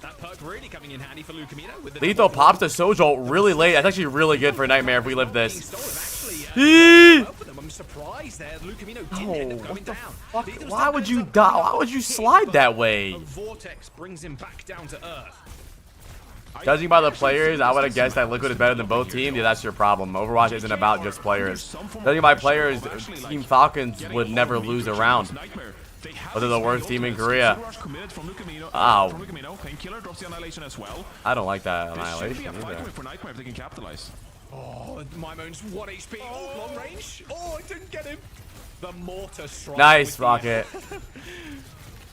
That perk really coming in handy for Lucamino with the Lethal pops the Sojolt really late. That's actually really good for Nightmare if we live this. I'm surprised there. Lucamino didn't end up going down. Why would you die? Why would you slide that way? A vortex brings him back down to earth. Judging by the players, I would have guessed that Liquid is better than both teams. Yeah, that's your problem. Overwatch isn't about just players. Judging by players, Team Falcons would never lose a round. But they're the worst team in Korea. Ow. I don't like that annihilation either. Oh, Maimon's 1 HP. Oh, long range. Oh, I didn't get him. The mortar strike. Nice, Rocket.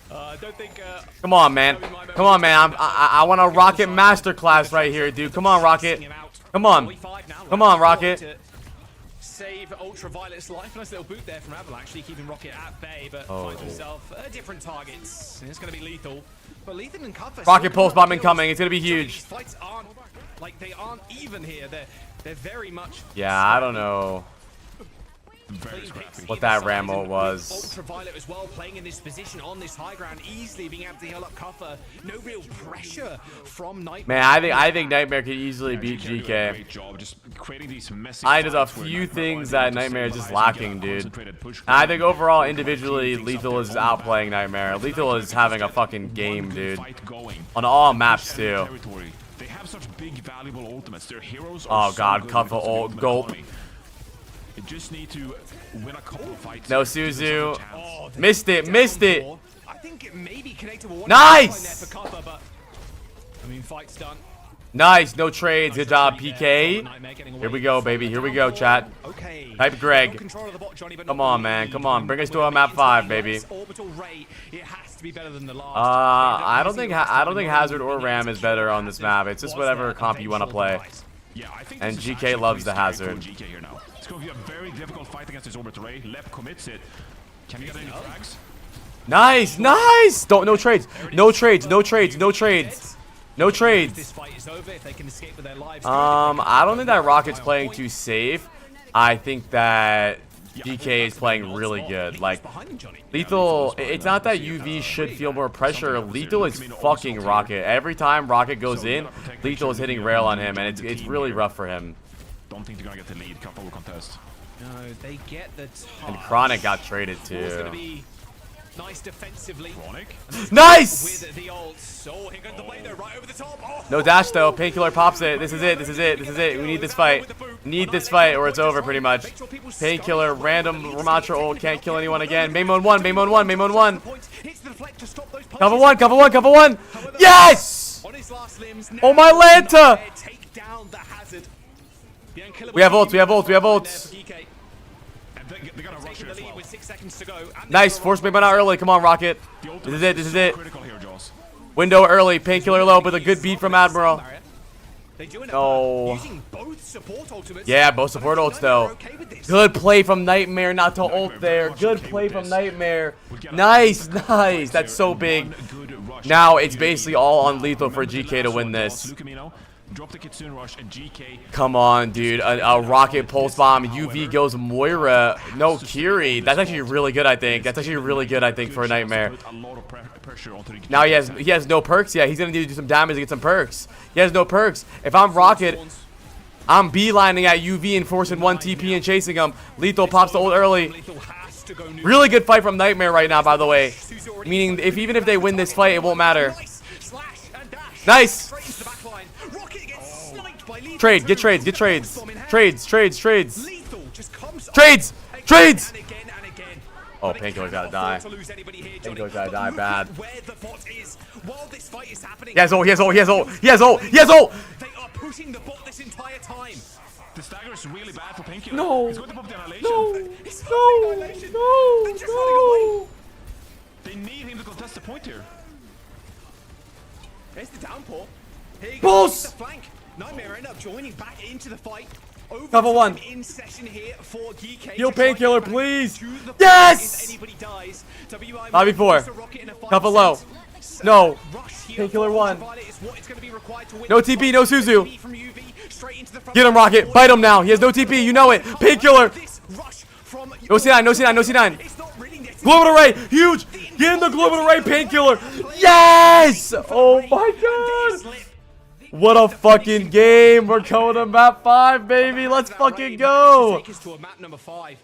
I don't think. Come on, man. Come on, man. I want a Rocket masterclass right here, dude. Come on, Rocket. Come on. Come on, Rocket. Save Ultraviolet's life. Nice little boot there from Aval, actually keeping Rocket at bay, but finds himself different targets. And it's going to be Lethal. But Lethal and Cuffer. Rocket pulse bomb incoming. It's going to be huge. These fights aren't like they aren't even here. They're very much. Yeah, I don't know what that Ram ult was. Ultraviolet as well, playing in this position on this high ground, easily being able to heal up Cuffer. No real pressure from Nightmare. Man, I think Nightmare could easily beat GK. There's a few things that Nightmare is just lacking, dude. And I think overall, individually, Lethal is outplaying Nightmare. Lethal is having a fucking game, dude. On all maps, too. Oh, God. Cuffer ult. Gulp. Just need to win a couple of fights. No Suzu. Missed it. Missed it. I think it may be connected with one. Nice. For Cuffer, but I mean, fight's done. Nice. No trades. Good job, PK. Here we go, baby. Here we go, chat. Type Greg. Come on, man. Come on. Bring us to a map 5, baby. I don't think Hazard or Ram is better on this map. It's just whatever comp you want to play. And GK loves the Hazard. It's going to be a very difficult fight against this Orbital Ray. Lep commits it. Can you get any frags? Nice, nice. No trades. No trades. No trades. No trades. No trades. I don't think that Rocket's playing too safe. I think that GK is playing really good. Like, Lethal, it's not that UV should feel more pressure. Lethal is fucking Rocket. Every time Rocket goes in, Lethal is hitting rail on him, and it's really rough for him. Don't think they're gonna get the lead. Couple of contests. No, they get the touch. And Chronic got traded It's too. gonna be nice defensively. Chronic. Nice! With the ults. Oh, here goes the blade though, right over the top. Oh. No dash though. Painkiller pops it. This is it. This is it. This is it. We need this fight. Need this fight or it's over pretty much. Painkiller, random Ramatra ult, can't kill anyone again. Main mode 1, main mode 1, main mode 1. Cover 1, cover 1, cover 1. Yes! Oh my Lanta! We have ults, we have ults, we have ults. They're gonna rush here as well. Nice, force main out early. Come on, Rocket. This is it, this is it. Critical here, Jaws. Window early, Painkiller low, but a good beat from Admiral. No. Yeah, both support ults though. Good play from Nightmare not to ult there. Good play from Nightmare. Nice, nice. That's so big. Now it's basically all on Lethal for GK to win this. Drop the Kitsune Rush and GK. Come on, dude. A Rocket Pulse Bomb. UV goes Moira. No, Kiri. That's actually really good, I think. That's actually really good, I think, for a Nightmare. Now he has no perks. Yeah, he's going to need to do some damage to get some perks. He has no perks. If I'm Rocket, I'm beelining at UV and forcing 1 TP and chasing him. Lethal pops the ult early. Really good fight from Nightmare right now, by the way. Meaning, even if they win this fight, it won't matter. Nice. Trade, get trades, get trades. Trades, trades, trades. Trades, trades. Oh, Painkiller's gotta die. Painkiller's gotta die bad. He has ult, he has ult, he has ult, he has ult, he has ult. They are pushing the bot this entire time. The stagger is really bad for Painkiller. No. He's going to pop the annihilation. No. They need him to contest the point here. There's the downpour. Here you Pulse! go. The flank. Nightmare end up joining back into the fight. Cover 1. In session here for GK. Heal Painkiller, please. Yes! Lobby 4. Cover low. No. Painkiller 1. No TP, no Suzu. Get him, Rocket. Bite him now. He has no TP. You know it. Painkiller. No C9, no C9, no C9. Global Array. Huge. Get in the Global Array, Painkiller. Yes! Oh my god. What a fucking game. We're going to map 5, baby. Let's fucking go. Take us to a map number 5.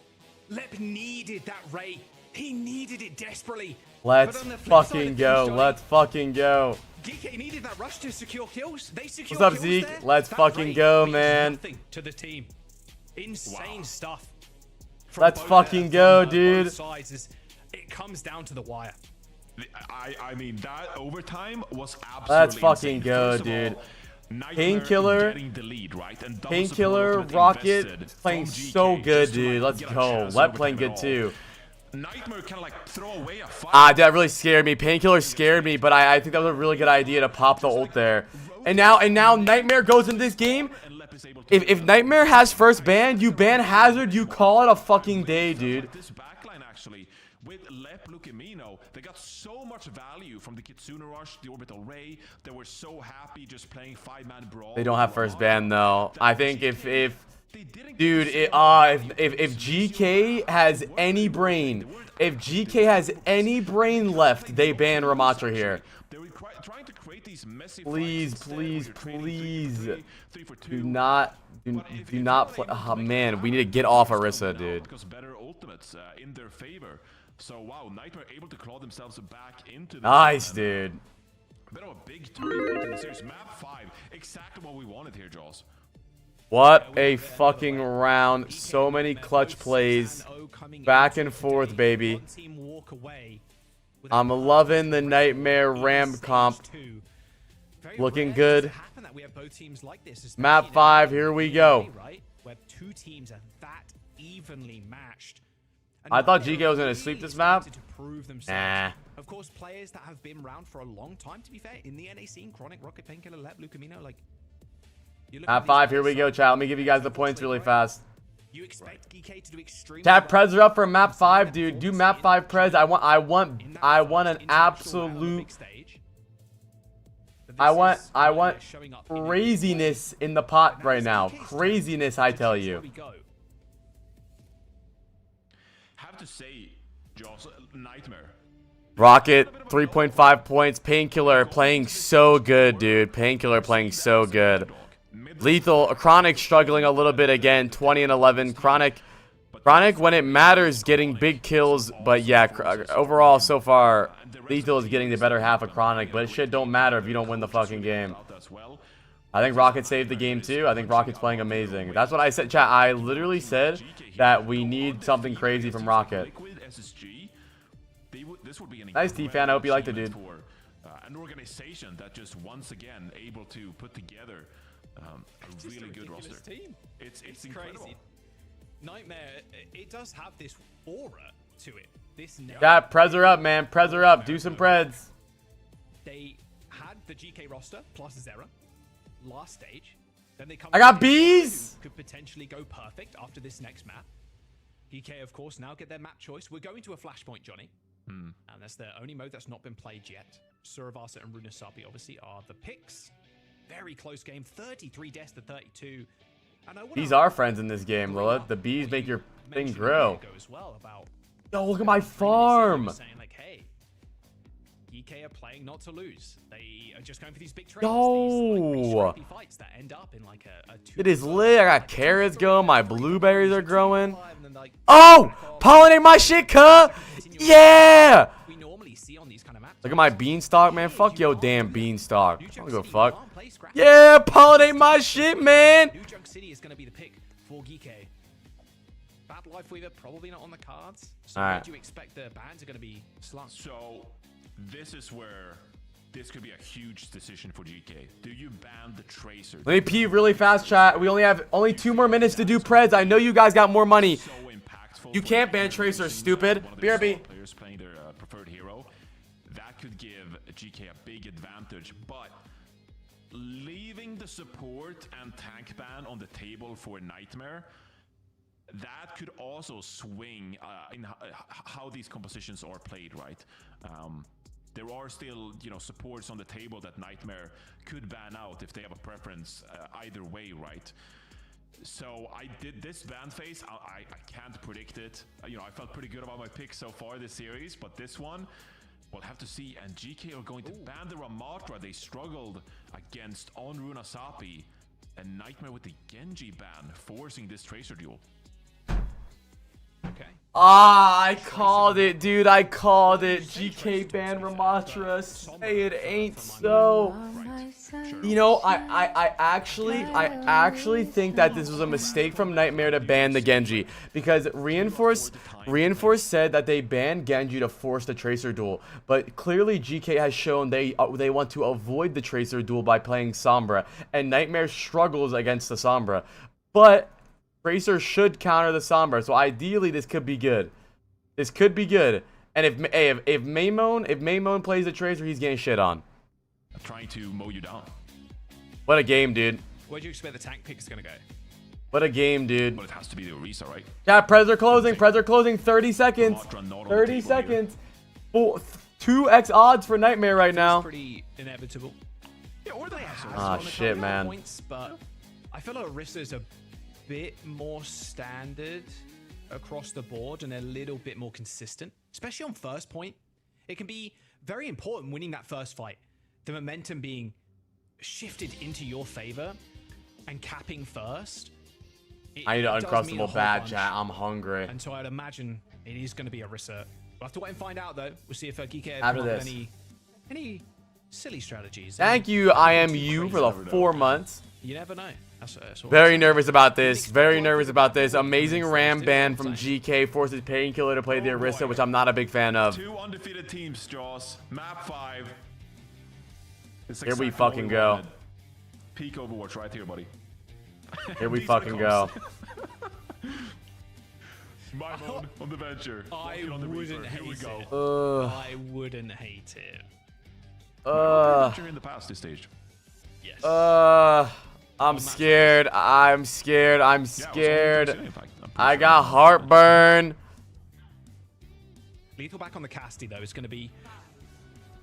Lep needed that Ray. He needed it desperately. Let's fucking go. Let's fucking go. GK needed that rush to secure kills. They secured What's up, kills Zeke? there. Let's That fucking Ray go, means man. nothing to the team. Insane stuff. Let's fucking go, dude. Both sides. It comes down to the wire. I mean, that overtime was absolutely Let's fucking insane. go, First of dude. all, Nightmare Painkiller, getting the lead, right? And double Painkiller, support that Rocket invested playing from so GK good, just to, dude. like, Let's get a go. chance Let at playing overtime good at all. too. Nightmare kind of like throw away a fight. Ah, that really scared me. Painkiller scared me, but I think that was a really good idea to pop the ult there. And now Nightmare goes into this game. If Nightmare has first ban, you ban Hazard, you call it a fucking day, dude. This backline actually with Lep Lukemino, they got so much value from the Kitsune Rush, the Orbital Ray. They were so happy just playing 5-man brawl. They don't have first ban though. I think if dude, if GK has any brain, if GK has any brain left, they ban Ramatra here. They were trying to create these messy Please, fights instead, please, where they're trading please. 3 for 2. Do not play. Oh man, we need to get off Orisa, dude. Because better ultimates in their favor. So wow, Nightmare able to claw themselves back into the Nice, dude. A bit of a big turning point in the series. Map 5, exactly what we wanted here, Jaws. What a fucking round. So many clutch plays. Back and forth, baby. I'm loving the Nightmare Ram comp. Looking good. Map 5, here we go. Where 2 teams are that evenly matched. I thought GK was gonna sweep this map. Nah. Of course, players that have been around for a long time, to be fair, in the NA scene, Chronic, Rocket, Painkiller, Lep, Lukemino, like... Map 5, here we go, chat. Let me give you guys the points really fast. You expect GK to do extremely Chat, prez are up for map 5, dude. Do map 5 prez. I want an absolute... I want craziness in the pot right now. Craziness, I tell you. have to say, Joss, Nightmare. Rocket, 3.5 points. Painkiller playing so good, dude. Painkiller playing so good. Lethal, Chronic struggling a little bit again. 20 and 11. Chronic, when it matters, getting big kills. But yeah, overall, so far, Lethal is getting the better half of Chronic. But shit don't matter if you don't win the fucking game. I think Rocket saved the game too. I think Rocket's playing amazing. That's what I said, chat. I literally said that we need something crazy from Rocket. Nice D-fan. I hope you liked it, dude. An organization that just once again able to put together a really good roster. Team. It's crazy. Nightmare, it does have this aura to it. This yeah, prez her up, man. Prez her up. Do some preds. They had the GK roster plus Zera last stage. Then they come. I got bees. Could potentially go perfect after this next map. GK, of course, now get their map choice. We're going to a flashpoint, Johnny. And that's the only mode that's not been played yet. Suravasa and Runasapi obviously are the picks. Very close game, 33 deaths to 32. And These are friends in this game, Lilith. The bees make your thing grow. Yo, look at my farm. Saying like, hey, GK are playing not to lose. They are just going for these big trades. Yo, like, fights that end up in like a it is lit. I got carrots going. My blueberries are growing. Oh, pollinate my shit, cuh. Yeah. We normally see on these kind of maps. Look at my beanstalk, man. Fuck yo damn beanstalk. I don't give a fuck. Yeah, pollinate my shit, man. New Junk City is going to be the pick for GK. Bad Life Weaver probably not on the cards. So where do you expect the bans are going to be slung? So this is where this could be a huge decision for GK. Do you ban the Tracer? Let me pee really fast, chat. We only have 2 more minutes to do preds. I know you guys got more money. So impactful. You can't ban Tracer, stupid. BRB. Players playing their preferred hero. That could give GK a big advantage, but leaving the support and tank ban on the table for Nightmare, that could also swing in how these compositions are played, right? There are still, supports on the table that Nightmare could ban out if they have a preference either way, right? So I did this ban phase. I can't predict it. I felt pretty good about my pick so far this series, but this one, we'll have to see. And GK are going to ban the Ramatra. They struggled against on Runasapi, and Nightmare with the Genji ban, forcing this Tracer duel. Okay. Ah, I called it, dude. I called it. GK ban Ramatra. Say it ain't so. I actually think that this was a mistake from Nightmare to ban the Genji, because Reinforce said that they banned Genji to force the Tracer duel, but clearly GK has shown they want to avoid the Tracer duel by playing Sombra, and Nightmare struggles against the Sombra, but Tracer should counter the Sombra, so ideally this could be good. This could be good. And if Maymon plays the Tracer, he's getting shit on. Trying to mow you down. What a game, dude. Where do you expect the tank pick is going to go? What a game, dude. But it has to be the Orisa, right? Yeah, Prez are closing. 30 seconds. 30 seconds. 2x odds for Nightmare right now. Pretty inevitable. Yeah, or they have ah, shit, man. Points, but I feel like Orisa is a bit more standard across the board and a little bit more consistent, especially on first point. It can be very important winning that first fight, the momentum being shifted into your favor and capping first. I need an Uncrustable badge, chat. I'm hungry. And so I'd imagine it is going to be Orisa. We'll have to wait and find out, though. We'll see if GK have any silly strategies. Thank you, IMU, for the 4 months. You never know. Very nervous about this. Very nervous about this. Amazing Ram ban from GK forces Painkiller to play the Orisa, which I'm not a big fan of. 2 undefeated teams, Jaws. Map 5. Here we fucking go. Peak Overwatch right here, buddy. Here we fucking go. My mode on the venture. I wouldn't hate it. I wouldn't hate it. In the past this stage. Yes. I'm scared. I'm scared. I'm scared. I got heartburn. Lethal back on the Casty, though, is going to be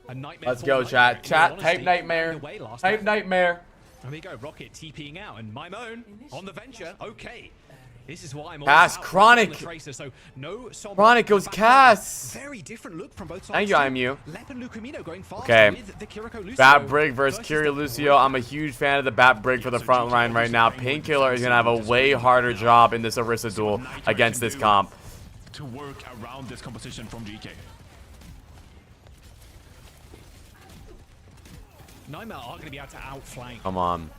a nightmare. Let's go, chat. Chat, type Nightmare. Type Nightmare. There we go. Rocket TPing out, and Maimone on the venture. Okay. This is why I'm Cass, Chronic. Tracer, so no Chronic goes Cass. Very different look from both sides. Thank you, IMU. Lep and Lucamino going fast Okay. with the Kiriko Lucio Bat Brig versus Kiri Lucio. I'm a huge fan of the Bat Brig for the front line right now. Painkiller is going to have a way harder job in this Orisa duel against this comp. To work around this composition from GK. Nightmare are going to be able to outflank. Come on.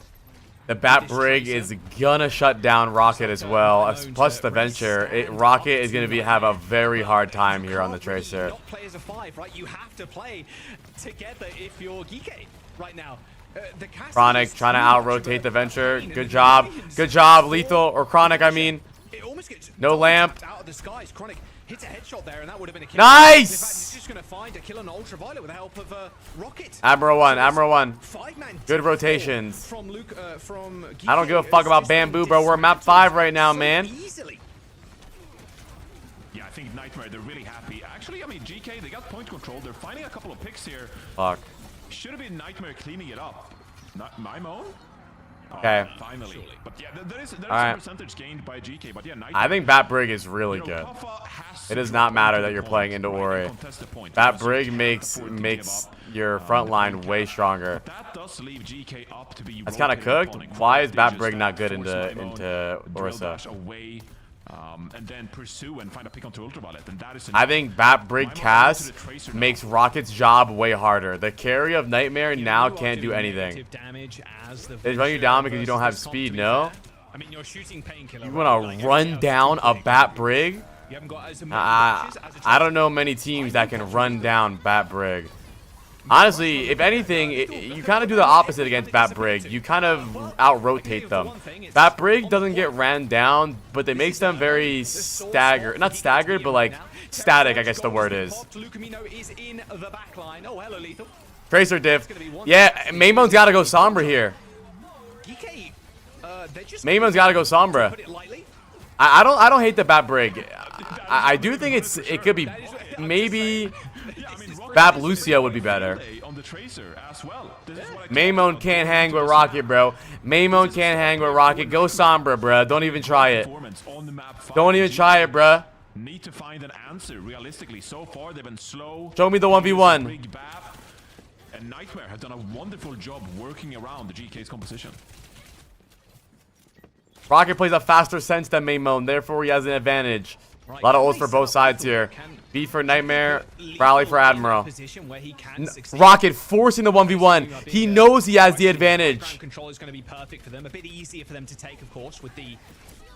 The Bat Brig is gonna shut down Rocket as well. Plus the Venture. Rocket is gonna have a very hard time here on the Tracer. Not play as a 5, right? You have to play together if you're Geekade right now. Chronic trying to out-rotate the Venture. Good job. Good job, Lethal. Or Chronic, I mean. No lamp. Out of the skies. Chronic hits a headshot there, and that would have been a kill. Nice! In fact, he's just going to find a kill on Ultraviolet with the help of Rocket. Admiral 1, Admiral 1. Good rotations. From Luke, from I don't give a fuck about Bamboo, bro. We're map 5 right now, man. Yeah, I think Nightmare, they're really happy. Actually, I mean, GK, they got point control. They're finding a couple of picks here. Fuck. Should have been Nightmare cleaning it up. Not my own? Okay. Finally. But yeah, there is a percentage gained by GK. But yeah, I think Bat Brig is really good. It does not matter that you're playing into Ori. Bat Brig makes your front line way stronger. That's kind of cooked. Why is Bat Brig not good into Orisa? And then pursue and find a pick onto Ultraviolet, and that is I think Bat Brig Cass makes Rocket's job way harder. The carry of Nightmare now can't do anything. They run you down because you don't have speed, no? You want to run down a Bat Brig? I don't know many teams that can run down Bat Brig. Honestly, if anything, you kind of do the opposite against Bat Brig. You kind of out-rotate them. Bat Brig doesn't get ran down, but it makes them very staggered. Not staggered, but like static, I guess the word is. Tracer diff. Yeah, Maymon's got to go Sombra here. Maymon's got to go Sombra. I don't hate the Bat Brig. I do think it could be maybe Bab Lucio would be better. Maymon can't hang with Rocket, bro. Maymon can't hang with Rocket. Go Sombra, bro. Don't even try it. Don't even try it, bro. Need to find an answer realistically. So far, they've been slow. Show me the 1v1. And Nightmare have done a wonderful job working around the GK's composition. Rocket plays a faster sense than Maymon, therefore he has an advantage. A lot of ults for both sides here. Beat for Nightmare, rally for Admiral. Rocket forcing the 1v1. He knows he has the advantage. Control is going to be perfect for them. A bit easier for them to take, of course, with the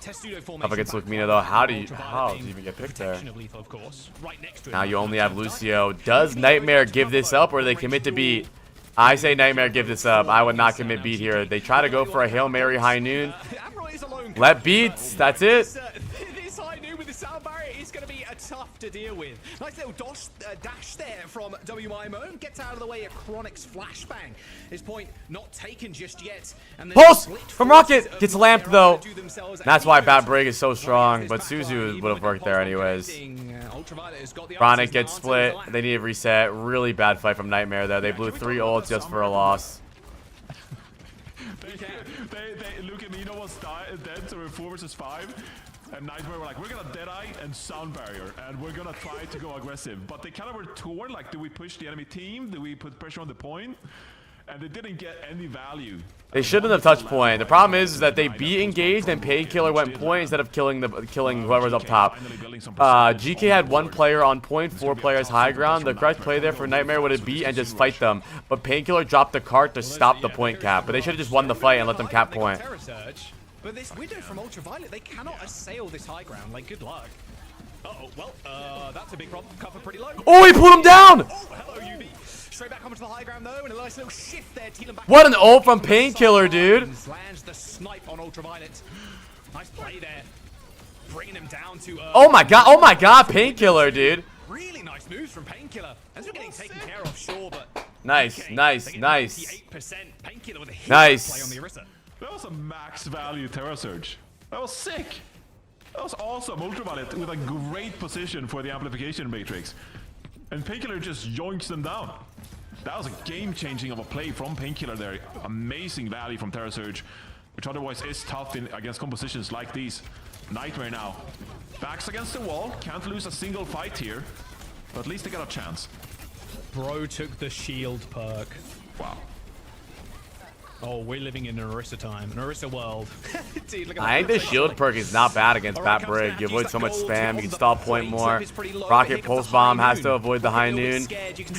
Testudo formation. Up against Lucamino though, how do you even get picked there? Now you only have Lucio. Does Nightmare give this up or do they commit to beat? I say Nightmare give this up. I would not commit beat here. They try to go for a Hail Mary high noon. Let beats. That's it. This high noon with the sound barrier is going to be tough to deal with. Nice little dash there from WIMO. Gets out of the way of Chronic's flashbang. His point not taken just yet. And Pulse from Rocket. Gets lamped though. That's why Bat Brig is so strong. But Suzu would have worked there anyways. Chronic gets split. They need a reset. Really bad fight from Nightmare there. They blew 3 ults just for a loss. Lucamino was dead, so we're 4 versus 5. And Nightmare were like, we're gonna Deadeye and Sound Barrier, and we're gonna try to go aggressive. But they kind of were torn, like, do we push the enemy team? Do we put pressure on the point? And they didn't get any value. They shouldn't have touched point. The problem is that they be engaged and Painkiller went point instead of killing whoever's up top. GK had 1 player on point, 4 players high ground. The correct play there for Nightmare would have be and just fight them. But Painkiller dropped the cart to stop the point cap. But they should have just won the fight and let them cap point. But this window from Ultraviolet, they cannot assail this high ground. Like, good luck. Uh-oh, well, that's a big problem. Cover pretty low. Oh, he put him down! Oh, hello, UV. Straight back onto the high ground, though, and a nice little shift there. What an ult from Painkiller, dude. Lands the snipe on Ultraviolet. Nice play there. Bringing him down to... oh my god, Painkiller, dude. Really nice moves from Painkiller. As we're getting taken care of, sure, but... Nice. 58%. Painkiller with a hit nice. play on the Orisa. That was a max value Terra Surge. That was sick. That was awesome. Ultraviolet with a great position for the amplification matrix. And Painkiller just yoinks them down. That was a game-changing of a play from Painkiller there. Amazing value from Terra Surge, which otherwise is tough against compositions like these. Nightmare now. Backs against the wall. Can't lose a single fight here. But at least they got a chance. Bro took the shield perk. Wow. Oh, we're living in an Orisa time, an Orisa world. Dude, look at I think the shield perk is not bad against Bat Brig. You avoid so much spam, you can stall point more. Rocket Pulse Bomb has to avoid the high noon.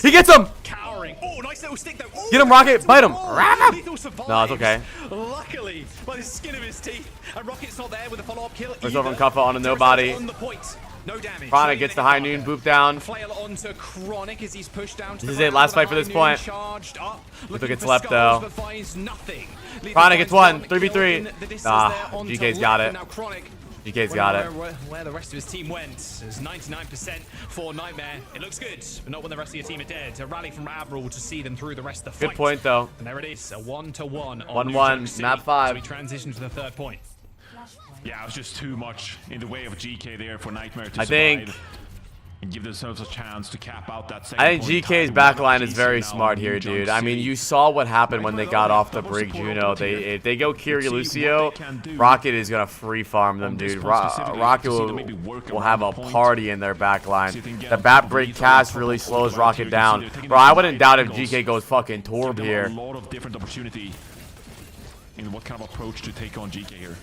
He gets him! Cowering. Oh, nice little stick though. Oh, Get him, Rocket! Bite him! Ram him! Lethal survives. No, it's okay. Luckily, by the skin of his teeth. And Rocket's not there with a follow-up kill. There's over from Kuffa on a nobody. On the point. No damage. Chronic gets the high noon boop down. Flail onto Chronic as he's pushed down to This the is it, last fight for this point. Charged up. Lethal gets left though. Nothing. Chronic gets one. 3v3. Ah, GK's got it. Now Chronic. GK's got it. Where the rest of his team went. There's 99% for Nightmare. It looks good, but not when the rest of your team are dead. A rally from Avril to see them through the rest of the fight. Good point though. And there it is, a 1-1 1-1, on New York City. map 5. So we transition to the third point. Yeah, it was just too much in the way of GK there for Nightmare to survive. think and give themselves a chance to cap out that second I think point. GK's backline is very smart here, dude. I mean, you saw what happened when they got off the Brig Juno. If they go Kiri Lucio, Rocket is gonna free farm them, dude. Rocket will have a party in their backline. The Bat Brig cast really slows Rocket down. Bro, I wouldn't doubt if GK goes fucking Torb here. A lot of different opportunity in what kind of approach to take on GK here.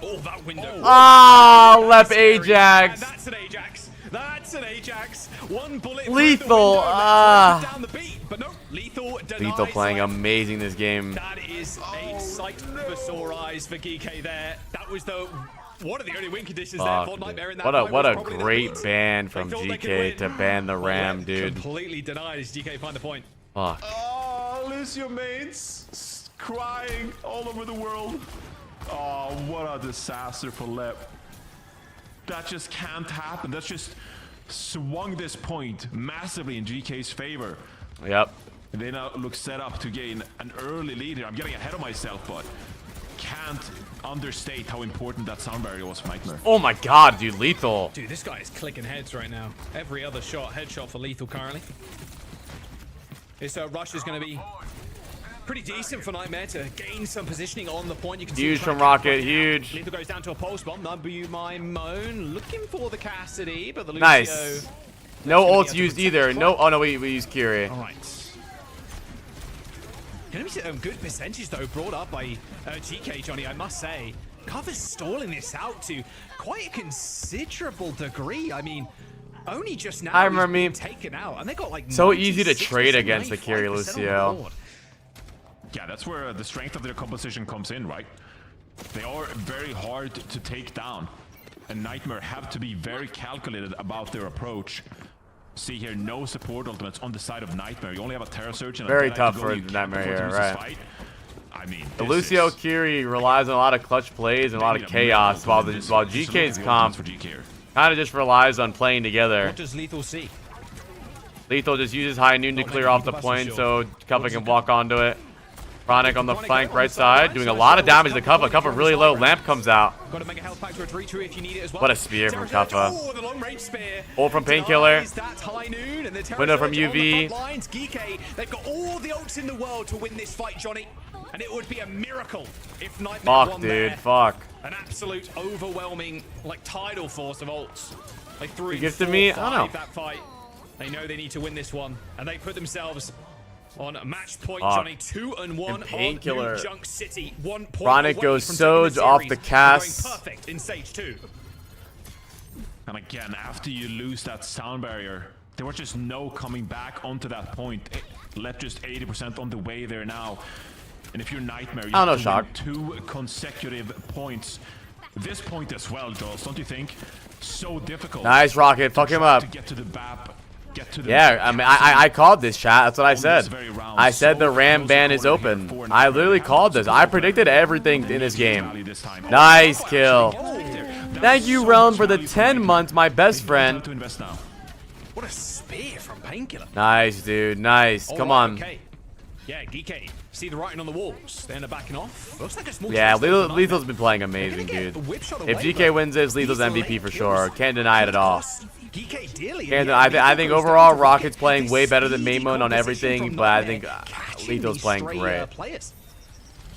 Oh, that window. Ah, left Ajax. That's an Ajax. That's an Ajax. One bullet. Lethal. Down the beat, but no. Lethal denies. Lethal playing amazing this game. That is a sight for sore eyes for Geeke there. That was the one of the only win conditions there for Nightmare in that fight. What a was probably great the ban from GK to ban the Ram, dude. Completely denied as GK find the point. Fuck. Oh, Lucio mates crying all over the world. Oh, what a disaster for Lep. That just can't happen. That's just swung this point massively in GK's favor. Yep. And they now look set up to gain an early lead here. I'm getting ahead of myself, but can't understate how important that sound barrier was for Nightmare. Oh my god, dude, Lethal. Dude, this guy is clicking heads right now. Every other shot, headshot for Lethal currently. This rush is going to be pretty decent for Nightmare to gain some positioning on the point. You can Huge see from Rocket, huge. Lethal goes down to a pulse bomb. W my moan, looking for the Cassidy, but the Lucio. Nice. No ults used either. No. Oh no, we used Kiri. All right. Gonna be some good percentage though brought up by GK, Johnny. I must say, Cover's stalling this out to quite a considerable degree. I mean, only just now I remember he's been taken out, and they got like so easy to trade against the Kiri Lucio. Yeah, that's where the strength of their composition comes in, right? They are very hard to take down. And Nightmare have to be very calculated about their approach. See here, no support ultimates on the side of Nightmare. You only have a Terra Surge and a Very Dead tough to go. for You can't Nightmare afford to here, lose this right? fight. I mean, The Lucio Kiri relies on a lot of clutch plays and a lot of chaos, while GK's comp kind of just relies on playing together. What does Lethal see? Lethal just uses high noon to clear off the point so Kuffa can walk onto it. Chronic on the flank right side, doing a lot of damage to Kuffa. Kuffa really low. Lamp comes out. Got to make a health pack to retreat to if you need it as well. What a spear from Kuffa. Oh, the long range spear. Ult from Painkiller. That high noon and the Window from Terra Surge on UV. the front lines. Geeke, they've got all the ults in the world to win this fight, Johnny. And it would be a miracle if Nightmare won Fuck, there. dude. Fuck. An absolute overwhelming, like, tidal force of ults. They threw You gifted me? I don't know. that fight. They know they need to win this one, and they put themselves on match point, Fuck. Johnny. 2-1 on Painkiller. New Junk City. 1 point Chronic away goes from Soj taking off series the and cast. going perfect in stage 2. And again, after you lose that sound barrier, there was just no coming back onto that point. It left just 80% on the way there now. And if you're Nightmare, you I don't know, have to Shock. win 2 consecutive points. This point as well, Joel, don't you think? So difficult. Nice, Rocket. Fuck him up. To get to the BAP. Yeah, I mean, I called this, chat. That's what I said. I said the Ram ban is open. I literally called this. I predicted everything in this game. Nice kill. Thank you, Realm, for the 10 months, my best friend. What a spear from Painkiller. Nice, dude. Nice. Come on. Okay. Yeah, Geeke. See the writing on the walls. They're backing off. Looks like a small Yeah, chance for Nightmare. Lethal's been playing amazing, They're gonna dude. get the whip shot If away, GK but wins this, Lethal's these MVP late for kills sure. Can't deny it at all. cost Geeke dearly. And Yeah, I Lethal think goes overall, down to Rocket's the playing way point. better than Speedy Maimon on composition everything, from but I Nightmare, think catching Lethal's these playing stray, great. players.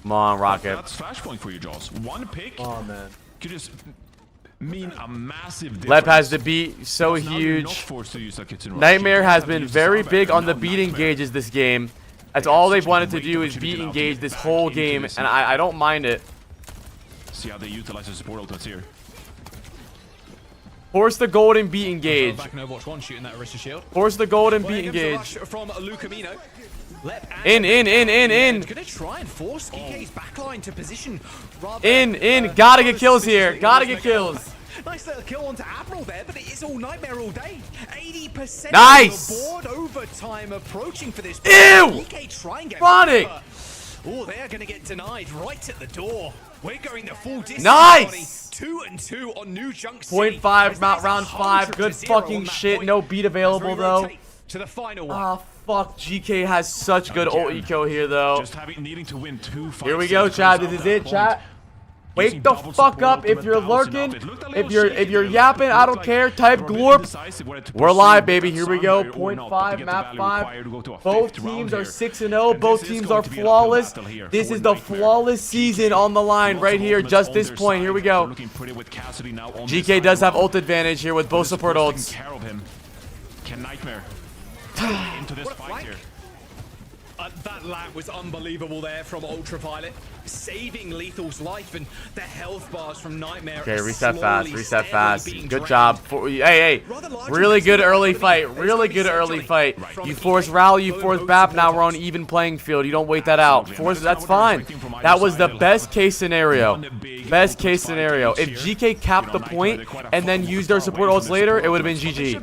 Come on, Rocket. That's flashpoint for you, Jaws. One pick Oh, man. could just mean a massive difference. Lep has the beat, so Because now you're not huge. forced to use that kitchen rush. Nightmare You has have to been use the very Soundbag, big and on the now beat Nightmare. engages this game. That's They all have they've such a wanted to great do is opportunity beat now to engage get this back whole into game, this and I don't mind it. See how they utilize the support ultimates here. Force the golden beat engage. Back in Overwatch 1 shooting that Arista shield. Force the golden Well, beat here comes the engage. rush from Lucamino. Lep In. Gonna try and force GK's backline to position rather. In. Gotta get kills here. Gotta get kills. Nice little kill onto Admiral there, but it is all Nightmare all day. 80% Nice. on the board, overtime approaching for this. Ew. GK try and get Chronic. Oh, they are going to get denied right at the door. We're going the full distance. Nice. 2 and 2 on New Junk City. 0.5 That's round 5. Good 100-0 fucking on that shit. point. No beat As we available though. rotate to the final one. Ah, fuck. GK has such good ult eco here though. Just needing to win 2 fights. Here we go, chat. This is it, chat. Wake the fuck up if you're lurking. If you're yapping, I don't care. Type glorp. We're live, baby. Here we go. 0.5, map 5. Both teams are 6-0. Both teams are flawless. This is the flawless season on the line right here. Just this point. Here we go. GK does have ult advantage here with both support ults. Can Nightmare into this fight here? That lamp was unbelievable there from Ultraviolet, saving Lethal's life, and the health bars from Nightmare. Okay, are reset slowly, fast. steadily being Good drained. job. Hey. Really good early fight. Really good early fight. You force rally, you force BAP, now we're on even playing field. You don't wait that out. Force, that's fine. That was the best case scenario. Best case scenario. If GK capped the point and then used their support ults later, it would have been GG.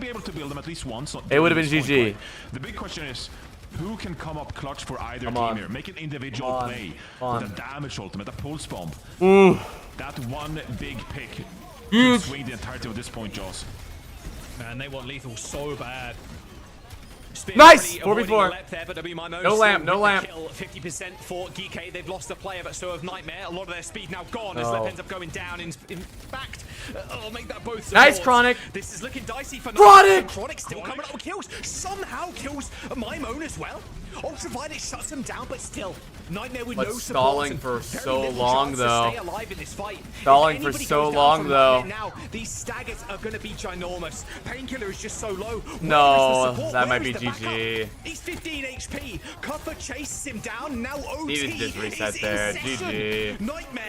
It would have been GG. The big question is, who can come up clutch for either team here? Make an individual play with a damage ultimate, a pulse bomb. That one big pick could swing the entirety of this point, Jaws. Man, they want Lethal so bad. Nice! Avoiding 4v4. Lep there, but No lamp, no lamp. Kill 50% for GK. They've lost a player, but so have Nightmare. A lot of their speed now gone as No. Lep ends up going down. In fact, make that both. Nice, supports. Chronic. This is looking dicey for Chronic! Chronic still coming up with kills. Somehow kills Mimone as well. Ultraviolet shuts him down, but still, Nightmare with But no support. stalling and for very so little long, chance though. To stay alive in this fight. Stalling If for anybody so goes down long, from though. Nightmare now, these staggers are going to be ginormous. Painkiller is just so low. No, Where is the support? that Where might is be the backup? GG. He's 15 HP. Copper chases him down. Now OT Needed to just reset is there. in session. GG. Nightmare.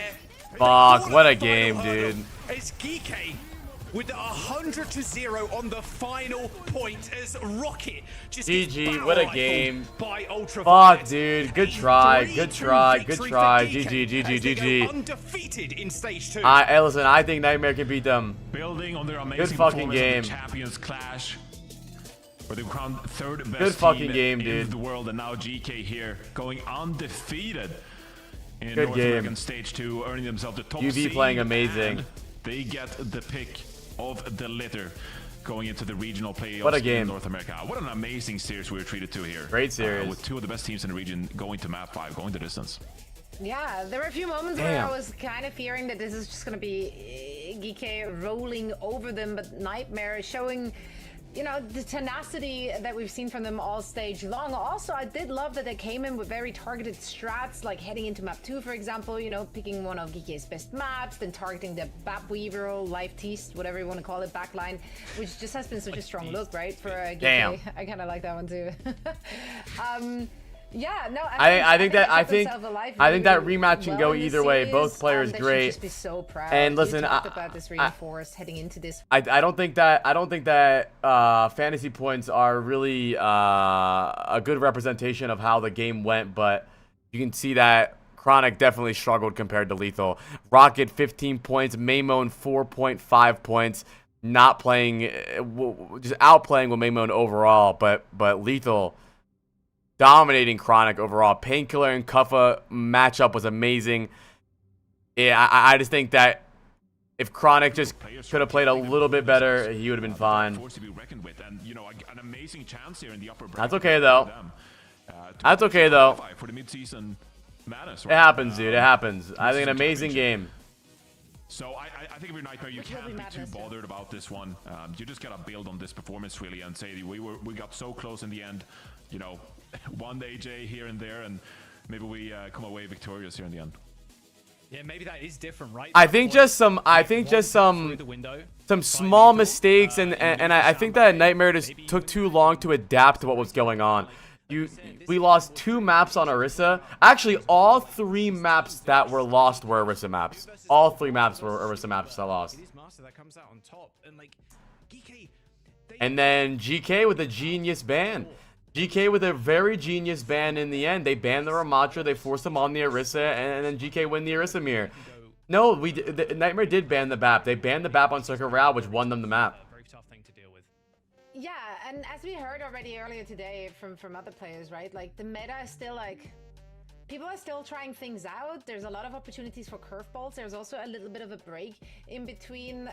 Fuck, what a Final game, hurdle. dude. It's GK with 100-0 on the final point as Rocket just gets GG, barrel what a rifled game. by Ultraviolet. Fuck, dude. Good A try. 3-2 Good try. Good victory for try. DK GG, as they go GG. undefeated in stage 2. Hey, listen, I think Nightmare can beat them. Building on their amazing fucking performance game. of the Champions Clash, where they crowned third best Good fucking team game, in dude. the world, and now GK here going undefeated in Good North game. American Stage 2, earning themselves the top UV seed, playing amazing. and they get the pick of the litter going into the regional playoffs What a game. in North America. What an amazing series we were treated to here. Great series. with 2 of the best teams in the region going to map 5, going the distance. Yeah, there were a few moments where Damn. I was kind of fearing that this is just going to be GK rolling over them, but Nightmare is showing, you know, the tenacity that we've seen from them all stage long. Also, I did love that they came in with very targeted strats, like heading into map 2, for example, you know, picking one of GK's best maps, then targeting the BAP Weaver, Life Teast, whatever you want to call it, backline, which just has been such a strong look, right, for GK. Damn. I kind of like that one too. Yeah, no, I think that really rematch can go in this either way. series. Both players They should great. just be so proud. And listen, you talked about this reinforced heading into this. I don't think that fantasy points are really a good representation of how the game went, but you can see that Chronic definitely struggled compared to Lethal. Rocket 15 points, Maymone 4.5 points, not playing, just outplaying with Maymone overall, but Lethal dominating Chronic overall. Painkiller and Kuffa matchup was amazing. Yeah, I just think that if Chronic just could have played a little bit better, he would have been fine. That's okay, though. That's okay, though. It happens, dude. It happens. I think an amazing game. So I think if you're Nightmare, you can't be too bothered about this one. You just gotta build on this performance really and say we got so close in the end. You know, one AJ here and there, and maybe we come away victorious here in the end. Yeah, maybe that is different, right? I think just some small mistakes, and I think that Nightmare just took too long to adapt to what was going on. We lost 2 maps on Orisa. Actually, all 3 maps that were lost were Orisa maps. All 3 maps were Orisa maps that lost. And then GK with a genius ban. GK with a very genius ban in the end. They banned the Ramatra, they forced him on the Orisa, and then GK win the Orisa mirror. No, Nightmare did ban the BAP. They banned the BAP on Circuit Row, which won them the map. Very tough thing to deal with. Yeah, and as we heard already earlier today from other players, right? Like the meta is still like people are still trying things out. There's a lot of opportunities for curveballs. There's also a little bit of a break in between,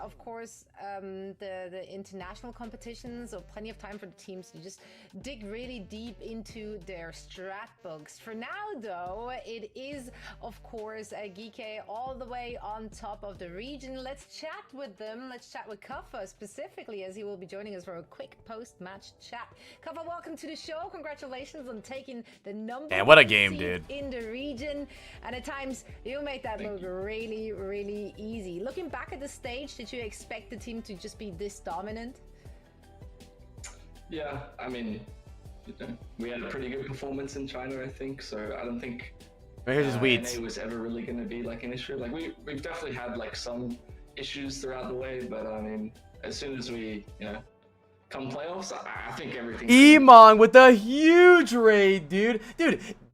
of course, the international competitions, so plenty of time for the teams to just dig really deep into their strat books. For now, though, it is, of course, Geeke all the way on top of the region. Let's chat with them. Let's chat with Kaffa specifically, as he will be joining us for a quick post-match chat. Kaffa, welcome to the show. Congratulations on taking the number. Man, what a game, dude. In the region, and at times you make that look really, really easy. Looking back at the stage, did you expect the team to just be this dominant? Yeah, I mean, we had a pretty good performance in China, I think. So I don't think here's his weeds. NA was ever really going to be like an issue. Like we've definitely had like some issues throughout the way, but I mean, as soon as we, come playoffs, I think everything. Emon with a huge raid, dude.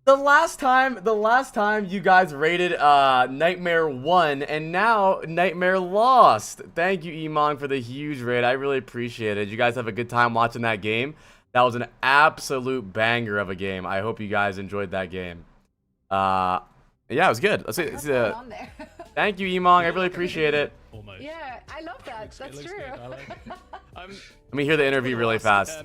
The last time you guys rated Nightmare won, and now Nightmare lost. Thank you, Emon, for the huge raid. I really appreciate it. You guys have a good time watching that game. That was an absolute banger of a game. I hope you guys enjoyed that game. Yeah, it was good. Let's see. Thank you, Emon. I really appreciate it. Almost. Yeah, I love that. That's true. Let me hear the interview really fast.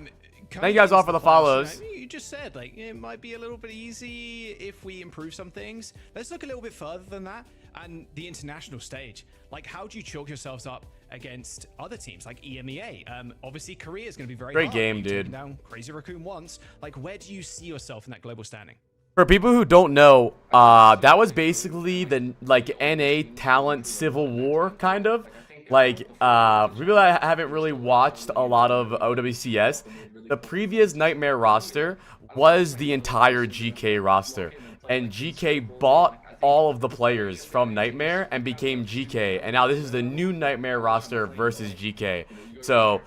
Thank you guys all for the follows. You just said, like, it might be a little bit easy if we improve some things. Let's look a little bit further than that. And the international stage. Like, how do you chalk yourselves up against other teams like EMEA? Obviously, Korea is going to be very great hard. Game, dude. Down Crazy Raccoon once. Like, where do you see yourself in that global standing? For people who don't know, that was basically the NA talent civil war, kind of. Like, people that haven't really watched a lot of OWCS, the previous Nightmare roster was the entire GK roster. And GK bought all of the players from Nightmare and became GK. And now this is the new Nightmare roster versus GK. So,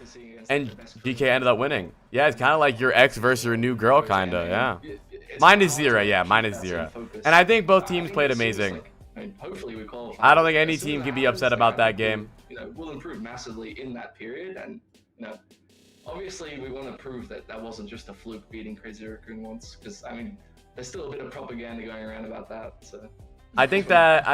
and GK ended up winning. Yeah, it's kind of like your ex versus your new girl, kind of, yeah. Mine is 0, yeah, mine is 0. And I think both teams played amazing. Hopefully we qualify. I don't think any team can be upset about that game. We'll improve massively in that period, and obviously we want to prove that that wasn't just a fluke beating Crazy Raccoon once, because I mean, there's still a bit of propaganda going around about that. So I think that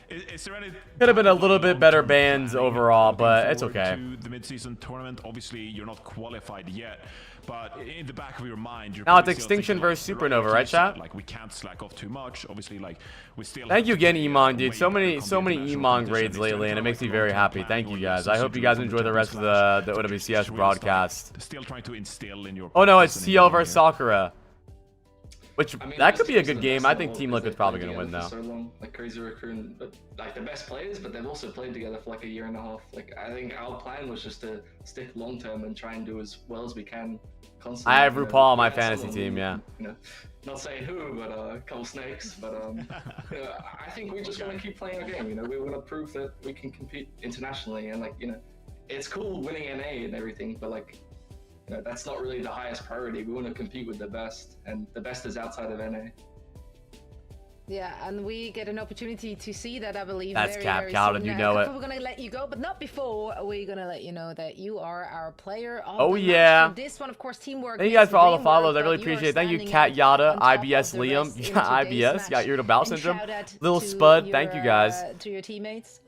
Is there any could have been a little bit better bans overall, but it's okay. To the mid-season tournament, obviously you're not qualified yet, but in the back of your mind, you're now it's probably still Extinction thinking, versus Supernova, right, chat? Like we can't slack off too much. Obviously, like we still. Thank you again, Emon, dude. So many Emon raids lately, and it makes me very happy. Thank you guys. I hope you guys enjoy the rest of the OWCS broadcast. Still trying to instill in your. Oh no, it's TL versus Sakura. Which, that could be a good game. I think Team Liquid's probably going to win, though. So long, like Crazy Raccoon, but like the best players, but they've also played together for like a year and a half. Like, I think our plan was just to stick long term and try and do as well as we can constantly. I have RuPaul on my fantasy team, yeah. Not saying who, but a couple snakes. But I think we just want to keep playing our game. We want to prove that we can compete internationally, and it's cool winning NA and everything, but like. That's not really the highest priority. We want to compete with the best, and the best is outside of NA. Yeah, and we get an opportunity to see that, I believe. That's very, Cap very Cal, soon. did you know it? We're going to let you go, but not before. We're going to let you know that you are our player of oh, the yeah. match. This one, of course, teamwork. Thank you guys for all the follows. I really appreciate it. Thank you, Kat Yada, IBS Liam. You got IBS, you got irritable bowel syndrome. Little Spud, thank you guys. To your teammates.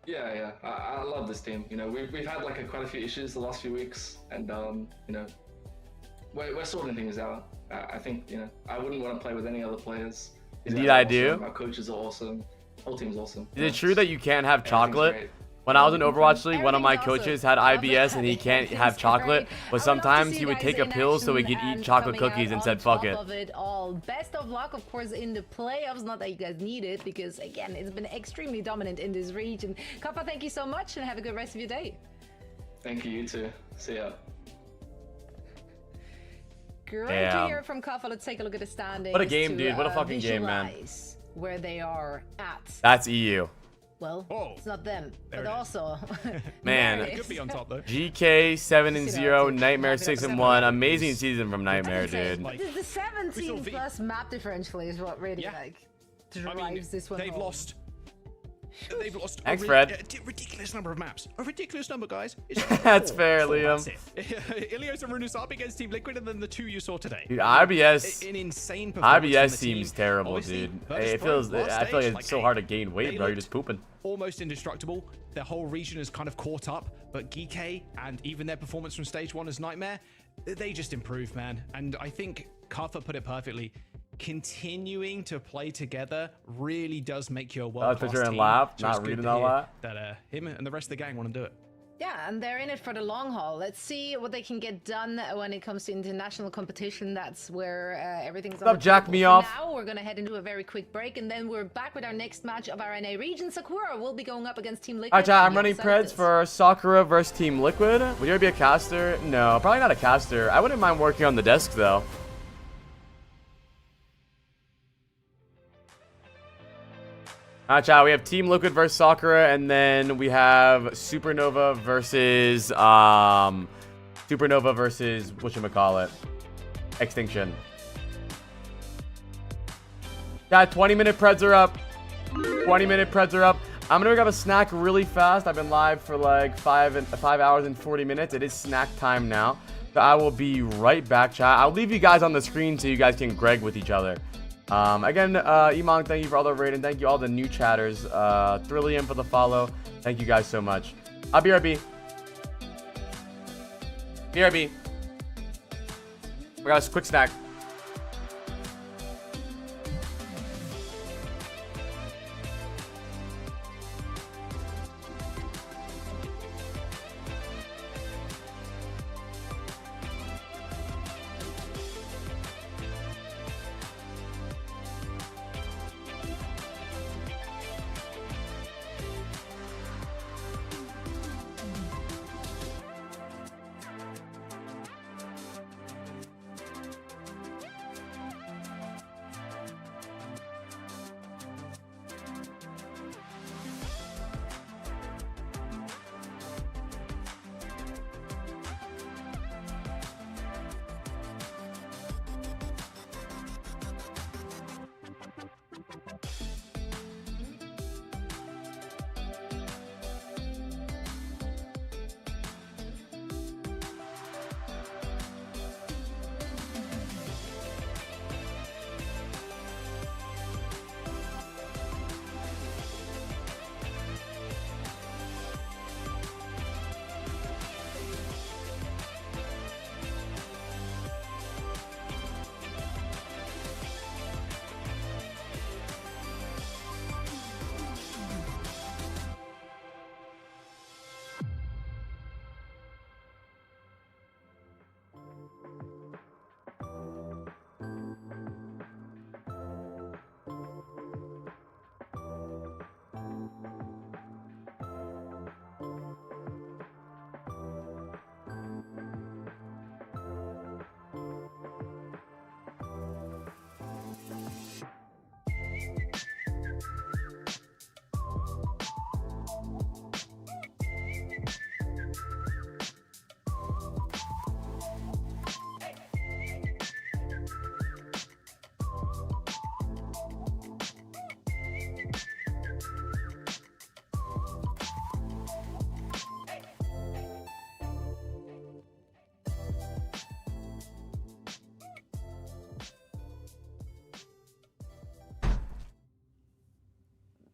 Yeah, I love this team. We've had quite a few issues the last few weeks, and we're sorting things out. I think I wouldn't want to play with any other players. Indeed, I do. Our coaches are awesome. Whole team's awesome. Is it true that you can't have chocolate When I was in Overwatch League, one of my coaches had IBS and he can't have chocolate, but sometimes he would take a pill so he could eat chocolate cookies and said, fuck it. Best of luck, of course, in the playoffs. Not that you guys need it, because again, it's been extremely dominant in this region. Kappa, thank you so much and have a good rest of your day. Thank you, you too. See ya. Great to hear from Kappa. Let's take a look at the standings. What a game, dude. What a fucking game, man. Where they are at. That's EU. Well, it's not them, but also man. It could be on top though. GK 7-0, Nightmare 6-1. Amazing season from Nightmare, dude. The 17 plus map differential is what really drives this one. They've lost. They've lost Thanks, Fred. A ridiculous number of maps. A ridiculous number, guys. That's fair, Liam. Ilios and Runus up against Team Liquid, and then the two you saw today. Dude, IBS. An insane performance. IBS seems terrible, dude. It feels. I feel like it's so hard to gain weight, bro. You're just pooping. Almost indestructible. Their whole region has kind of caught up, but Geeky and even their performance from stage 1 as Nightmare, they just improved, man. And I think Kaffa put it perfectly. Continuing to play together really does make you a world-class team. And laugh, So not reading all that. That him and the rest of the gang want to do it. Yeah, and they're in it for the long haul. Let's see what they can get done when it comes to international competition. That's where everything's on. Jack me off. Now we're gonna head into a very quick break, and then we're back with our next match of our NA region. Sakura will be going up against Team Liquid. Alright, chat, I'm running Preds for Sakura versus Team Liquid. Would you ever be a caster? No, probably not a caster. I wouldn't mind working on the desk though. Alright, chat, we have Team Liquid versus Sakura, and then we have Supernova versus whatchamacallit, Extinction. Chat, 20-minute Preds are up. 20-minute Preds are up. I'm gonna grab a snack really fast. I've been live for like 5 hours and 40 minutes. It is snack time now. So I will be right back, chat. I'll leave you guys on the screen so you guys can Greg with each other. Again, Emong, thank you for all the rating. Thank you all the new chatters. Thrillium for the follow. Thank you guys so much. I'll BRB. BRB. We got a quick snack.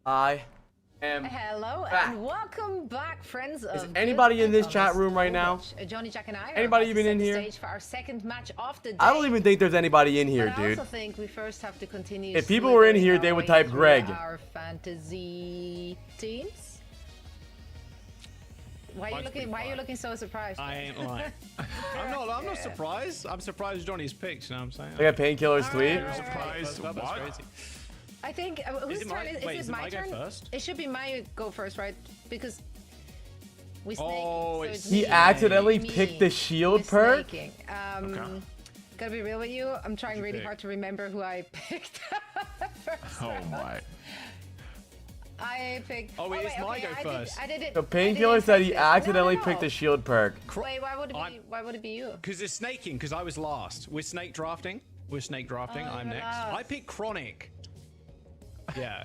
I am Hello back. and welcome back, friends. Is anybody in this chat room right now? Johnny, Jack, and I. Anybody even in here? For our second match of the day. I don't even think there's anybody in here, but dude. I also think we first have to continue. If people were in here, they would type Greg. Our fantasy teams. Why are you looking so surprised? I ain't lying. I'm not surprised. I'm surprised Johnny's picked. You know what I'm saying? I got Painkiller's tweet. You're surprised. That's What? crazy. I think whose turn is wait, it? is it My my go turn. first? It should be my go first, right? Because we snake. Oh, so it's it's He me. accidentally Me. picked the shield We're perk. snaking. Okay. Gotta be real with you. I'm trying really pick? hard to remember who I picked. First. Oh my. I picked. Oh, it is my go first. I did it. So Painkiller said he accidentally picked the shield perk. Wait, why would it be? Why would it be you? Because it's snaking. Because I was last. We're snake drafting. I'm next. last. I picked Chronic. Yeah.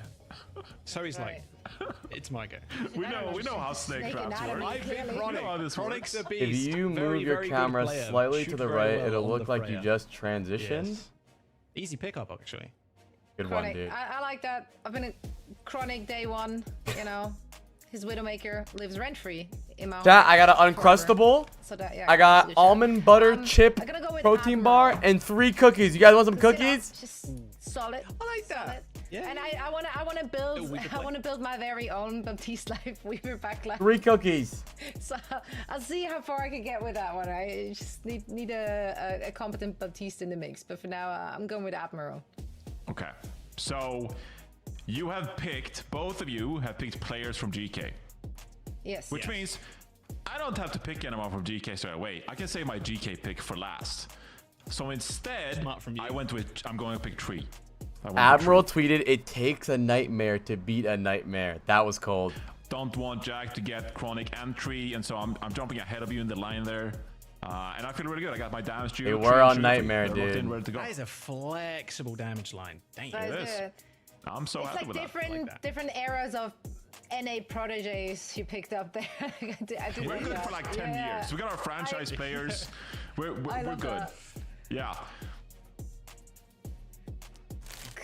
So he's Right. like, it's my go. We know how snake Snake traps anatomy. work. I picked Clearly. Chronic. You know how this Chronic's works. a beast. If you Very, move your very good camera player. slightly Shoot to the very right, well it'll on look the like you Freya. just transitioned. Yes. Easy pickup, actually. Good one, Chronic. dude. I like that. I've been a Chronic day one. You know, his Widowmaker lives rent free in my Chat, home I got an forever. Uncrustable. So that, yeah, I got absolute almond butter chip I'm gonna go with protein Admiral. bar and 3 cookies. You guys want some Sit up, cookies? Just solid. I like that. Solid. Yeah, And yeah. I wanna build. we could I play. wanna build my very own Baptiste Life Weaver backline. 3 cookies. So I'll see how far I can get with that one. I just need a competent Baptiste in the mix. But for now, I'm going with Admiral. Okay. So you have picked, both of you have picked players from GK. Yes. Which means I don't have to pick anyone from GK straight away. I can save my GK pick for last. So instead, Smart from you. I'm going to pick Tree. I went with Admiral Tree. tweeted, "It takes a nightmare to beat a nightmare." That was cold. Don't want Jack to get Chronic and Tree, and so I'm jumping ahead of you in the line there. And I feel really good. I got my damage due. Hey, Tree we're and on Tree, Nightmare, they're locked dude. in, ready to go. That is a flexible damage line. Dang. That It is is. good. I'm so It's happy like with that. different different eras of NA proteges you picked up there. I do We're like good that. for like 10 Yeah. years. We got our franchise players. We're I we're love good. that. Yeah.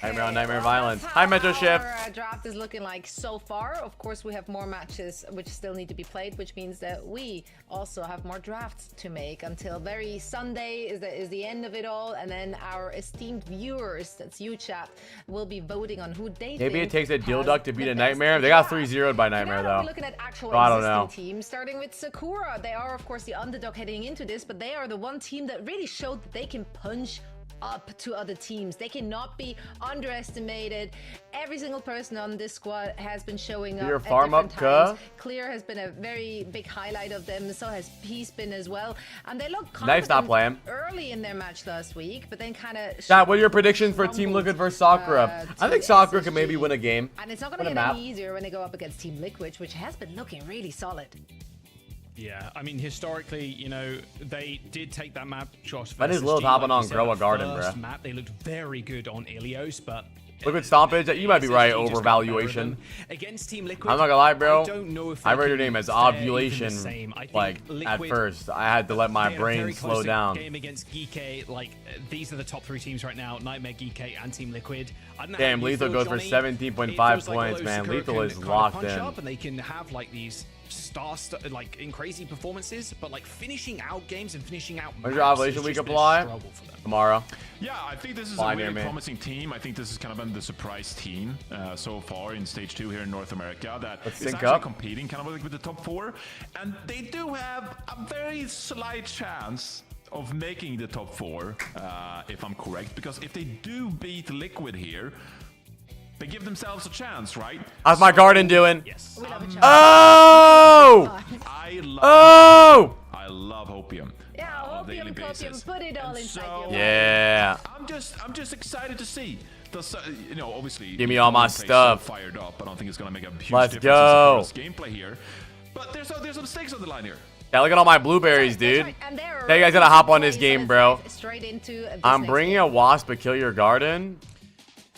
Nightmare on Nightmare well, Violence. that's Hi, how Metro Shift. Our draft is looking like so far. Of course, we have more matches which still need to be played, which means that we also have more drafts to make until very Sunday is the end of it all, and then our esteemed viewers, that's you chat, will be voting on who they Maybe think it takes a has Dilduck to the beat a best Nightmare. They got draft. 3-0'd by For now, Nightmare, we're though. looking at actual So I don't existing know. teams, starting with Sakura. They are, of course, the underdog heading into this, but they are the one team that really showed that they can punch up to other teams. They cannot be underestimated. Every single person on this squad has been showing up Your at farm different up, times. Ka? Clear has been a very big highlight of them. So has Peace been as well. And they look Knife stop confident playing. early in their match last week, but then kind of. Chat, what are your predictions for Team Liquid versus Sakura? I think Sakura can maybe win a game. And it's not going to Win a get map. any easier when they go up against Team Liquid, which has been looking really solid. Yeah, I mean, historically, you know, they did take that map. Josh That is versus Lil G, hopping like on you said, Grow a the Garden, first bruh. map, they looked very good on Ilios, but Liquid Stompage, you might be right, SSG just got better overvaluation. than- Against Team Liquid, I'm not gonna lie, bro. I don't know if I they read your can name as fare even the ovulation, same. I think like, at Liquid, first. I had to let my they had a brain very slow close down. game against Geeky. Like, these are the top 3 teams right now: Nightmare, Geeky, and Team Liquid. I don't know Damn, how you Lethal feel, goes for Johnny. 17.5 It feels like points, although man. Sakura Lethal can is kind of locked punch in. up and they can have like these like in crazy performances, but like finishing out games and finishing out When's your maps ovulation has week just been a apply? struggle for them. Tomorrow. Yeah, I think this is Fly a near really me. promising team. I think this has kind of been the surprise team so far in Stage 2 here in North America that Let's is sync actually up. competing kind of like with the top 4. And they do have a very slight chance of making the top 4, if I'm correct. Because if they do beat Liquid here, they give themselves a chance, right? How's my garden doing? Yes. We love a challenge. Oh! I love Hopium. Yeah, on a daily Opium, Copium, basis. put it all And inside so, your Yeah. I'm just excited to see. You know, obviously, Give me all my the gameplay is stuff. So fired up. I don't think it's gonna make a huge Let's difference go. in Sakura's gameplay here. But there's some stakes on the line here. Yeah, look at all my blueberries, That's dude. right, and they're Hey, you guys gotta hop on this playing game, bro. Straight into this I'm next bringing game. a wasp to kill your garden.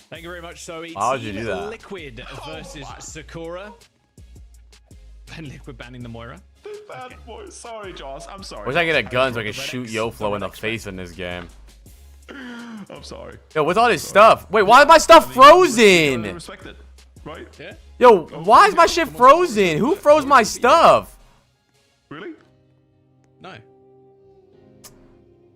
Thank you very much. So it's Why would you do Team that? Liquid versus Sakura. And Liquid banning the Moira. Bad boy. Sorry, Joss. I'm sorry. Wish I could get a gun so I could shoot YoFlo in the face in this game. I'm sorry. Yo, what's all this stuff? Wait, why is my stuff frozen? Respect it, right? Yeah? Yo, why is my shit frozen? Who froze my stuff? Really? No.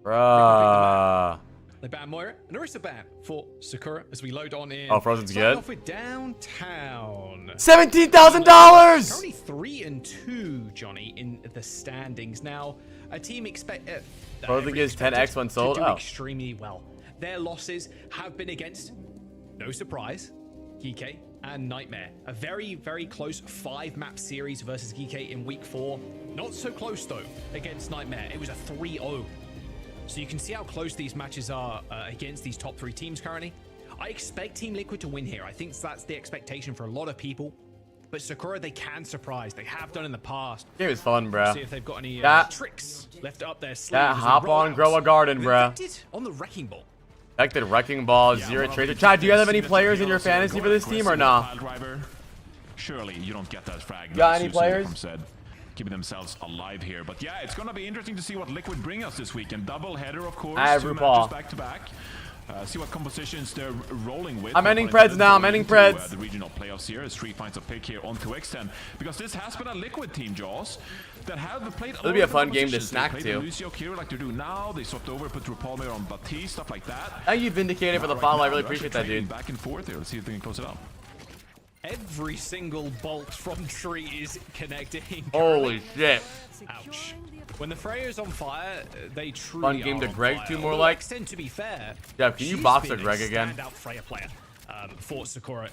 Bruh. They ban Moira, and there is a ban for Sakura as we load on in. Oh, Frozen's Starting good. off with Downtown. $17,000. Currently 3-2, Johnny, in the standings. Now, a team Frozen gets 10x when sold. To do Oh. extremely well. Their losses have been against, no surprise, Geeky and Nightmare. A very, very close 5-map series versus Geeky in week 4. Not so close, though, against Nightmare. It was a 3-0. So you can see how close these matches are against these top 3 teams currently. I expect Team Liquid to win here. I think that's the expectation for a lot of people. But Sakura, they can surprise. They have done in the past. Game is fun, bro. See if they've got any tricks left up their sleeves. Yeah, hop on, grow a garden, bro. On the Wrecking Ball. Expected Wrecking Ball, Zero Tracer. Chad, do you guys have any players in your fantasy for this team or not? Surely you don't get that frag. Got any players? Keeping themselves alive here. But yeah, it's going to be interesting to see what Liquid bring us this weekend. Double header, of course. I have 2 RuPaul. matches back to back. See what compositions they're rolling with. I'm ending Preds now. I'm ending Preds. The regional playoffs here as 3 finds a pick here onto X10. Because this has been a Liquid team, Jaws, that have played. It'll be a fun game to snack to. Lucio Kira like they do now. They swapped over, put RuPaul there on Baptiste, stuff like that. Thank you, Vindicated, for the follow. I really appreciate that, dude. Back and forth here. Let's see if they can close it out. Every single bolt from Tree is connecting. Holy shit. Ouch. When the Freya's on fire, they truly Fun game are to on Greg fire. too, more Although like. Extend, to be fair, Jeff, can you she's box a been Greg again? Standout Freya player for Sakura.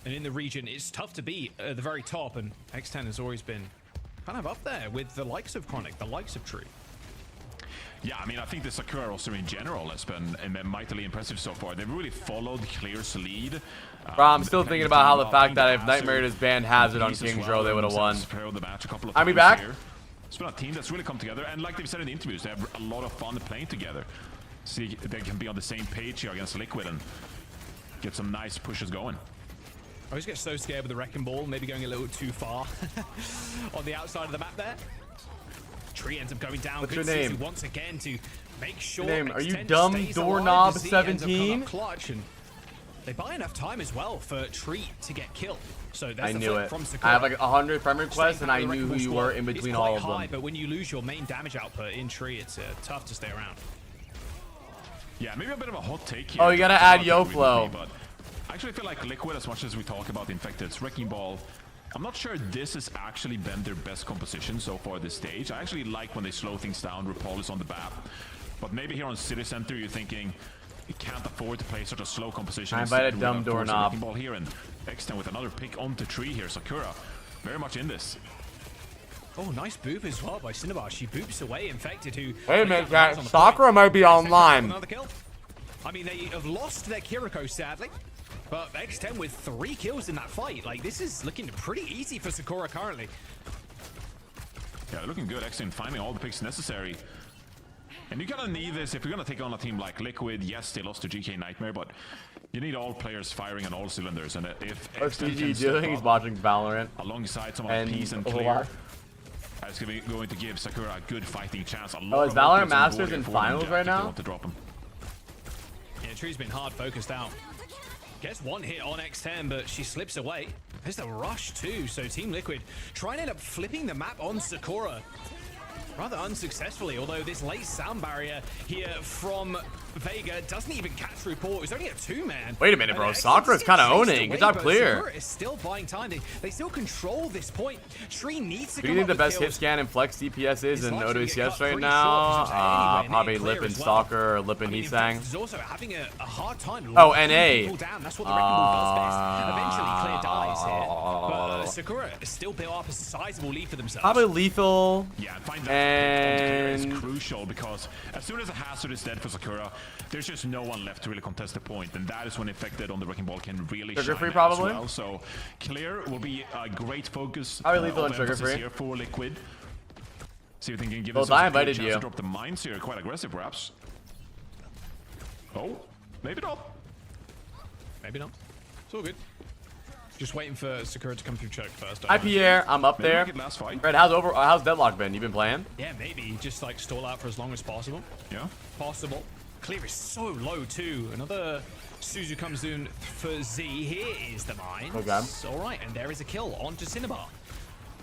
And in the region, it's tough to beat at the very top. And X10 has always been kind of up there with the likes of Chronic, the likes of Tree. Yeah, I mean, I think the Sakura roster in general has been mightily impressive so far. They've really followed Clear's lead. Bro, I'm still thinking about how the fact that if Nightmare just banned Hazard on King's Row, they would have won. Are we back? It's been a team that's really come together, and like they've said in the interviews, they have a lot of fun playing together. See, they can be on the same page here against Liquid and get some nice pushes going. I always get so scared with the Wrecking Ball, maybe going a little too far on the outside of the map there. Tree ends up going down. What's Good your name? season once again to make sure. Your name? Are you Extend dumb stays doorknob alive as he ends up coming 17? up clutch, and they buy enough time as well for Tree to get killed. So that's I the knew flip it. from I Sakura. have like 100 friend requests, Staying and I back with the knew who Wrecking you Ball were in squad between is all quite of high, them. but when you lose your main damage output in Tree, it's tough to stay around. Yeah, maybe a bit of a hot take here. Oh, you gotta add YoFlow. But I actually feel like Liquid, as much as we talk about Infected's Wrecking Ball, I'm not sure this has actually been their best composition so far this stage. I actually like when they slow things down. RuPaul is on the map. But maybe here on City Center, you're thinking you can't afford to play such a slow composition. I invited Dumb Doorknob. Wrecking Ball here, and X10 with another pick onto Tree here. Sakura very much in this. Oh, nice boop as well by Cinnabar. She boops away Infected, who... Wait a minute, guys. Sakura might be online. Another kill. I mean, they have lost their Kiriko, sadly. But X10 with 3 kills in that fight. Like, this is looking pretty easy for Sakura currently. Yeah, they're looking good. X10 finding all the picks necessary. And you're gonna need this if you're gonna take on a team like Liquid. Yes, they lost to GK Nightmare, but you need all players firing on all cylinders. And if What's X10 DG can step doing? He's up watching Valorant. alongside some of And Peace and Overwatch. Clear, that's going to give Sakura a good fighting chance. A Oh, lot is of Valorant options on Masters board in here for finals them, right if they now? want to drop him. Yeah, Tree's been hard focused out. Gets one hit on X10, but she slips away. There's the rush too, so Team Liquid trying to end up flipping the map on Sakura. Rather unsuccessfully, although this late sound barrier here from Vega doesn't even catch RuPaul. It's only a 2-man. Wait a minute, bro. And Sakura's X10 kind of chased owning. away, Good job, but Clear. Sakura is still buying time. They still control this point. Tree needs to Who do come you up think the with best hit kills. scan and flex DPS is in likely to get OWCS cut right pretty now? short, anywhere near Probably Clear Lip and as well. Stalker or Lip I and mean, Heesang. Infected is also having a hard time. Oh, locking NA. people down. That's what the Wrecking Ball does best. Eventually, Clear dies here. But Sakura is still built up a sizable lead for themselves. Probably Lethal. Yeah, and find that And is crucial because as soon as a hazard is dead for Sakura, there's just no one left to really contest the point, and that is when Infected on the Wrecking Ball can really Sugar shine free out probably? as well. So Clear will be a great focus. Probably Lethal of and Sugar emphasis free. here for Liquid. See if they can give Well, themselves I a good invited chance you. to drop the mines here. Quite aggressive, perhaps. Oh, maybe not. Maybe not. It's all good. Just waiting for Sakura to come through choke first. Hi, Pierre. I'm up Maybe there. make it last fight. Red, how's Deadlock been? You been playing? Yeah, maybe just like stall out for as long as possible. Yeah. Possible. Clear is so low too. Another Suzu comes in for Z. Here is the mine. Okay. All right, and there is a kill onto Cinnabar.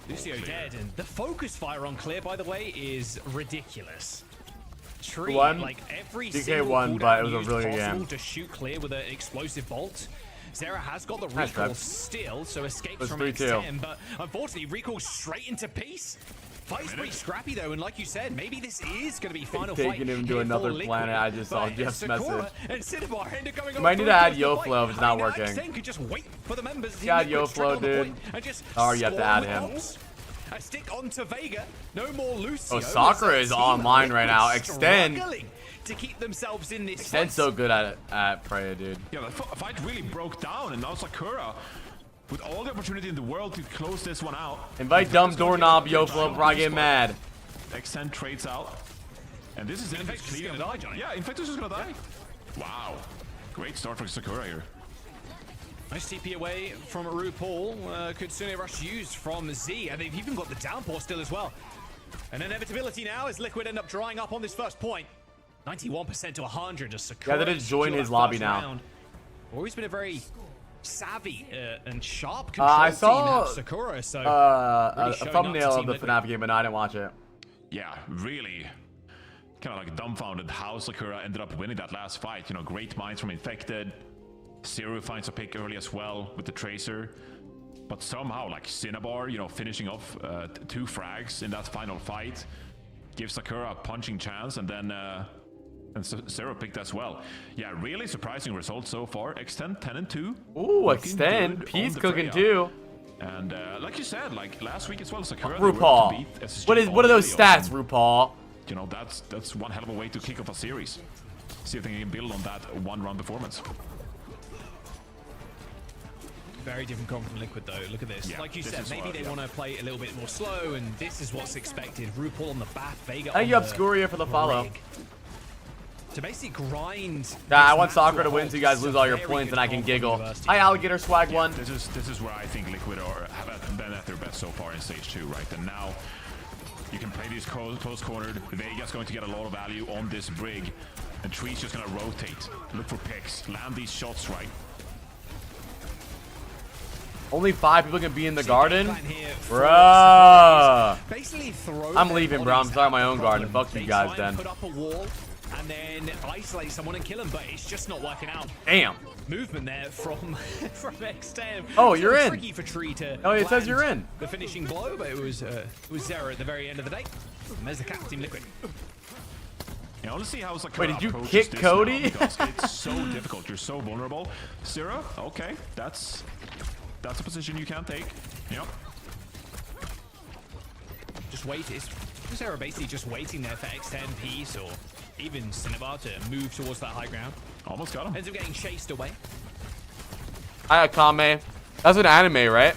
Lucio dead, and the focus fire on Clear, by the way, is ridiculous. Tree, Won. like every DK single won, but it was a used really good possible game. to shoot clear with an explosive bolt. Zera has got the Nice, recall Trev. still, so escapes was from 3-2. X10, but unfortunately recalls straight into peace. Fight's pretty scrappy though, and like you said, maybe this is going to be final fight. Taking him to here another for Liquid, planet. I just saw but Jeff's Sakura message. and Cinnabar end up going You might on need for to a add close Yo fight. Flow if it's I not mean, working. X10 could just wait for the members of Team Yeah, Liquid Yo straight on the Flow, point dude. and just Oh, you have to add storm him. off. A stick onto Vega. No more Lucio. Oh, Sakura is Team online right now. Liquid Extend. struggling to keep themselves in this Extend's fight. so good at Freya, dude. Yeah, the fight really broke down, and now Sakura, with all the opportunity in the world to close this one out. Invite dumb doorknob Yo Flow before I get mad. X10 trades out. And this is it. Infectus is gonna die, Johnny. Yeah, Infectus is gonna die. Wow. Great start for Sakura here. Nice TP away from RuPaul. Kitsune Rush used from Z, and they've even got the downpour still as well. An inevitability now as Liquid end up drying up on this first point. 91% to 100 as Sakura. Yeah, they just joined his lobby now. Always been a very savvy and sharp I control team saw now, Sakura. So a showing up thumbnail to of Team the Liquid. FNAF game, but no, I didn't watch it. Yeah, really kind of like dumbfounded how Sakura ended up winning that last fight. You know, great minds from Infected. Zero finds a pick early as well with the Tracer. But somehow, like Cinnabar, you know, finishing off 2 frags in that final fight, gives Sakura a punching chance, and then Zero picked as well. Yeah, really surprising result so far. X10, 10-2. Ooh, Extend. Pete's cooking too. And like you said, like last week as well, Sakura. RuPaul. What are those stats, RuPaul? You know, that's one hell of a way to kick off a series. See if they can build on that one-round performance. Very different comp from Liquid though. Look at this. Yeah, like you this said, is maybe what- they yeah. want to play a little bit more slow, and this is what's expected. RuPaul on the back, Vega Thank on you, the Obscuria, for the follow. rig. To basically grind. Yeah, I this want match Sakura to a win so you halt guys is lose a all your very points good and I can comp from giggle. University. Hi, Alligator Swag 1. This is where I think Liquid have been at their best so far in stage 2, right? And now you can play these close cornered. Vega's going to get a lot of value on this brig, and Tree's just gonna rotate, look for picks, land these shots right. Only 5 people can be in the garden? Plan here for Bruh. basically throw I'm their leaving, bro. I'm bodies starting my at own the garden. problem. Fuck you They guys try then. and put up a wall and then isolate someone and kill them, but it's just not working out. Damn. Movement there from X10. Oh, It's you're a little in. Tricky for Tree to Oh, it says you're land in. the finishing blow, but it was Zera at the very end of the day. And there's the cap, Team Liquid. Yeah, I want to see how Sakura Wait, did you approaches kick this Cody? now, because it's so difficult. You're so vulnerable. Zero, okay, that's a position you can take. Yep. Just wait. Is Zera basically just waiting there for X10 piece or even Cinnabar to move towards that high ground? Almost got him. Ends up getting chased away. Hi, Akame. That's an anime, right?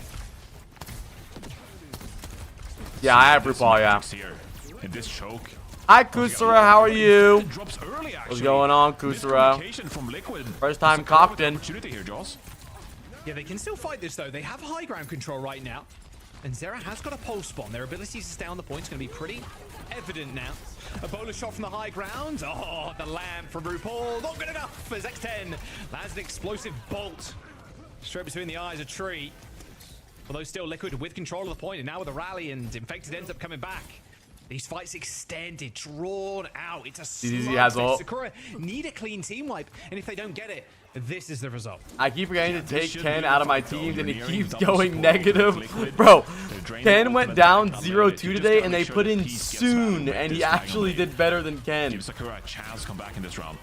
Yeah, I have RuPaul, yeah. Here in this choke. Hi, Kusura. How are you? Drops early, actually. What's going on, Kusura? Miscommunication from Liquid. First time Sakura with Compton. opportunity here, Jaws. Yeah, they can still fight this though. They have high ground control right now. And Zera has got a pulse bomb. Their ability to stay on the point is going to be pretty evident now. A bowler shot from the high ground. Oh, the lamp from RuPaul. Not good enough as X10 lands an explosive bolt straight between the eyes of Tree. Although still Liquid with control of the point, and now with a rally, and Infected ends up coming back. These fights extended, drawn out. It's a Easy has slugfest. ult. Sakura need a clean team wipe, and if they don't get it, this is the result. I keep forgetting to take should Ken be out of my the fight, teams though. and he You're keeps nearing double going support negative. with Liquid. Bro, They're draining Ken the went ultimate down back up 0-2 later. You just today gotta and they make sure put that in Peace gets soon value with and he this actually diagonally. did better than Ken. Give Sakura a chance to come back in this round.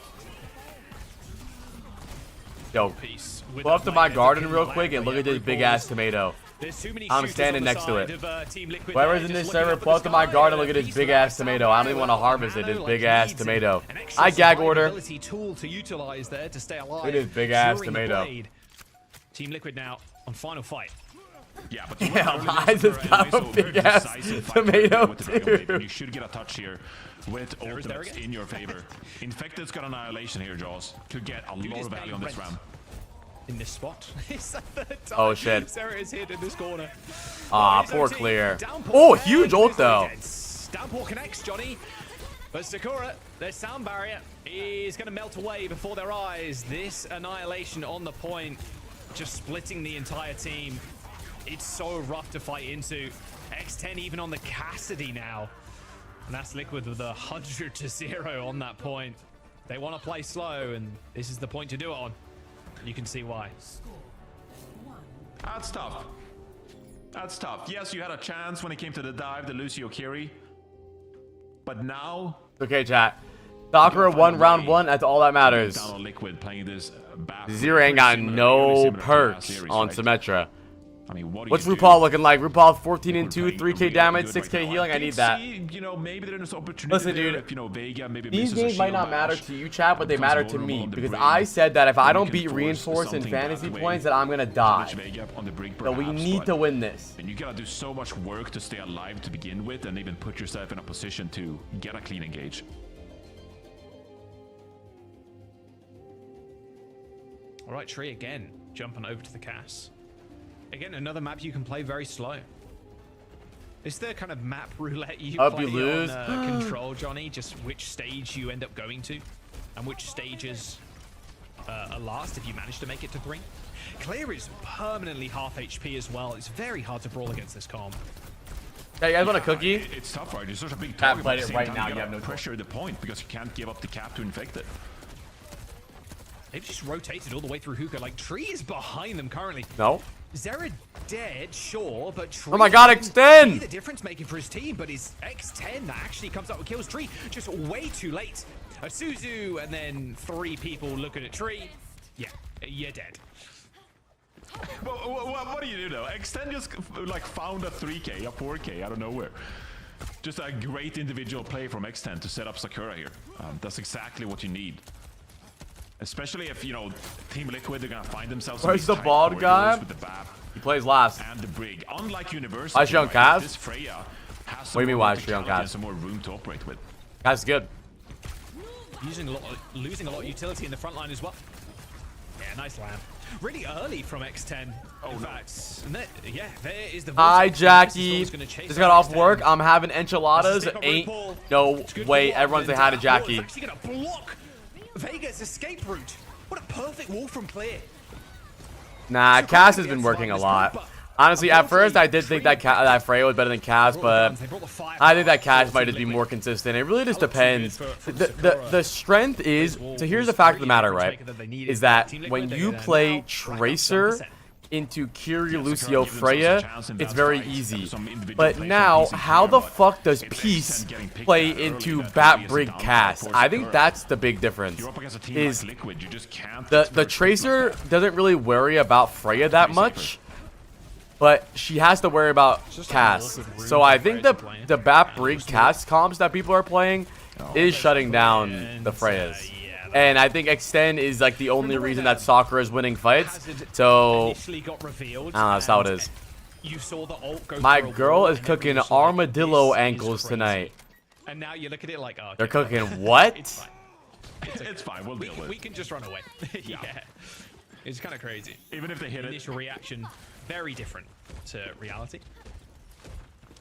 Yo, Piece with go up a to my play garden that real can quick and land look at where this big ass tomato. There's too many I'm shooters standing on the next to side it. of, Team Liquid Whoever's there, in just this looking server, up at pull the up to my sky. garden, look at this Piece big with ass that tomato. I don't even want to sound harvest it. barrier, This like big ass needs tomato. an extra I gag order. survivability tool to utilize there to stay alive. Look at this big ass during the tomato. blade. Team Liquid now on final fight. Yeah, but Yeah, early I there, just Sakura, got a anyway, so very big-ass decisive fight tomato, with the Dragon Blade, too. and you should get a touch here with There is there ultimates again. in your favor. Infected's got Annihilation here, Jaws. Could get a You lot just of value pay on this rent. round. In this spot. It's the third time Oh, shit. Sarah is hit in this corner. Ah, His poor OT. clear. Downpour Oh, there, huge ult, though. Downpour connects, Johnny. But Sakura, their sound barrier is going to melt away before their eyes. This annihilation on the point, just splitting the entire team. It's so rough to fight into. X10 even on the Cassidy now. And that's Liquid with 100-0 on that point. They want to play slow, and this is the point to do it on. You can see why. That's tough. That's tough. Yes, you had a chance when it came to the dive, the Lucio Kiri. But now... Okay, chat. Sakura won round 1. That's all that matters. Liquid playing this Zero ain't got no perks series, on right? Symmetra. I mean, what do What's you RuPaul do? looking like? RuPaul 14 and 2, Playing 3k really damage, good right 6k now. healing. I did need that. see, you know, maybe there's an opportunity. Listen, there dude, if, you know, Vega maybe These misses a games might shield not matter bash, to you, chat, but they becomes matter to vulnerable me on the because brig, I said that if I then don't you beat can force Reinforce in something fantasy that way. points, that I'm gonna die. Switch Vega up on the brig, So we perhaps, need but- to win this. And you gotta do so much work to stay alive to begin with, and even put yourself in a position to get a clean engage. All right, Tree again, jumping over to the Cass. Again, another map you can play very slow. It's the kind of map roulette you Hope play you lose. on Control, Johnny. Just which stage you end up going to, and which stages are last if you manage to make it to 3. Clear is permanently half HP as well. It's very hard to brawl against this comp. Hey, you guys want a cookie? It's tough, right? It's such a big Cap target. played but at it the right same now, time, you gotta have no choice. pressure the point because you can't give up the cap to infect it. They've just rotated all the way through hookah. Like, Tree is behind them currently. No. Zera dead, sure, but Tree... Oh my god, extend! Be the difference making for his team, but his X10 that actually comes up with kills Tree just way too late. A Suzu, and then 3 people looking at Tree. Yeah, you're dead. What do you do though? Extend just like found a 3k, a 4k out of nowhere. Just a great individual play from X10 to set up Sakura here. That's exactly what you need. Especially if, you know, Team Liquid, they're gonna find themselves in Where's these the tight bald corridors guy? with the BAP He plays last. and the brig. Unlike University, I show him right, Kaz? this Freya has What do you mean, some why more I show him verticality Kaz? and some more room to operate with. That's good. Losing a lot of utility in the front line as well. Yeah, nice land. Really early from X10. In fact, and yeah, there is the. Hi, vortex. Jackie. This is gonna chase Just got off X10. work. I'm having enchiladas. Stick on Ain't RuPaul. no It's good way. for Everyone's say Watman. hi to That wall is Jackie. actually gonna block Vega's escape route. What a perfect wall from Clear. Nah, Cass has been working a lot. Honestly, at first I did think that that Freya was better than Cass, but I think that Cass might just be more consistent. It really just depends. The strength is, so here's the fact of the matter, right? Is that when you play Tracer into Kiri, Lucio, Freya, it's very easy. But now, how the fuck does Peace play into Bat Brig Cass? I think that's the big difference. Is the Tracer doesn't really worry about Freya that much, but she has to worry about Cass. So I think the Bat Brig Cass comps that people are playing is shutting down the Freyas. And I think Extend is like the only reason that Sakura is winning fights. So, I don't know, that's how it is. My girl is cooking armadillo ankles tonight. And now you look at it like, oh, okay, They're cooking what? It's fine, we'll deal with it. We can just run away. Yeah. It's kind of crazy. Even if they hit it. Initial reaction, very different to reality.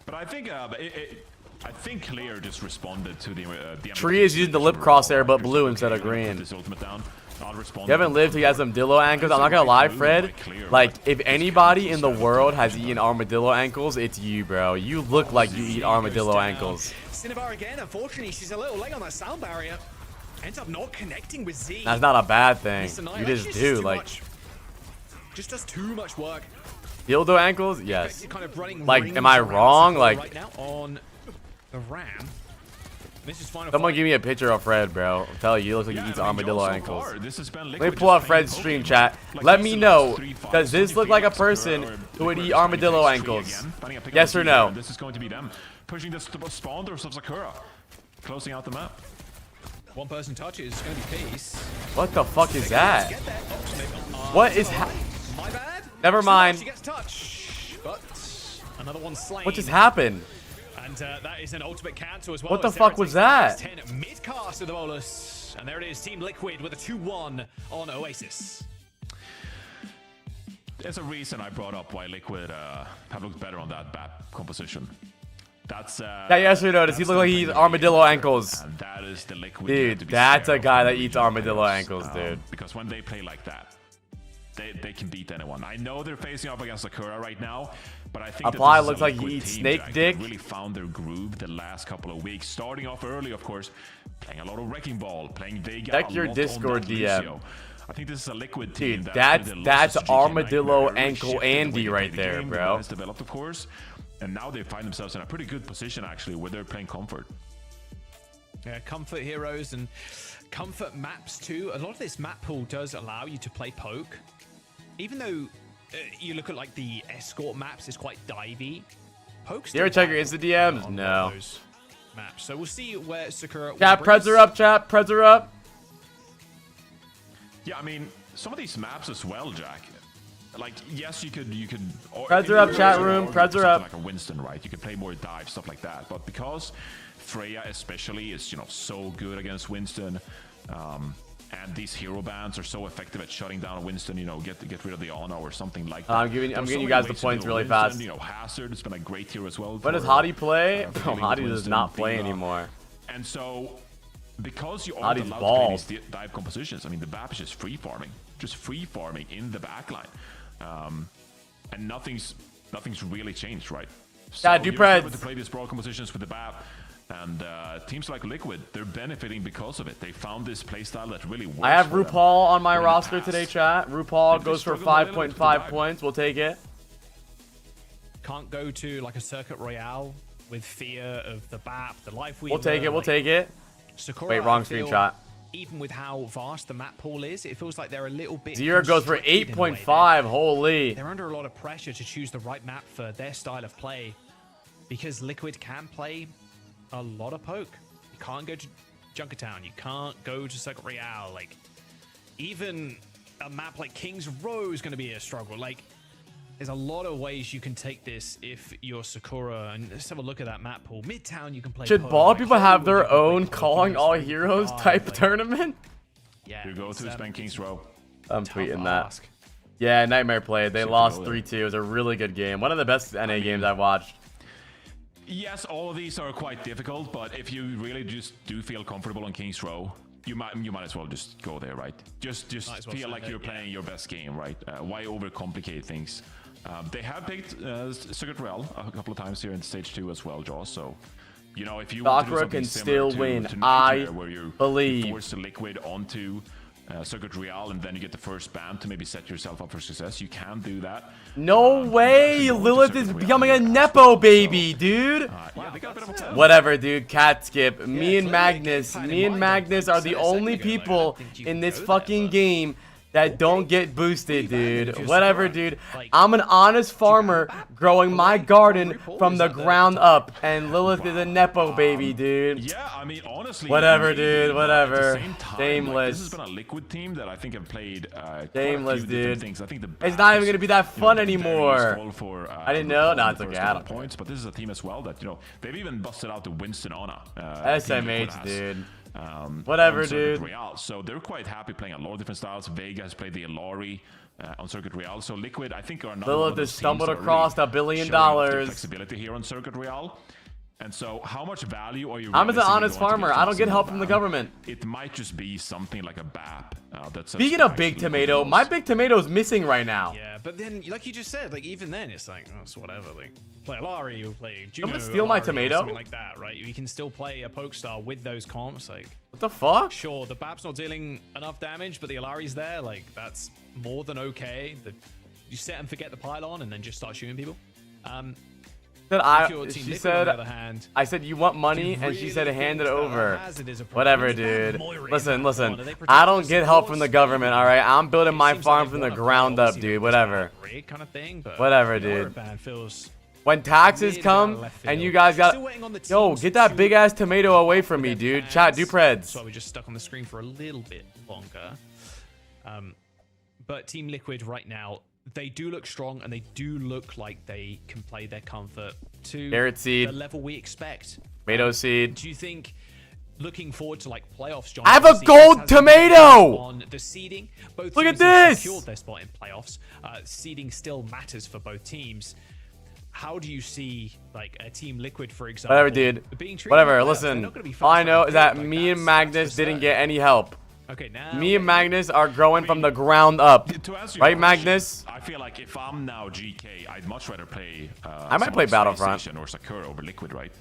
But I think I think Clear just responded to the Tree is using the lip crosshair, but blue instead of green. This ultimate down. You haven't lived till you had some Dillo ankles. I'm not gonna lie, Fred. Like, if anybody in the world has eaten armadillo ankles, it's you, bro. You look like you eat armadillo ankles. Cinnabar again, unfortunately, she's a little late on that sound barrier. Ends up not connecting with Z. That's not a bad thing. You just do, like... Just does too much work. Dildo ankles? Yes. Kind of running Like, rings am I around wrong? Sakura Like... right now on the Ram. This is final Someone fight. give me a picture of Fred, bro. I'm telling you, he looks like he eats armadillo so ankles. far, this has been Let Liquid me pull up just Fred's playing stream Pokemon. chat. Like, Let these me are the know, last 3 fights. does this Only look like a Phoenix person or who would Liquid eat is armadillo playing Tree ankles? again, finding a pick Yes on or the no? team. This is going to be them pushing the spawners of Sakura, closing out the map. One person touches, it's going to be Peace. What the fuck is that? Get there. Oh, maybe not. What is My bad. Never mind. She gets touch, but another one slain. What just happened? And that is an ultimate cancel as well. What the as fuck Zera was takes the that? first 10 mid-cast of the bolus. And there it is, Team Liquid with a 2-1 on Oasis. There's a reason I brought up why Liquid have looked better on that BAP composition. That's Yeah, yes or no? Does he look like he eats armadillo ankles? And that is the Liquid you have to Dude, be that's scared a guy of that in eats regional armadillo players. ankles, dude. Because when they play like that, they can beat anyone. I know they're facing off against Sakura right now, but I think Apply that looks like he eats snake dick. really found their groove the last couple of weeks, starting off early, of course, playing a lot of Wrecking Ball, playing Vega. Check your Discord DM. I think this is a Liquid team. Dude, that's Armadillo Ankle Andy right there, bro. Has developed, of course, and now they find themselves in a pretty good position actually, where they're playing Comfort. Yeah, Comfort heroes and Comfort maps too. A lot of this map pool does allow you to play poke, even though you look at like the escort maps, it's quite divey. Poke's You ever check your Insta DMs? No. Maps. So we'll see where Sakura. Chat, Preds are up, chat. Preds are up. Yeah, I mean, some of these maps as well, Jack. Like, yes, you could. Preds are up, chat room. Preds are up. Like a Winston, right? You can play more dive, stuff like that. But because Freya, especially, is so good against Winston, and these hero bans are so effective at shutting down Winston. Get rid of the Ana or something like that. I'm giving you guys the points really fast. Hazard has been a great hero as well. When does Hottie play? Hottie does not play anymore. And so, because you Hottie's allowed balls. to play these dive compositions, I mean, the BAP is just free farming in the backline, and nothing's really changed, right? So Yeah, do you're able Preds. to play these brawl compositions with the BAP, and teams like Liquid, they're benefiting because of it. They found this playstyle that really works. I have for them. RuPaul on my In the roster past, today, chat. RuPaul they goes for struggled a little with the 5.5 dive. points. We'll take it. Can't go to like a Circuit Royale with fear of the BAP, the Life Weaver. We'll take it. We'll take it. Sakura, Wait, wrong I feel, screenshot. Even with how vast the map pool is, it feels like they're a little bit. Zero goes for constricted in a way. 8.5. Holy. They're under a lot of pressure to choose the right map for their style of play, because Liquid can play a lot of poke. You can't go to Junkertown. You can't go to Circuit Royale. Like, even a map like King's Row is going to be a struggle. Like, there's a lot of ways you can take this if you're Sakura. And let's have a look at that map pool. Midtown, you can play. Should poke. ball Like, people have their Hollywood, own you can play calling poke. all heroes type Like, tournament? Yeah. You go to Span Kings Row. I'm Tough tweeting that. ask. Yeah, Nightmare played. They Super lost low there. 3-2. It was a really good game. One of the best NA games I've watched. Yes, all of these are quite difficult, but if you really just do feel comfortable on Kings Row, you might as well just go there, right? Just Might as well feel send like it, you're playing your best game, right? Why overcomplicate things? They have picked Circuit Royale a couple of times here in Stage 2 as well, Jaws, so... if you want to do Sakura something can similar still win. to I Nightmare, where you believe. force the Liquid onto Circuit Royale and then you get the first ban to maybe set yourself up for success, you can do that. No way! actually go into Lilith is Circuit becoming a Royale Nepo baby, dude! Yeah, they got a bit of a plan. Whatever, dude. Cat skip. Me and clearly Magnus. a game Me plan and in mind. Magnus are the Said a second only ago, like, I people don't think you in can this go there, fucking but- game that don't get boosted, dude. if you're Whatever, Sakura. dude. Like, I'm an honest farmer growing my garden RuPaul from is the at the ground top. up, and Lilith is a Nepo baby, dude. Yeah, I mean, honestly... Whatever, maybe, dude, but at the whatever. same time, Shameless. this has been a Liquid team that I think have played quite Shameless, a few different dude. things. I think the It's back not even is, gonna be that fun very anymore. useful for, I didn't know? for No, it's the okay, first I couple don't care. points, but this is a team as well that, they've even busted out the Winston Ana. SMH, dude. on Whatever, Circuit dude. Royale. So they're quite happy playing a lot of different styles. Vega has played the Ilari on Circuit Royale. So Liquid, I think, are another one Lilith of has those stumbled teams that are across really $1 billion. showing off their flexibility here on Circuit Royale. And so, how much value are you? I'm as an realistically honest going to farmer. get I from don't get a help single from the ban? government. It might just be something like a BAP. That's Speaking of Big Tomato, my Big Tomato is missing right now. Yeah, but then, like you just said, like even then, it's like, oh, it's whatever. Like, play Alari, you play Juno, Someone steal my Alari, or tomato? something like that, right? You can still play a poke star with those comps. Like, What the fuck? sure, the BAP's not dealing enough damage, but the Alari's there. Like, that's more than okay. You set and forget the pylon and then just start shooting people. Said If you're Team she Liquid, said, on the other hand, I said, you want money? you And she really said, think hand it that over. Hazard is a problem? Whatever, What about dude. Moira in Listen, that listen. one? Are they I don't protecting get help from supports? the government, alright? I'm building It my seems farm like from they the wanna ground play, up, obviously, dude. this Whatever. rig kind of thing, but Whatever, the Moira dude. ban feels When taxes weird come about left and field. you guys got... Still waiting on the Yo, teams get that to big ass tomato away from me, their dude. Chat, do plans. preds. That's why we just stuck on the screen for a little bit longer. But Team Liquid right now, they do look strong and they do look like they can play their comfort to Carrot seed. the level we expect. Tomato seed. Do you think, looking forward to like playoffs, John? I have a obviously gold this has an impact tomato! on the seeding. Both Look teams at have this! secured their spot in playoffs. Seeding still matters for both teams. How do you see like a Team Liquid, for example, Whatever, dude. being treated Whatever, in playoffs? They're listen. not gonna be All I first know round is that pick, like, me and that's Magnus for didn't certain. get any help. Okay, now Me and Magnus are growing from the ground up. To answer your Right, question, Magnus? I feel like if I'm now GK, I'd much rather play. I might play Battlefront. Or Sakura over Liquid, right?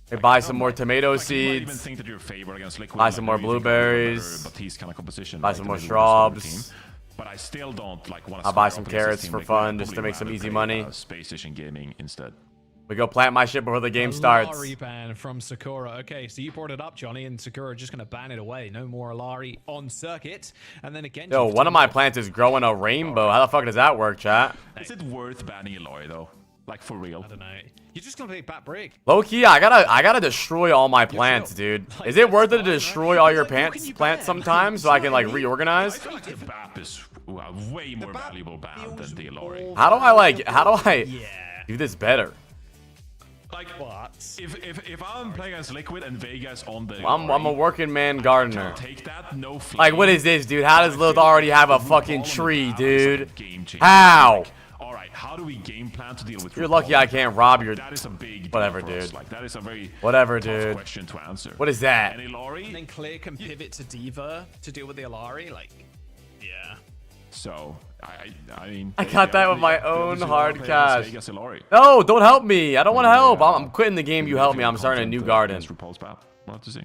Hey, buy some more tomato Like, you might even seeds. think that you're favored against Liquid. Buy like, some more maybe you think they're blueberries. better, but he's kind of composition. Buy right? some The more middle strobe shrubs. team. But I still don't like want to. I'll buy some carrots for fun, just to make some easy money. Space Station Gaming instead. We go plant my shit before the game starts. Alari ban from Sakura. Okay, so you brought it up, Johnny, and Sakura just going to ban it away. No more Alari on circuit. And then again... Yo, one of my plants is growing a rainbow. How the fuck does that work, chat? Is it worth banning Eloy though? Like for real? I don't know. You're just going to play Bat Brick. Low key, I gotta destroy all my plants, dude. Is it worth it to destroy all your plants sometimes so I can like reorganize? I feel like the BAP is a way more valuable ban than the Eloy. How do I do this better? Like, if I'm playing as Liquid and Vegas on the I'm a working man gardener. take that, no flame. Like, what is this, dude? How does Lilith already have a fucking tree, dude? Game changer. How? All right, how do we game plan to deal with? You're lucky I can't rob your... That is a big deal Whatever, for us. dude. Like that is a very Whatever, tough dude. question to answer. What is that? And Ilari, And then Clear can pivot to Diva to deal with the Alari. Like, yeah. so I mean, I got that with my yeah, own obviously hard Ilari cash. plays Vegas Ilari. No, don't help me. I don't want to help. I'm quitting the game. You help me. I'm starting a new garden. Against RuPaul's BAP. We'll have to see.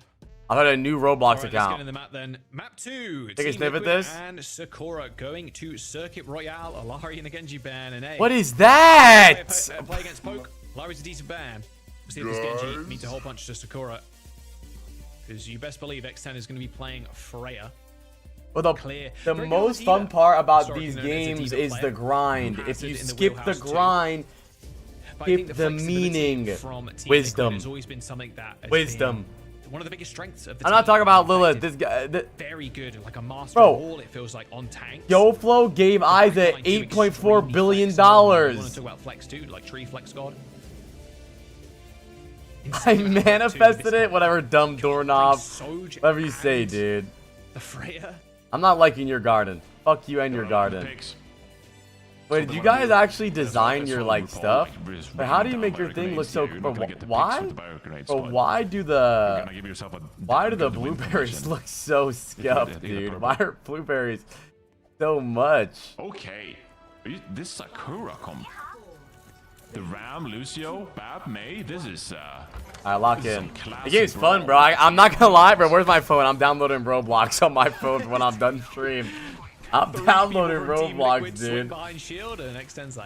I got a new Roblox All right, let's get account. in the map then. Map 2. Take a Team sniff at Liquid this. And Sakura going to Circuit Royale. Alari and a Genji ban. And A. What is that? Play against Poke. Alari's a decent ban. We'll see if this Genji means a whole bunch to Sakura. Because you best believe X10 is going to be playing Freya. Well, Clear. the Very good most with fun Diva. part about Historically these known as a games Diva is player. the grind. If Massive you in the skip the wheelhouse too. grind, But I think skip the the flexibility meaning. from Team Wisdom. Liquid has always been something that has Wisdom. been one of the biggest strengths of the I'm team. not talking about Lilith. Effective, This guy, very good, like a master Bro. of all. It feels like on tanks. YoFlo gave The Isaac backline too, $8.4 extremely billion. flexible. You want to talk about flex too, like tree flex god. I manifested it. Whatever, dumb doorknob. Soj Whatever you say, and dude. The Freya. I'm not liking your garden. Fuck you and your garden. Picks. Wait, did you guys actually design your like stuff? But how do you make your thing look so? Bro, why? Bro, why do the blueberries look so scuffed, dude? Why are blueberries so much? Okay, this Sakura comp. The Ram, Lucio, Bab, May. This is Alright, lock this is in. some The game's classic fun, bro. I'm not gonna lie, bro. Where's my phone? I'm downloading Roblox on my phone when I'm done stream. I'm downloading Roblox, dude.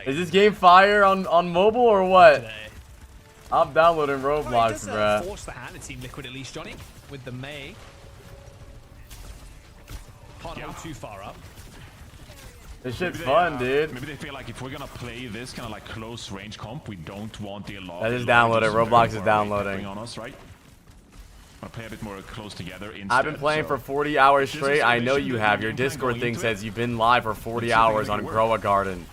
Is this game fire on mobile or what? I'm downloading Roblox, bro. Force the hand of Team Liquid at least, Johnny, with the May. Can't hold too far up. This shit's fun, dude. Maybe they feel like if we're gonna play this kind of like close range comp, we don't want the alarm. That is downloaded. Roblox is downloading. On us, right? Wanna play a bit more close together. I've been playing for 40 hours straight. I know you have. Your Discord thing says you've been live for 40 hours on Grow a Garden.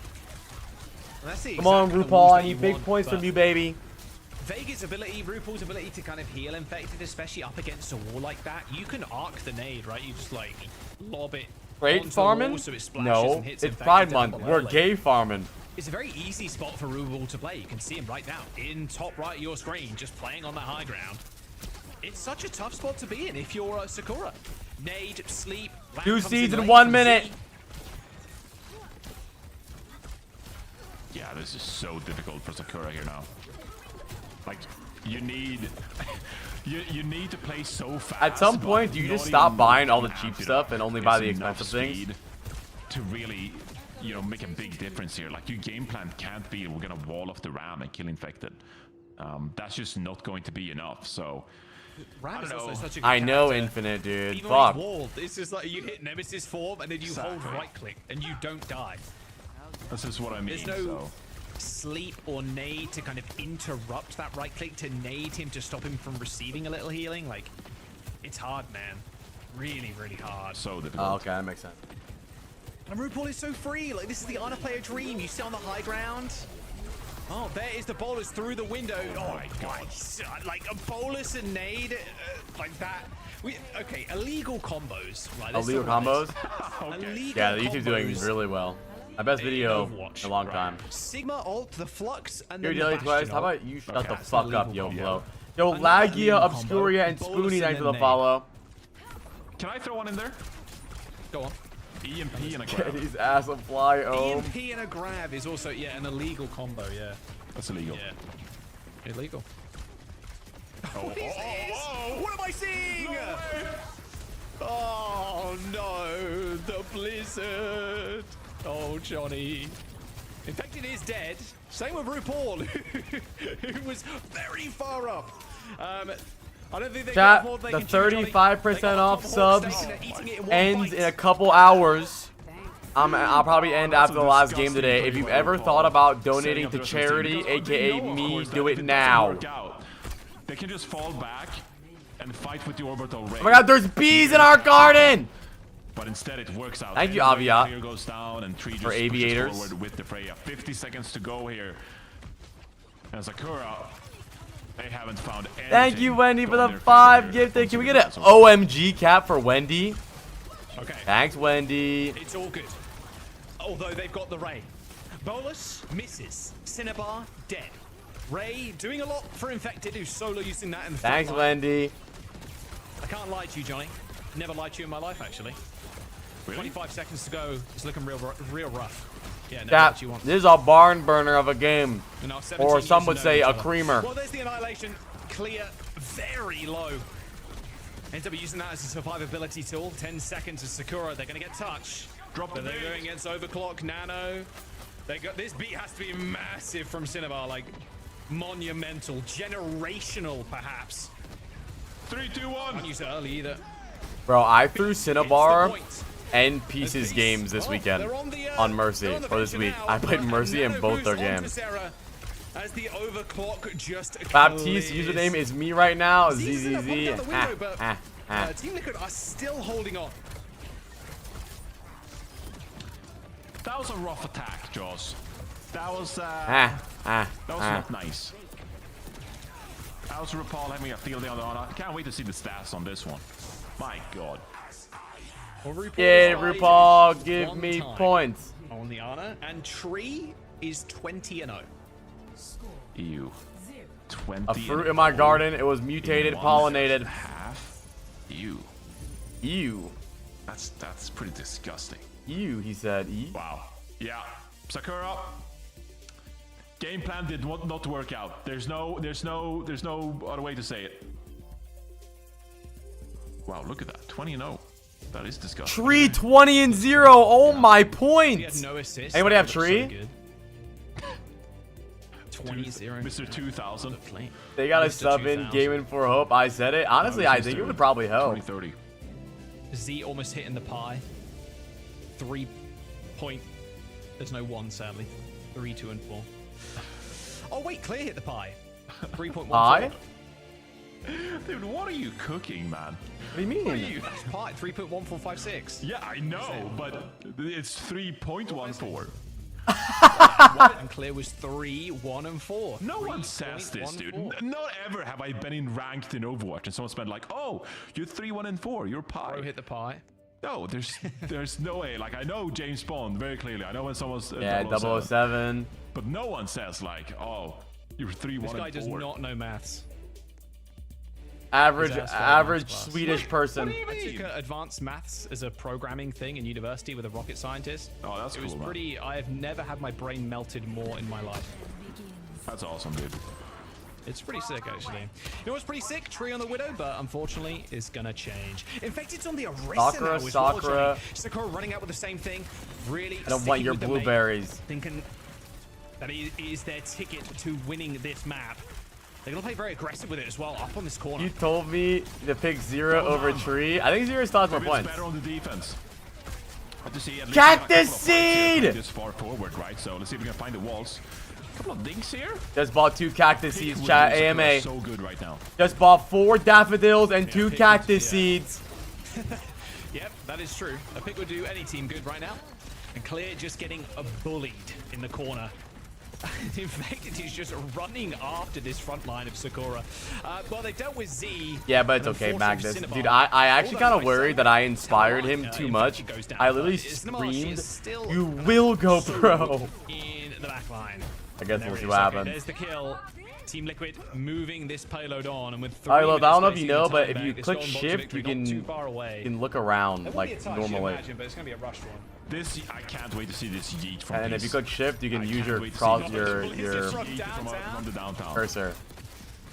Come on, RuPaul. I need big points from you, baby. Vega's ability, RuPaul's ability to kind of heal infected, especially up against a wall like that. You can arc the nade, right? You just like lob it. Great farming? So it No, and hits it's infected Pride down Month. below. We're Like, gay farming. it's a very easy spot for RuPaul to play. You can see him right now in top right of your screen, just playing on that high ground. It's such a tough spot to be in if you're Sakura. Nade, sleep. Lamp 2 comes seeds in late 1 from minute. Z. Yeah, this is so difficult for Sakura here now. Like, you need... You need to play so fast. At some point, do you just stop buying all the cheap stuff and only buy the expensive things? To really, you know, make a big difference here. Like, your game plan can't be, we're gonna wall off the Ram and kill infected. That's just not going to be enough, so... Ram is also such a good I know character. Infinite, dude. Even when Fuck. he's walled, it's just like you hit Nemesis form and then you hold right click and you don't die. This is what I mean, There's no so... sleep or nade to kind of interrupt that right click, to nade him, to stop him from receiving a little healing. Like, it's hard, man. Really, really hard. So difficult. Oh, okay, that makes sense. And RuPaul is so free. Like, this is the honor player dream. You sit on the high ground. Oh, there is the bolus through the window. Oh my god. Like a bolus and nade like that. Okay, illegal combos. Right, Illegal combos? Illegal Yeah, the YouTube's doing combos. really well. My best video Overwatch, in a long right. time. Sigma ult, the flux, and Your then the daily Bastion quest. How ult. about you shut the That's fuck an up, illegal yo, combo. Flo? Yo, Another Lagia, illegal Obscuria, combo, and bolus Spoonie, and thanks for then the nade. follow. Can I throw one in there? Go on. EMP and a Get grab. his ass a fly. EMP and a grab is also, yeah, an illegal combo, yeah. That's illegal. Yeah. Illegal. Oh, What is this? What am I seeing? Oh no, the blizzard. Oh, Johnny. Infected is dead. Same with RuPaul, who was very far up. I don't think they Chat, can afford they the can choose, Johnny. 35% They got off tomahawk steak subs and they're eating it in one ends bite. in a couple hours. I'll probably end after the last game today. If you've ever thought about donating to charity, aka me, do it now. They can just fall back and fight with the orbital ray. Oh my god, there's bees in our garden! But instead it works out. Thank you, Anyway, Aviat, Clear goes down and Tree just for pushes aviators. forward with the Freya. 50 seconds to go here. And Sakura, they haven't found anything. Thank you, Wendy, for going the their 5 favor gifted. Can we get an here. OMG cap for Wendy? Okay. Thanks, Wendy. It's all good. Although they've got the Ray. Bolus misses. Cinnabar dead. Ray doing a lot for Infected, who's solo using that in the Thanks, front line. Wendy. I can't lie to you, Johnny. Never lied to you in my life, actually. Really? 25 seconds to go. It's looking real rough. Yeah, no, Chat, what you want. this is a barn burner of a game. And now 17 Or some years would to know say each a other. creamer. Well, there's the Annihilation. Clear very low. Ends up using that as a survivability tool. 10 seconds of Sakura. They're going to get touch. Drop the But they're bait. going against Overclock, Nano. They got this beat has to be massive from Cinnabar, like monumental, generational, perhaps. 3, 2, 1. Can't use it early either. Bro, I threw It's the Cinnabar point. and Pieces games this weekend They're on the, on Mercy, they're on the or this venture week. now, I played but Mercy in Nano both their moves onto games. Sarah as the Overclock just Baptiste clears. username is me right now. Z's in a bump ZZZ. out the window, but Team Liquid are still holding on. That was a rough attack, Jaws. That was not nice. That was RuPaul having a field day on the honor. Can't wait to see the stats on this one. My God. Well, RuPaul Yeah, is RuPaul, tied give one me time points. on the honor, and Tree is 20-0. EU. 20. A fruit in my garden. It was mutated, pollinated. Half. EU. Ew. That's pretty disgusting. Ew, he said. Ew. Wow. Yeah. Sakura. Game plan did not work out. There's no other way to say it. Wow, look at that. 20-0. That is disgusting. Tree 20-0. Oh my He had points. no assist. Anybody have That looks Tree? so good. 20-0. Mr. 2000. They got a Mr. sub in 2000. Gaming for Hope. I said it. Honestly, I think it would probably help. 2030. Z almost hitting the pie. 3 point. There's no 1, sadly. 3, 2, and 4. Oh wait, Clear hit the pie. 3.1. Pie? Dude, what are you cooking, man? What do you mean? That's pie. 3.1456. Yeah, I know, but it's 3.14. And Clear was 3, 1, and 4. No one says this, dude. Not ever have I been in ranked in Overwatch and someone's been like, "Oh, you're 3, 1, and 4. You're pie." Bro hit the pie. No, there's no way. Like I know James Bond very clearly. I know when someone's Yeah, 007. but no one says like, "Oh, you're 3, 1, This guy and does 4." not know maths. Average His ass fell in average maths class. Swedish person. I took advanced maths as a programming thing in university with a rocket scientist. Oh, that's It was cool, man. pretty. I have never had my brain melted more in my life. That's awesome, dude. It's pretty sick, actually. You know what's pretty sick? Tree on the Widow, but unfortunately, is gonna change. Infected's on the Orisa now as well, Sakura. Johnny. Sakura running out with the same thing. Really I don't want sticking your with the mate, blueberries. thinking that it is their ticket to winning this map. They're gonna play very aggressive with it as well, up on this corner. You told me to pick Zero over Tree. I think Zero still has more Maybe it's points. better on the defense. Have to see at least Cactus a couple of fights here, seed! this far forward, right? So let's see if we can find the walls. A couple of dinks here. Just bought 2 cactus seeds, chat. AMA. So good right now. Just bought 4 daffodils and 2 pick cactus would- yeah. seeds. Yep, that is true. A pick would do any team good right now. And Clear just getting bullied in the corner. Infected is just running after this front line of Sakura. Well, they dealt with Z. Yeah, but it's and okay, unfortunately Magnus. Cinnabar. Dude, I actually All kind that of worried that I inspired him Cinnabar, too much. Infected goes down, I literally but Cinnabar, she screamed, is still "You will go pro." in the back line. I guess There we'll it see is. what Okay, happens. there's the kill. Team Liquid moving this payload on, and with 3 Alright, look, I don't know if minutes you know, but remaining if you in the click time bank, shift, you this golden box victory not too far away. you can look around It won't be a like touch, you normally. imagine, but it's gonna be a rushed one. This, I can't wait to see this yeet from And if you click shift, you can use your wait to see cross this. your from the downtown. cursor.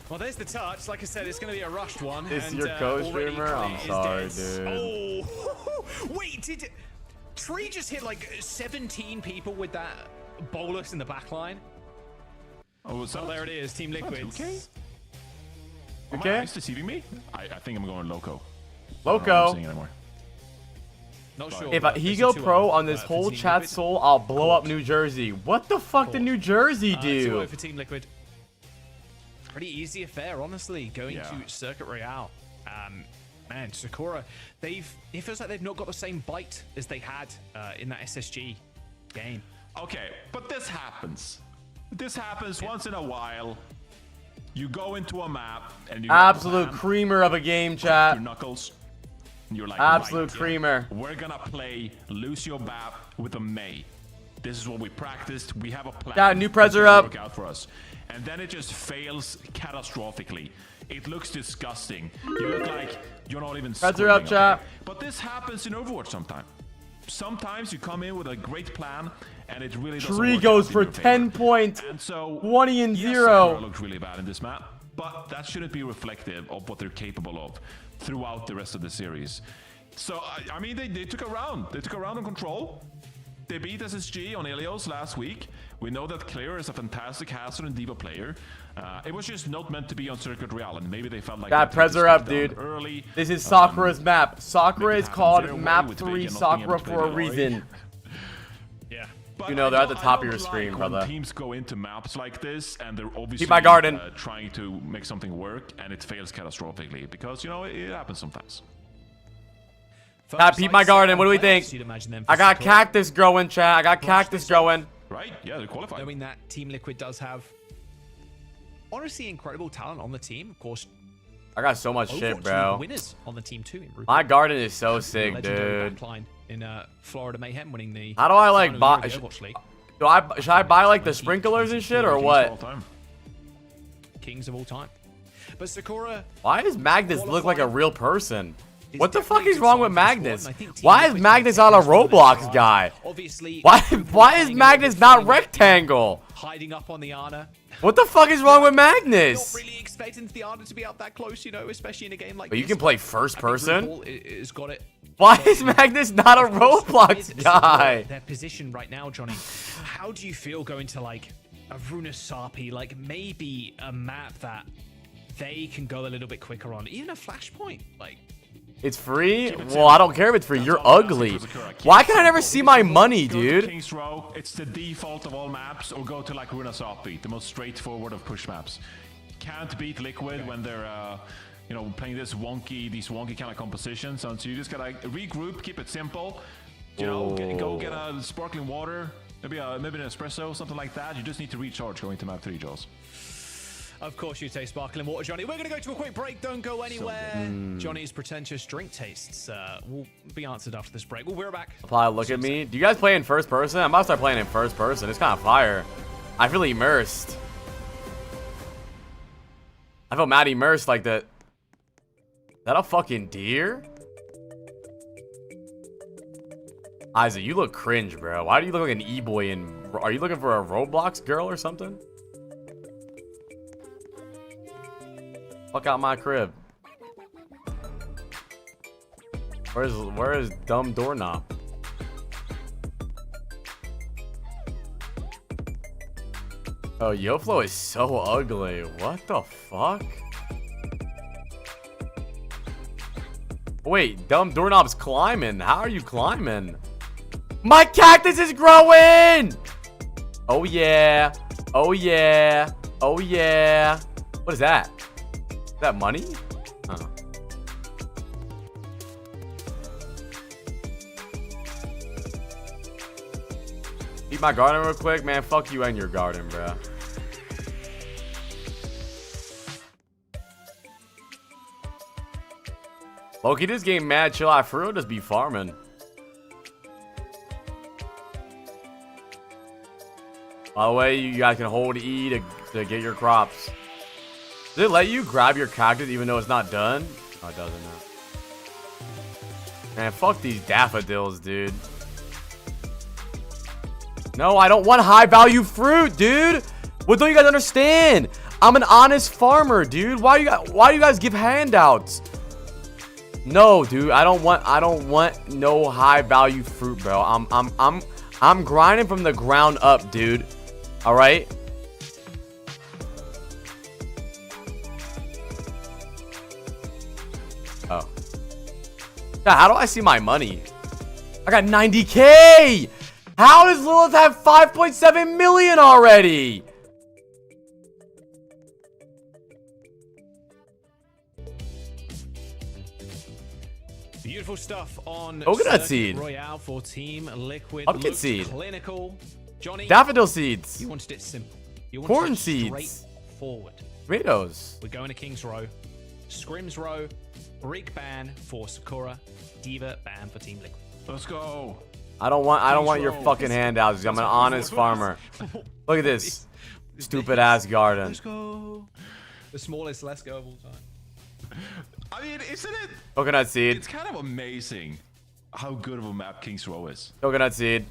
Well, there's the touch. Like I said, it's going to be a rushed one. Is and, your co-streamer? already I'm Clay sorry, is dead. dude. Oh, wait, did Tree just hit like 17 people with that bolus in the back line? Oh, what's Well, there it is, Team Liquid. Okay. Are my Okay. eyes deceiving me? I think I'm going loco. Loco. Anymore. Not sure. If but he there's go a 2-0, pro on this for whole Team chat Liquid. soul, I'll blow up New Jersey. What the fuck did New Jersey 2-0 do? for Team Liquid. Pretty easy affair, honestly, going Yeah. to Circuit Royale. Man, Sakura, it feels like they've not got the same bite as they had in that SSG game. Okay, but this happens. This happens once in a while. You go into a map and you Absolute plan, creamer of a game, your chat. knuckles. And you're like, Absolute right, creamer. we're gonna play Lucio Bap with a Mei. This is what we practiced. We have a plan. Got a new It's presser gonna up. Work out for us. And then it just fails catastrophically. It looks disgusting. You look like you're not even Presser up, squinting, chat. okay? But this happens in Overwatch sometimes. Sometimes you come in with a great plan and it really doesn't Tree work goes out in for your favor. 10 points. And so 20 and yes, 0. Sakura looked really bad in this map, but that shouldn't be reflective of what they're capable of throughout the rest of the series. So I mean, they took a round. They took a round on Control. They beat SSG on Ilios last week. We know that Clear is a fantastic Hazard and Diva player. It was just not meant to be on Circuit Royale, and maybe they felt like Got they had to presser up, speak down dude. early. This is Sakura's map. Sakura make it is happen called their way Map with 3 Vega not being Sakura able to play for a the reason. Yeah. But You know, I they're at the don't- top I of your don't screen, like when brother. teams go into maps like this and they're obviously my garden. Trying to make something work and it fails catastrophically because, you know, it happens sometimes. Got peep my garden. What do we think? I got cactus growing, chat. I got cactus growing. Right? Yeah, they're qualified. Knowing that Team Liquid does have honestly incredible talent on the team. Of course, I got so much shit, Overwatch bro. winners on the team too. In Rupert. My garden is so sick, Legendary dude. backline in Florida Mayhem, winning the. How do I like final buy? Euro Overwatch League. Should I buy like the sprinklers and shit or All what? time. Kings of all time. But Sakura, Why does Magnus look like a real person? Is What the fuck definitely is wrong with good sign for Magnus? this squad, and I think Team Why is Liquid Magnus can not a take this one Roblox as guy? Obviously, Why Overwatch is playing Magnus over not flanking, rectangle? hiding up on the Ana? What the fuck is wrong with Not Magnus? really expecting the Ana to be out that close, you know, especially in a game like But you this. can play first I think person? RuPaul has got it. Why is Magnus not a Of course, Roblox with guy? Their position right now, Johnny. How do you feel going to like a Runasapi, like maybe a map that they can go a little bit quicker on, even a Flashpoint, like. It's free? Well, I don't care if it's free. You're ugly. Why can I never see my money, Go to dude? Kings Row, it's the default of all maps, or go to like Runasapi, the most straightforward of push maps. Can't beat Liquid when they're, you know, playing these wonky kind of compositions. So you just gotta regroup, keep it simple. You know, go get a sparkling water, maybe an espresso, something like that. You just need to recharge going to map 3, Jaws. Of course you taste sparkling water, Johnny. We're going to go to a quick break. Don't go anywhere. Johnny's pretentious drink tastes will be answered after this break. We'll be right back. Apply, look at me. Do you guys play in first person? I'm about to start playing in first person. It's kind of fire. I feel immersed. I feel mad immersed like that. Is that a fucking deer? Isaac, you look cringe, bro. Why do you look like an e-boy in... Are you looking for a Roblox girl or something? Fuck out my crib. Where is dumb doorknob? Oh, YoFlow is so ugly. What the fuck? Wait, dumb doorknob's climbing. How are you climbing? My cactus is growing! Oh yeah. Oh yeah. Oh yeah. What is that? Is that money? Oh. Eat my garden real quick, man. Fuck you and your garden, bro. Loki, this game mad chill out. For real, just be farming. By the way, you guys can hold E to get your crops. Does it let you grab your cactus even though it's not done? Oh, it doesn't now. Man, fuck these daffodils, dude. No, I don't want high value fruit, dude. What don't you guys understand? I'm an honest farmer, dude. Why do you guys give handouts? No, dude. I don't want no high value fruit, bro. I'm grinding from the ground up, dude. All right? Oh. Yeah, how do I see my money? I got 90K. How does Lilith have 5.7 million already? Beautiful stuff on Coconut seed. Royale for Team Liquid. Pumpkin Looked seed. Clinical. Johnny. Daffodil seeds. You wanted it simple. You wanted Corn it seeds. straightforward. Tomatoes. We're going to King's Row. Scrims Row. Brig ban for Sakura. Diva ban for Team Liquid. Let's go. I don't want your fucking handouts. I'm an honest farmer. Look at this. Stupid ass garden. Let's go. The smallest let's go of all time. I mean, isn't it? Coconut seed. It's kind of amazing how good of a map King's Row is. Coconut seed.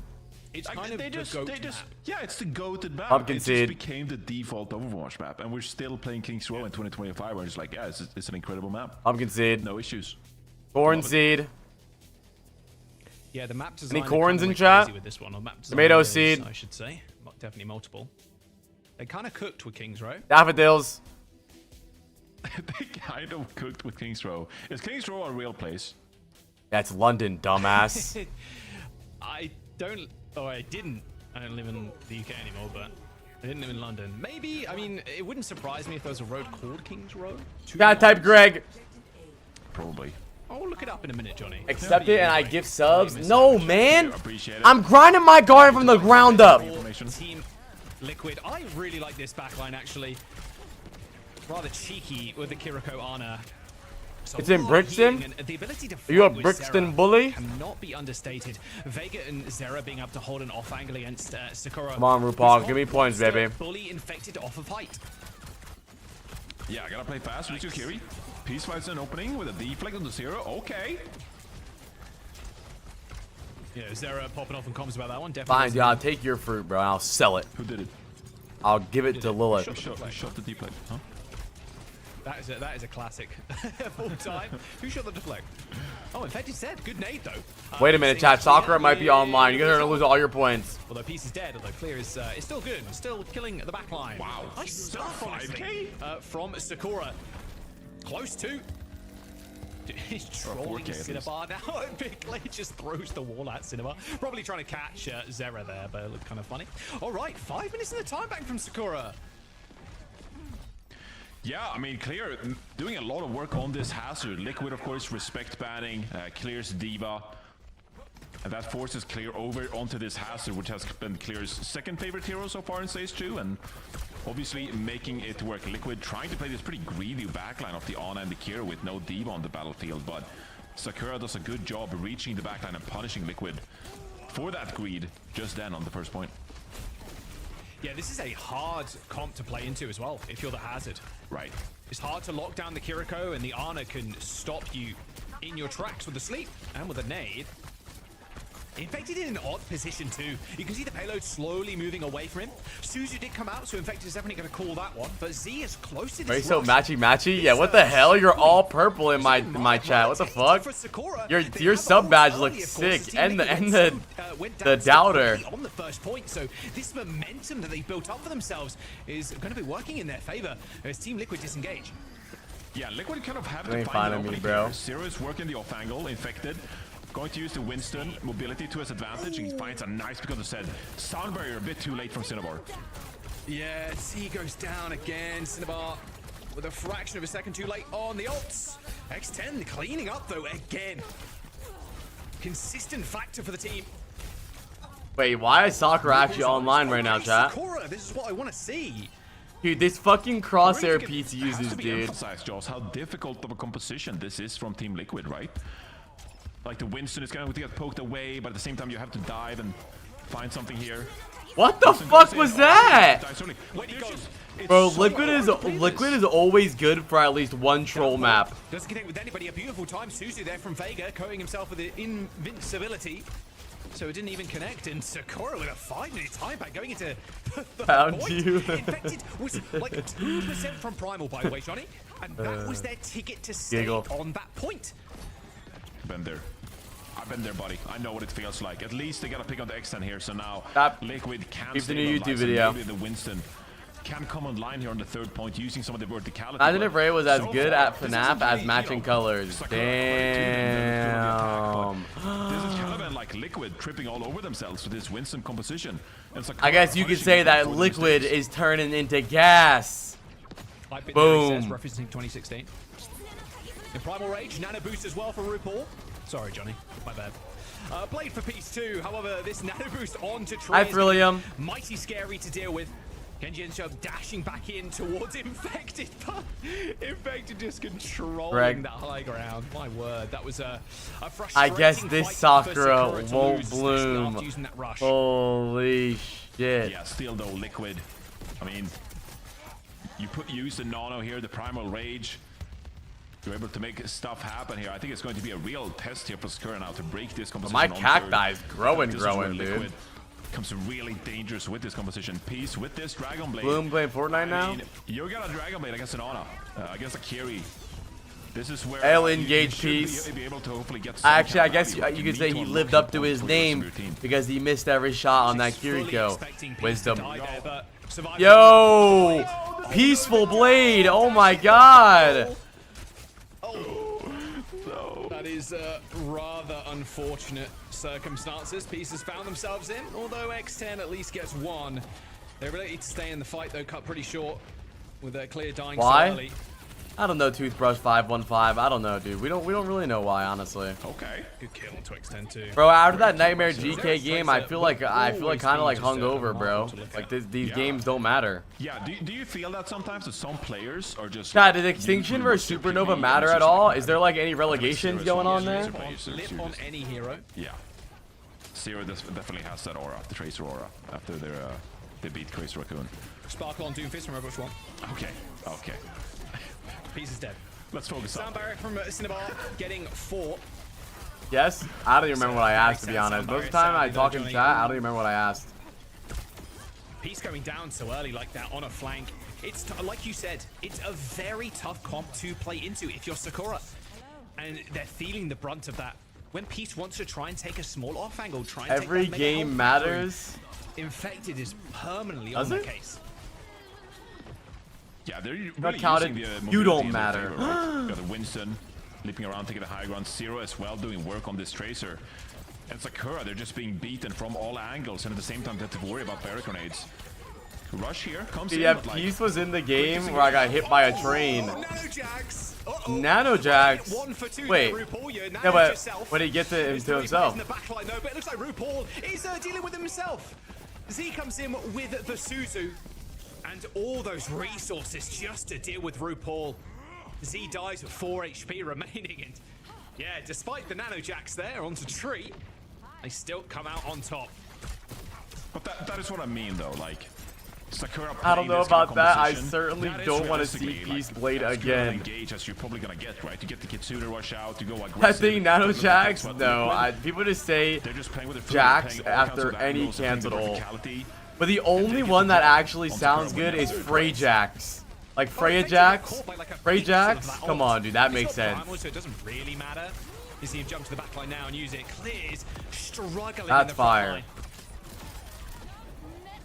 It's Like, kind of they the just, goat they just, map. yeah, it's the goated map. Pumpkin it seed. just became the default Overwatch map, and we're still playing King's Row in 2025. Where it's like, yeah, it's an incredible map. Pumpkin seed. No issues. Corn seed. Yeah, the map design. Any corns in chat? With this one, or map Tomato designers, seed. I should say. Definitely multiple. They kind of cooked with King's Row. Daffodils. They kind of cooked with King's Row. Is King's Row a real place? That's London, dumbass. I don't. Oh, I didn't. I don't live in the UK anymore, but I didn't live in London. Maybe. I mean, it wouldn't surprise me if there was a road called King's Row. Gotta type Greg. Probably. Oh, look it up in a minute, Johnny. Accept it and I give subs. No, man. Appreciate it. I'm grinding my garden from the ground up. Team Liquid. I really like this backline, actually. Rather cheeky with the Kiriko Ana. So It's in Brixton? the ability to Are you a fight with Brixton Zera bully? cannot be understated. Vega and Zera being able to hold an off angle against Sakura. Come on, RuPaul. Give me points, baby. Fully infected off a fight. Yeah, I gotta play fast with Kiri. Peace fights an opening with a deflect on the zero. Okay. Yeah, Zera popping off and comms about that one. Definitely. Fine, dude. I'll take your fruit, bro. I'll sell it. Who did it? I'll give it to Lilith. Who shot the deflect? Huh? That is a classic of all time. Who shot the deflect? Oh, infected said. Good nade though. Wait a minute, chat. Sakura might be online. You guys are gonna lose all your points. Although Peace is dead, although Clear is still good. Still killing the back line. Wow. Nice stuff, honestly. From Sakura. Close to. He's trolling 4K Cinnabar now. Big Clay just throws the wall at Cinnabar. Probably trying to catch Zera there, but it looked kind of funny. All right, 5 minutes in the time back from Sakura. Yeah, I mean, Clear doing a lot of work on this hazard. Liquid, of course, respect banning, Clear's Diva. And that forces Clear over onto this hazard, which has been Clear's second favorite hero so far in Stage 2. And obviously making it work. Liquid trying to play this pretty greedy backline of the Ana and the Kira with no Diva on the battlefield. But Sakura does a good job reaching the backline and punishing Liquid for that greed just then on the first point. Yeah, this is a hard comp to play into as well, if you're the hazard. Right. It's hard to lock down the Kiriko, and the Ana can stop you in your tracks with a sleep and with a nade. Infected in an odd position too. You can see the payload slowly moving away from him. Suzu did come out, so Infected is definitely going to call that one. But Z is close to this. Wait, so matchy? Yeah, what the hell? You're all purple in my chat. What the fuck? Your sub badge looks sick, and the doubter. On the first point, so this momentum that they built up for themselves is going to be working in their favor as Team Liquid disengage. Yeah, Liquid kind of have You to ain't find the finding me, opening bro. here. Zero is working the off angle, Infected. Going to use the Winston mobility to his advantage. He finds a nice pick on the set. Sound barrier a bit too late from Cinnabar. Yeah, C goes down again. Cinnabar with a fraction of a second too late on the ults. X10 cleaning up though again. Consistent factor for the team. Wait, why is Sakura actually online right now, chat? Sakura, this is what I want to see. Dude, this fucking crosshair piece uses, dude. Emphasized, Joss, how difficult of a composition this is from Team Liquid, right? Like the Winston is going to get poked away, but at the same time you have to dive and find something here. What the fuck was that? When he goes, Bro, Liquid is always good for at least one troll map. Doesn't connect with anybody. A beautiful time. Suzu there from Vega, coating himself with the invincibility. So it didn't even connect. And Sakura with a 5-minute time back going into the Found point. you. Infected was like 2% from Primal, by the way, Johnny. And that was their ticket to stay Giggle. on that point. Been there. I've been there, buddy. I know what it feels like. At least they got to pick on the X10 here. So now Stop. Liquid can Keep the stay new on YouTube lights, and video. maybe the Winston can come online here on the 3rd point using some of the verticality. Imagine if Ray was as So good far, at this FNAF isn't as really, matching colors. Sakura great team in the attack, Damn. but this is kind of been like Liquid tripping all over themselves with this Winston composition. And I guess you could say that Liquid is turning into gas. I've been Boom. there, referencing 2016. In Primal Rage, Nano Boost as well for RuPaul. Sorry, Johnny. My bad. Blade for Peace 2. However, this Nano Boost onto Trey Hi, is Trillium. mighty scary to deal with. Genji ends up dashing back in towards Infected, but Infected just controlling Greg. that high ground. My word, that was a I frustrating guess this fight for Sakura to won't lose, especially bloom. after using that rush. Holy shit. Yeah, still though, Liquid. I mean, use the Nano here, the Primal Rage. You're able to make stuff happen here. I think it's going to be a real test here for Sakura now to break this composition. My on cacti third. is growing, This is where dude. Liquid becomes really dangerous with this composition. Peace with this Dragon Blade. Bloom playing Fortnite I now? mean, you got a Dragon Blade against an Ana, against a Kiri. This is where L you engage should Peace. be able to hopefully get some Actually, I kind of guess value, but you could need say to he unlock lived some up to points his for the rest of name your team. because he missed every shot on that Fully Kiriko. expecting Peace Wisdom. to die there, but surviving. Yo! Peaceful Blade! Oh my god! That is rather unfortunate circumstances Peace has found themselves in, although X10 at least gets one. Their ability to stay in the fight, though, cut pretty short with a clear dying Why? so early. I don't know, Toothbrush 515. I don't know, dude. We don't really know why, honestly. Okay. Good kill on X10 too. Bro, after that Nightmare GK game, I feel like kind of like hungover, bro. Like these games don't matter. Yeah, do you feel that sometimes that some players are just... God, did Extinction versus Supernova matter at all? Is there like any relegations going on there? Lip on any hero. Yeah. Zero definitely has that aura, the Tracer aura, after they beat Crazy Raccoon. Sparkle on Doomfist from Overwatch 1. Okay. Peace is dead. Let's focus on Sound Barrack from Cinnabar getting 4. Yes? I don't even remember what I asked, to be honest. Most of the time I talk in chat, I don't even remember what I asked. Peace going down so early like that on a flank. It's like you said, it's a very tough comp to play into if you're Sakura. And they're feeling the brunt of that. When Peace wants to try and take a small off angle, try and Every take that game matters. Infected is permanently Does on it? the case. Yeah, they're really Not counted. using the You mobility don't in their matter. favor, right? Got the Winston leaping around, taking the high ground. Zero as well, doing work on this Tracer. And Sakura, they're just being beaten from all angles, and at the same time, they have to worry about barrier grenades. Rush here comes in. Yeah, but, like, Peace was in the game where I got hit by a train. Nanojax. Nanojax? 1 for 2 Wait. there, RuPaul. You're Yeah, Nanoed but yourself. when he gets it There's into 3 himself. players in the backline, though, but it looks like RuPaul is dealing with himself. Z comes in with the Suzu and all those resources just to deal with RuPaul. Z dies with 4 HP remaining, and yeah, despite the Nanojax there onto Tree, they still come out on top. But that is what I mean, though. Like, Sakura I don't playing know this kind of about that. I composition, certainly that is don't want to see realistically, Peace like, Blade as good an again. engage as you're probably gonna get, right? To get the Kitsune rush out, to go aggressive. That thing, Nano Look at Jax? what No, Liquid- people just say they're just playing with the Jax playing all kinds after of any angles, they're playing the cancel. verticality. But the only one that actually sounds good is Frey Jax. Like Freya Jax? Frey Jax? Come on, dude, that makes sense. So it doesn't really matter. You see him jump to the backline now and use it. Clears, struggling That's in the front fire. line.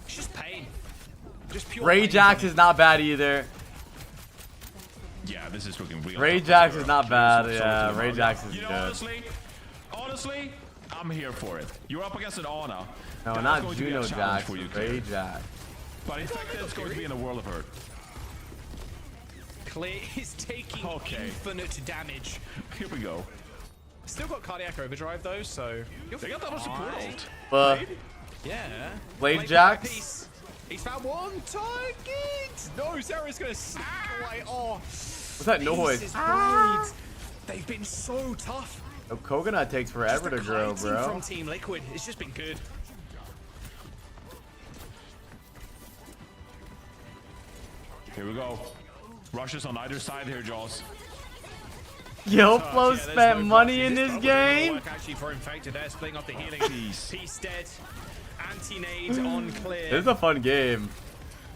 It's just pain. Just pure Ray pain Jax from is it. not bad either. Yeah, this is looking real. Ray tough for Jax Sakura. is not Please, bad, so yeah, to the Ray mark. Jax is You know, good. honestly, I'm here for it. You're up against an Ana. No, That is not going to be a Juno challenge Jax, for you, Ray Claire. Jax. But Infected is going to be in a world of hurt. Clear is taking infinite damage. Here we go. Still got cardiac overdrive though, so They got double support fine. ult. But Yeah. Blade Blade Jax? Peace. He's found one target. No, Zera's gonna sneak away. Oh, what's that noise? Peace's blades. They've been so tough. Oh, Coconut takes forever Just to the grow, kiting bro. From Team Liquid, it's just been good. Here we go. Rushes on either side here, Jaws. Yo, Flo spent money in this game. Actually, for Infected, they're splitting up the healing. Peace dead. Anti-nade on clear. This is a fun game.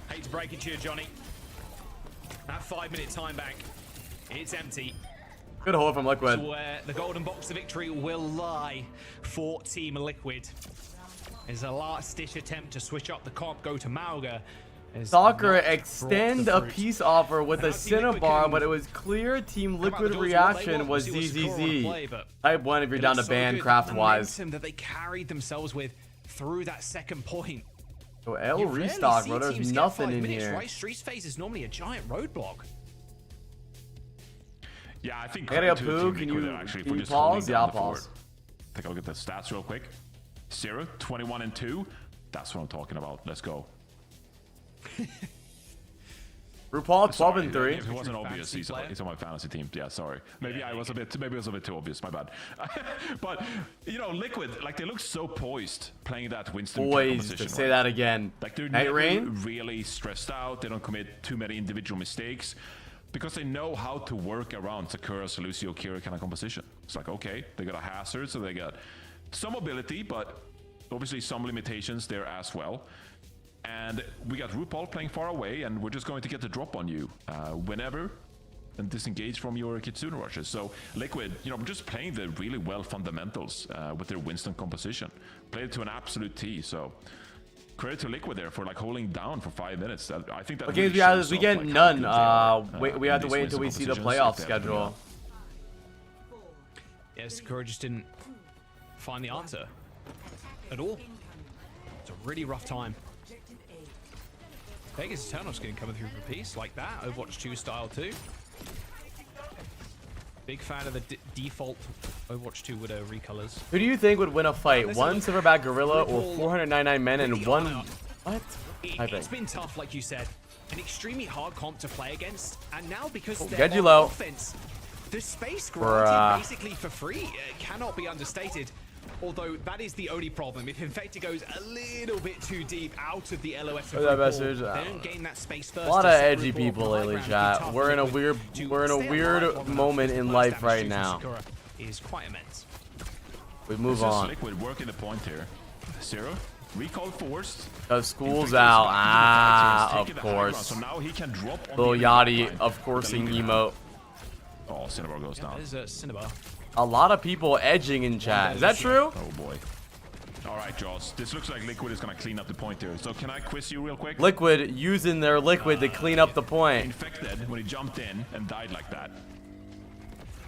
Hate to break it to you, Johnny. That 5-minute time bank, it's empty. Good hold from Liquid. Where the golden box of victory will lie for Team Liquid. It's a last-ditch attempt to switch up the comp, go to Mauga. Sakura extend a peace offer with a Cinnabar, but it was clear Team Liquid reaction was ZZZ. Type 1 if you're down to ban craft-wise. That they carried themselves with through that second point. So L restock, bro. There's nothing in here. Right? Streets phase is normally a giant roadblock. Yeah, I think. I gotta go poo. Can you pause? Yeah, I'll pause. Take a look at the stats real quick. 0, 21 and 2. That's what I'm talking about. Let's go. RuPaul 12 and 3. It wasn't obvious. He's on my fantasy team. Yeah, sorry. Maybe it was a bit too obvious. My bad. But you know, Liquid, like they look so poised playing that Winston Poised. Say that again. Like they're Night never Rain? really stressed out. They don't commit too many individual mistakes because they know how to work around Sakura's Lucio Kira kind of composition. It's like, okay, they got a hazard, so they got some ability, but obviously some limitations there as well. And we got RuPaul playing far away, and we're just going to get the drop on you whenever and disengage from your Kitsune rushes. So Liquid, you know, just playing the really well fundamentals with their Winston composition. Played it to an absolute T, so credit to Liquid there for like holding down for 5 minutes. I think that what games we get like none. We have to wait until we see the playoff schedule. Yeah, Sakura just didn't find the answer at all. It's a really rough time. Vegas Eternal's going to come through for peace like that. Overwatch 2 style too. Big fan of the default Overwatch 2 Widow recolors. Who do you think would win a fight? One Silverback Gorilla or 499 men and one... What? It's been tough, like you said. An extremely hard comp to play against. And now because they're on offense, the space granted basically for free cannot be understated. Although that is the only problem. If Infected goes a little bit too deep out of the LOS, they don't gain that space first. A lot of edgy people lately, chat. We're in a weird moment in life right now. Is quite immense. We move on. Liquid working the point here. 0. Recall forced. Cause school's out. Of course. So now he can drop on Lil Yachty, of course, in emote. Oh, Cinnabar goes down. That is a Cinnabar. A lot of people edging in chat. Is that true? Oh boy. All right, Jaws. This looks like Liquid is gonna clean up the point here. So can I quiz you real quick? Liquid using their liquid to clean up the point. Infected when he jumped in and died like that.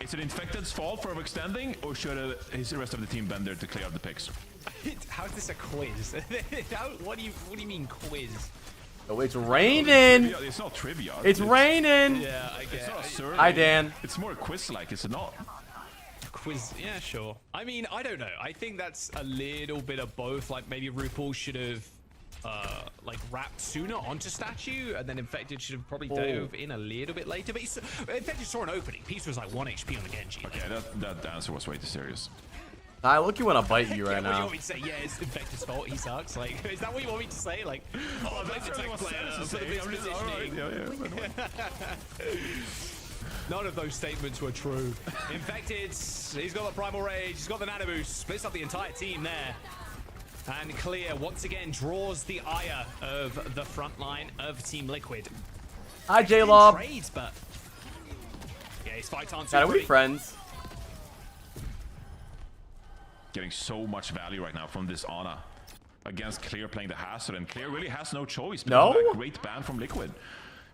Is it Infected's fault for extending, or should the rest of the team bend there to clear up the picks? How is this a quiz? What do you mean quiz? Oh, it's raining. It's not trivia. It's raining. Yeah, I guess. It's not a survey. Hi, Dan. It's more quiz-like, is it not? Quiz, yeah, sure. I mean, I don't know. I think that's a little bit of both. Like maybe RuPaul should have like wrapped sooner onto statue, and then Infected should have probably dove in a little bit later. But Infected saw an opening. Peace was like 1 HP on the Genji. Okay, that answer was way too serious. I look, you want to bite you right now. now. What do you want me to say? Yeah, it's Infected's fault. He sucks. Like, is that what you want me to say? Like, oh, that's really what None of those statements were true. Infected, he's got the Primal Rage, he's got the Nano Boost, splits up the entire team there. And Clear, once again, draws the ire of the front line of Team Liquid. Hi, J-Lob. Trades, but... yeah, he's 5 times. Are we friends? Getting so much value right now from this Ana against Clear playing the Hazard, and Clear really has no choice. No? A great ban from Liquid.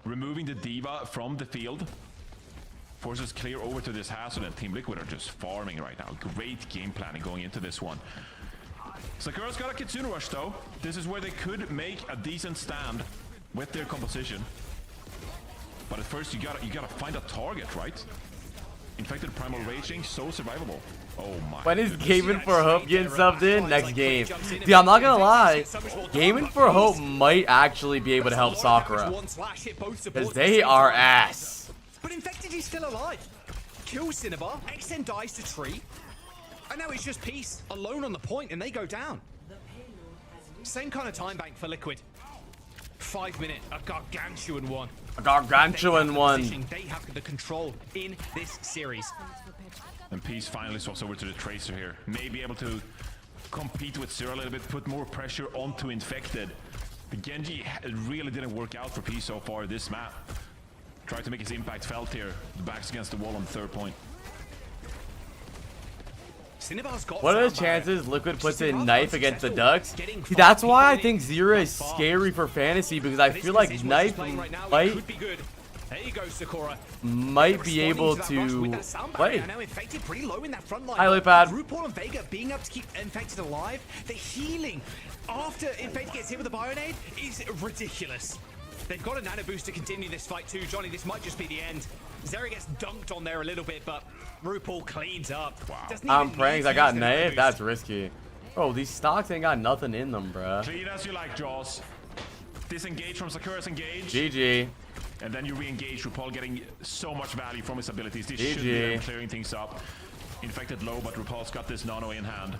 Removing the Diva from the field forces Clear over to this Hazard, and Team Liquid are just farming right now. Great game planning going into this one. Sakura's got a Kitsune Rush though. This is where they could make a decent stand with their composition. But at first you gotta find a target, right? Infected Primal Raging, so survivable. Oh my. When is Gaming for Hope getting subbed in? Next game. Dude, I'm not gonna lie. Gaming for Hope might actually be able to help Sakura. Because they are ass. But Infected is still alive. Kills Cinnabar, XN dies to Tree. And now it's just Peace, alone on the point, and they go down. Same kind of time bank for Liquid. 5-minute, a gargantuan one. A gargantuan one. They have the control in this series. And Peace finally swaps over to the Tracer here. May be able to compete with Zero a little bit, put more pressure onto Infected. The Genji really didn't work out for Peace so far this map. Tried to make his impact felt here. The back's against the wall on 3rd point. What are the chances Liquid puts in Knife against the Ducks? See, that's why I think Zero is scary for fantasy, because I feel like Knife might be able to play. Hi, Lipad. RuPaul and Vega being able to keep Infected alive, the healing after Infected gets hit with a Bionade is ridiculous. They've got a nano boost to continue this fight too. Johnny, this might just be the end. Zeri gets dunked on there a little bit, but RuPaul cleans up. Wow. I'm praying I got Knife. That's risky. Bro, these stocks ain't got nothing in them, bruh. Clean as you like, Jaws. Disengage from Sakura's engage. GG. And then you re-engage, RuPaul getting so much value from his abilities. This should be them clearing things up. Infected low, but RuPaul's got this nano in hand.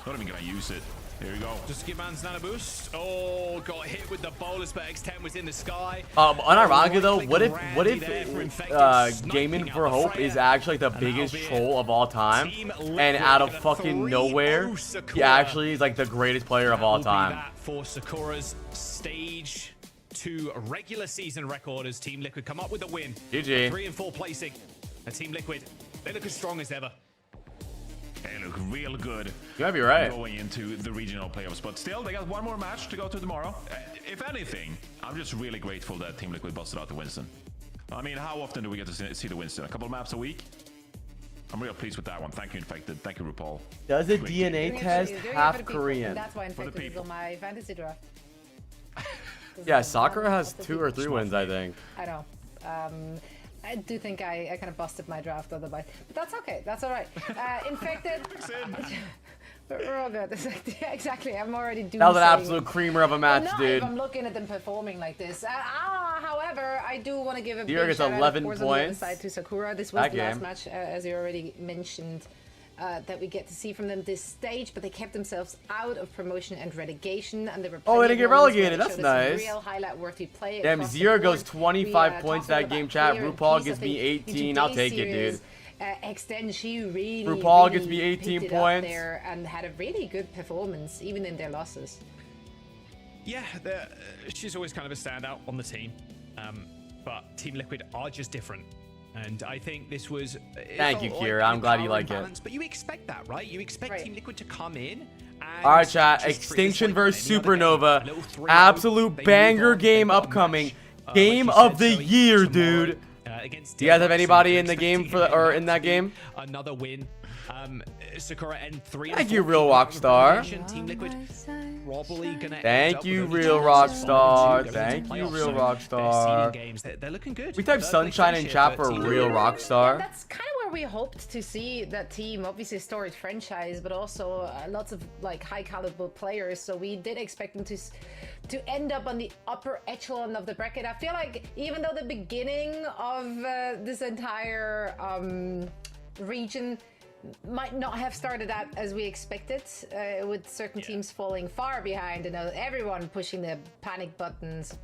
Not even gonna use it. Here we go. Just give man's nano boost. Oh, got hit with the bolus, but X10 was in the sky. Unironically though, what if Gaming for Hope is actually the biggest troll of all time, and out of fucking nowhere, he actually is like the greatest player of all time. For Sakura's stage 2 regular season record as Team Liquid come up with a win. GG. 3 and 4 placing. And Team Liquid, they look as strong as ever. They look real good. You might be right. Going into the regional playoffs, but still, they got one more match to go to tomorrow. If anything, I'm just really grateful that Team Liquid busted out the Winston. I mean, how often do we get to see the Winston? A couple of maps a week? I'm real pleased with that one. Thank you, Infected. Thank you, RuPaul. Does a DNA test have Korean? That's why Infected is on my fantasy draft. Yeah, Sakura has 2 or 3 wins, I think. I know. I do think I kind of busted my draft otherwise, but that's okay. That's all right. Infected. We're all good. Exactly. I'm already doing. That was an absolute creamer of a match, not dude. If I'm looking at them performing like this. However, I do want to give a big Zero gets shout 11 out, of course, points. on the other side to Sakura. This was the last match, as you already mentioned, that we get to see from them this stage. But they kept themselves out of promotion and relegation, and they were. Oh, they didn't get relegated. That's nice. Real highlight-worthy play. Damn, Zero goes 25 points that game, chat. RuPaul gives me 18. I'll take it, dude. Extend, she really RuPaul gets me 18 points there and had a really good performance even in their losses. Yeah, she's always kind of a standout on the team, but Team Liquid are just different, and I think this was. Thank you, Kira. I'm glad you like it. But you expect that, right? You expect Team Liquid to come in. All right, chat. Extinction versus Supernova, absolute banger game upcoming. Game of the year, dude. Do you guys have anybody in the game or in that game? Another win. Sakura and 3. Thank you, Real Rockstar. Team Liquid probably gonna. Thank you, Real Rockstar. Thank you, Real Rockstar. They're looking good. We type Sunshine in chat for Real Rockstar. Yeah, that's kind of where we hoped to see that team. Obviously, a storied franchise, but also lots of like high caliber players. So we did expect them to end up on the upper echelon of the bracket. I feel like even though the beginning of this entire region might not have started out as we expected, with certain teams falling far behind and everyone pushing the panic buttons,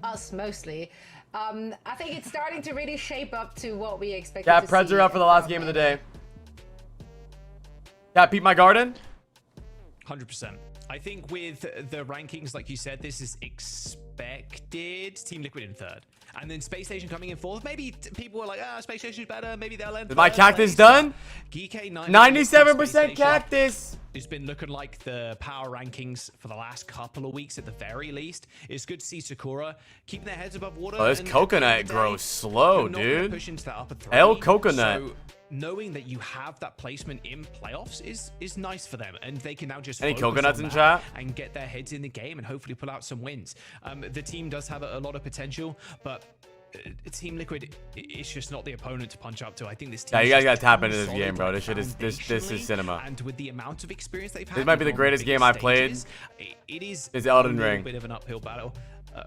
us mostly. I think it's starting to really shape up to what we expected. Yeah, Preds are up for the last game of the day. Yeah, Peep My Garden? 100%. I think with the rankings, like you said, this is expected. Team Liquid in 3rd. And then Space Station coming in 4th. Maybe people were like, Space Station's better. Maybe they'll end. Is my Cactus done? 97% Cactus. It's been looking like the power rankings for the last couple of weeks at the very least. It's good to see Sakura keeping their heads above water. Oh, this coconut grows slow, dude. Push into that upper 3. El Coconut. So knowing that you have that placement in playoffs is nice for them, and they can now just any focus coconuts on in that chat and get their heads in the game and hopefully pull out some wins. The team does have a lot of potential, but Team Liquid, it's just not the opponent to punch up to. I think this team. Yeah, you guys gotta tap into this game, bro. This shit is this is cinema. And with the amount of experience they've had, this might be the greatest game I've played. It is. It's Elden Ring. A bit of an uphill battle.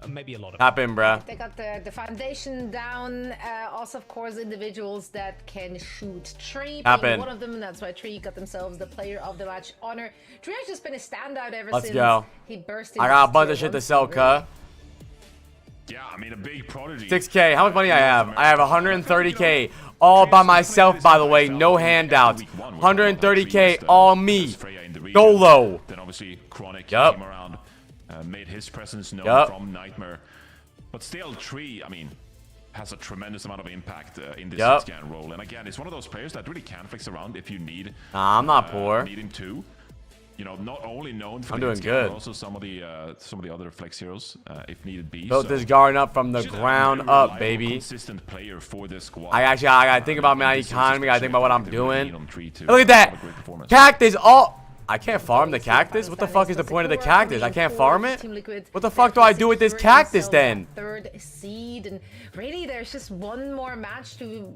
Maybe a lot of tap in, bruh. They got the foundation down. Also, of course, individuals that can shoot. Tree being one of them, and that's why Tree got themselves the player of the match honor. Tree has just been a standout ever since he burst into I got a bunch of shit to sell, cuh. Yeah, I mean, a big prodigy. 6K. How much money I have? I have 130K. All by myself, by the way. No handouts. 130K, all me. Solo. Then obviously Chronic Yup. came around, made his presence known Yup. from Nightmare. But still, Tree, I mean, has a tremendous amount of impact in this Yup. scan role. And again, it's one of those players that really can flex around if you need. Nah, I'm not poor. Need him to. You know, not only known for I'm the doing hit scan, good. but also some of the other flex heroes, if needed be. Built So this garden up from the he's just a ground very up, reliable, baby. consistent player for this squad. I gotta think about my And this is economy. I gotta think about what I'm especially doing. lean on Tree to Look at that. have a great performance. Cactus all. I can't farm the cactus? What the fuck is the point of the cactus? I can't farm it? What the fuck do I do with this cactus then? Third seed, and really there's just one more match to.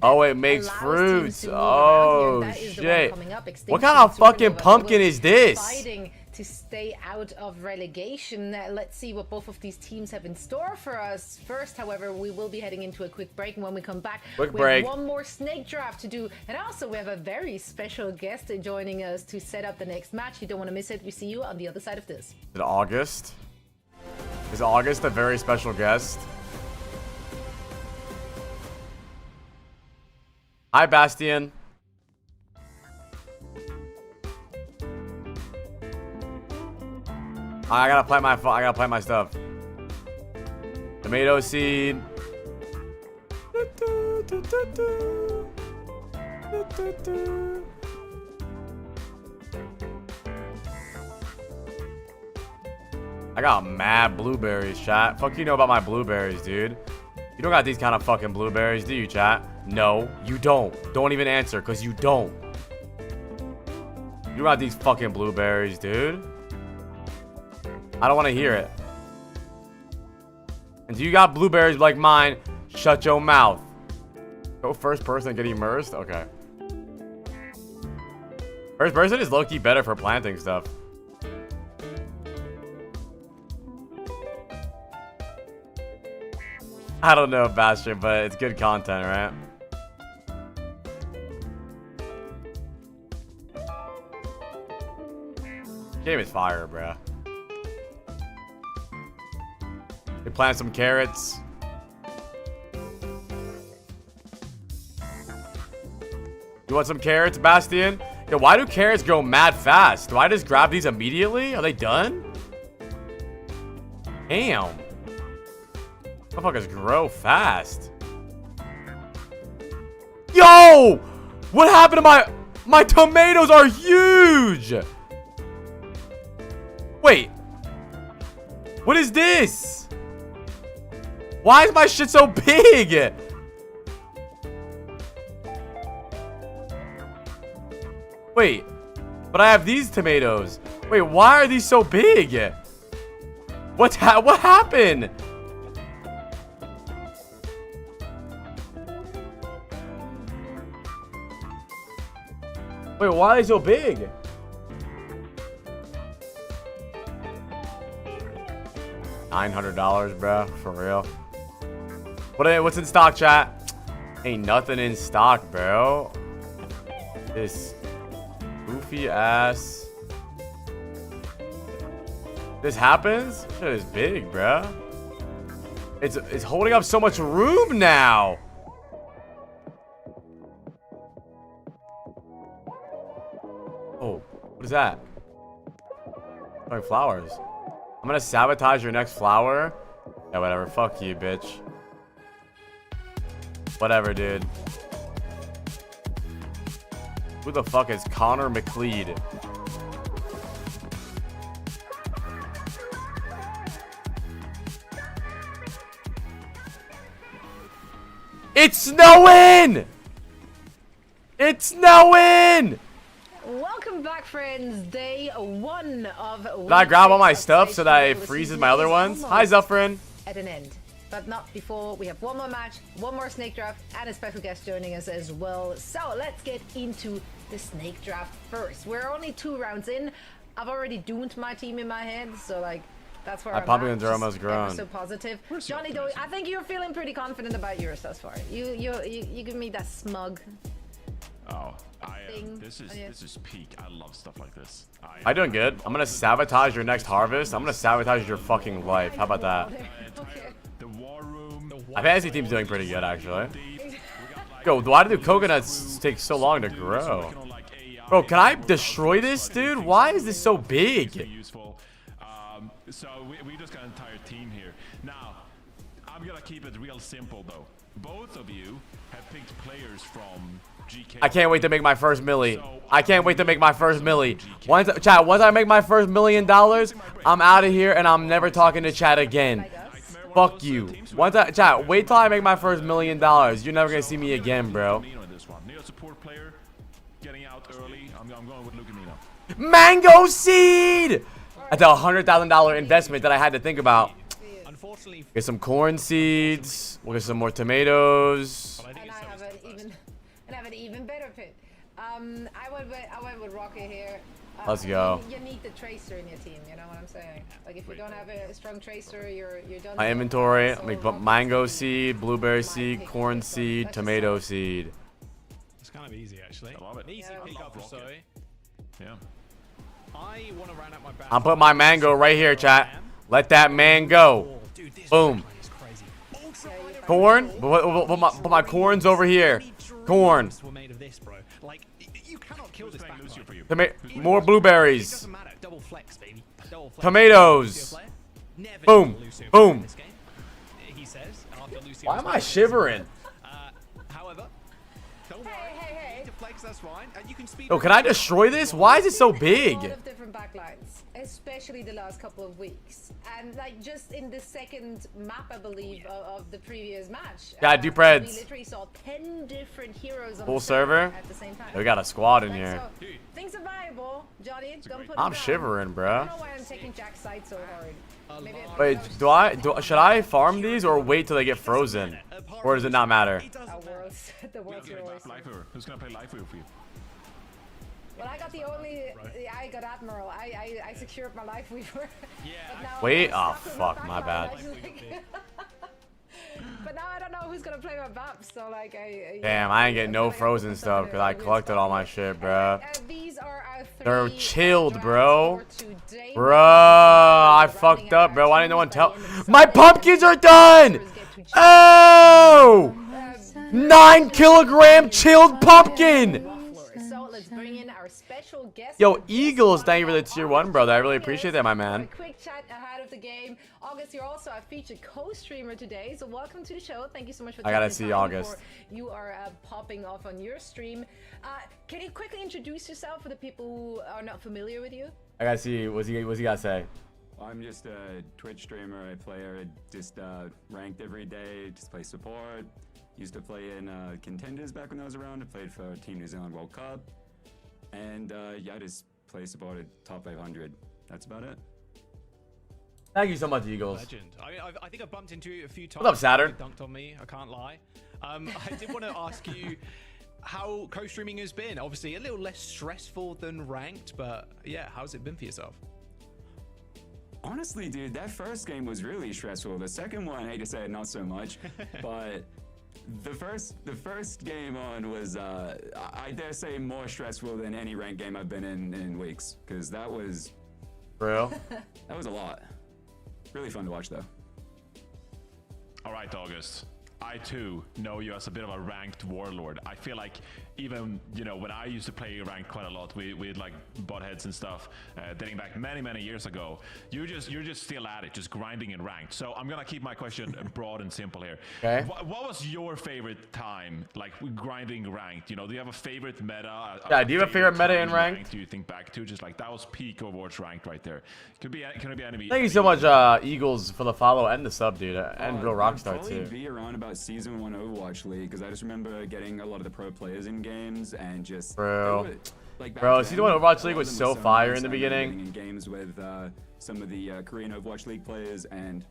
Oh, it makes allows fruits. teams to move around here. Oh, That is the one shit. coming up. What kind of Extinction fucking Supernova. pumpkin They will is this? Fighting to stay out of relegation. Let's see what both of these teams have in store for us. First, however, we will be heading into a quick break, and when we come back, Quick we break. have one more snake draft to do, and also we have a very special guest joining us to set up the next match. You don't want to miss it. We see you on the other side of this. Is it August? Is August a very special guest? Hi, Bastian. I gotta plant my stuff. Tomato seed. I got mad blueberries, chat. Fuck you know about my blueberries, dude. You don't got these kind of fucking blueberries, do you, chat? No, you don't. Don't even answer, because you don't. You got these fucking blueberries, dude. I don't want to hear it. And do you got blueberries like mine? Shut your mouth. Go first person and get immersed? Okay. First person is low-key better for planting stuff. I don't know, Bastion, but it's good content, right? Game is fire, bruh. We plant some carrots. You want some carrots, Bastian? Yo, why do carrots grow mad fast? Do I just grab these immediately? Are they done? Damn. Motherfuckers grow fast. Yo! What happened to my tomatoes are huge! Wait. What is this? Why is my shit so big? Wait. But I have these tomatoes. Wait, why are these so big? What happened? Wait, why are they so big? $900, bro, for real. What's in stock, chat? Ain't nothing in stock, bro. This goofy ass. This happens? Shit is big, bro. It's holding up so much room now. Oh, what is that? Like flowers. I'm gonna sabotage your next flower. Yeah, whatever. Fuck you, bitch. Whatever, dude. Who the fuck is Connor McLeod? It's snowing! It's snowing! Welcome back, friends. Day one of. Did I grab all my stuff so that it freezes my other ones? Hi, Zuffrin. At an end, but not before we have one more match, one more snake draft, and a special guest joining us as well. So let's get into the snake draft first. We're only 2 rounds in. I've already doomed my team in my head, so like that's where My I'm pumpkins at. are almost Just grown. ever so positive. Johnny, though, I think you're feeling pretty confident about yours thus far. You give me that smug. Oh, thing. this is peak. I love stuff like this. I'm doing good. I'm gonna sabotage your next harvest. I'm gonna sabotage your fucking life. How about that? Okay. The war room. My fantasy team's doing pretty good, actually. Yo, why do coconuts take so long to grow? Bro, can I destroy this, dude? Why is this so big? Useful. So we just got an entire team here. Now, I'm gonna keep it real simple though. Both of you have picked players from GK. I can't wait to make my first milli. I can't wait to make my first milli. Once I make my first $1 million, I'm out of here and I'm never talking to chat again. Fuck you. Chat, wait till I make my first $1 million. You're never gonna see me again, bro. Neo support player getting out early. I'm going with Luke and Nino. Mango seed! That's a $100,000 investment that I had to think about. Unfortunately, Get some corn seeds. We'll get some more tomatoes. And I have an even better pick. I went with Rocket here. Let's go. You need the tracer in your team. You know what I'm saying? Like if you don't have a strong tracer, you're done. My inventory. Let me put mango seed, blueberry seed, corn seed, tomato seed. it's kind of easy actually. I love it. An easy pick up for Zoe. Yeah. I want to round out my back. I'm putting my mango right here, chat. Let that man go. Dude, this Boom. is crazy. Corn? Put my corns over here. Corn. Were made of this, bro. Like you cannot kill this back Lucio for you. More It blueberries. doesn't matter. Double flex, baby. Double flex. Tomatoes. Never Boom. Lucio Boom. in this game, he says. After Lucio's Why am I back. shivering? However, don't worry. Hey. You need to flex, that's fine. And you can speed. Yo, can I destroy this? Why is it so A lot big? of different backlines, especially the last couple of weeks, and like just in the second map, I believe, of the previous match. Yeah, do we Preds. literally saw 10 different heroes on Full the server server? at the same time. We got a squad in Like, here. so, things are viable, Johnny. Don't put it I'm down. shivering, I don't bruh. know why I'm taking Jack's side so hard. Maybe Wait, should I farm these or wait till they get frozen? Or does it not matter? the world's heroes. Who's gonna play life for you? Well, I got I got Admiral. I secured my life weaver. Yeah. But now Wait, I'm oh stuck with fuck, my backline. bad. I just, like- but now I don't know who's gonna play my BAP, so like Damn, I ain't getting no frozen stuff because I collected all my shit, bruh. These are our They're three chilled, drafts bro. for today. Bruh, I fucked up, bro. Why didn't no one tell? My pumpkins are done! Oh! 9-kilogram chilled pumpkin! So let's bring in our special guest. Yo, for this Eagles, one. thank you for the tier 1, brother. I really appreciate that, my man. A quick chat ahead of the game. August, you're also a featured co-streamer today, so welcome to the show. Thank you so much for I gotta taking see time August. before you are popping off on your stream. Can you quickly introduce yourself for the people who are not familiar with you? I gotta see, what's he gotta say? I'm just a Twitch streamer. I play just ranked every day, just play support. Used to play in contenders back when I was around. I played for Team New Zealand World Cup. And yeah, I just play support at top 500. That's about it. Thank you so much, Eagles. Legend. I think I bumped into you a few times. What's up, Saturn? You dunked on me. I can't lie. I did want to ask you how co-streaming has been. Obviously, a little less stressful than ranked, but yeah, how's it been for yourself? Honestly, dude, that first game was really stressful. The second one, I hate to say it, not so much. But the first game on was, I dare say, more stressful than any ranked game I've been in weeks. Because that was... Real? That was a lot. Really fun to watch, though. All right, August. I too know you as a bit of a ranked warlord. I feel like even, you know, when I used to play ranked quite a lot with like butt heads and stuff, dating back many years ago, you're just still at it, just grinding in ranked. So I'm gonna keep my question broad and simple here. Okay. What was your favorite time, like grinding ranked? You know, do you have a favorite meta? Yeah, do you have a favorite meta in time ranked? Do you think back to just like that was peak Overwatch ranked right there? Can it be enemy? Thank you so much, Eagles, for the follow and the sub, dude. And Real Rockstar, I'd probably too. be around about Season 1 Overwatch League, because I just remember getting a lot of the pro players in games and just... Bro. they were, like, back Bro, then, Season 1 Overwatch a League lot was of them so were fire nice. in the I remember beginning. getting in games with some of the Korean Overwatch League players, and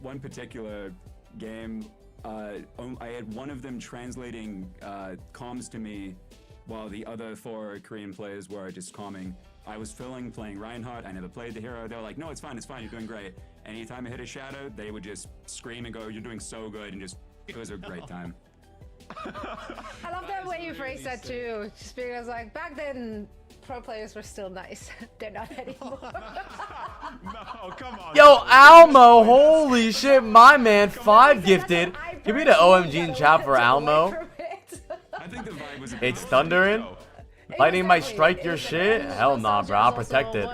one particular game, I had one of them translating comms to me while the other 4 Korean players were just calming. I was playing Reinhardt. I never played the hero. They were like, no, it's fine, you're doing great. Anytime I hit a shadow, they would just scream and go, you're doing so good, and just, it was a great time. I love that way you phrased that too. Just because like back then, pro players were still nice. They're not anymore. No, come on. Yo, Almo, holy shit, my man, 5 gifted. Give me the OMG in chat for Almo. I think the vibe was. It's thundering. Lightning might strike your shit. Hell nah, bro. I'll protect it.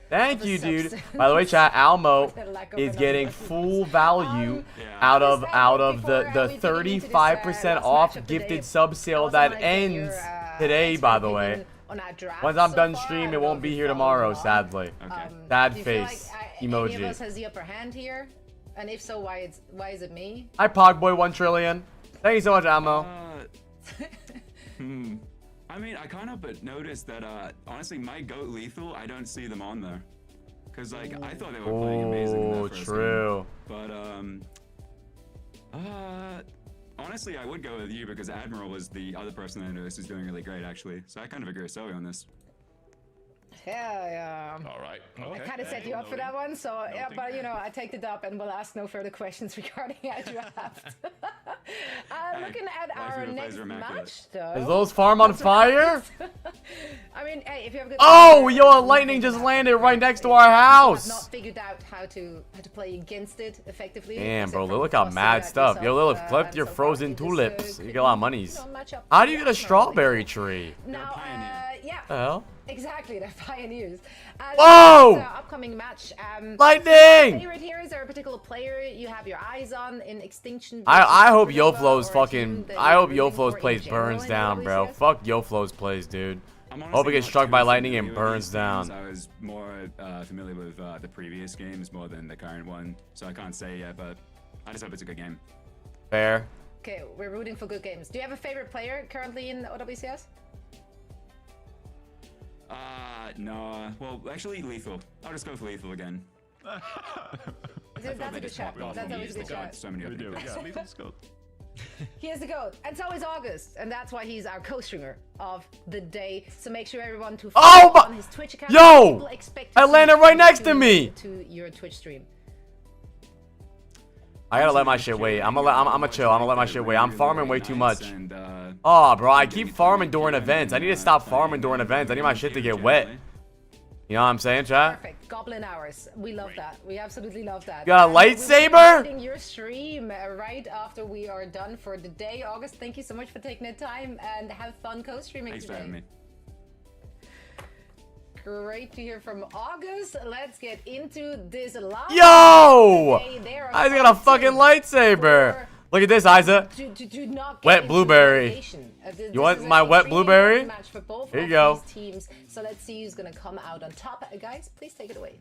Thank you, dude. By the way, chat, Almo is getting full value out of the 35% off gifted sub sale that ends today. By the way, once I'm done stream, it won't be here tomorrow. Sadly, sad face emoji. Any of us has the upper hand here? And if so, why is it me? Hi, Pogboy 1 trillion. Thank you so much, Almo. I mean, I can't help but notice that, honestly, my GOAT Lethal, I don't see them on there. Because, like, I thought they were playing amazing in that first true. Game. But, honestly, I would go with you because Admiral was the other person I noticed who's doing really great, actually. So I kind of agree with Zoe on this. Hell yeah. All right. I kind of set you up for that one, so yeah, but you know, I take the dub and we'll ask no further questions regarding our draft. Looking at our next match, though. Is those farm on fire? I mean, hey, if you have a good yo, a lightning just landed right next to our house. Not figured out how to play against it effectively. Damn, bro, Lilith got mad stuff. Yo, Lilith, clip your frozen tulips. You get a lot of monies. How do you get a strawberry tree? Now, yeah. Hell? Exactly, they're pioneers. Whoa! Upcoming match. Lightning! Favorite here? Is there a particular player you have your eyes on in Extinction? I hope YoFlo's fucking. I hope YoFlo's plays burns down, bro. Fuck YoFlo's plays, dude. Hope he gets struck by lightning and burns down. I was more familiar with the previous games more than the current one, so I can't say yet, but I just hope it's a good game. Fair. Okay, we're rooting for good games. Do you have a favorite player currently in OWCS? No. Well, actually, Lethal. I'll just go for Lethal again. That's a good shot. That's always a good shot. So many other people. Let's go. He is the GOAT, and so is August, and that's why he's our co-streamer of the day. So make sure everyone to follow on his Twitch account. Yo! I landed right next to me! To your Twitch stream. I gotta let my shit wait. I'm gonna chill. I'm gonna let my shit wait. I'm farming way too much. Oh, bro, I keep farming during events. I need to stop farming during events. I need my shit to get wet. You know what I'm saying, chat? Perfect. Goblin hours. We love that. We absolutely love that. You got a lightsaber? We'll be your stream right after we are done for the day. August, thank you so much for taking the time and have fun co-streaming today. Thanks for having me. Great to hear from August. Let's get into this live. Yo! I got a fucking lightsaber. Look at this, Isa. Wet blueberry. You want my wet blueberry? Here you go. So let's see who's gonna come out on top. Guys, please take it away.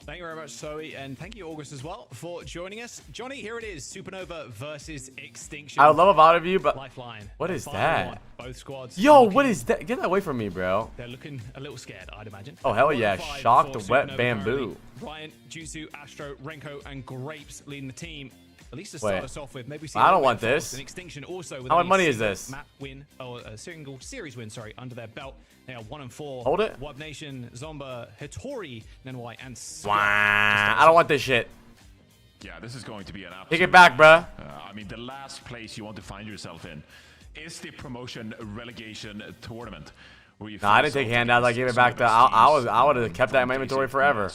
Thank you very much, Zoe, and thank you, August, as well, for joining us. Johnny, here it is, Supernova versus Extinction. I would love a lot of you, but Lifeline. what is that? Both squads. Yo, what is that? Get that away from me, bro. They're looking a little scared, I'd imagine. Oh, hell yeah. Shocked wet bamboo. Ryan, Jutsu, Astro, Renko, and Grapes leading the team. At least to start us off with, maybe we see I don't want this. An Extinction also with how much money is this? Map win, or a single series win, sorry, under their belt. They are 1-4. Hold it. Wub Nation, Zomba, Hitori, Nenwai, and Wow. I don't want this shit. Yeah, this is going to be an absolute... Take it back, bruh. I mean, the last place you want to find yourself in is the promotion relegation tournament. No, I didn't take handouts. I gave it back to. I would have kept that in my inventory forever.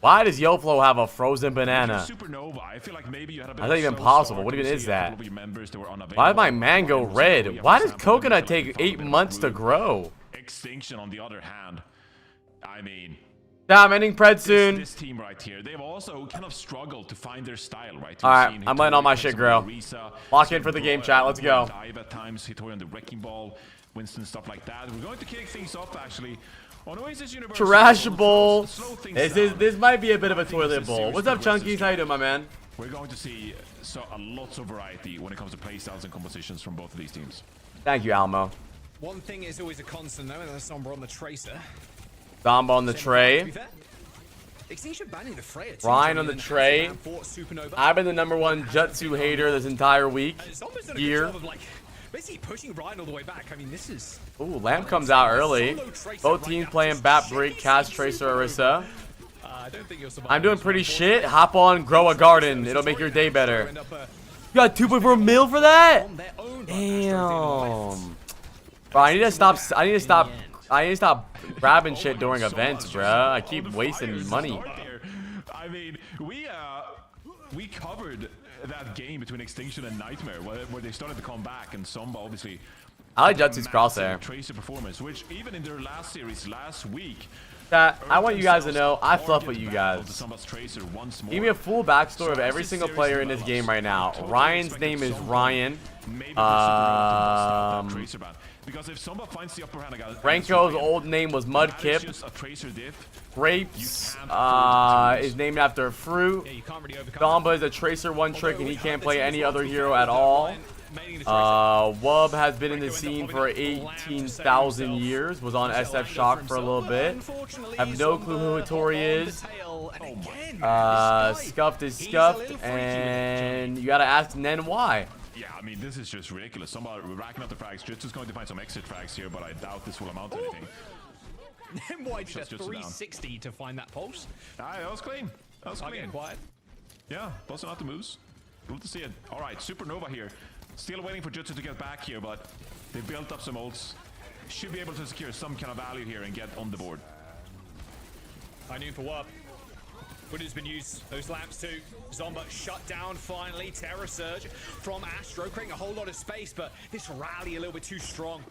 Why does YoFlo have a frozen banana? That's not even possible. What even is that? Why is my mango red? Why does coconut take 8 months to grow? Extinction, on the other hand, I mean. I'm ending Pred soon. This team right here, they've also kind of struggled to find their style, right? All right, I'm letting all my shit grow. Lock in for the game, chat. Let's go. Dive at times, Hitori on the wrecking ball. Winston, stuff like that. We're going to kick things off actually on Oasis Universe. Trash bowl. This might be a bit of a toilet bowl. What's up, Chunkies? How you doing, my man? We're going to see lots of variety when it comes to playstyles and compositions from both of these teams. Thank you, Almo. One thing is always a constant though, and that's Sombra on the Tracer. Sombra on the tray. Ryan on the tray. I've been the #1 Jutsu hater this entire week. Year. Basically pushing Ryan all the way back. I mean, this is... Ooh, Lamp comes out early. Both teams playing Bat Break, Cast Tracer, Orisa. I'm doing pretty shit. Hop on, grow a garden. It'll make your day better. You got 2.4 mil for that? Damn. Bro, I need to stop grabbing shit during events, bro. I keep wasting money. I mean, we covered that game between Extinction and Nightmare where they started to come back, and Somba obviously. I like Jutsu's crosshair. Tracer performance, which even in their last series last week. I want you guys to know I fluff with you guys. Give me a full backstory of every single player in this game right now. Ryan's name is Ryan. Ranko's old name was Mudkip. Grapes is named after a fruit. Domba is a Tracer one trick and he can't play any other hero at all. Wub has been in the scene for 18,000 years. Was on SF Shock for a little bit. Have no clue who Hattori is. Scuffed is Scuffed, and you gotta ask Nen why. Yeah, I mean, this is just ridiculous. Somebody racking up the frags. Jutsu's going to find some exit frags here, but I doubt this will amount to anything. Why did a 360 to find that pulse? That was clean. That was clean. Quiet. Yeah, busting out the moves. Good to see it. All right, Supernova here. Still waiting for Jutsu to get back here, but they built up some ults. Should be able to secure some kind of value here and get on the board. I knew for what. Wooden's been used. Those lamps too. Zomba shut down finally. Terror Surge from Astro, creating a whole lot of space, but this rally a little bit too strong.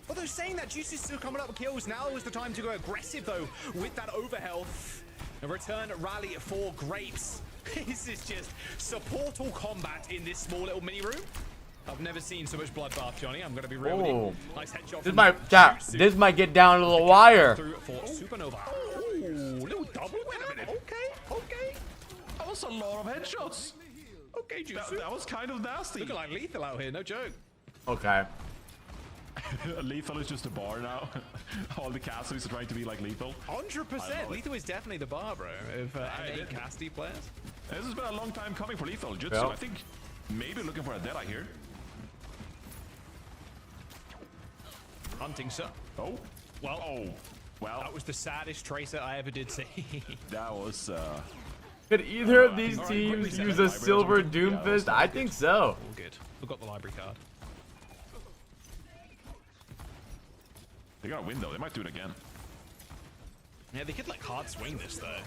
Although saying that, Juice is still coming up with kills. Now is the time to go aggressive though with that overhealth. A return rally for Grapes. This is just supportal combat in this small little mini room. I've never seen so much bloodbath, Johnny. I'm gonna be real with you. Nice headshot. This might get down to the wire. Through for Supernova. Little double. Wait a minute. Okay. That was a lot of headshots. Okay, Juice. That was kind of nasty. Looking like lethal out here, no joke. Okay. Lethal is just a bar now. All the casters are trying to be like Lethal. 100%. Lethal is definitely the bar, bro, of NA casty players. This has been a long time coming for Lethal. Jutsu, I think, maybe looking for a Deadeye here. Hunting, sir. Oh. Well. That was the saddest Tracer I ever did see. That was, Could either of these teams use a silver Doomfist? I think so. All good. Forgot the library card. They got a window. They might do it again. Yeah, they could like hard swing this though.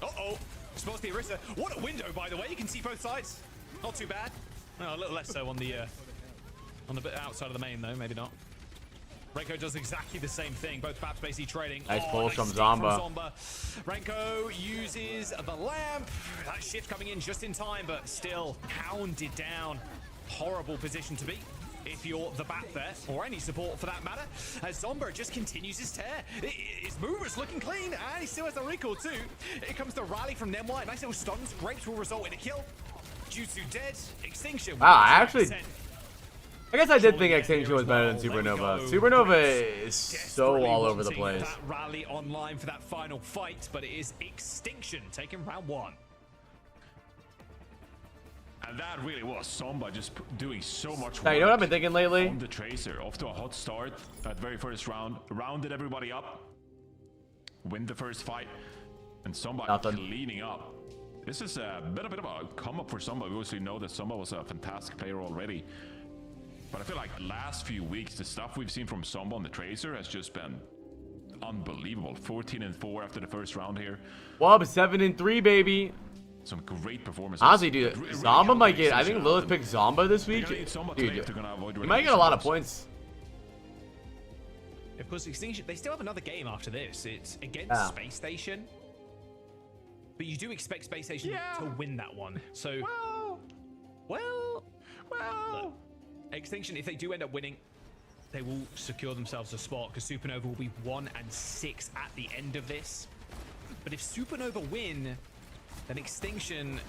Uh-oh. Supposed to be Arissa. What a window, by the way. You can see both sides. Not too bad. No, a little less so on the bit outside of the main though. Maybe not. Renko does exactly the same thing. Both maps basically trading. Nice pull from Zomba. Renko uses the lamp. That shift coming in just in time, but still hounded down. Horrible position to be if you're the bat there, or any support for that matter, as Zomba just continues his tear. His mover's looking clean, and he still has the recall too. Here comes the rally from Nemwhite. Nice little stuns. Grapes will result in a kill. Jutsu dead. Extinction. Wow, I guess I did think Extinction was better than Supernova. Supernova is so all over the place. That rally online for that final fight, but it is Extinction taking round 1. And that really was Somba just doing so much work. Now, you know what I've been thinking lately? On the Tracer, off to a hot start at very first round, rounded everybody up, win the first fight, and Somba cleaning up. This is a bit of a come up for Somba. We obviously know that Somba was a fantastic player already. But I feel like the last few weeks, the stuff we've seen from Somba on the Tracer has just been unbelievable. 14-4 after the first round here. Wub 7-3, baby. Some great performances. Honestly, dude, Zomba might get. I think Lilith picked Zomba this week. Dude, he might get a lot of points. Of course, Extinction. They still have another game after this. It's against Space Station. But you do expect Space Station to win that one. So, well. Look, Extinction, if they do end up winning, they will secure themselves a spot because Supernova will be 1-6 at the end of this. But if Supernova win, then Extinction,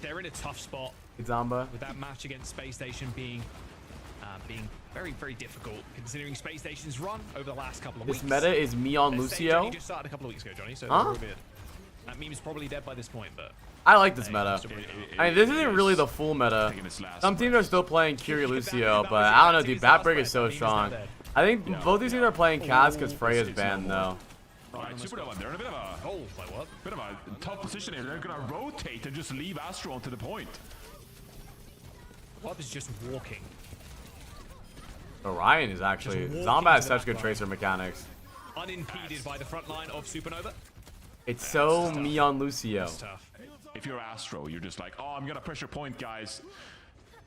they're in a tough spot. Zomba. With that match against Space Station being very, very difficult, considering Space Station's run over the last couple of weeks. This meta is me on Lucio. He just started a couple of weeks ago, Johnny, so that meme is probably dead by this point, but I like this meta. I mean, this isn't really the full meta. Some teams are still playing Kiri Lucio, but I don't know, dude. Batbreak is so strong. I think both these teams are playing Kaz because Freya's banned, though. Alright, Supernova, they're in a bit of a tough position here. They're gonna rotate and just leave Astro onto the point. Wub is just walking. Orion is actually... Zomba has such good tracer mechanics. Unimpeded by the front line of Supernova. It's so me on Lucio. If you're Astro, you're just like, oh, I'm gonna pressure point, guys.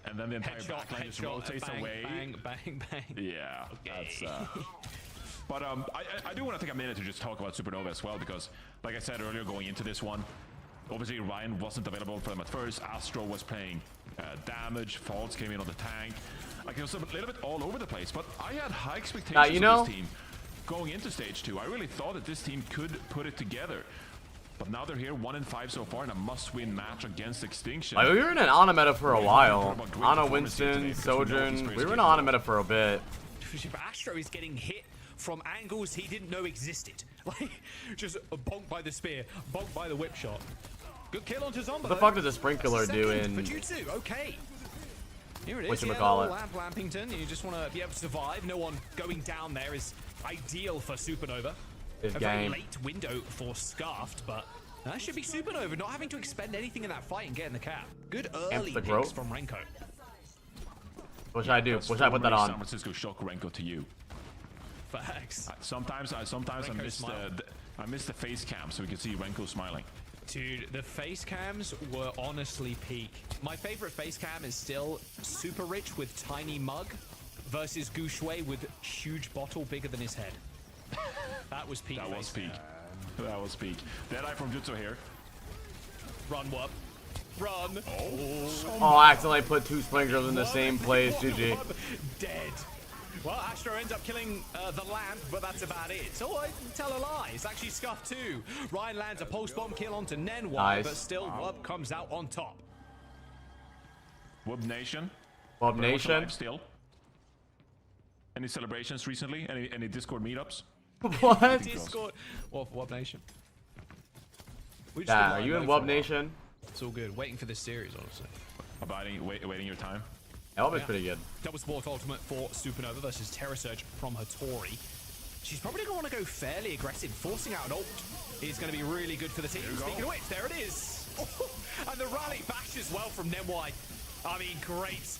And then the entire backline just rotates away. Bang, bang, bang. Yeah, that's... But I do want to take a minute to just talk about Supernova as well, because, like I said earlier, going into this one, obviously Ryan wasn't available for them at first. Astro was playing damage. Faults came in on the tank. Like, it was a little bit all over the place, but I had high expectations of this team going into stage 2. I really thought that this team could put it together. But now they're here 1-5 so far in a must-win match against Extinction. Like, we were in an Ana meta for a while. Ana, Winston, Sojourn. We were in an Ana meta for a bit. Astro is getting hit from angles he didn't know existed. Like, just bonked by the spear, bonked by the whip shot. Good kill onto Zomba. What the fuck does a sprinkler do in... Okay. Here it is. Whatchamacallit? Lampington. You just want to be able to survive. No one going down there is ideal for Supernova. This a game. very late window for Scarfed, but that should be Supernova not having to expend anything in that fight and getting the cap. Good early picks from Renko. What should I do? What should I put that on? San Francisco shock Renko to you. Facts. Sometimes I miss the face cam so we can see Renko smiling. Dude, the face cams were honestly peak. My favorite face cam is still Super Rich with tiny mug versus Gouchue with huge bottle bigger than his head. That was peak. That was peak. That was peak. Deadeye from Jutsu here. Run, Wub. Run. Oh, I accidentally put 2 sprinklers in the same place. GG. Dead. Well, Astro ends up killing the lamp, but that's about it. So I tell a lie. It's actually Scuff 2. Ryan lands a post-bomb kill onto Nenwai, nice. But still Wub comes out on top. Wub Nation. Wub Nation. Still. Any celebrations recently? Any Discord meetups? What? Discord. Well, for Wub Nation. Are you in Wub Nation? It's all good. Waiting for this series, honestly. Waiting your time. That was pretty good. Double Sport Ultimate for Supernova versus Terra Surge from Hattori. She's probably going to want to go fairly aggressive. Forcing out an ult is going to be really good for the team. Speaking of which, there it is. And the rally bash as well from Nemwai. I mean, great.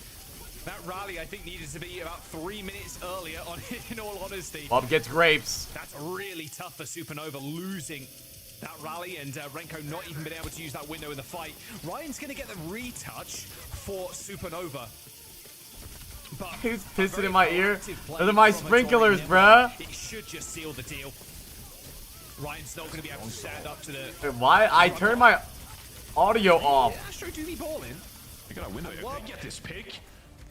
That rally, I think, needed to be about 3 minutes earlier, in all honesty. Bob gets grapes. That's really tough for Supernova, losing that rally, and Renko not even been able to use that window in the fight. Ryan's going to get the retouch for Supernova. But he's pissing in my ear. Those are my sprinklers, bruh. It should just seal the deal. Ryan's not going to be able to stand up to the... Why? I turned my audio off. Astro do be balling. You got a window. They get this pick.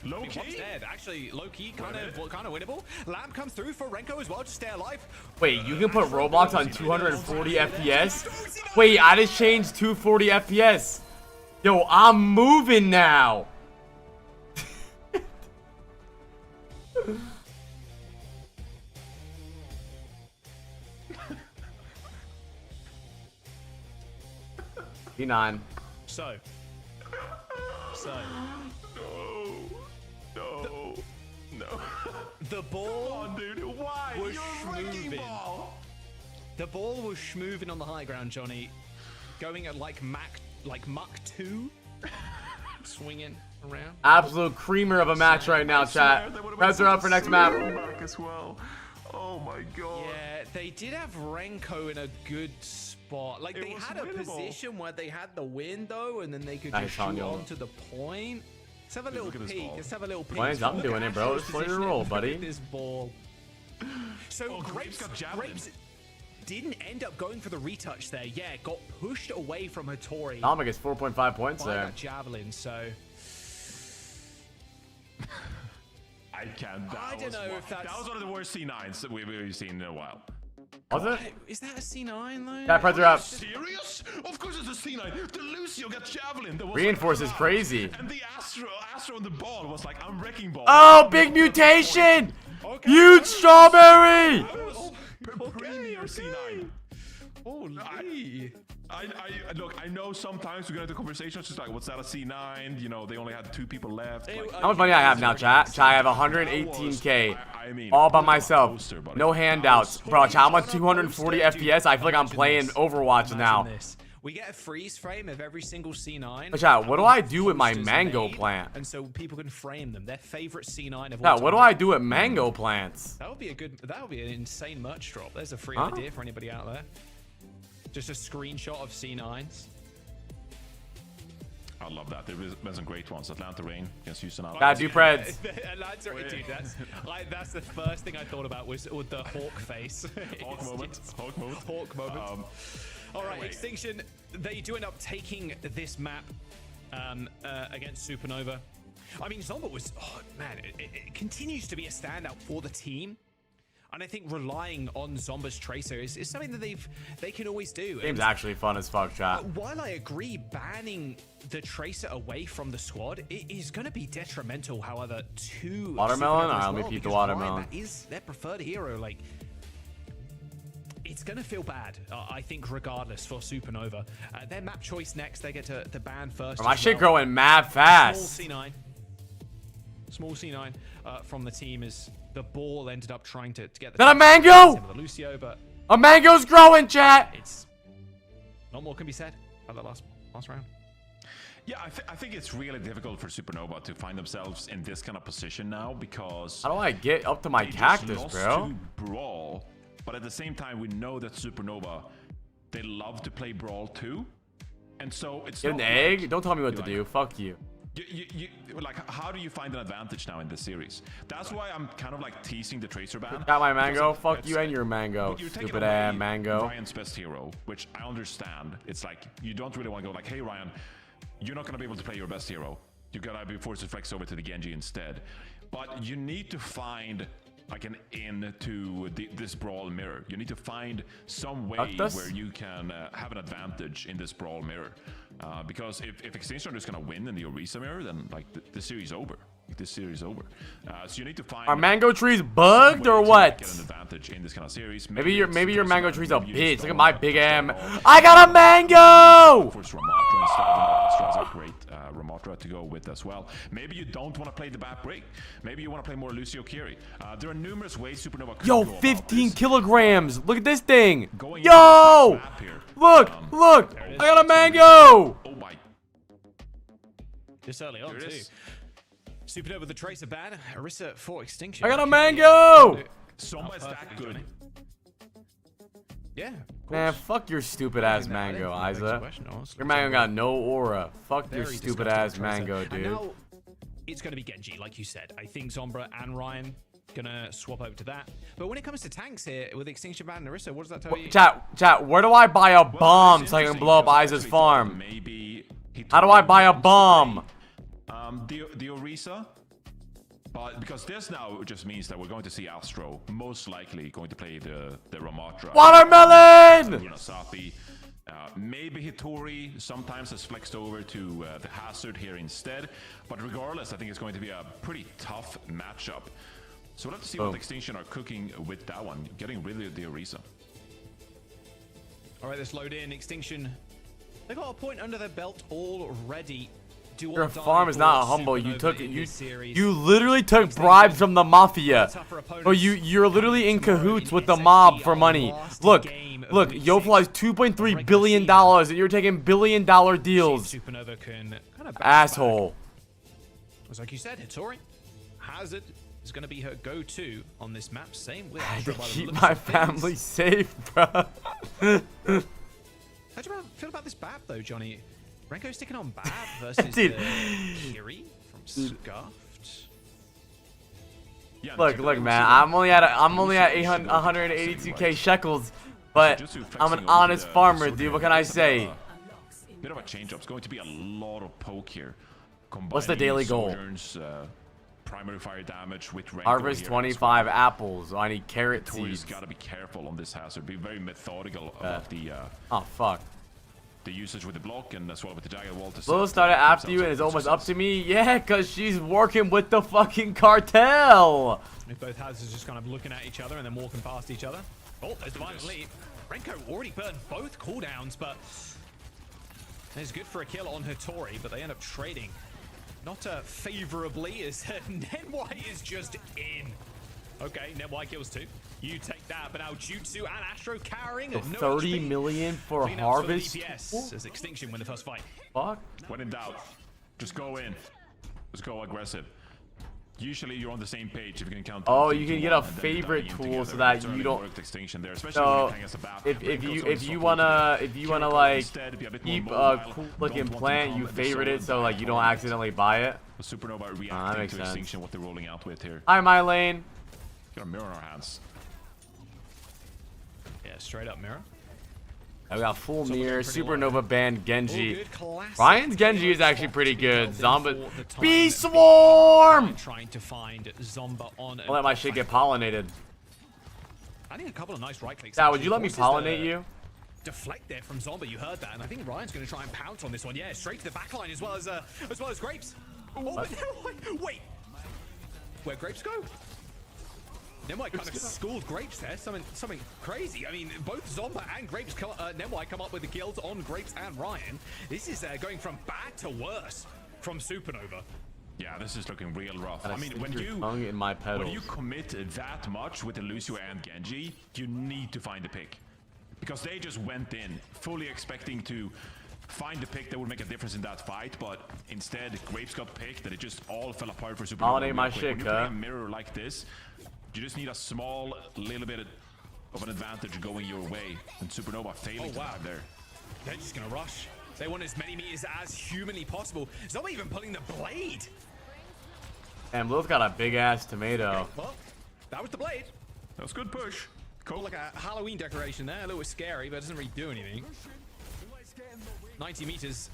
Low key. Dead. Actually, low key, kind of winnable. Lamp comes through for Renko as well to stay alive. Wait, you can put Roblox on 240 FPS? Wait, I just changed 240 FPS. Yo, I'm moving now. P9. So. No. The ball Come on, dude. Why? was schmoving. The ball was schmoving on the high ground, Johnny. Going at like Mach 2. Swinging around. Absolute creamer of a match right now, chat. Press are up for next map. As well. Oh my god. Yeah, they did have Renko in a good spot. Like, they had a position where they had the window and then they could just shoot onto the point. Let's have a little peek. Let's have a little peek. I'm doing it, bro. Just play your role, buddy. This ball. So Grapes didn't end up going for the retouch there. Yeah, got pushed away from Hattori. Dominic gets 4.5 points there. Javelin, so... I can't. I don't know if that's... That was one of the worst C9s that we've seen in a while. Was it? Is that a C9 though? Yeah, press are up. Serious? Of course it's a C9. The Lucio got Javelin. Reinforce is crazy. And the Astro on the ball was like, I'm wrecking ball. Oh, big mutation! Okay. Huge strawberry! Premier C9. Holy. Look, I know sometimes we get into conversations just like, what's that, a C9? You know, they only had 2 people left. Like, how much money I have now, chat? I have 118k. All by myself. No handouts. Bro, chat, I'm on 240 FPS. I feel like I'm playing Overwatch now. We get a freeze frame of every single C9. But chat, what do I do with my mango plant? And so people can frame them. Their favorite C9 of all Chat, time. what do I do with mango plants? That would be an insane merch drop. There's a free idea for anybody out there. Just a screenshot of C9s. I love that. There been some great ones. Atlanta Rain against Houston. Gotta do Preds. Dude, that's the first thing I thought about was with the hawk face. Hawk moment. Hawk moment. Hawk moment. All right, Extinction. They do end up taking this map against Supernova. I mean, Zomba was, it continues to be a standout for the team. And I think relying on Zomba's Tracer is something that they can always do. Game's actually fun as fuck, chat. While I agree banning the Tracer away from the squad, it is going to be detrimental, however, to Watermelon? Supernova as Alright, let me peep the watermelon. Ryan, that is their preferred hero. Like, it's going to feel bad, I think, regardless for Supernova. Their map choice next, they get to ban first. My shit growing mad fast. Small C9 from the team as the ball ended up trying to get the... Got a mango! Lucio, but a mango's growing, chat! It's... Not more can be said about that last round. Yeah, I think it's really difficult for Supernova to find themselves in this kind of position now because... How do I get up to my cactus, bro? To Brawl, but at the same time, we know that Supernova, they love to play Brawl too. And so it's Get an egg? Don't tell me what to do. Fuck you. You like, how do you find an advantage now in this series? That's why I'm kind of like teasing the Tracer ban. Got my mango? Fuck you and your mango. Stupid ass mango. Ryan's best hero, which I understand. It's like, you don't really want to go like, hey Ryan, you're not going to be able to play your best hero. You gotta be forced to flex over to the Genji instead. But you need to find like an in to this Brawl mirror. You need to find some way where you can have an advantage in this Brawl mirror. Because if Extinction is going to win in the Orisa mirror, then like the series over. This series over. So you need to find. Are mango trees bugged or what? Get an advantage in this kind of series. Maybe your mango tree's a bitch. Look at my big am. I got a mango. Of course, Ramatra instead. Stra's a great Ramatra to go with as well. Maybe you don't want to play the back break. Maybe you want to play more Lucio Kiri. There are numerous ways Supernova could Yo, go 15 kilograms. Look at this thing. Going Yo, look. I got a mango. Oh my. This early on too. Supernova the Tracer ban, Orisa for Extinction. I got a mango! Somebody's that good. Yeah. Man, fuck your stupid ass mango, Isa. Your mango got no aura. Fuck your stupid ass mango, dude. And now it's going to be Genji, like you said. I think Zombra and Ryan gonna swap over to that. But when it comes to tanks here with Extinction ban and Orisa, what does that tell you? Chat, where do I buy a bomb so I can blow up Isa's farm? How do I buy a bomb? The Orisa, but because this now just means that we're going to see Astro most likely going to play the Ramatra. Watermelon! Sapi, maybe Hitori sometimes has flexed over to the Hazard here instead, but regardless, I think it's going to be a pretty tough matchup. So we'll have to see what Extinction are cooking with that one, getting rid of the Orisa. All right, let's load in. Extinction, they got a point under their belt already. Your farm is not humble. You literally took bribes from the mafia. Or you're literally in cahoots with the mob for money. Look, Yofla has $2.3 billion and you're taking billion-dollar deals. Asshole. As like you said, Hitori, Hazard is going to be her go-to on this map. Same with I had to keep my family safe, bro. How do you feel about this BAP though, Johnny? Renko sticking on BAP versus Kiri from Scuffed. Yeah, look, man. I'm only at 182k shekels, but I'm an honest farmer, dude. What can I say? Bit of a change-up. It's going to be a lot of poke here. What's the daily goal? Primary fire damage with Renko. Harvest 25 apples. I need carrot seeds. Got to be careful on this Hazard. Be very methodical about the. Oh fuck. The usage with the block and as well with the Jagged Wall. Lil started after you and it's almost up to me. Yeah, because she's working with the fucking cartel. If both houses just kind of looking at each other and then walking past each other. Oh, there's the violent lead. Renko already burned both cooldowns, but it's good for a kill on Hitori, but they end up trading. Not favorably as NY is just in. Okay, Netwhite kills 2. You take that, but now Jutsu and Astro carrying So it. No 30 HP. million for Clean ups Harvest. the DPS as Extinction win the first fight. Fuck. When in doubt, just go in. Just go aggressive. Usually you're on the same page if you can count. Oh, you can get a favorite tool so that you don't. So if you wanna like keep a cool looking plant, you favorite it so like you don't accidentally buy it. Supernova reacting that makes to sense. Extinction, what they're rolling out with here. Hi, my lane. Got a mirror in our hands. Yeah, straight up mirror. I got full mirror, Supernova banned Genji. Good classic. Ryan's Genji is actually pretty good. Zomba, For the time Bee that Swarm. Trying to find Zomba on. I'll let my shit get pollinated. I think a couple of nice right clicks. Yeah, would you let me Forces pollinate the you? Deflect there from Zomba, you heard that, and I think Ryan's going to try and pounce on this one. Yeah, straight to the backline as well as Grapes. Oh, but wait, where Grapes go? Nemwhite kind of schooled Grapes there, something crazy. I mean, both Zomba and Grapes, Nemwhite come up with the kills on Grapes and Ryan. This is going from bad to worse from Supernova. Yeah, this is looking real rough. Gotta I mean, stick when your you tongue in my pedals. when you commit that much with the Lucio and Genji, you need to find the pick. Because they just went in fully expecting to find the pick that would make a difference in that fight, but instead Grapes got picked and it just all fell apart for Supernova. Pollinate my shit, When you play a mirror like this, you just need a small little bit of an advantage going your way, and Supernova failing to have there. They're just gonna rush. They want as many meters as humanly possible. Zomba even pulling the blade. And Lil's got a big ass tomato. Well, that was the blade. That was a good push. Cool. Like a Halloween decoration there. A little scary, but it doesn't really do anything. 90 meters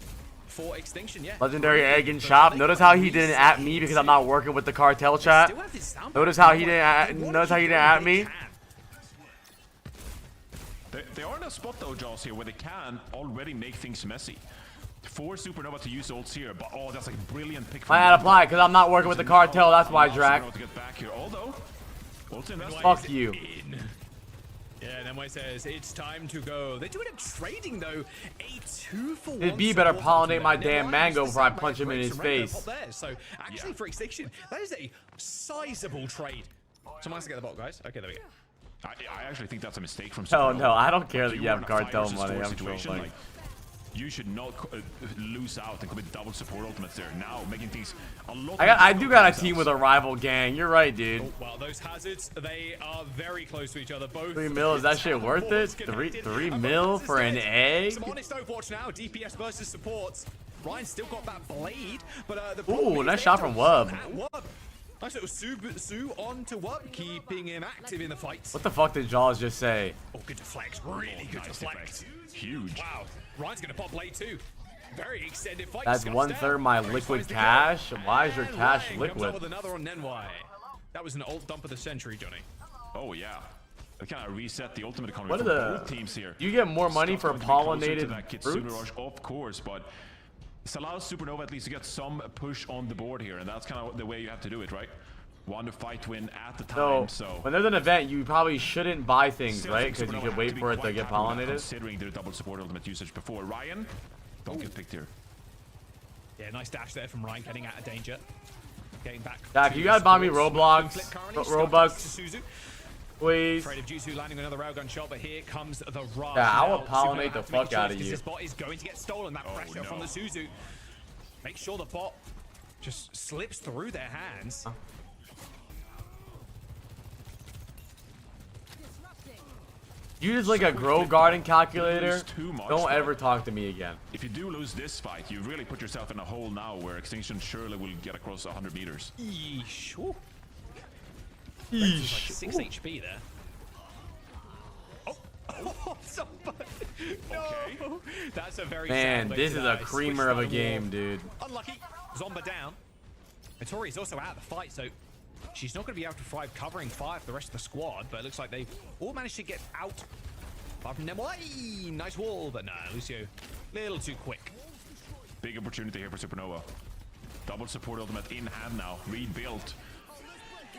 for Extinction, yeah. Legendary egg and chop. Notice how he didn't at me because I'm not working with the cartel chat. Notice how he didn't at me. They are in a spot though, Jaws, here where they can already make things messy. Force Supernova to use ults here, but oh, that's like a brilliant pick from I had to apply because I'm not working with the cartel. That's why, Drac. Supernova to get back here, although ults invest. Fuck you. Yeah, Nemwhite says it's time to go. They're doing a trading though. A 2-for-1. This B better pollinate my damn mango before I punch him in his face. So actually, for Extinction, that is a sizable trade. Someone has to get the bot, guys. Okay, there we go. I actually think that's a mistake from Oh Supernova. no, I don't care that If you have were in a cartel 5 versus money. 4 I'm situation, trolling. you should not lose out and commit double support ultimates there. Now making things a lot. I do got a team with a rival gang. You're right, dude. Oh, well, those hazards, they are very close to each other. Both 3 mil, is that shit worth it? 3 mil for an egg? Some honest Overwatch now. DPS versus supports. Ryan's still got that blade, but the Ooh, nice shot from Wub. Nice little Sue on to Wub, keeping him active in the fights. What the fuck did Jaws just say? Oh, good deflect. Really good deflect. Huge. Wow. Ryan's gonna pop blade too. Very extended fight. That's 1/3 my liquid cash. Why is your cash Comes up liquid? with another on Nenwai. That was an ult dump of the century, Johnny. Oh yeah. They kind of reset the ultimate economy What for are both teams here. You get more money for Stuff going to be closer to pollinated that Kitsune fruits? Rush, of course, but this allows Supernova at least to get some push on the board here, and that's kind of the way you have to do it, right? Want to fight win at the time, So, so when there's an event, you probably shouldn't buy things, still right? think Because you Supernova could have wait be for it to quite get happy with that, pollinated. Considering their double support ultimate usage before. Ryan, don't get picked here. Yeah, nice dash there from Ryan, getting out of danger. Getting back. Jack, to you gotta buy me supports. Roblox, Flip currently, Robux, stuck to Suzu. please. Afraid of Jutsu landing another railgun shot, but here comes the rush. Yeah, I will Now, pollinate Supernova the has to make a fuck out choice of 'cause you. This bot is going to get stolen. That pressure from the Suzu. Make sure the bot just slips through their hands. You just like a grow garden calculator. Too much, Don't but ever talk to me again. If you do lose this fight, you really put yourself in a hole now where Extinction surely will get across 100 meters. Yeesh. Ooh. Eesh. Like 6 HP there. Oh, somebody. No. Okay. That's a very Man, sad way this to is a die. creamer Switched of a by the wall. game, dude. Unlucky. Zomba down. Tori's also out of the fight, so she's not going to be able to thrive covering fire for the rest of the squad, but it looks like they've all managed to get out. Apart from Nemwhite. Nice wall, but no, Lucio, a little too quick. Big opportunity here for Supernova. Double support ultimate in hand now. Rebuilt.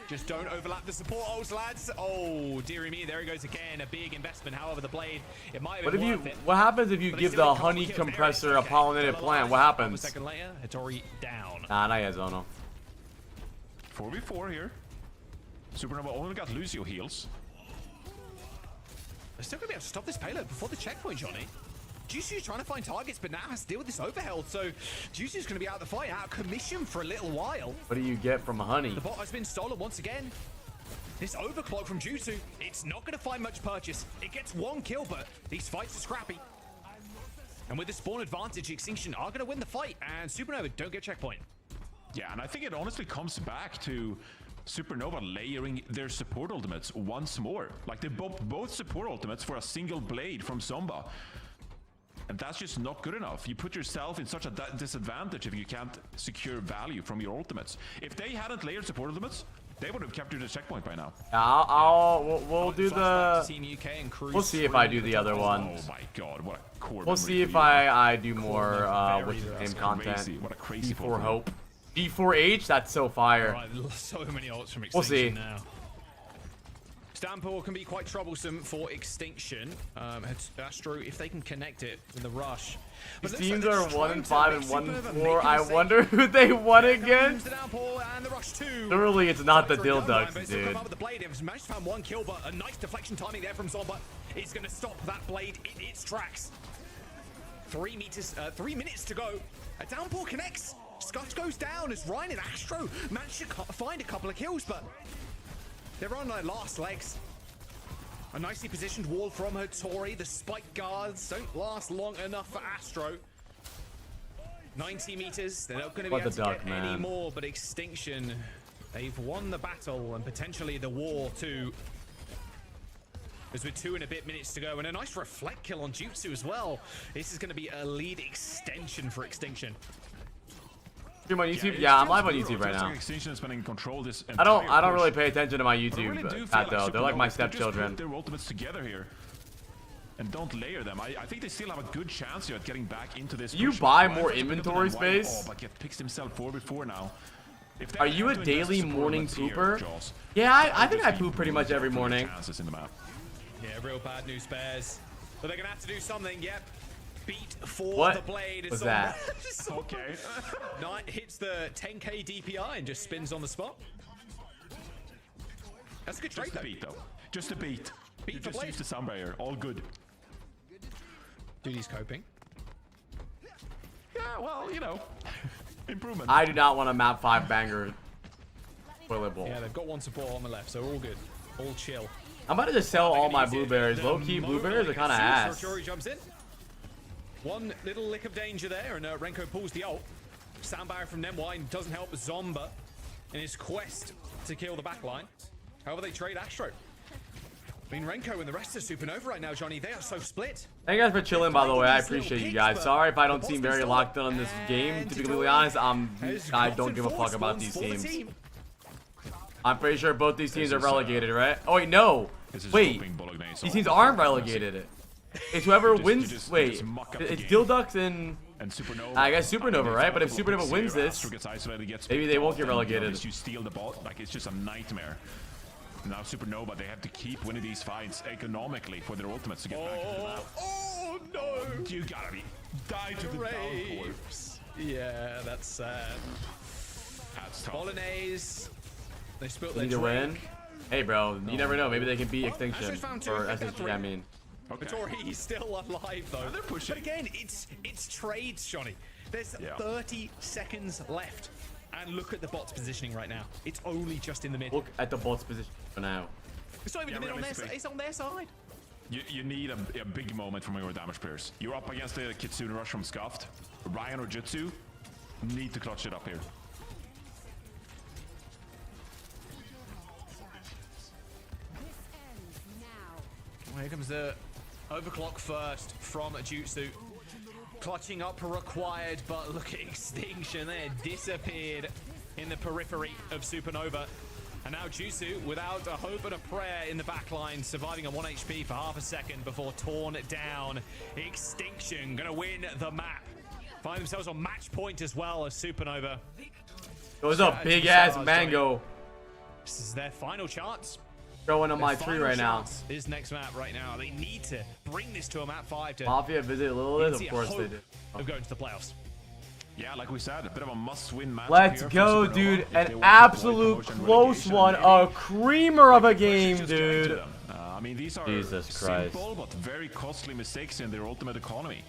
Just don't overlap the support ults, lads. Oh, dearie me, there he goes again. A big investment. However, the blade, it might have been worth it. What happens if you But give it's still the a couple honey kills. compressor There a it is. pollinated Okay, plant? What a happens? second later, Hitori down. Nah, not yet, Zono. 4v4 here. Supernova only got Lucio heals. They're still going to be able to stop this payload before the checkpoint, Johnny. Juicy's trying to find targets, but now has to deal with this overhealth. So Juicy's going to be out of the fight, out of commission for a little while. What do you get from Honey? The bot has been stolen once again. This overclock from Jutsu, it's not going to find much purchase. It gets 1 kill, but these fights are scrappy. And with the spawn advantage, Extinction are going to win the fight, and Supernova don't get checkpoint. Yeah, and I think it honestly comes back to Supernova layering their support ultimates once more. Like, they both support ultimates for a single blade from Zomba. And that's just not good enough. You put yourself in such a disadvantage if you can't secure value from your ultimates. If they hadn't layered support ultimates, they would have captured the checkpoint by now. We'll do the... We'll see if I do the other one. Oh my god, what a core. We'll see if I do more what's the name content. What a crazy D4 Hope. D4H, that's so fire. Right, so many ults from Extinction We'll see. now. Stampool can be quite troublesome for Extinction. Astro, if they can connect it in the rush. These teams are 1-5 and 1-4. I wonder who they won against. Surely it's not the Dill Ducks, dude. The blade has managed to find 1 kill, but a nice deflection timing there from Zomba is going to stop that blade in its tracks. 3 minutes to go. A downpour connects. Scutch goes down as Ryan and Astro manage to find a couple of kills, but they're on their last legs. A nicely positioned wall from her Tori. The spike guards don't last long enough for Astro. 90 meters. They're not going to be able to get any more, but Extinction, they've won the battle and potentially the war too. As with 2 and a bit minutes to go, and a nice reflect kill on Jutsu as well. This is going to be a lead extension for Extinction. Stream on YouTube? Yeah, I'm live on YouTube right now. I don't really pay attention to my YouTube chat though. They're like my stepchildren. Put their ultimates together here and don't layer them. I think they still have a good chance here at getting back into this. You buy more inventory space? Oh, but get picks himself forward before now. Are you a daily morning pooper? Yeah, I think I poop pretty much every morning. Yeah, real bad news bears. But they're gonna have to do something. Yep. Beat for the blade. What was that? Okay. Knight hits the 10k DPI and just spins on the spot. That's a good trade, Just a beat, though. Just a beat. Beat You for just blade. used the Sunbrayer. All good. Duty's coping. Yeah, well, you know, improvement. I do not want a map 5 banger toilet bowl. Yeah, they've got 1 support on the left, so all good. All chill. I'm about to just sell all my blueberries. Low-key blueberries are kind of ass. Jory jumps in. 1 little lick of danger there, and Renko pulls the ult. Soundbarrier from Nemwine doesn't help Zomba in his quest to kill the backline. However, they trade Astro. I mean, Renko and the rest of Supernova right now, Johnny, they are so split. Thank you guys for chilling, by the way. I appreciate you guys. Sorry if I don't seem very locked in on this game. To be completely honest, I don't give a fuck about these teams. I'm pretty sure both these teams are relegated, right? Oh, wait, no. Wait, these teams aren't relegated. It's whoever wins. Wait, it's Dill Ducks and Supernova. I guess Supernova, right? But if Supernova wins this, maybe they won't get relegated. You steal the ball, like it's just a nightmare. Now Supernova, they have to keep winning these fights economically for their ultimates to get back into the map. Oh no! You gotta be die to the downpour. Yeah, that's sad. That's tough. Bolognese. They spilt They their need to win. drink. Hey, bro, you never know. Maybe they can beat Extinction or SSG. I mean. Okay. Tori's still alive though. They're pushing. But again, it's trades, Johnny. There's 30 seconds left. And look at the bot's positioning right now. It's only just in the mid. Look at the bot's position for now. It's not even the mid on their side. It's on their side. You need a big moment from your damage players. You're up against the Kitsune Rush from Scuffed. Ryan or Jutsu need to clutch it up here. Well, here comes the overclock first from Jutsu. Clutching up required, but look at Extinction there. Disappeared in the periphery of Supernova. And now Jutsu, without a hope and a prayer in the backline, surviving on 1 HP for half a second before torn down. Extinction gonna win the map. Find themselves on match point as well as Supernova. It was a big ass mango. This is their final chance. Growing on my tree right now. This next map right now. They need to bring this to a map 5 to Mafia visit Lilith? Of course they do. of going to the playoffs. Yeah, like we said, a bit of a must-win match. Let's go, dude. An absolute close one. A creamer of a game, dude. I mean, these are Jesus Christ. simple but very costly mistakes in their ultimate economy.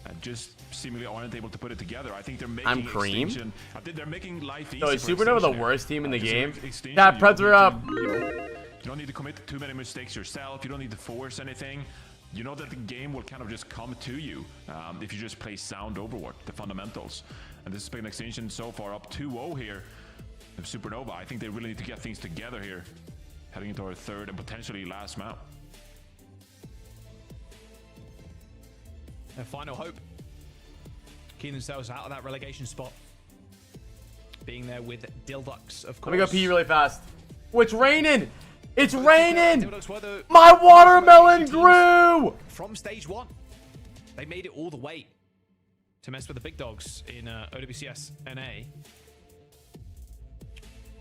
And just seemingly aren't able to put it together. I think they're making I'm cream. I think they're making life easy. So is for Supernova the Extinction worst team in the game? Extinction, That Predator up. You don't need to commit too many mistakes yourself. You don't need to force anything. You know that the game will kind of just come to you if you just play sound Overwatch, the fundamentals. And this has been Extinction so far up 2-0 here. Supernova, I think they really need to get things together here, heading into our third and potentially last map. Their final hope. Keeping themselves out of that relegation spot. Being there with Dildux, of course. Let me go pee really fast. Oh, it's raining! It's raining! My watermelon grew! From stage 1. They made it all the way to mess with the big dogs in OWCS NA.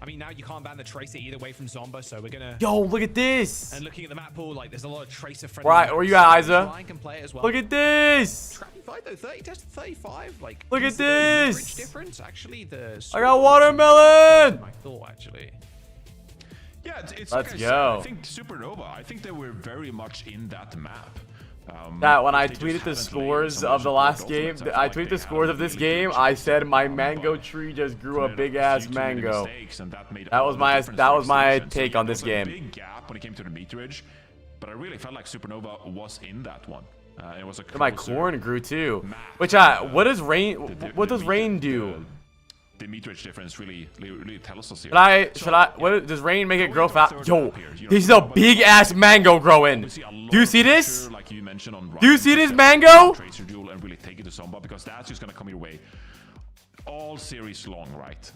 I mean, now you can't ban the Tracer either way from Zomba, so we're gonna... Yo, look at this! And looking at the map pool, like, there's a lot of Tracer-friendly... Right, where you at, Isa? Can play it as well. Look at this! Trappy though, 30 to 35, like... Look at this! Difference, actually, the... I got watermelon! I thought, actually. Yeah, it's Let's like go. I think Supernova, I think they were very much in that map. That when I tweeted the scores of the last game, I tweeted the scores of this game, I said my mango tree just grew a big ass mango. That was my take on this game. Big gap when it came to the meterage, but I really felt like Supernova was in that one. It was a My corn grew too. Which what does rain do? The meterage difference really tells us here. Does rain make it grow fast? Yo, this is a big ass mango growing. Do you see this? Do you see this mango? Tracer duel and really take it to Zomba, because that's just gonna come your way all series long, right?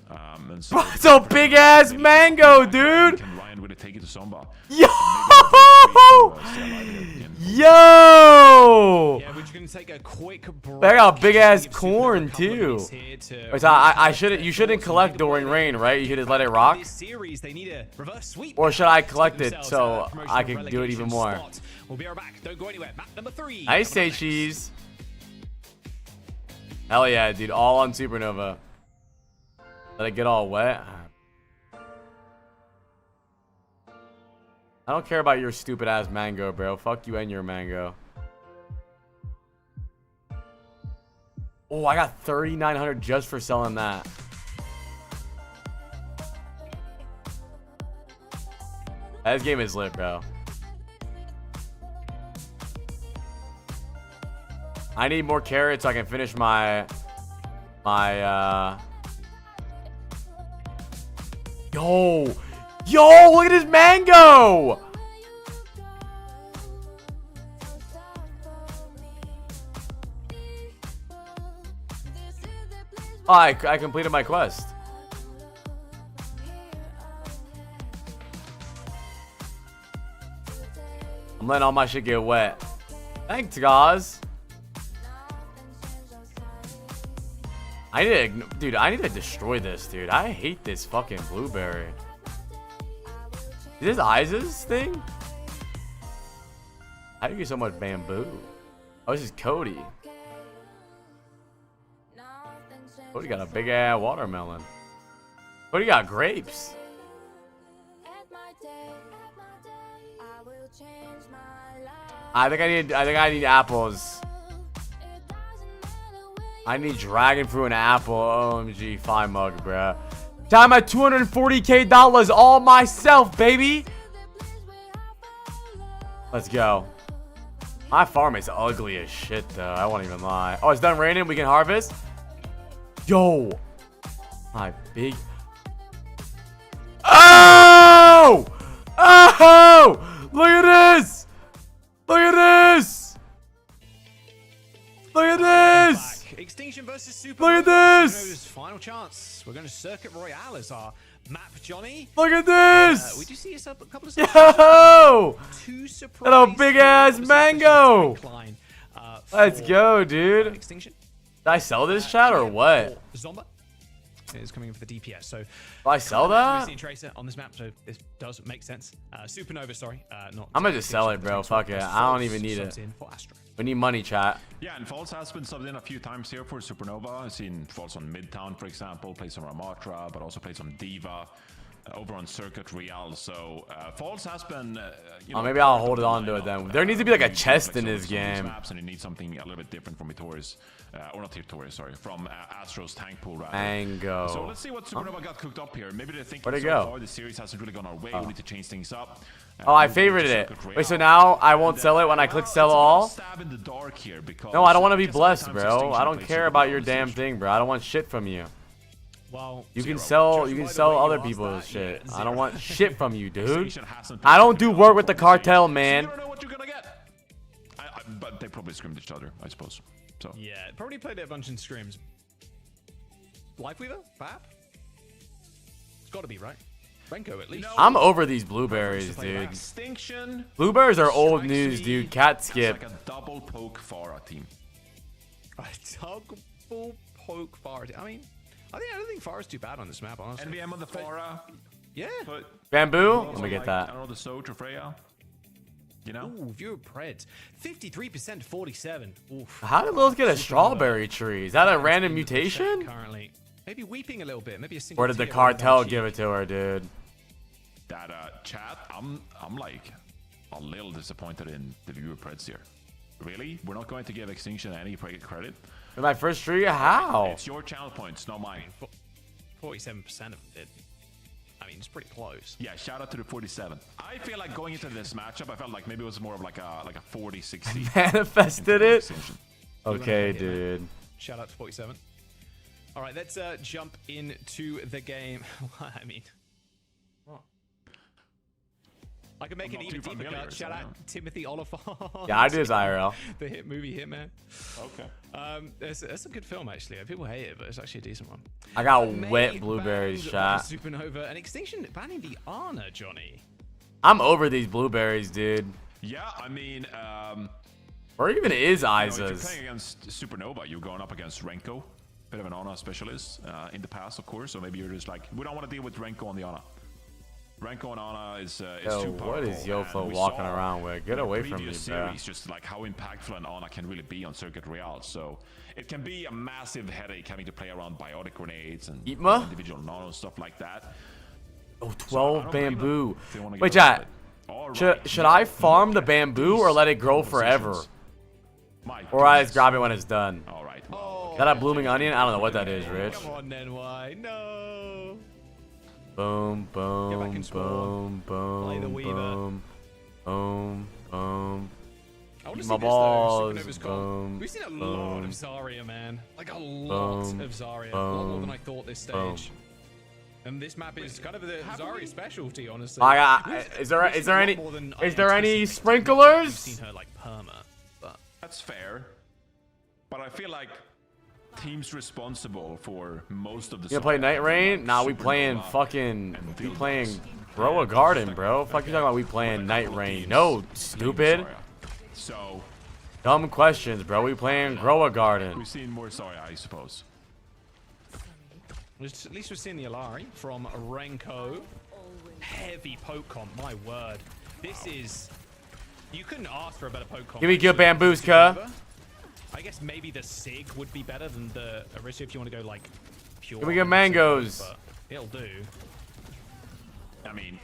And so it's a big ass mango, dude. Can Ryan really take it to Zomba? Yo! Yeah, we're just gonna take a quick break. I got big ass corn too. You shouldn't collect during rain, right? You should just let it rock. Or should I collect it so I can do it even more? We'll be right back. Don't go anywhere. Map number 3. I say cheese. Hell yeah, dude. All on Supernova. Let it get all wet. I don't care about your stupid ass mango, bro. Fuck you and your mango. Oh, I got 3,900 just for selling that. This game is lit, bro. I need more carrots so I can finish my Yo, look at this mango. Oh, I completed my quest. I'm letting all my shit get wet. Thanks, guys. I need to destroy this, dude. I hate this fucking blueberry. Is this Isa's thing? How do you get so much bamboo? Oh, this is Cody. Cody got a big ass watermelon. Cody got grapes. I think I need apples. I need dragon fruit and apple. OMG, 5 mug, bruh. Time at $240K all myself, baby. Let's go. My farm is ugly as shit, though. I won't even lie. Oh, it's done raining. We can harvest. Yo, my big. Oh! Oh! Look at this! Look at this! Look at this! Extinction versus Super. Look at this! Final chance. We're going to Circuit Royale as our map, Johnny. Look at this! We do see a couple of Yo! And a big ass mango! Let's go, dude. Extinction. Did I sell this chat or what? Zomba. is coming in for the DPS. So I sell that? Missing Tracer on this map, so this does make sense. Supernova, sorry, not. I'm gonna just sell it, bro. Fuck it. I don't even need it. We need money, chat. Yeah, and False has been subbed in a few times here for Supernova. I've seen False on Midtown, for example, plays some Ramatra, but also plays some Diva. Over on Circuit Real, so False has been. Maybe I'll hold it on to it then. There needs to be like a chest in this game. Maps, and you need something a little bit different from Vittori's, or not Vittori's, sorry, from Astro's tank pool rather. Mango. So let's see what Supernova got cooked up here. Maybe they think Where'd it so go? far the series hasn't really gone our way. We need to change things up. Oh, I favorited it. Wait, so now I won't sell it when I click sell all? No, I don't want to be blessed, bro. I don't care about your damn thing, bro. I don't want shit from you. Well, you can sell other people's shit. I don't want shit from you, dude. I don't do work with the cartel, man. You don't know what you're gonna get. But they probably scrimmed each other, I suppose. So yeah, probably played it a bunch in scrims. Lifeweaver, Fab. It's got to be right. Renko at least. I'm over these blueberries, dude. Extinction. Blueberries are old news, dude. Cat skip. Like a double poke Pharah team. A double poke Pharah. I mean. I don't think Pharah's too bad on this map, honestly. NVM on the Pharah. Yeah. Bamboo? Let me get that. I don't know, the Soch or Freya. You know? Ooh, viewer Preds. 53% 47. Oof. How did Lilith get a strawberry tree? Is that a random mutation? Currently. Maybe weeping a little bit. Maybe a single. Or did the cartel give it to her, dude? That chat, I'm like a little disappointed in the viewer Preds here. Really? We're not going to give Extinction any credit? In my first tree? How? It's your channel points, not mine. 47% of it. I mean, it's pretty close. Yeah, shout out to the 47. I feel like going into this matchup, I felt like maybe it was more of like a 40-60. Manifested it? Okay, dude. Shout out to 47. All right, let's jump into the game. I mean, what? I can make an even deeper cut. Shout out Timothy Oliphant. Yeah, I do this IRL. The hit movie Hitman. Okay. That's a good film, actually. People hate it, but it's actually a decent one. I got wet blueberries, shot. Supernova and Extinction banning the Ana, Johnny. I'm over these blueberries, dude. Yeah, I mean, or even is if Isa's. you're playing against Supernova, you're going up against Renko, bit of an Ana specialist in the past, of course. So maybe you're just like, we don't want to deal with Renko on the Ana. Renko and Ana is Yo, too powerful. what is Yofo walking around with? Get away from me, bro. Series, just like how impactful an Ana can really be on Circuit Real. So it can be a massive headache having to play around biotic grenades and individual nano stuff like that. Oh, 12 so bamboo. Wait, chat. Should I farm the bamboo or let it grow forever? Or I just grab it when it's done? All right. Is that a blooming onion? I don't know what that is, Rich. Come on, NY. No. Boom, boom, boom, boom, boom, boom, boom. My balls. Boom. We've seen a lot of Zarya, man. Like a lot of Zarya. A lot more than I thought this stage. And this map is kind of the Zarya specialty, honestly. Is there any sprinklers? We've seen her like perma, but that's fair. But I feel like teams responsible for most of the. You play Night Rain? Nah, we playing Grow a Garden, bro. Fuck you talking about? We playing Night Rain? No, stupid. So dumb questions, bro. We playing Grow a Garden. We've seen more Zarya, I suppose. At least we've seen the Alari from Renko. Heavy poke comp, my word. This is. You couldn't ask for a better poke comp. Give me good bamboos, cuh. I guess maybe the Sig would be better than the Arisa if you want to go like pure. Give me good mangoes. But it'll do. I mean,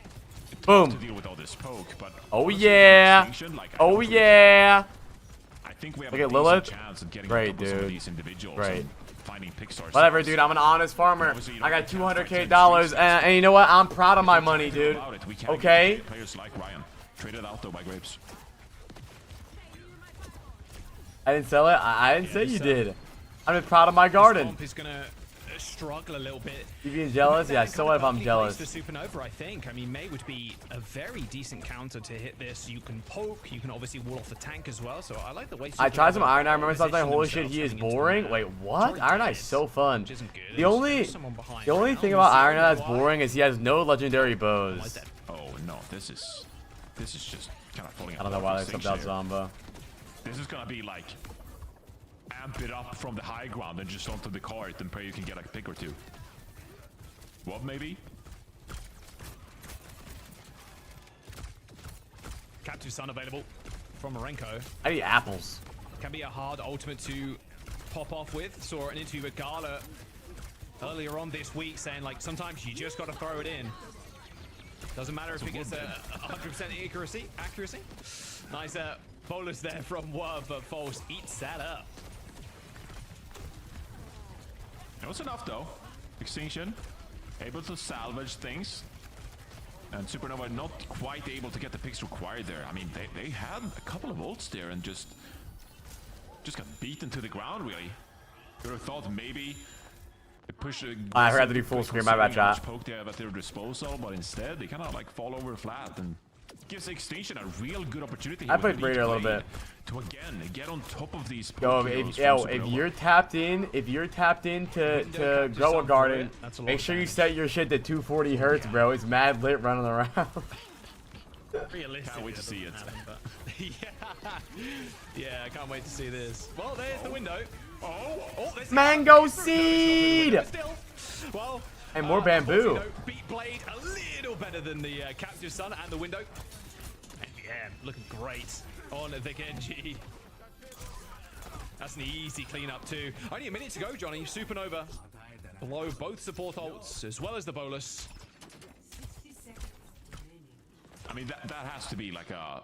boom. To deal with all this poke, but oh yeah. Oh yeah. I think we have look a at Lilith. Chance of getting Great, some of dude. these individuals. Great. Finding Pixar whatever, dude. I'm an honest farmer. I got $200K, and you know what? I'm proud of my money, dude. Okay. Players like Ryan traded out though by Grapes. I didn't sell it. I didn't say you did. I'm just proud of my garden. Is gonna struggle a little bit. You being jealous? Yeah, so what if I'm jealous? The Supernova, I think. I mean, May would be a very decent counter to hit this. You can poke. You can obviously wall off the tank as well. So I like the way. I tried some Iron Eye. I remember something. Holy shit, he is boring. Wait, what? Iron Eye is so fun. The only thing about Iron Eye that's boring is he has no legendary bows. Oh no, this is just kind of falling. I don't know why they subbed out Zomba. This is gonna be like amp it up from the high ground and just onto the cart and pray you can get a pick or two. What, maybe? Captive Sun available from Marenko. I need apples. Can be a hard ultimate to pop off with. Saw an interview with Gala earlier on this week saying, like, sometimes you just got to throw it in. Doesn't matter if it gets a 100% accuracy. Nice bolus there from Wub, but False eats that up. It was enough though. Extinction, able to salvage things. And Supernova not quite able to get the picks required there. I mean, they had a couple of ults there and just got beaten to the ground, really. You would have thought maybe they push a... I heard to do full screen, my bad, chat. Poke there at their disposal, but instead they kind of like fall over flat and gives Extinction a real good opportunity. I played Raider a little bit. To again get on top of these. Yo, if you're tapped in, to grow a garden, make sure you set your shit to 240 hertz, bro. It's mad lit running around. Realistic. Can't wait to see it. Yeah, I can't wait to see this. Well, there's the window. There's Mango seed. Well, and more bamboo. Beat Blade a little better than the Captive Sun and the window. And yeah, looking great on the Genji. That's an easy cleanup too. Only a minute to go, Johnny. Supernova below both support ults as well as the bolus. I mean, that has to be like a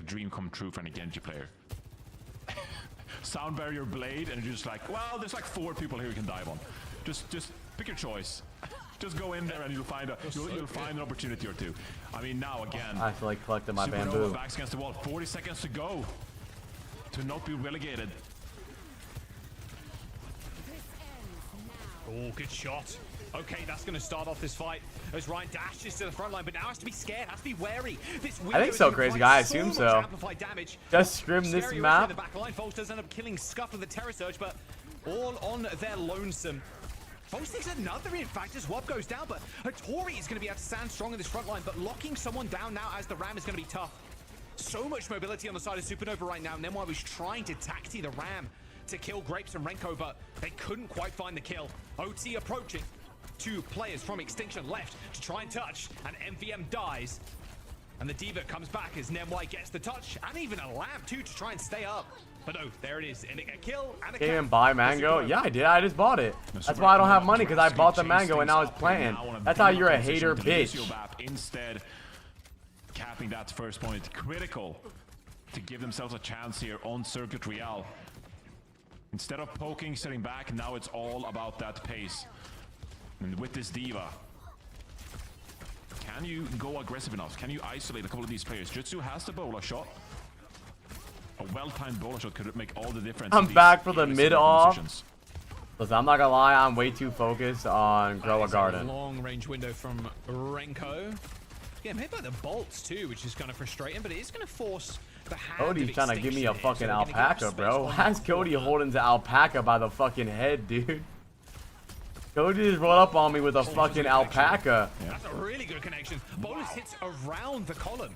dream come true for any Genji player. Sound barrier blade, and you're just like, well, there's like 4 people here you can dive on. Just pick your choice. Just go in there and you'll find an opportunity or two. I mean, now again, I feel like collecting my Supernova bamboo. backs against the wall. 40 seconds to go to not be relegated. Oh, good shot. Okay, that's going to start off this fight as Ryan dashes to the front line, but now has to be scared, has to be wary. This I think so, Crazy Guy. I assume so. Just scrim this map. The back line. False does end up killing Scuff with the Terror Surge, but all on their lonesome. False takes another, in fact, as Wub goes down, but Hattori is going to be able to stand strong in this front line, but locking someone down now as the Ram is going to be tough. So much mobility on the side of Supernova right now, and then while was trying to taxi the Ram to kill Grapes and Renko, but they couldn't quite find the kill. OT approaching. 2 players from Extinction left to try and touch, and MVM dies. And the Diva comes back as Nemwai gets the touch, and even a lamp too to try and stay up. But no, there it is, and a kill and a Can't even buy mango? Yeah, I did. I just bought it. That's why I don't have money, because I bought the mango and now it's planting. That's how you're a hater, bitch. Instead, capping that first point, critical to give themselves a chance here on Circuit Real. Instead of poking, sitting back, now it's all about that pace. And with this Diva, can you go aggressive enough? Can you isolate a couple of these players? Jutsu has the bola shot. A well-timed bola shot could make all the difference. I'm back for the mid-off. Listen, I'm not gonna lie, I'm way too focused on grow a garden. Long-range window from Renko. Yeah, maybe by the bolts too, which is kind of frustrating, but it is going to force the hand. Cody's trying to give me a fucking alpaca, bro. Why is Cody holding the alpaca by the fucking head, dude? Cody just rolled up on me with a fucking alpaca. Yeah. That's a really good connection. Bolus hits around the column.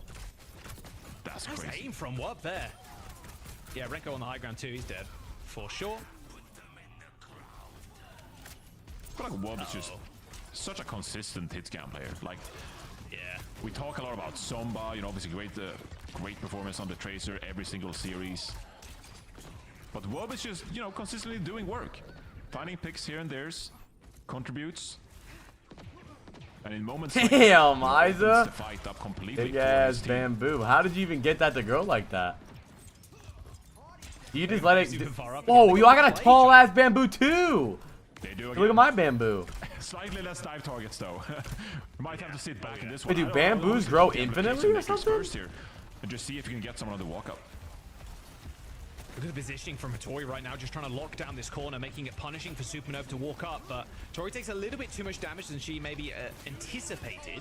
That's crazy. Aim from Wub there. Yeah, Renko on the high ground too. He's dead for sure. I feel like Wub is just such a consistent hit scan player. Like, yeah, we talk a lot about Somba. You know, obviously great performance on the Tracer every single series. But Wub is just, you know, consistently doing work, finding picks here and there's. Contributes, and in moments like damn, Isa, big big ass bamboo. How did you even get that to grow like that? You just let it. Whoa, yo, I got a tall ass bamboo too. They do. Look at my bamboo. Slightly less dive targets though. You might have to sit back in this Wait, one. do bamboos grow infinitely or something? Here, and just see if you can get someone on the walk up. Look at the positioning from Hattori right now, just trying to lock down this corner, making it punishing for Supernova to walk up, but Tori takes a little bit too much damage than she maybe anticipated.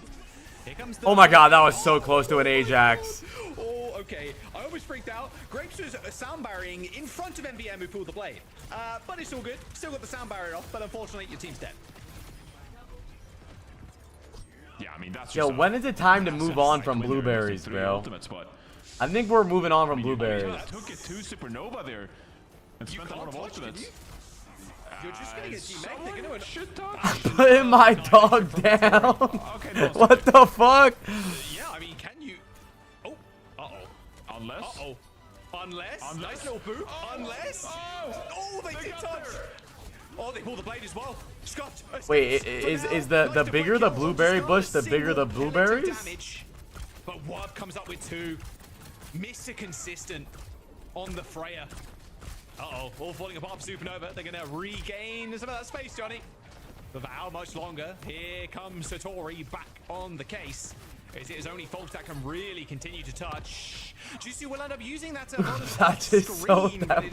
Here comes the... Oh my god, that was so close to an Ajax. Oh, okay. I almost freaked out. Grapes was sound barrieing in front of MVM who pulled the blade. But it's all good. Still got the sound barrier off, but unfortunately your team's dead. Yeah, I mean, that's yo, when is it time to move on from blueberries, bro? I think we're moving on from blueberries. Took it to Supernova there and spent a lot of ultimates. If you're just gonna get demeg, they're gonna should Putting my dog down. Okay, no, What the fuck? Yeah, I mean, can you? Oh, unless. Unless. Nice little boot. Unless. Oh, they did touch. Oh, they pull the blade as well. Scott. Wait, is the bigger the blueberry bush, the bigger the blueberries? Damage, but Warp comes up with 2. Mr. Consistent on the Freya. Uh-oh, all falling apart for Supernova. They're gonna regain some of that space, Johnny. But for how much longer? Here comes Satori back on the case. It is only Folks that can really continue to touch. Juicy will end up using that That just sold that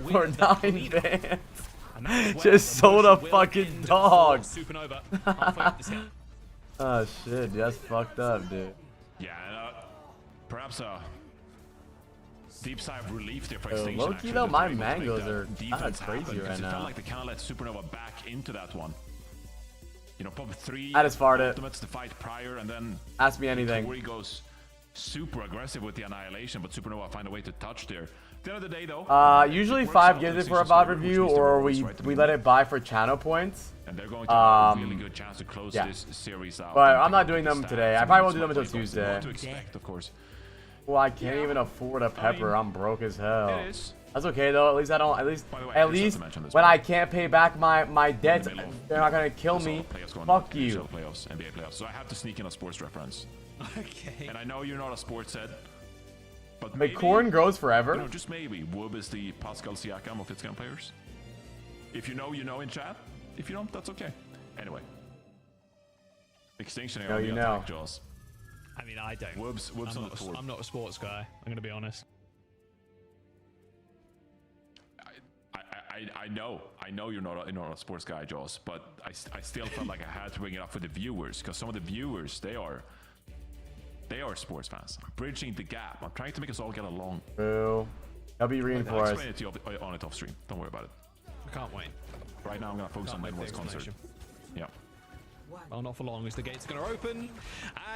for 9 bands. Just sold a fucking dog. Supernova. Oh shit, that's fucked up, dude. Yeah, perhaps a deep sigh of relief there for Yo, Extinction. low-key actually, though, that my they're able to make mangoes that are defense kinda crazy happen, right because it now. felt like they kind of let Supernova back into that one. You know, pop 3 I just farted. ultimates the fight prior, and then Ask me anything. Tori goes super aggressive with the Annihilation, but Supernova find a way to touch there. At the end of the day, though, Usually it works 5 out gives for it for a Extinction's VOD favor, which review, means they're or always we right to we be let there. it buy for channel points. And they're going to have a really good chance to close yeah. this series out. But and I'm not take doing the them stats. today. I probably won't do them That's until what Tuesday. What to expect, of course. Well, I can't even afford a pepper. I'm broke as hell. It is. That's okay though. At least I don't. At least, By the way, at I just least have to mention this when one. I can't pay back my debts, In the middle of- they're not gonna kill There's all me. the playoffs going Fuck on, you. NHL playoffs, NBA playoffs. So I have to sneak in a sports reference. Okay. And I know you're not a sports head, but maybe, But corn grows forever. you know, just maybe, Wub is the Pascal Siakam of its gun players. If you know, you know in chat. If you don't, that's okay. Anyway. Extinction No, on you the know. attack, Jaws. I mean, I don't. Wub's on the tour. I'm not a sports guy. I'm gonna be honest. I know you're not a sports guy, Jaws, but I still felt like I had to bring it up for the viewers, because some of the viewers, they are sports fans. I'm bridging the gap. I'm trying to make us all get along. Boo. I'll be I'll reinforced. explain it to you on it off stream. Don't worry about it. I can't wait. Right now, I'm gonna focus on Can't wait Midwest for the concert. explanation. Yeah. Well, not for long as the gate's going to open.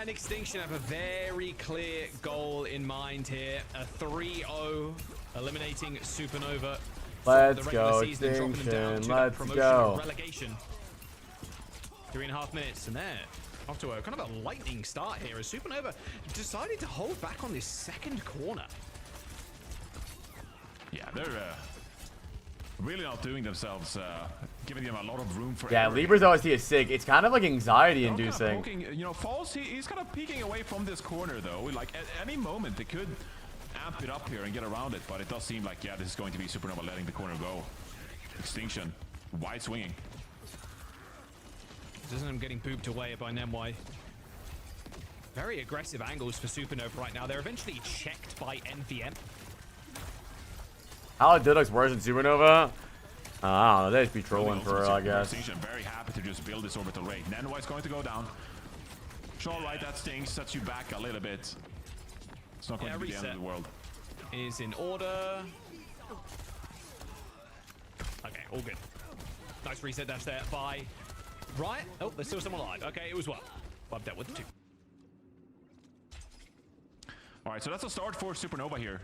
And Extinction have a very clear goal in mind here. A 3-0, eliminating Supernova. Let's from the regular go, season and dropping them down Extinction. to that Let's promotion go. or relegation. 3.5 minutes, and there. Off to a kind of a lightning start here as Supernova decided to hold back on this second corner. Yeah, they're really not doing themselves, giving them a lot of room for Yeah, error. Libra's OST is sick. It's kind of like anxiety They're kind of inducing. poking, you know, Falls, he's kind of peeking away from this corner, though. Like, at any moment, they could amp it up here and get around it, but it does seem like, yeah, this is going to be Supernova letting the corner go. Extinction, wide swinging. Doesn't him getting pooped away by Nemwai. Very aggressive angles for Supernova right now. They're eventually checked by NVM. How did looks worse than Supernova? I don't know. They just be trolling for Ultimate her, I Super guess. Extinction, very happy to just build this orbital ray. Nenwai's going to go down. Sure, right, that stings, sets you back a little bit. It's not going to be the end of the world. Is in order. Okay, all good. Nice reset dash there by Riot. Oh, there's still someone alive. Okay, it was well. I've dealt with the two. All right, so that's a start for Supernova here.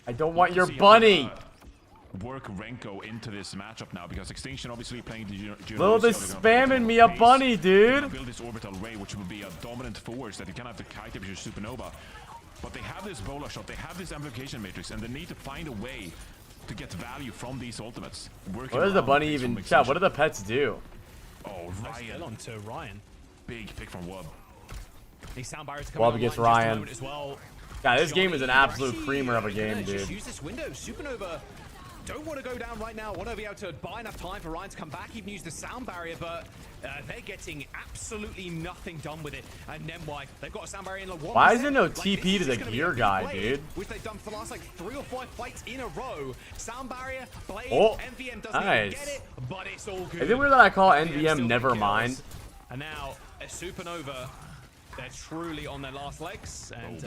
I don't want your See how bunny. they, work Renko into this matchup now, because Extinction obviously playing the Lil is spamming me a bunny, dude. Build this orbital ray, which will be a dominant force that you can have the kite up your Supernova. But they have this bola shot, they have this amplification matrix, and they need to find a way to get value from these ultimates. What does the bunny even... Chat, what do the pets do? Oh, Ryan. On to Ryan. Big pick from Wub. These sound barriers come Wub online against just a Ryan. moment as well. God, this game is an Johnny, absolute actually, creamer of a game, yeah, just dude. use this window. Supernova don't want to go down right now. Want to be able to buy enough time for Ryan to come back, even use the sound barrier, but they're getting absolutely nothing done with it. And Nemwai, they've got a sound barrier in like 1%. Why is there no Like, TP this to is the just gonna be gear a big guy, play, dude? which they've done for the last like 3 or 5 fights in a row. Sound barrier, Blade, Oh, NVM doesn't nice. even get it, but it's all good. Is it weird that I call NVM NVM still never kills. mind? And now, a Supernova, they're truly on their last legs, and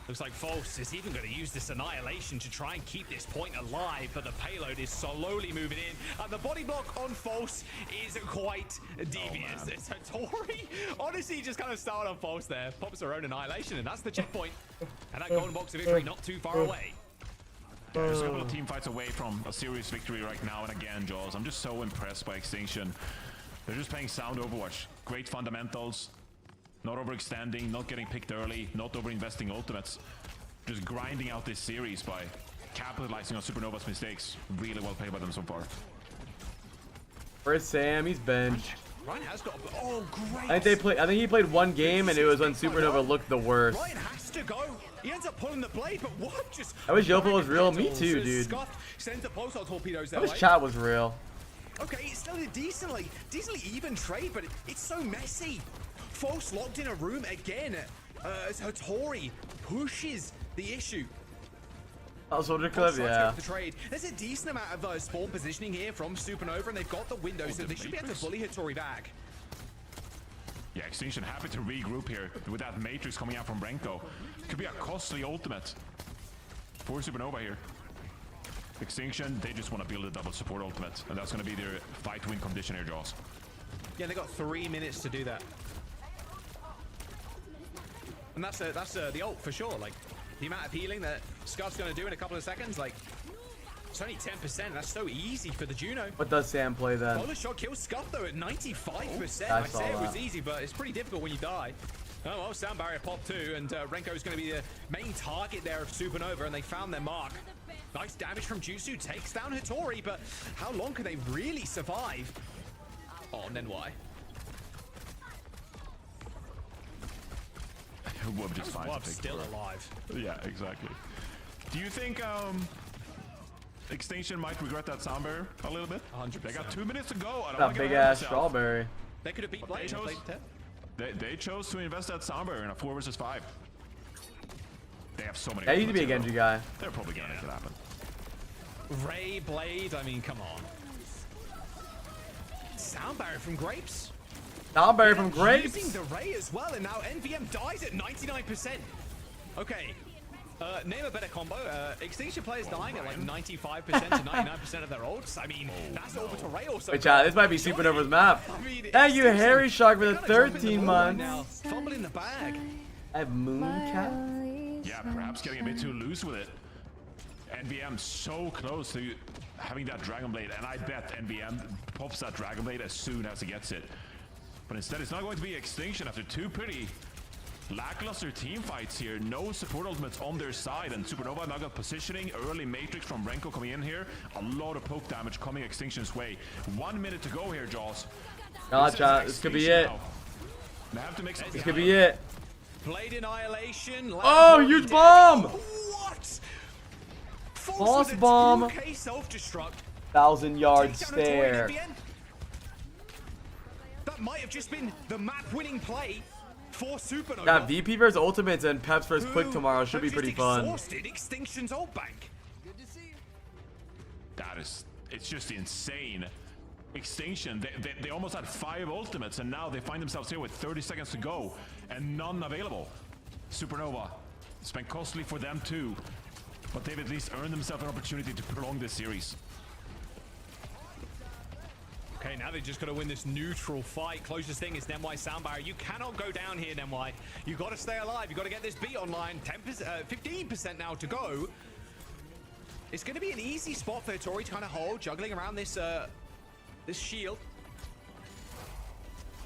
looks like False is even going to use this Annihilation to try and keep this point alive, but the payload is slowly moving in, and the body block on False is quite devious. So Tori honestly just kind of started on False there, pops her own Annihilation, and that's the checkpoint. And that golden box of victory not too far away. Yeah, just a couple of team fights away from a serious victory right now, and again, Jaws, I'm just so impressed by Extinction. They're just playing sound Overwatch. Great fundamentals, not overextending, not getting picked early, not overinvesting ultimates. Just grinding out this series by capitalizing on Supernova's mistakes. Really well played by them so far. Where's Sam? He's benched. Ryan has got. Oh, great. I think he played one game, and it was when Supernova looked the worst. Ryan has to go. He ends up pulling the blade, but what? Just. I wish Yopo was real. Me too, dude. Sends the pulsar torpedoes I that wish way. chat was real. Okay, it's still a decently even trade, but it's so messy. False locked in a room again. As Hattori pushes the issue. Oh, Soldier Club, yeah. The trade. There's a decent amount of spawn positioning here from Supernova, and they've got the windows, so they should be able to bully Hattori back. Yeah, Extinction happy to regroup here with that Matrix coming out from Renko. Could be a costly ultimate for Supernova here. Extinction, they just want to build a double support ultimate, and that's going to be their fight win condition here, Jaws. Yeah, they got 3 minutes to do that. And that's the ult for sure. Like, the amount of healing that Scott's going to do in a couple of seconds, like, it's only 10%. That's so easy for the Juno. What does Sam play then? Polar shot kills Scott though at 95%. I I saw say it was that. easy, but it's pretty difficult when you die. Oh well, sound barrier popped too, and Renko is going to be the main target there of Supernova, and they found their mark. Nice damage from Jutsu, takes down Hattori, but how long can they really survive? Oh, and then why? Wub just finds a big still throw. alive. Yeah, exactly. Do you think Extinction might regret that sound barrier a little bit? 100%. They got 2 minutes to go. I don't That wanna get big ahead of ass myself. strawberry. They could have beat Blade. They chose to invest that sound barrier in a 4 versus 5. They have so many. Yeah, he used to be a ultimates, Genji though. guy. They're probably gonna make it happen. Ray Blade, I mean, come on. Sound barrier from Grapes. Strawberry from Grapes. Using the Ray as well, and now NVM dies at 99%. Okay. Name a better combo. Extinction players dying at like 95% to 99% of their ults. I mean, that's Orbital Ray also. Wait, chat, this might be Supernova's map. Thank you, Harry Shark, for the 13 months. Fumble in the bag. I have Mooncat. Yeah, perhaps getting a bit too loose with it. NVM so close to having that Dragon Blade, and I bet NVM pops that Dragon Blade as soon as he gets it. But instead, it's not going to be Extinction after 2 pretty lackluster team fights here. No support ultimates on their side, and Supernova now got positioning. Early Matrix from Renko coming in here. A lot of poke damage coming Extinction's way. 1 minute to go here, Jaws. Nah, chat, this could be it. Now. They have to make something This could be it. Blade Annihilation. Oh, huge bomb! What? False bomb. 2K self-destruct. 1,000-yard Takes down Hattori stare. at the end. That might have just been the map-winning play for Supernova. Yeah, VP versus Ultimates and Peps versus Quick tomorrow should be pretty fun. Exhausted Extinction's ult bank. That is, it's just insane. Extinction, they almost had 5 ultimates, and now they find themselves here with 30 seconds to go and none available. Supernova, it's been costly for them too, but they've at least earned themselves an opportunity to prolong this series. Okay, now they just got to win this neutral fight. Closest thing is Nemwai sound barrier. You cannot go down here, Nemwai. You got to stay alive. You got to get this beat online. 15% now to go. It's going to be an easy spot for Hattori to kind of hold, juggling around this this shield.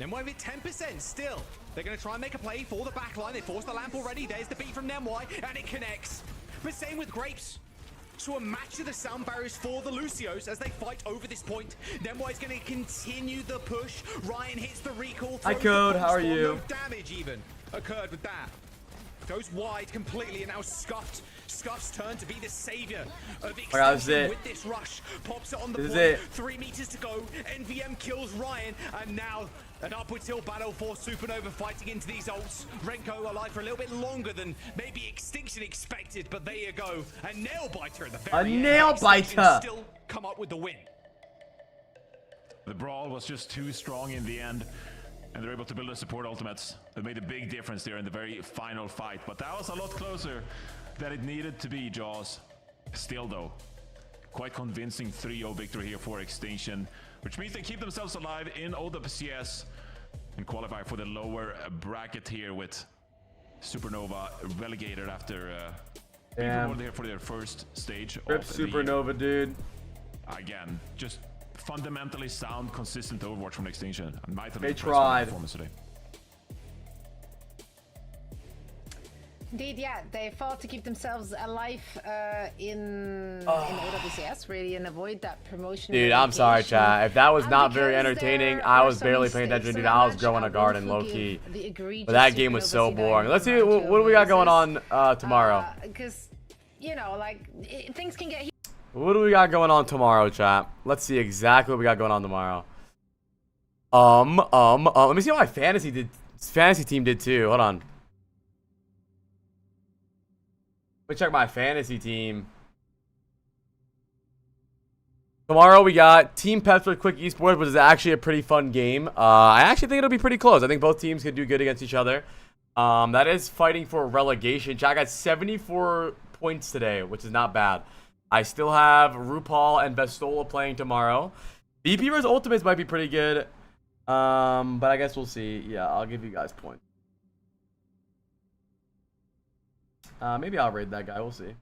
Nemwai with 10% still. They're going to try and make a play for the backline. They forced the lamp already. There's the beat from Nemwai, and it connects. But same with Grapes. So a match of the sound barriers for the Lucios as they fight over this point. Nemwai is going to continue the push. Ryan hits the recall. Hi, Code. How are you? No damage even occurred with that. Goes wide completely, and now Scuff's turn to be the savior of Extinction with this rush. Pops it on the point. 3 meters to go. NVM kills Ryan, and now an upward tilt battle for Supernova fighting into these ults. Renko alive for a little bit longer than maybe Extinction expected, but there you go. A nail biter at the very end. A nail biter. Still come up with the win. The brawl was just too strong in the end, and they're able to build a support ultimates. That made a big difference there in the very final fight, but that was a lot closer than it needed to be, Jaws. Still though, quite convincing 3-0 victory here for Extinction, which means they keep themselves alive in OWCS and qualify for the lower bracket here with Supernova relegated after Even more for their first stage Rip of the year. Supernova, dude. Again, just fundamentally sound, consistent Overwatch from Extinction. I'm mightily They impressed with tried. their performance today. Indeed, yeah, they fought to keep themselves alive in OWCS, really, and avoid that promotion. Dude, I'm sorry, chat. If that was And not very because entertaining, there I are was some barely paying mistakes attention, in dude. that I was match, growing a will garden low forgive key. the egregious But that game was so Supernova boring. C9 Let's see round what two do we got going on Oasis. tomorrow. Because, you know, like, things can get. What do we got going on tomorrow, chat? Let's see exactly what we got going on tomorrow. Let me see what my fantasy team did too. Hold on. Let me check my fantasy team. Tomorrow we got Team Peps with Quick Esports, which is actually a pretty fun game. I actually think it'll be pretty close. I think both teams could do good against each other. That is fighting for relegation. I got 74 points today, which is not bad. I still have RuPaul and Vestola playing tomorrow. BP vs Ultimates might be pretty good. But I guess we'll see. Yeah, I'll give you guys points. Maybe I'll raid that guy. We'll see.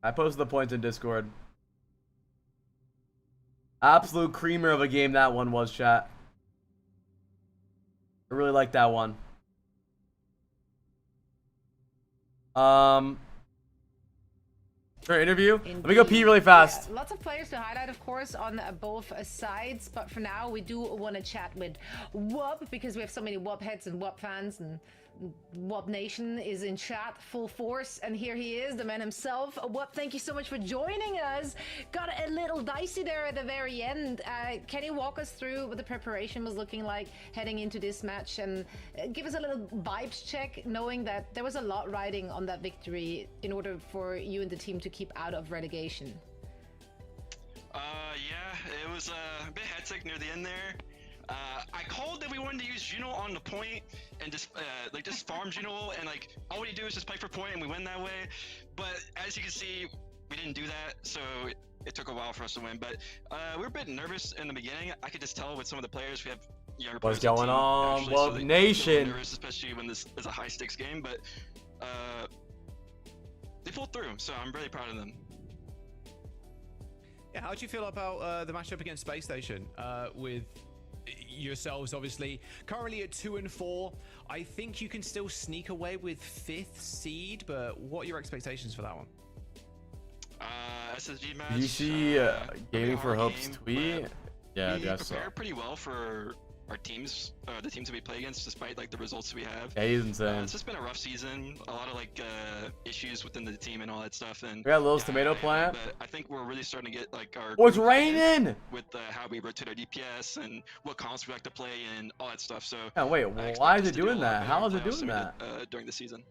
I posted the points in Discord. Absolute creamer of a game that one was, chat. I really like that one. For interview, let me go pee really fast. Yeah, lots of players to highlight, of course, on both sides. But for now, we do want to chat with WUP because we have so many WUP heads and WUP fans, and WUP Nation is in chat full force. And here he is, the man himself. WUP, thank you so much for joining us. Got a little dicey there at the very end. Can you walk us through what the preparation was looking like heading into this match, and give us a little vibes check, knowing that there was a lot riding on that victory in order for you and the team to keep out of relegation? Yeah, it was a bit hectic near the end there. I called that we wanted to use Juno on the point and just just farm Juno, and like all we do is just play for point and we win that way. But as you can see, we didn't do that, so it took a while for us to win. But we were a bit nervous in the beginning. I could just tell with some of the players. We have younger What's players going on on, the team, WUP actually, Nation? nervous, especially when this is a high stakes game. But they pulled through, so I'm really proud of them. Yeah, how do you feel about the matchup against Space Station with yourselves? Obviously currently at 2 and 4. I think you can still sneak away with 5th seed, but what are your expectations for that one? SSG match. Did you see Gaming for Hope's tweet? Yeah, we I saw. prepare pretty well for our teams, the teams that we play against, despite like the results we have. Yeah, he's insane. It's just been a rough season. A lot of like issues within the team and all that stuff. And We got Lil's tomato plant. But I think we're really starting to get like our. Oh, it's groove again raining! With how we rotate our DPS and what comps we like to play and all that stuff. So. Yeah, wait, well, why is it doing that? How is it doing that? During the season.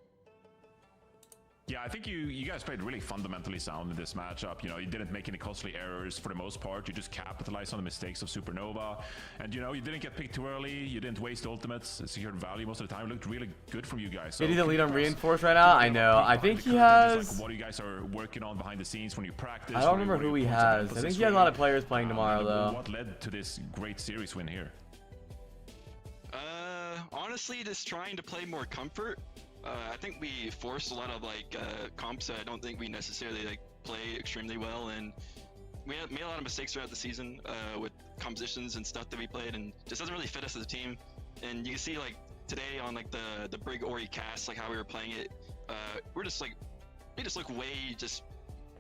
Yeah, I think you guys played really fundamentally sound in this matchup. You know, you didn't make any costly errors for the most part. You just capitalized on the mistakes of Supernova. And, you know, you didn't get picked too early. You didn't waste ultimates. Secured value most of the time. It looked really good from you guys. So Did he the lead on Reinforce right now? I know. I think he has... Like what you guys are working on behind the scenes when you practice. I don't remember who he has. I think he has a lot of players playing tomorrow, though. What led to this great series win here? Honestly, just trying to play more comfort. I think we forced a lot of like comps that I don't think we necessarily like play extremely well, and we made a lot of mistakes throughout the season with compositions and stuff that we played, and just doesn't really fit us as a team. And you can see like today on like the Brig Ori cast, like how we were playing it, we're just like they just look way just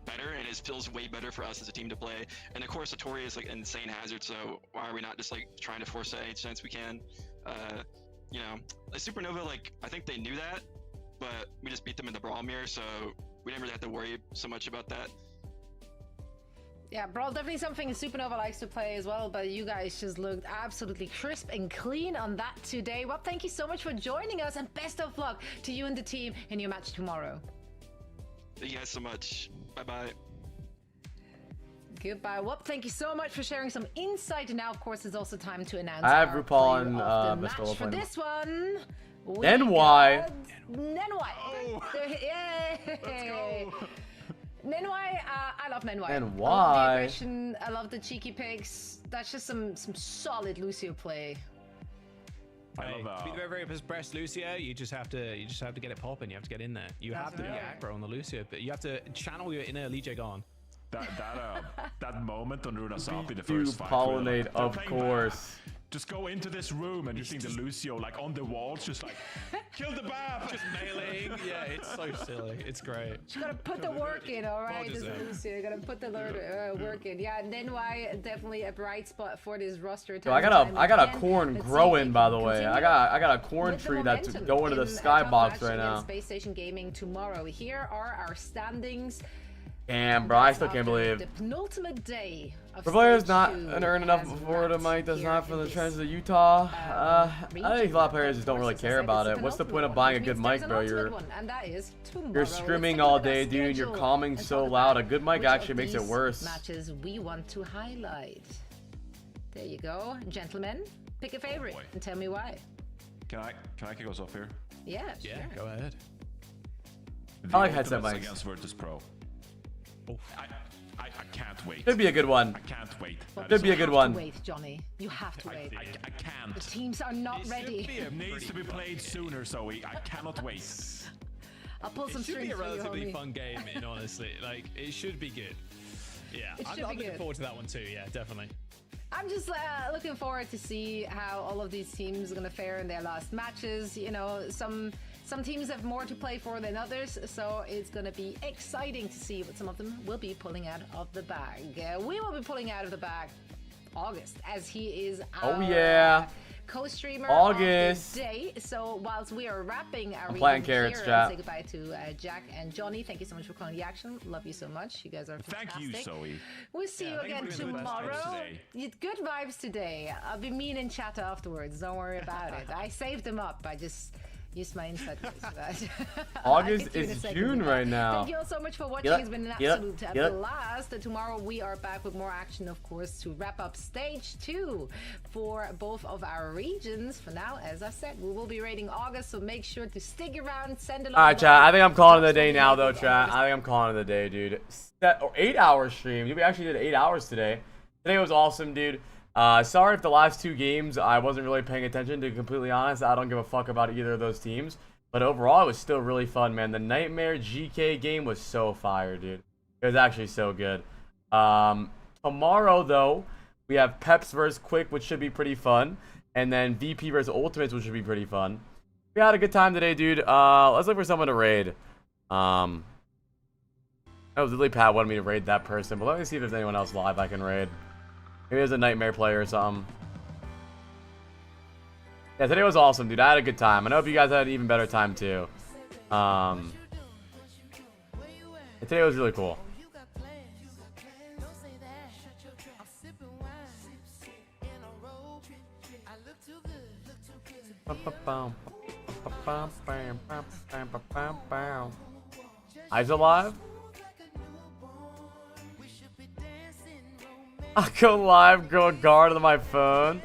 better, and it feels way better for us as a team to play. And of course, the Tori is like an insane hazard, so why are we not just like trying to force it any chance we can? You know, like Supernova, like I think they knew that, but we just beat them in the Brawl Mirror, so we didn't really have to worry so much about that. Yeah, Brawl definitely something Supernova likes to play as well, but you guys just looked absolutely crisp and clean on that today. Well, thank you so much for joining us, and best of luck to you and the team in your match tomorrow. Thank you guys so much. Bye-bye. Goodbye. Well, thank you so much for sharing some insight. And now, of course, it's also time to announce I have our RuPaul player and of the Vestola match for playing. this one. NY. NY. Oh. Yay. Let's go. Nenwai, I love Nenwai. And I love the why? aggression, I love the cheeky picks. That's just some solid Lucio play. Hey, to be the very best Lucio, you just have to get it popping. You have to get in there. You have to be aggro on the Lucio, but you have to channel your inner Lee Jagon. That moment on Runa Sap in the first fight. Pollinate, of course. Just go into this room and you see the Lucio like on the walls, just like kill the BAP, just mailing. Yeah, it's so silly. It's great. You gotta put the work in, all right. This is Lucio. You gotta put the work in. Yeah, and then why definitely a bright spot for this roster. Yo, I got a corn growing, by the way. I got a corn tree that's going to the skybox right now. Space Station Gaming tomorrow. Here are our standings. Damn, bro, I still can't believe. The penultimate day of For players not earn enough before the mic does not for the trends of Utah. I think a lot of players just don't really care about it. What's the point of buying a good mic, bro? You're streaming all day, dude. You're calming so loud. A good mic actually makes it worse. Matches we want to highlight. There you go, gentlemen. Pick a favorite and tell me why. Can I kick us off here? Yeah, sure. Go ahead. I like headset mics. Against Virtus Pro. I can't wait. Could be a good one. I can't wait. Could be a good one. Wait, Johnny. You have to wait. I can't. The teams are not ready. It needs to be played sooner, Zoe. I cannot wait. I'll pull some strings. It should be a for you, relatively homie. fun game, in honestly. Like, it should be good. Yeah, I'm looking forward to that one too. Yeah, definitely. I'm just looking forward to see how all of these teams are going to fare in their last matches. You know, some teams have more to play for than others, so it's going to be exciting to see what some of them will be pulling out of the bag. We will be pulling out of the bag August, as he is our co-streamer August of the day. So whilst we are wrapping our playing carrots, here, chat. say goodbye to Jack and Johnny. Thank you so much for calling the action. Love you so much. You guys are fantastic. Thank you, Zoe. We'll see you again tomorrow. Good vibes today. I'll be mean in chat afterwards. Don't worry about it. I saved them up. I just used my inside voice for that. August is June right now. Thank you all so much for watching. It's been an absolute blast. Tomorrow we are back with more action, of course, to wrap up stage 2 for both of our regions. For now, as I said, we will be rating August, so make sure to stick around. Send a lot. All right, chat. I think I'm calling it a day now, though, chat. I think I'm calling it a day, dude. 8-hour stream. We actually did 8 hours today. Today was awesome, dude. Sorry if the last 2 games I wasn't really paying attention, to be completely honest. I don't give a fuck about either of those teams. But overall, it was still really fun, man. The Nightmare GK game was so fire, dude. It was actually so good. Tomorrow, though, we have Peps versus Quick, which should be pretty fun. And then VP versus Ultimates, which should be pretty fun. We had a good time today, dude. Let's look for someone to raid. Oh, Lily Pat wanted me to raid that person. But let me see if there's anyone else live I can raid. Maybe there's a Nightmare player or something. Yeah, today was awesome, dude. I had a good time. I hope you guys had an even better time, too. Today was really cool. Eyes alive? I'll go live, go guard on my phone.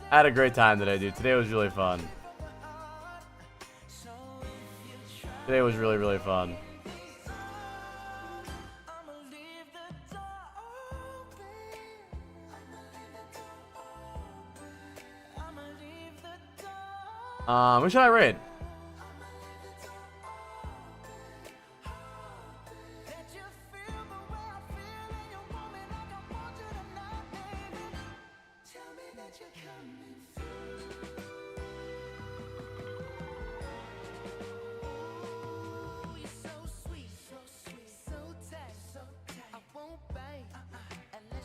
I had a great time today, dude. Today was really fun. Today was really, really fun. Who should I raid?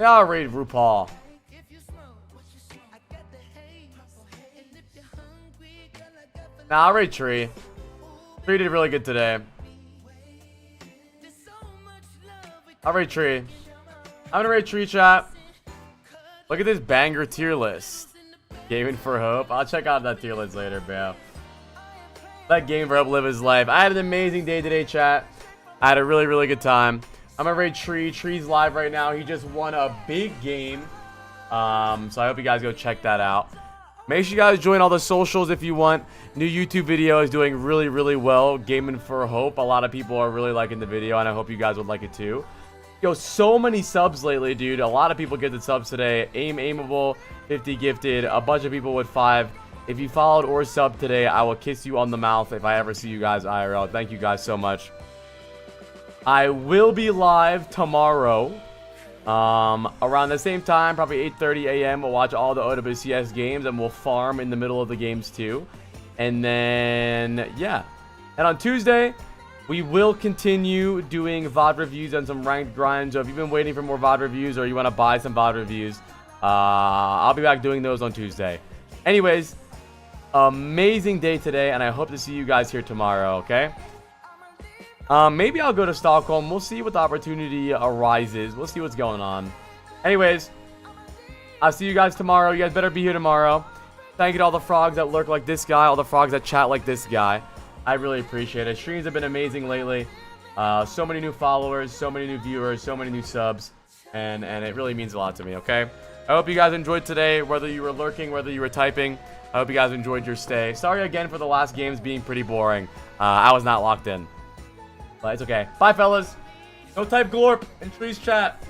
Yeah, I'll raid RuPaul. Nah, I'll raid Tree. Tree did really good today. I'll raid Tree. I'm gonna raid Tree, chat. Look at this banger tier list. Gaming for Hope. I'll check out that tier list later, bro. Let Game for Hope live his life. I had an amazing day today, chat. I had a really, really good time. I'm gonna raid Tree. Tree's live right now. He just won a big game. So I hope you guys go check that out. Make sure you guys join all the socials if you want. New YouTube video is doing really, really well. Gaming for Hope. A lot of people are really liking the video, and I hope you guys would like it too. Yo, so many subs lately, dude. A lot of people gifted subs today. Aimable, 50 gifted. A bunch of people with 5. If you followed or subbed today, I will kiss you on the mouth if I ever see you guys IRL. Thank you guys so much. I will be live tomorrow. Around the same time, probably 8:30 a.m. We'll watch all the OWCS games and we'll farm in the middle of the games too. And then, yeah. And on Tuesday, we will continue doing VOD reviews and some ranked grinds. So if you've been waiting for more VOD reviews or you want to buy some VOD reviews, I'll be back doing those on Tuesday. Anyways, amazing day today, and I hope to see you guys here tomorrow, okay? Maybe I'll go to Stockholm. We'll see what the opportunity arises. We'll see what's going on. Anyways, I'll see you guys tomorrow. You guys better be here tomorrow. Thank you to all the frogs that lurk like this guy, all the frogs that chat like this guy. I really appreciate it. Streams have been amazing lately. So many new followers, so many new viewers, so many new subs, and it really means a lot to me, okay? I hope you guys enjoyed today, whether you were lurking, whether you were typing. I hope you guys enjoyed your stay. Sorry again for the last games being pretty boring. I was not locked in. But it's okay. Bye, fellas. Don't type glorp in Tree's chat.